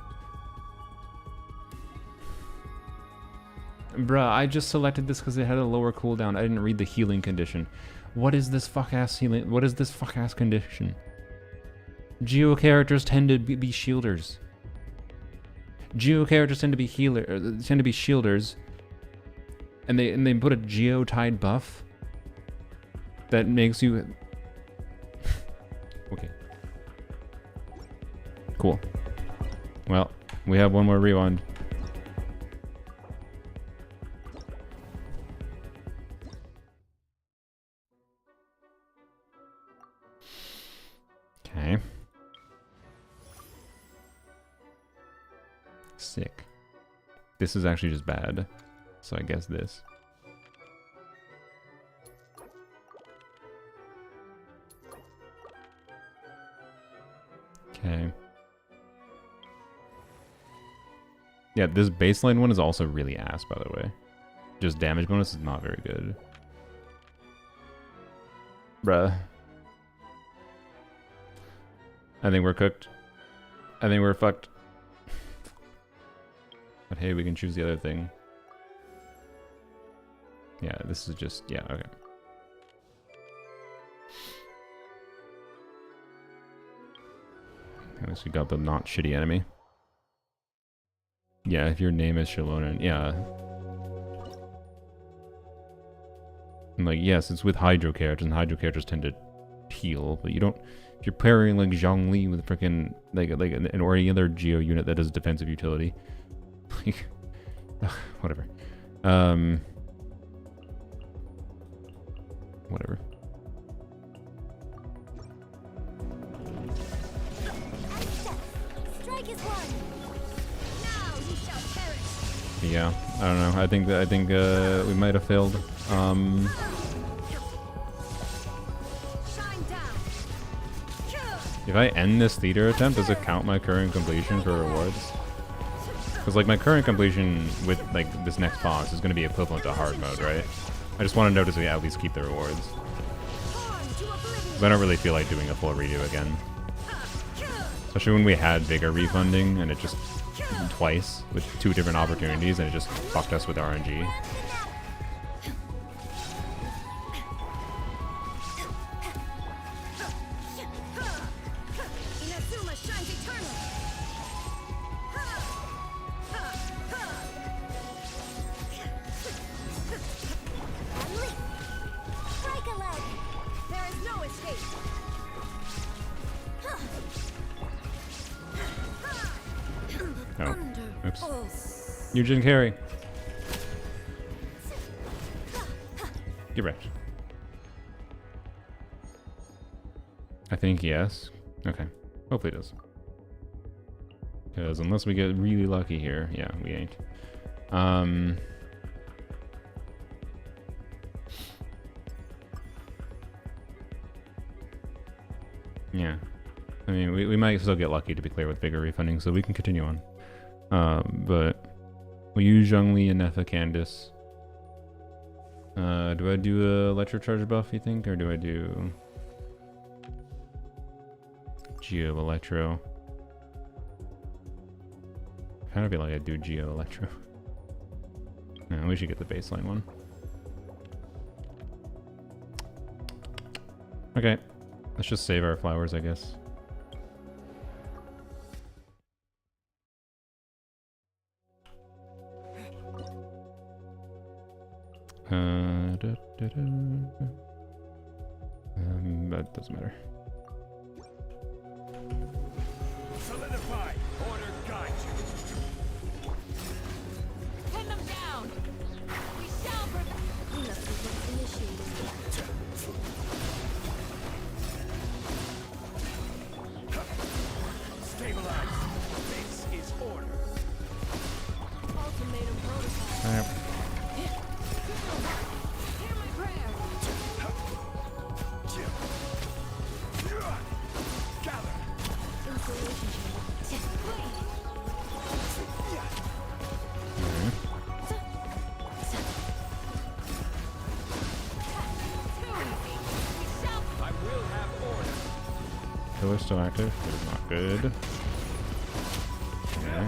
Bruh, I just selected this because it had a lower cooldown. I didn't read the healing condition. What is this fuck-ass healing? What is this fuck-ass condition? Geo characters tend to be shielders. Geo characters tend to be shielders, and they put a Geo tied buff that makes you. Okay. Cool. Well, we have one more rewind. Okay. Sick. This is actually just bad. So I guess this. Okay. Yeah, this baseline one is also really ass, by the way. Just damage bonus is not very good. Bruh. I think we're cooked. I think we're fucked. But hey, we can choose the other thing. Yeah, this is just... Yeah, okay. At least we got the not shitty enemy. Yeah, if your name is Shalona, yeah. And like, yes, it's with Hydro characters, and Hydro characters tend to heal, but you don't... If you're pairing like Zhongli with freaking like or any other Geo unit that does defensive utility, like whatever, whatever. Strike is one. Now you shall perish. Yeah, I don't know. I think we might have failed. If I end this theater attempt, does it count my current completion for rewards? Because like my current completion with like this next boss is going to be equivalent to hard mode, right? I just want to notice we at least keep the rewards. I don't really feel like doing a full redo again. Especially when we had bigger refunding and it just twice with 2 different opportunities and it just fucked us with RNG. Eugen carry. Get wrecked. I think yes. Okay. Hopefully it does. Because unless we get really lucky here, yeah, we ain't. Yeah. I mean, we might still get lucky to be clear with bigger refunding, so we can continue on. But we'll use Zhongli and Nefa Candace. Do I do a Electro Charge buff, you think? Or do I do Geo Electro? I kind of feel like I do Geo Electro. No, we should get the baseline one. Okay. Let's just save our flowers, I guess. That doesn't matter. Solidify. Order guide you. Pin them down. We shall prevail. Cleanup is initiated. Stabilize. This is order. Ultimatum protocol. Alright. Hear my prayer. Gather. Installation chamber. I will have order. Pillar's still active. It is not good. Okay.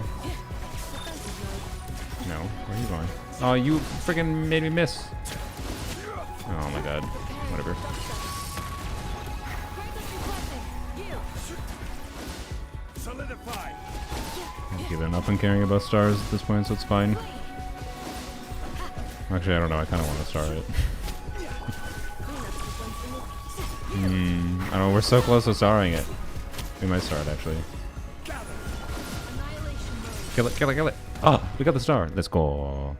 No, where are you going? Oh, you freaking made me miss. Oh my god. Whatever. Solidify. I'm giving up on caring about stars at this point, so it's fine. Actually, I don't know. I kind of want to star it. I don't know. We're so close to starring it. We might star it, actually. Kill it, kill it, kill it. Oh, we got the star. Let's go.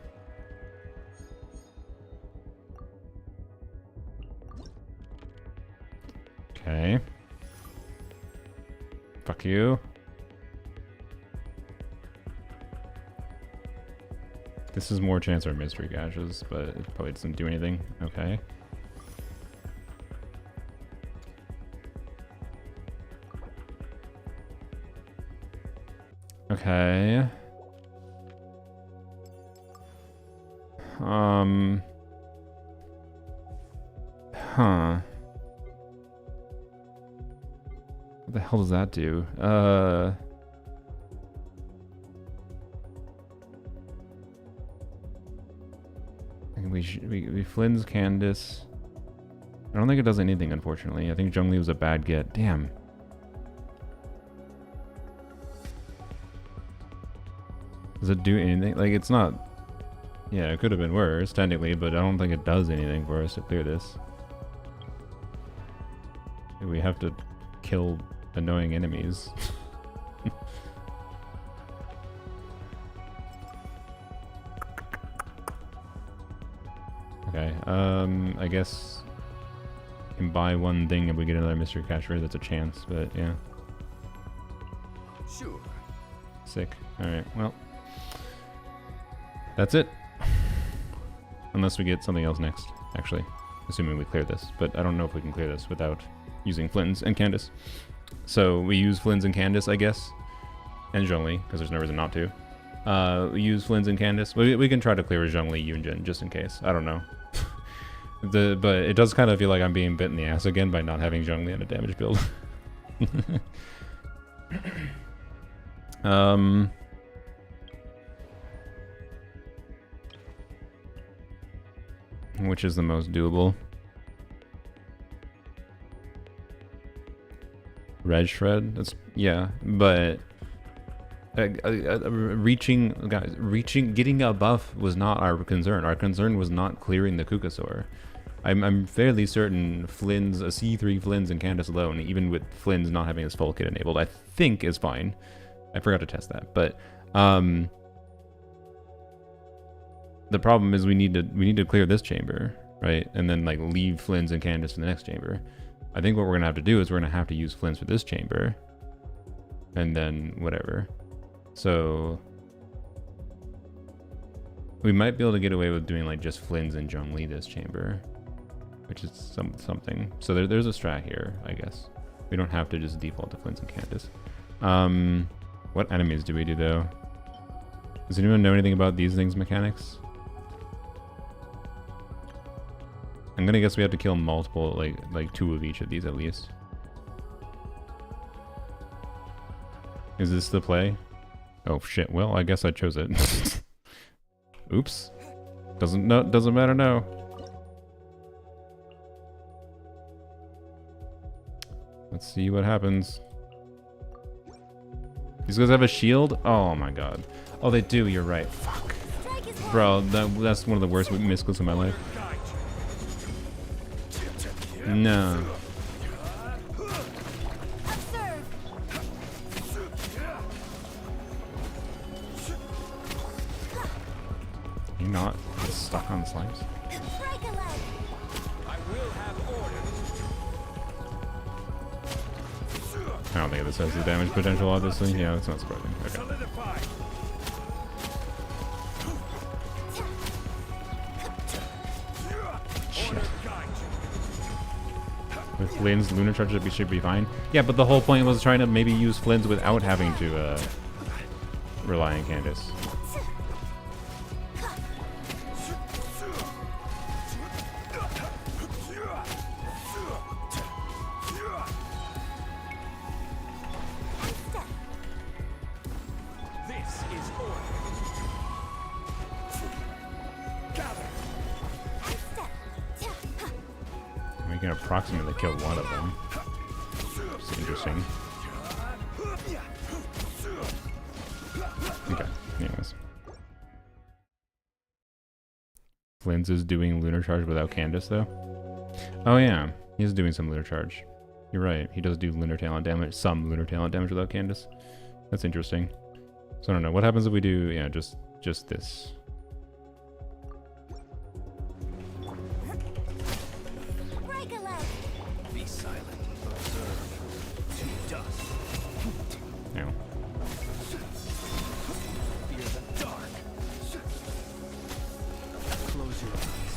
Okay. Fuck you. This is more chance for mystery caches, but it probably doesn't do anything. Okay. Okay. Huh. What the hell does that do? We Flynn's Candace. I don't think it does anything, unfortunately. I think Zhongli was a bad get. Damn. Does it do anything? Like, it's not... Yeah, it could have been worse, technically, but I don't think it does anything for us to clear this. We have to kill annoying enemies. Okay, I guess we can buy one thing if we get another mystery cacher. That's a chance, but yeah. Sure. Sick. Alright, well. That's it. Unless we get something else next, actually. Assuming we clear this. But I don't know if we can clear this without using Flynn's and Candace. So we use Flynn's and Candace, I guess. And Zhongli, because there's no reason not to. We use Flynn's and Candace. We can try to clear Zhongli Yunjin, just in case. I don't know. But it does kind of feel like I'm being bit in the ass again by not having Zhongli on a damage build. Which is the most doable? Red Shred? That's, yeah, but getting a buff was not our concern. Our concern was not clearing the Kukasaur. I'm fairly certain Flynn's, a C3 Flynn's and Candace alone, even with Flynn's not having his full kit enabled, I think is fine. I forgot to test that, but the problem is we need to clear this chamber, right? And then like leave Flynn's and Candace for the next chamber. I think what we're gonna have to do is we're gonna have to use Flynn's for this chamber, and then whatever. So we might be able to get away with doing like just Flynn's and Zhongli this chamber, which is something. So there's a strat here, I guess. We don't have to just default to Flynn's and Candace. What enemies do we do though? Does anyone know anything about these things' mechanics? I'm gonna guess we have to kill multiple, like 2 of each of these at least. Is this the play? Oh shit, well I guess I chose it. Oops. Doesn't matter now. Let's see what happens. These guys have a shield? Oh my god. Oh they do, you're right. Fuck. Bro, that's one of the worst misclicks of my life. No. You're not stuck on the slimes? I will have order. I don't think this has the damage potential, obviously. Yeah, that's not surprising. Okay. Solidify. Order guide you. With Flynn's lunar charge, we should be fine. Yeah, but the whole point was trying to maybe use Flynn's without having to rely on Candace. This is order. Gather. We can approximately kill one of them. It's interesting. Okay, anyways. Flynn's is doing lunar charge without Candace, though. Oh yeah, he's doing some lunar charge. You're right, he does do lunar talent damage, some lunar talent damage without Candace. That's interesting. So I don't know, what happens if we do, yeah, just this? Be silent. Observe. To dust. Yeah. Fear the dark. Close your eyes.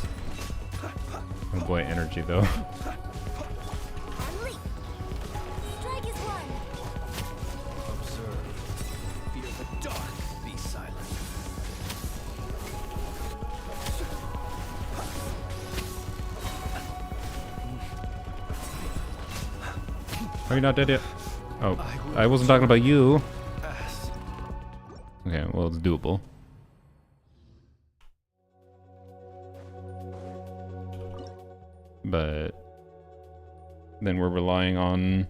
Oh boy, energy though. Strike is one. Observe. Fear the dark. Be silent. Are you not dead yet? Oh, I wasn't talking about you. Ass. Okay, well, it's doable. But then we're relying on...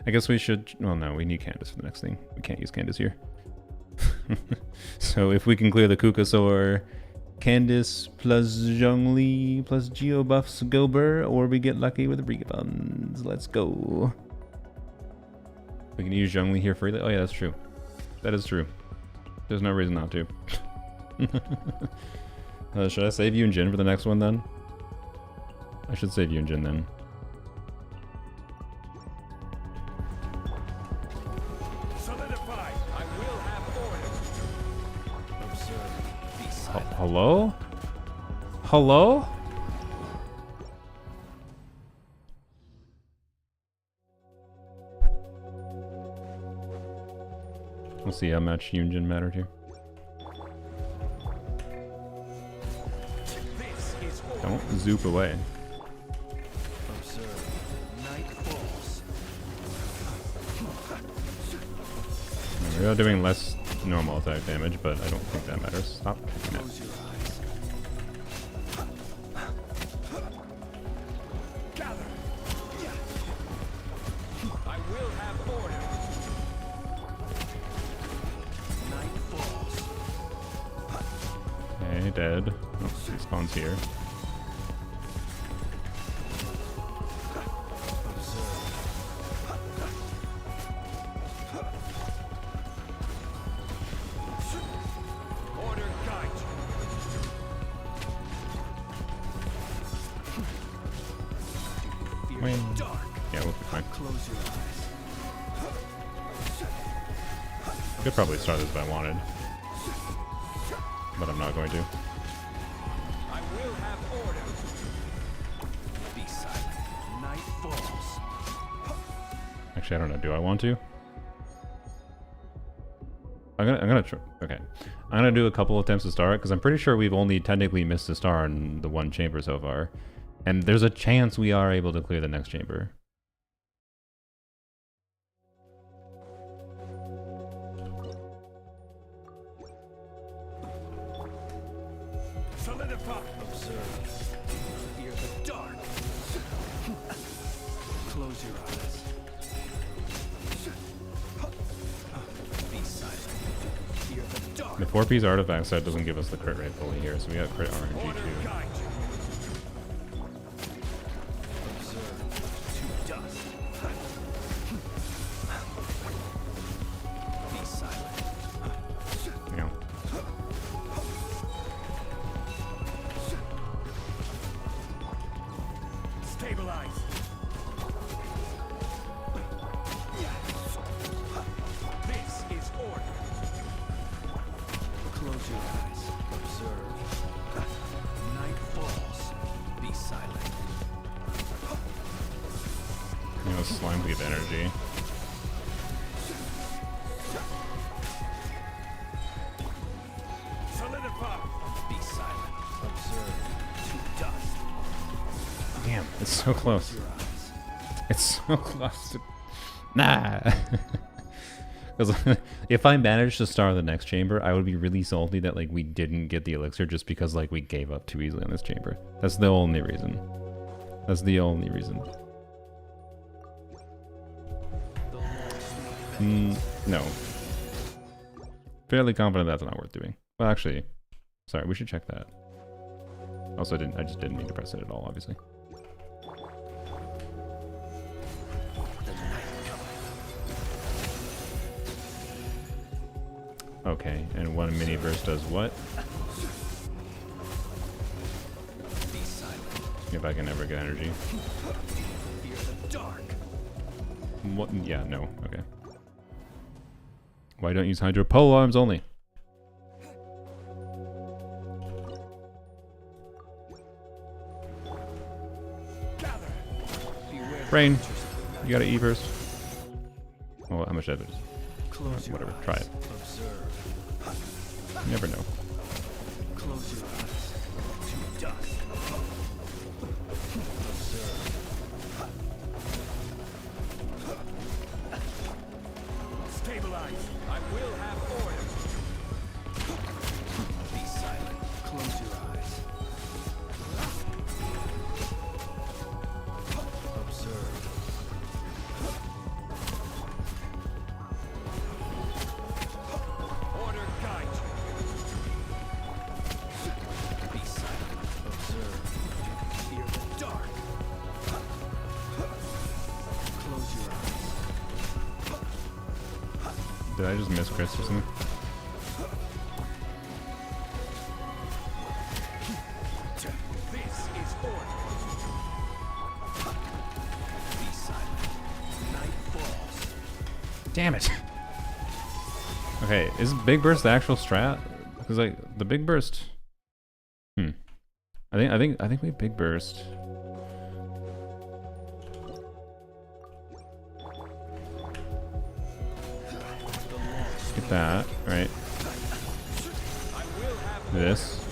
I guess we should... Well, no, we need Candace for the next thing. We can't use Candace here. So if we can clear the Kukasaur, Candace plus Zhongli plus Geo buffs Gober, or we get lucky with refunds. Let's go. We can use Zhongli here freely. Oh yeah, that's true. That is true. There's no reason not to. Should I save you and Jin for the next one then? I should save you and Jin then. Solidify. I will have order. Observe. Be silent. Hello? Hello? We'll see how much Yunjin mattered here. This is order. Don't zoop away. Observe. Night falls. We are doing less normal attack damage, but I don't think that matters. Stop kicking it. Close your eyes. Gather. I will have order. Night falls. Okay, dead. Oh, he spawns here. Observe. could probably start this if I wanted, but I'm not going to. I will have order. Be silent. Night falls. Actually, I don't know. Do I want to? I'm gonna try. Okay, I'm gonna do a couple attempts to start because I'm pretty sure we've only technically missed a star in the one chamber so far, and there's a chance we are able to clear the next chamber. Solidify. Observe. Fear the dark. Close your eyes. Be silent. Fear the dark. The 4-piece artifact set doesn't give us the crit rate fully here, so we got crit RNG Order too. guide you. Observe. To dust. Be silent. You know. Stabilize. This is order. Close your eyes. Observe. Night falls. Be silent. You know, slime give energy. Solidify. Be silent. Observe. To dust. Damn, it's so close. Your eyes. It's so close to... Nah! Because if I managed to star the next chamber, I would be really salty that like we didn't get the elixir just because like we gave up too easily on this chamber. That's the only reason. That's the only reason. No. Fairly confident that's not worth doing. Well, actually, sorry, we should check that. Also, I just didn't mean to press it at all, obviously. Okay, and one mini burst does what? Be silent. If I can ever get energy. Fear the dark. What? Yeah, no. Okay. Why don't use hydro pole arms only? Gather. Beware. Rain, you got an E burst. Oh, how much that is? Close your Whatever, eyes. try it. Observe. You never know. Close your eyes. To dust. Observe. Stabilize. I will have order. Be silent. Close your eyes. Observe. Order guide you. Be silent. Observe. Fear the dark. Close your eyes. Did I just miss Chris or something? This is order. Be silent. Night falls. Damn it! Okay, is Big Burst the actual strat? Because like the Big Burst. I think we Big Burst. Get that right. This.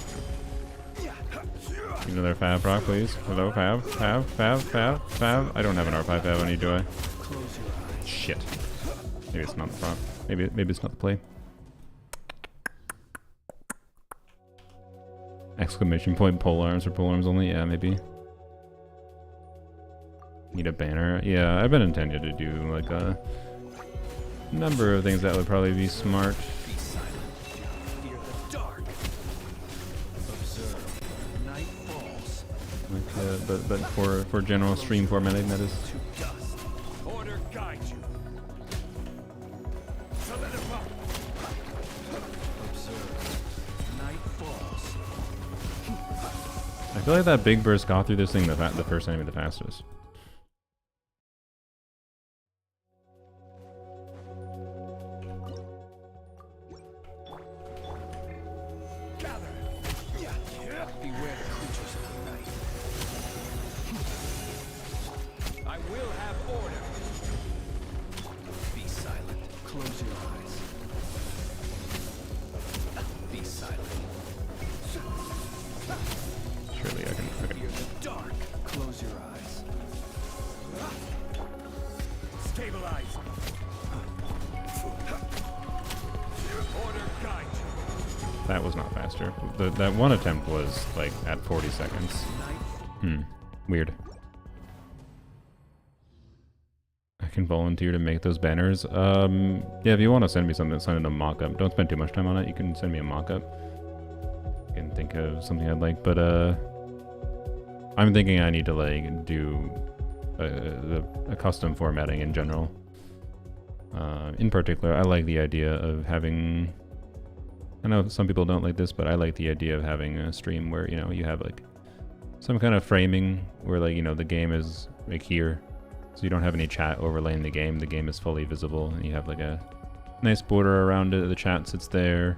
Give another Fab proc, please. Hello, Fab, Fab, Fab, Fab, Fab. I don't have an R5 Fab on you, do I? Close your eyes. Shit. Maybe it's not the proc. Maybe it's not the play. Exclamation point pole arms or pole arms only? Yeah, maybe. Need a banner? Yeah, I've been intending to do like a number of things that would probably be smart. Be silent. Fear the dark. Observe. Night falls. Like, but for general stream formatting, that is. To dust. Order guide you. Solidify. Observe. Night falls. I feel like that Big Burst got through this thing the first enemy the fastest. Beware the creatures of the night. I will have order. Be silent. Close your eyes. Be silent. Surely I can. Okay. Fear the dark. Close your eyes. Stabilize. Order guide you. That was not faster. That one attempt was like at 40 seconds. Weird. I can volunteer to make those banners. Yeah, if you want to send me something, send it a mock-up. Don't spend too much time on it. You can send me a mock-up. I can think of something I'd like, but I'm thinking I need to like do a custom formatting in general. In particular, I like the idea of having. I know some people don't like this, but I like the idea of having a stream where, you know, you have like some kind of framing where, like, you know, the game is like here, so you don't have any chat overlaying the game. The game is fully visible, and you have like a nice border around it. The chat sits there.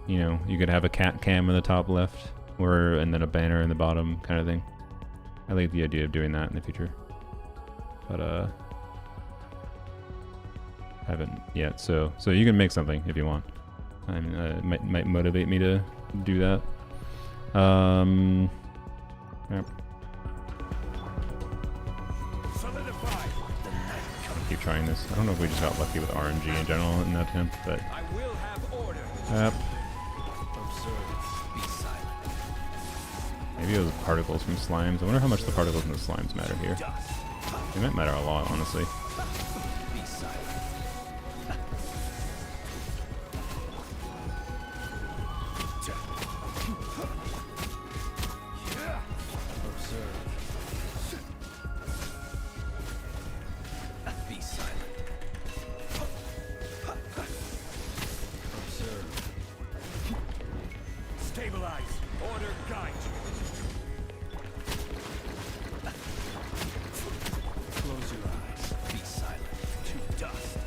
You know, you could have a cat cam in the top left, or and then a banner in the bottom, kind of thing. I like the idea of doing that in the future, but haven't yet. So you can make something if you want. I mean, it might motivate me to do that. Yep. Solidify. Keep trying this. I don't know if we just got lucky with RNG in general in that attempt, but I will have order. yep. Observe. Be silent. Maybe it was particles from slimes. I wonder how much the particles from the slimes matter here. They might matter a lot, honestly. Be silent. Observe. Be silent. Observe. Stabilize. Order guide Close your eyes. Be silent. To dust.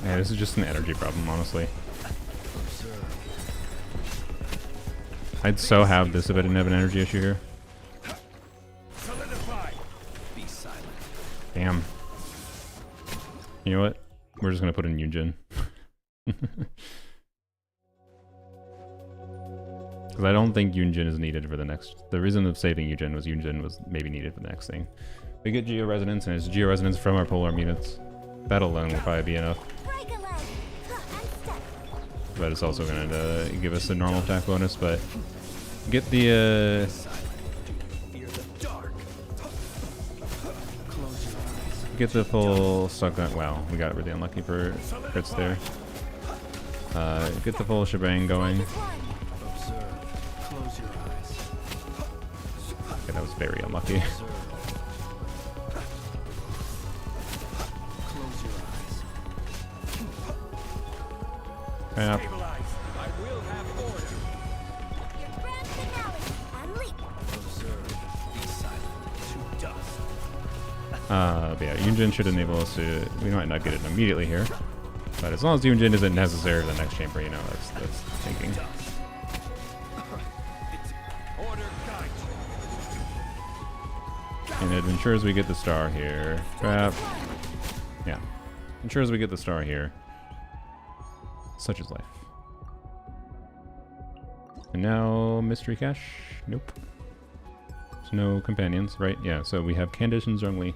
Yeah, this is just an energy problem, honestly. Observe. I'd so have this if I didn't have an energy issue here. you. Solidify. Be silent. Damn. You know what? We're just gonna put in Yunjin. Because I don't think Yunjin is needed for the next... The reason of saving Yunjin was maybe needed for the next thing. We get Geo Resonance, and it's Geo Resonance from our polearm units. That alone will probably be enough. Break a leg. Unstuck. But it's also going to give us a normal attack bonus, but... Get the, Fear the dark. Close your eyes. Get the full stuck gun. Wow, we got really unlucky for crits there. Get the full shebang going. Observe. Close your eyes. Okay, that was very unlucky. Observe. Close your eyes. Crap. Stabilize. I will have order. Your grand finale. Unleash. Observe. Be silent. To dust. But yeah, Yunjin should enable us to... We might not get it immediately here. But as long as Yunjin isn't necessary for the next chamber, you know, that's thinking. Order guide And it ensures we get the star here. Crap. Yeah. Ensures we get the star here. Such is life. And now, mystery cache? Nope. There's no companions, right? Yeah, so we have Candice and Zhongli.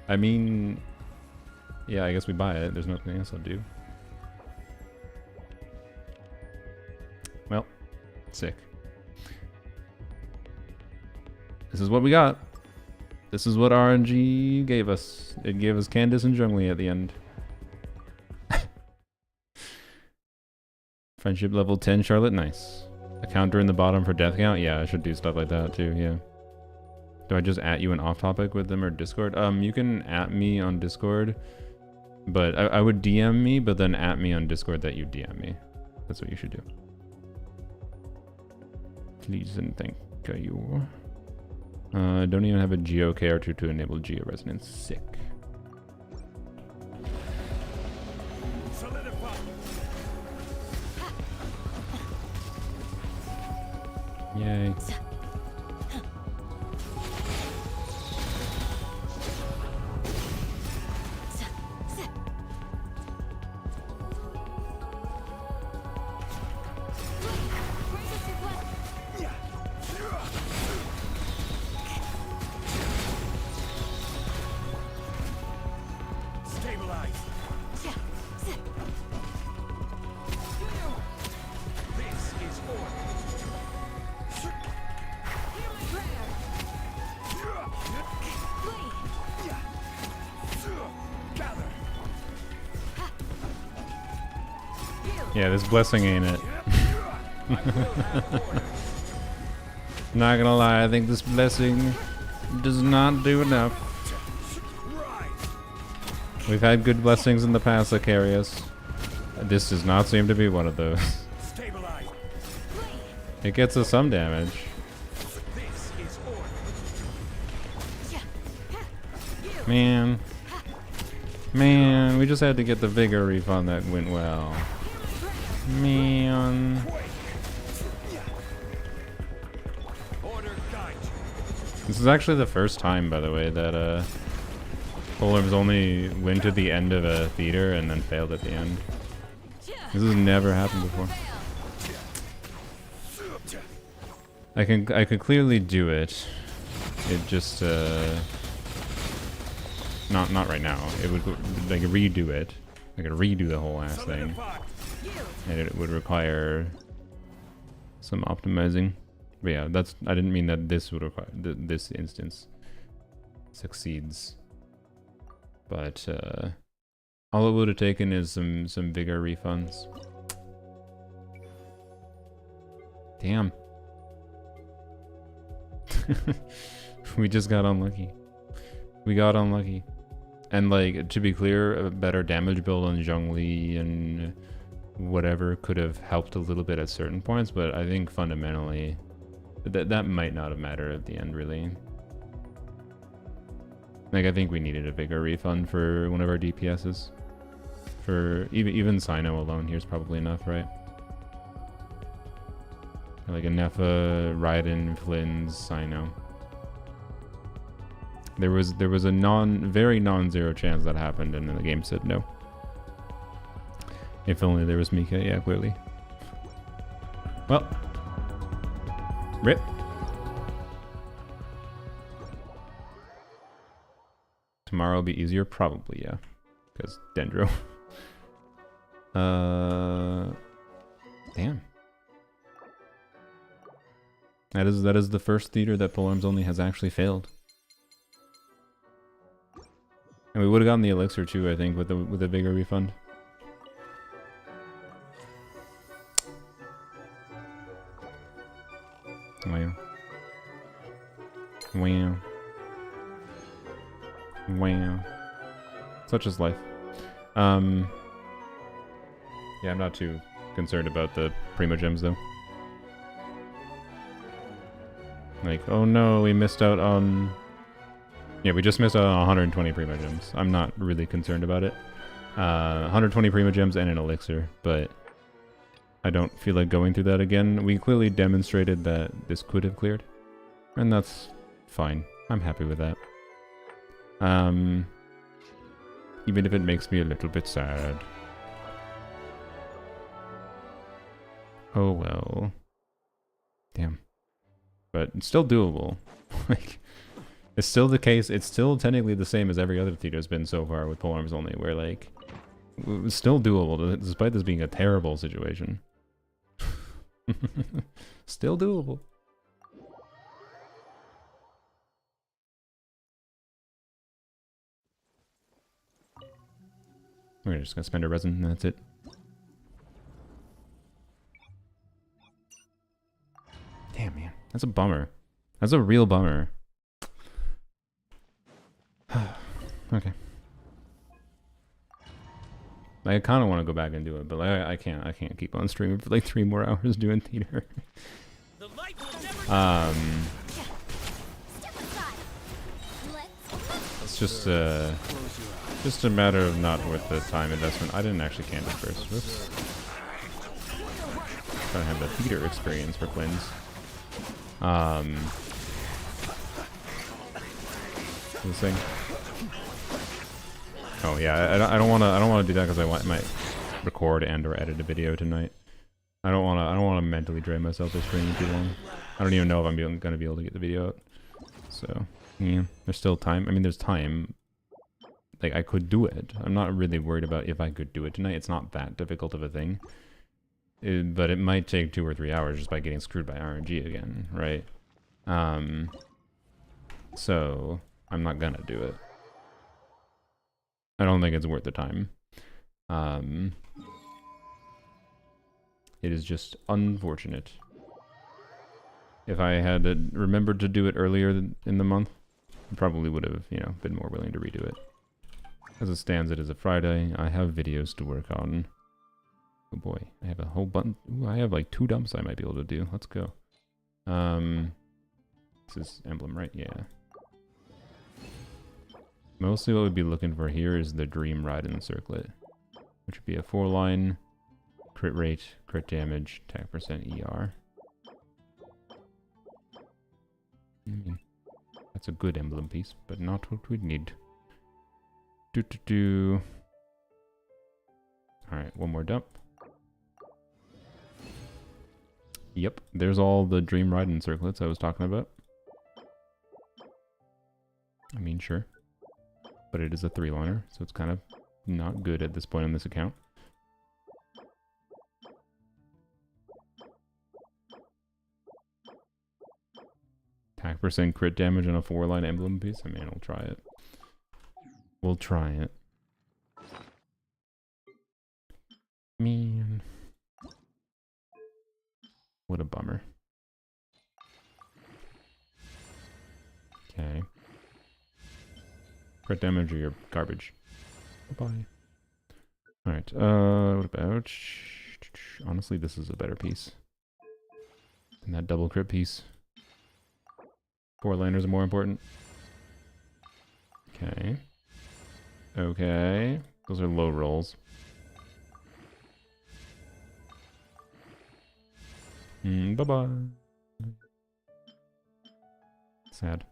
I mean... Yeah, I guess we buy it. There's nothing else I'll do. Well, sick. This is what we got. This is what RNG gave us. It gave us Candice and Zhongli at the end. Friendship level 10 Charlotte, nice. A counter in the bottom for death count? Yeah, I should do stuff like that too, yeah. Do I just at you an off topic with them or Discord? You can at me on Discord, but I would DM me, but then at me on Discord that you DM me. That's what you should do. Please and thank you. Don't even have a Geo character to enable Geo Resonance. Sick. Solidify. Yay. Stabilize. This is order. Gather. Yeah, this blessing ain't it. Not gonna lie, I think this blessing does not do enough. We've had good blessings in the past that carry us. This does not seem to be one of those. Stabilize. It gets us some damage. This is order. Man. Man, we just had to get the vigor refund that went well. Man. Order guide you. This is actually the first time, by the way, that Polarms only went to the end of a theater and then failed at the end. This has never happened before. I could clearly do it. It just not right now. It would like redo it. I could redo the whole ass thing, and it would require some optimizing. But yeah, that's I didn't mean that this would require this instance succeeds. But all it would have taken is some vigor refunds. Damn. We just got unlucky. We got unlucky. And like, to be clear, a better damage build on Zhongli and whatever could have helped a little bit at certain points, but I think fundamentally that might not have mattered at the end, really. Like, I think we needed a bigger refund for one of our DPSs. For even Sino alone here's probably enough, right? Like a Nefa, Raiden, Flynn's, Sino. There was a very non-zero chance that happened, and then the game said no. If only there was Mika, yeah, clearly. Well, rip. Tomorrow will be easier, probably, yeah, because Dendro. Damn. That is the first theater that Polarms Only has actually failed. And we would have gotten the elixir too, I think, with a bigger refund. Wow. Wow. Wow. Such is life. Yeah, I'm not too concerned about the Primo Gems though. Like, oh no, we missed out on... Yeah, we just missed out on 120 Primo Gems. I'm not really concerned about it. 120 Primo Gems and an elixir, but I don't feel like going through that again. We clearly demonstrated that this could have cleared, and that's fine. I'm happy with that. Even if it makes me a little bit sad. Oh well. Damn. But it's still doable. Like, it's still the case. It's still technically the same as every other theater's been so far with Polearms Only, where like it's still doable despite this being a terrible situation. Still doable. We're just gonna spend our resin and that's it. Damn, man. That's a bummer. That's a real bummer. Okay. I kind of want to go back and do it, but I can't. I can't keep on streaming for like 3 more hours doing theater. The light will never Step aside. Let's just Close your eyes. Just a matter of not worth the time investment. I didn't actually can disperse. Whoops. Trying to have the theater experience for Quinn's. This thing. Oh yeah, I don't want to do that because I might record and or edit a video tonight. I don't want to mentally drain myself by streaming too long. I don't even know if I'm going to be able to get the video out. So yeah, there's still time. I mean, there's time. Like, I could do it. I'm not really worried about if I could do it tonight. It's not that difficult of a thing. But it might take 2 or 3 hours just by getting screwed by RNG again, right? So I'm not gonna do it. I don't think it's worth the time. It is just unfortunate. If I had remembered to do it earlier in the month, I probably would have, you know, been more willing to redo it. As it stands, it is a Friday. I have videos to work on. Oh boy, I have a whole bunch. Ooh, I have like 2 dumps I might be able to do. Let's go. This is emblem, right? Yeah. Mostly what we'd be looking for here is the Dream Ride and Circlet, which would be a 4-line, crit rate, crit damage, attack percent ER. I mean, that's a good emblem piece, but not what we'd need. Alright, one more dump. Yep, there's all the Dream Ride and Circlets I was talking about. I mean, sure. But it is a 3-liner, so it's kind of not good at this point on this account. Attack percent crit damage on a 4-line emblem piece? I mean, we'll try it. We'll try it. Man. What a bummer. Okay. Crit damage or your garbage. Bye-bye. Alright, what about... Honestly, this is a better piece than that double crit piece. 4-liners are more important. Okay. Okay. Those are low rolls. Bye-bye. Sad.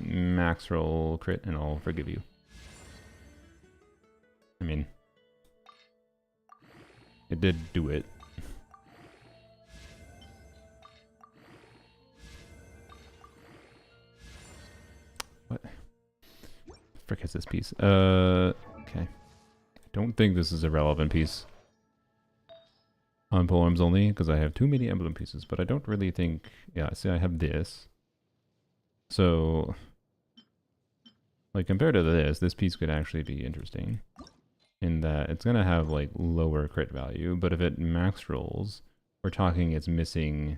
Max roll crit and I'll forgive you. I mean, it did do it. What? Frick is this piece? Okay. I don't think this is a relevant piece on polearms only, because I have too many emblem pieces, but I don't really think... Yeah, see, I have this. So, like, compared to this piece could actually be interesting. In that it's going to have, like, lower crit value, but if it max rolls, we're talking it's missing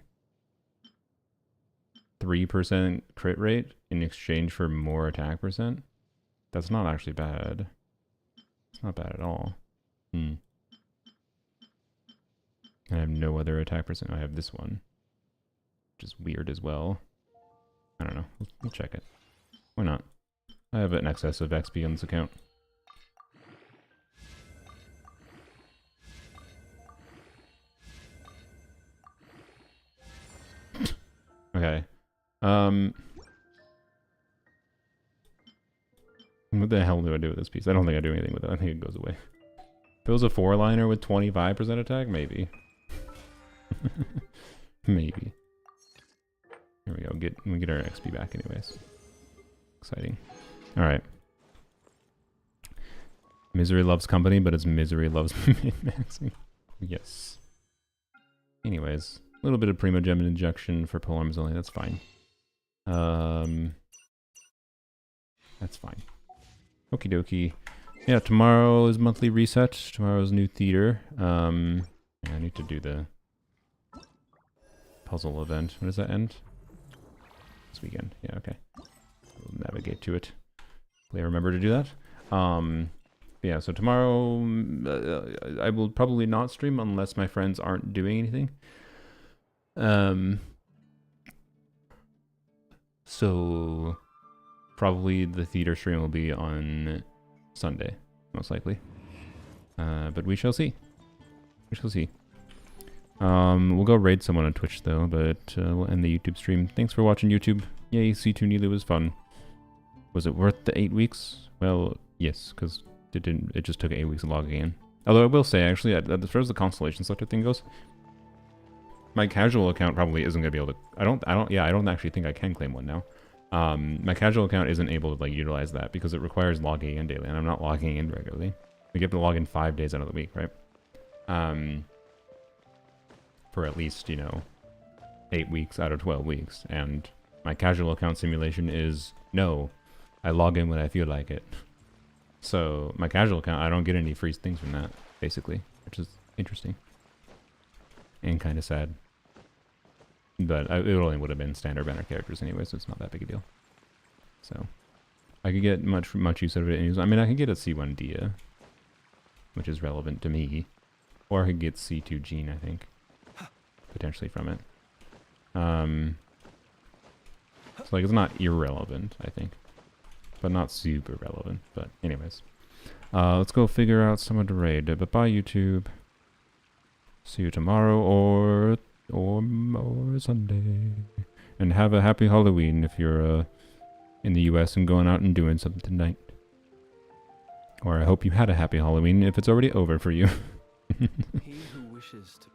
3% crit rate in exchange for more attack percent. That's not actually bad. It's not bad at all. I have no other attack percent. I have this one, which is weird as well. I don't know. We'll check it. Why not? I have an excess of XP on this account. Okay. What the hell do I do with this piece? I don't think I do anything with it. I think it goes away. If it was a 4-liner with 25% attack, maybe. Maybe. Here we go. We get our XP back anyways. Exciting. Alright. Misery loves company, but it's misery loves min-maxing. Yes. Anyways. A little bit of Primogem injection for polearms only. That's fine. That's fine. Okie dokie. Yeah, tomorrow is monthly reset. Tomorrow's new theater. I need to do the puzzle event. When does that end? This weekend. Yeah, okay. We'll navigate to it. Hopefully I remember to do that. Yeah, so tomorrow I will probably not stream unless my friends aren't doing anything. So probably the theater stream will be on Sunday, most likely. But we shall see. We shall see. We'll go raid someone on Twitch though, but we'll end the YouTube stream. Thanks for watching, YouTube. Yay, C2 Nilou was fun. Was it worth the 8 weeks? Well, yes, because it just took 8 weeks of logging in. Although I will say, actually, as far as the Constellation selector thing goes, my casual account probably isn't gonna be able to. I don't actually think I can claim one now. My casual account isn't able to like utilize that because it requires logging in daily, and I'm not logging in regularly. We get to log in 5 days out of the week, right? For at least, you know, 8 weeks out of 12 weeks, and my casual account simulation is no. I log in when I feel like it. So my casual account, I don't get any free things from that, basically, which is interesting and kind of sad. But it only would have been standard banner characters anyway, so it's not that big a deal. So I could get much use out of it. I mean, I could get a C1 Dia, which is relevant to me, or I could get C2 Gene, I think, potentially from it. So like it's not irrelevant, I think, but not super relevant. But anyways, let's go figure out someone to raid. But bye, YouTube. See you tomorrow or Sunday, and have a happy Halloween if you're in the US and going out and doing something tonight. Or I hope you had a happy Halloween if it's already over for you. He who wishes to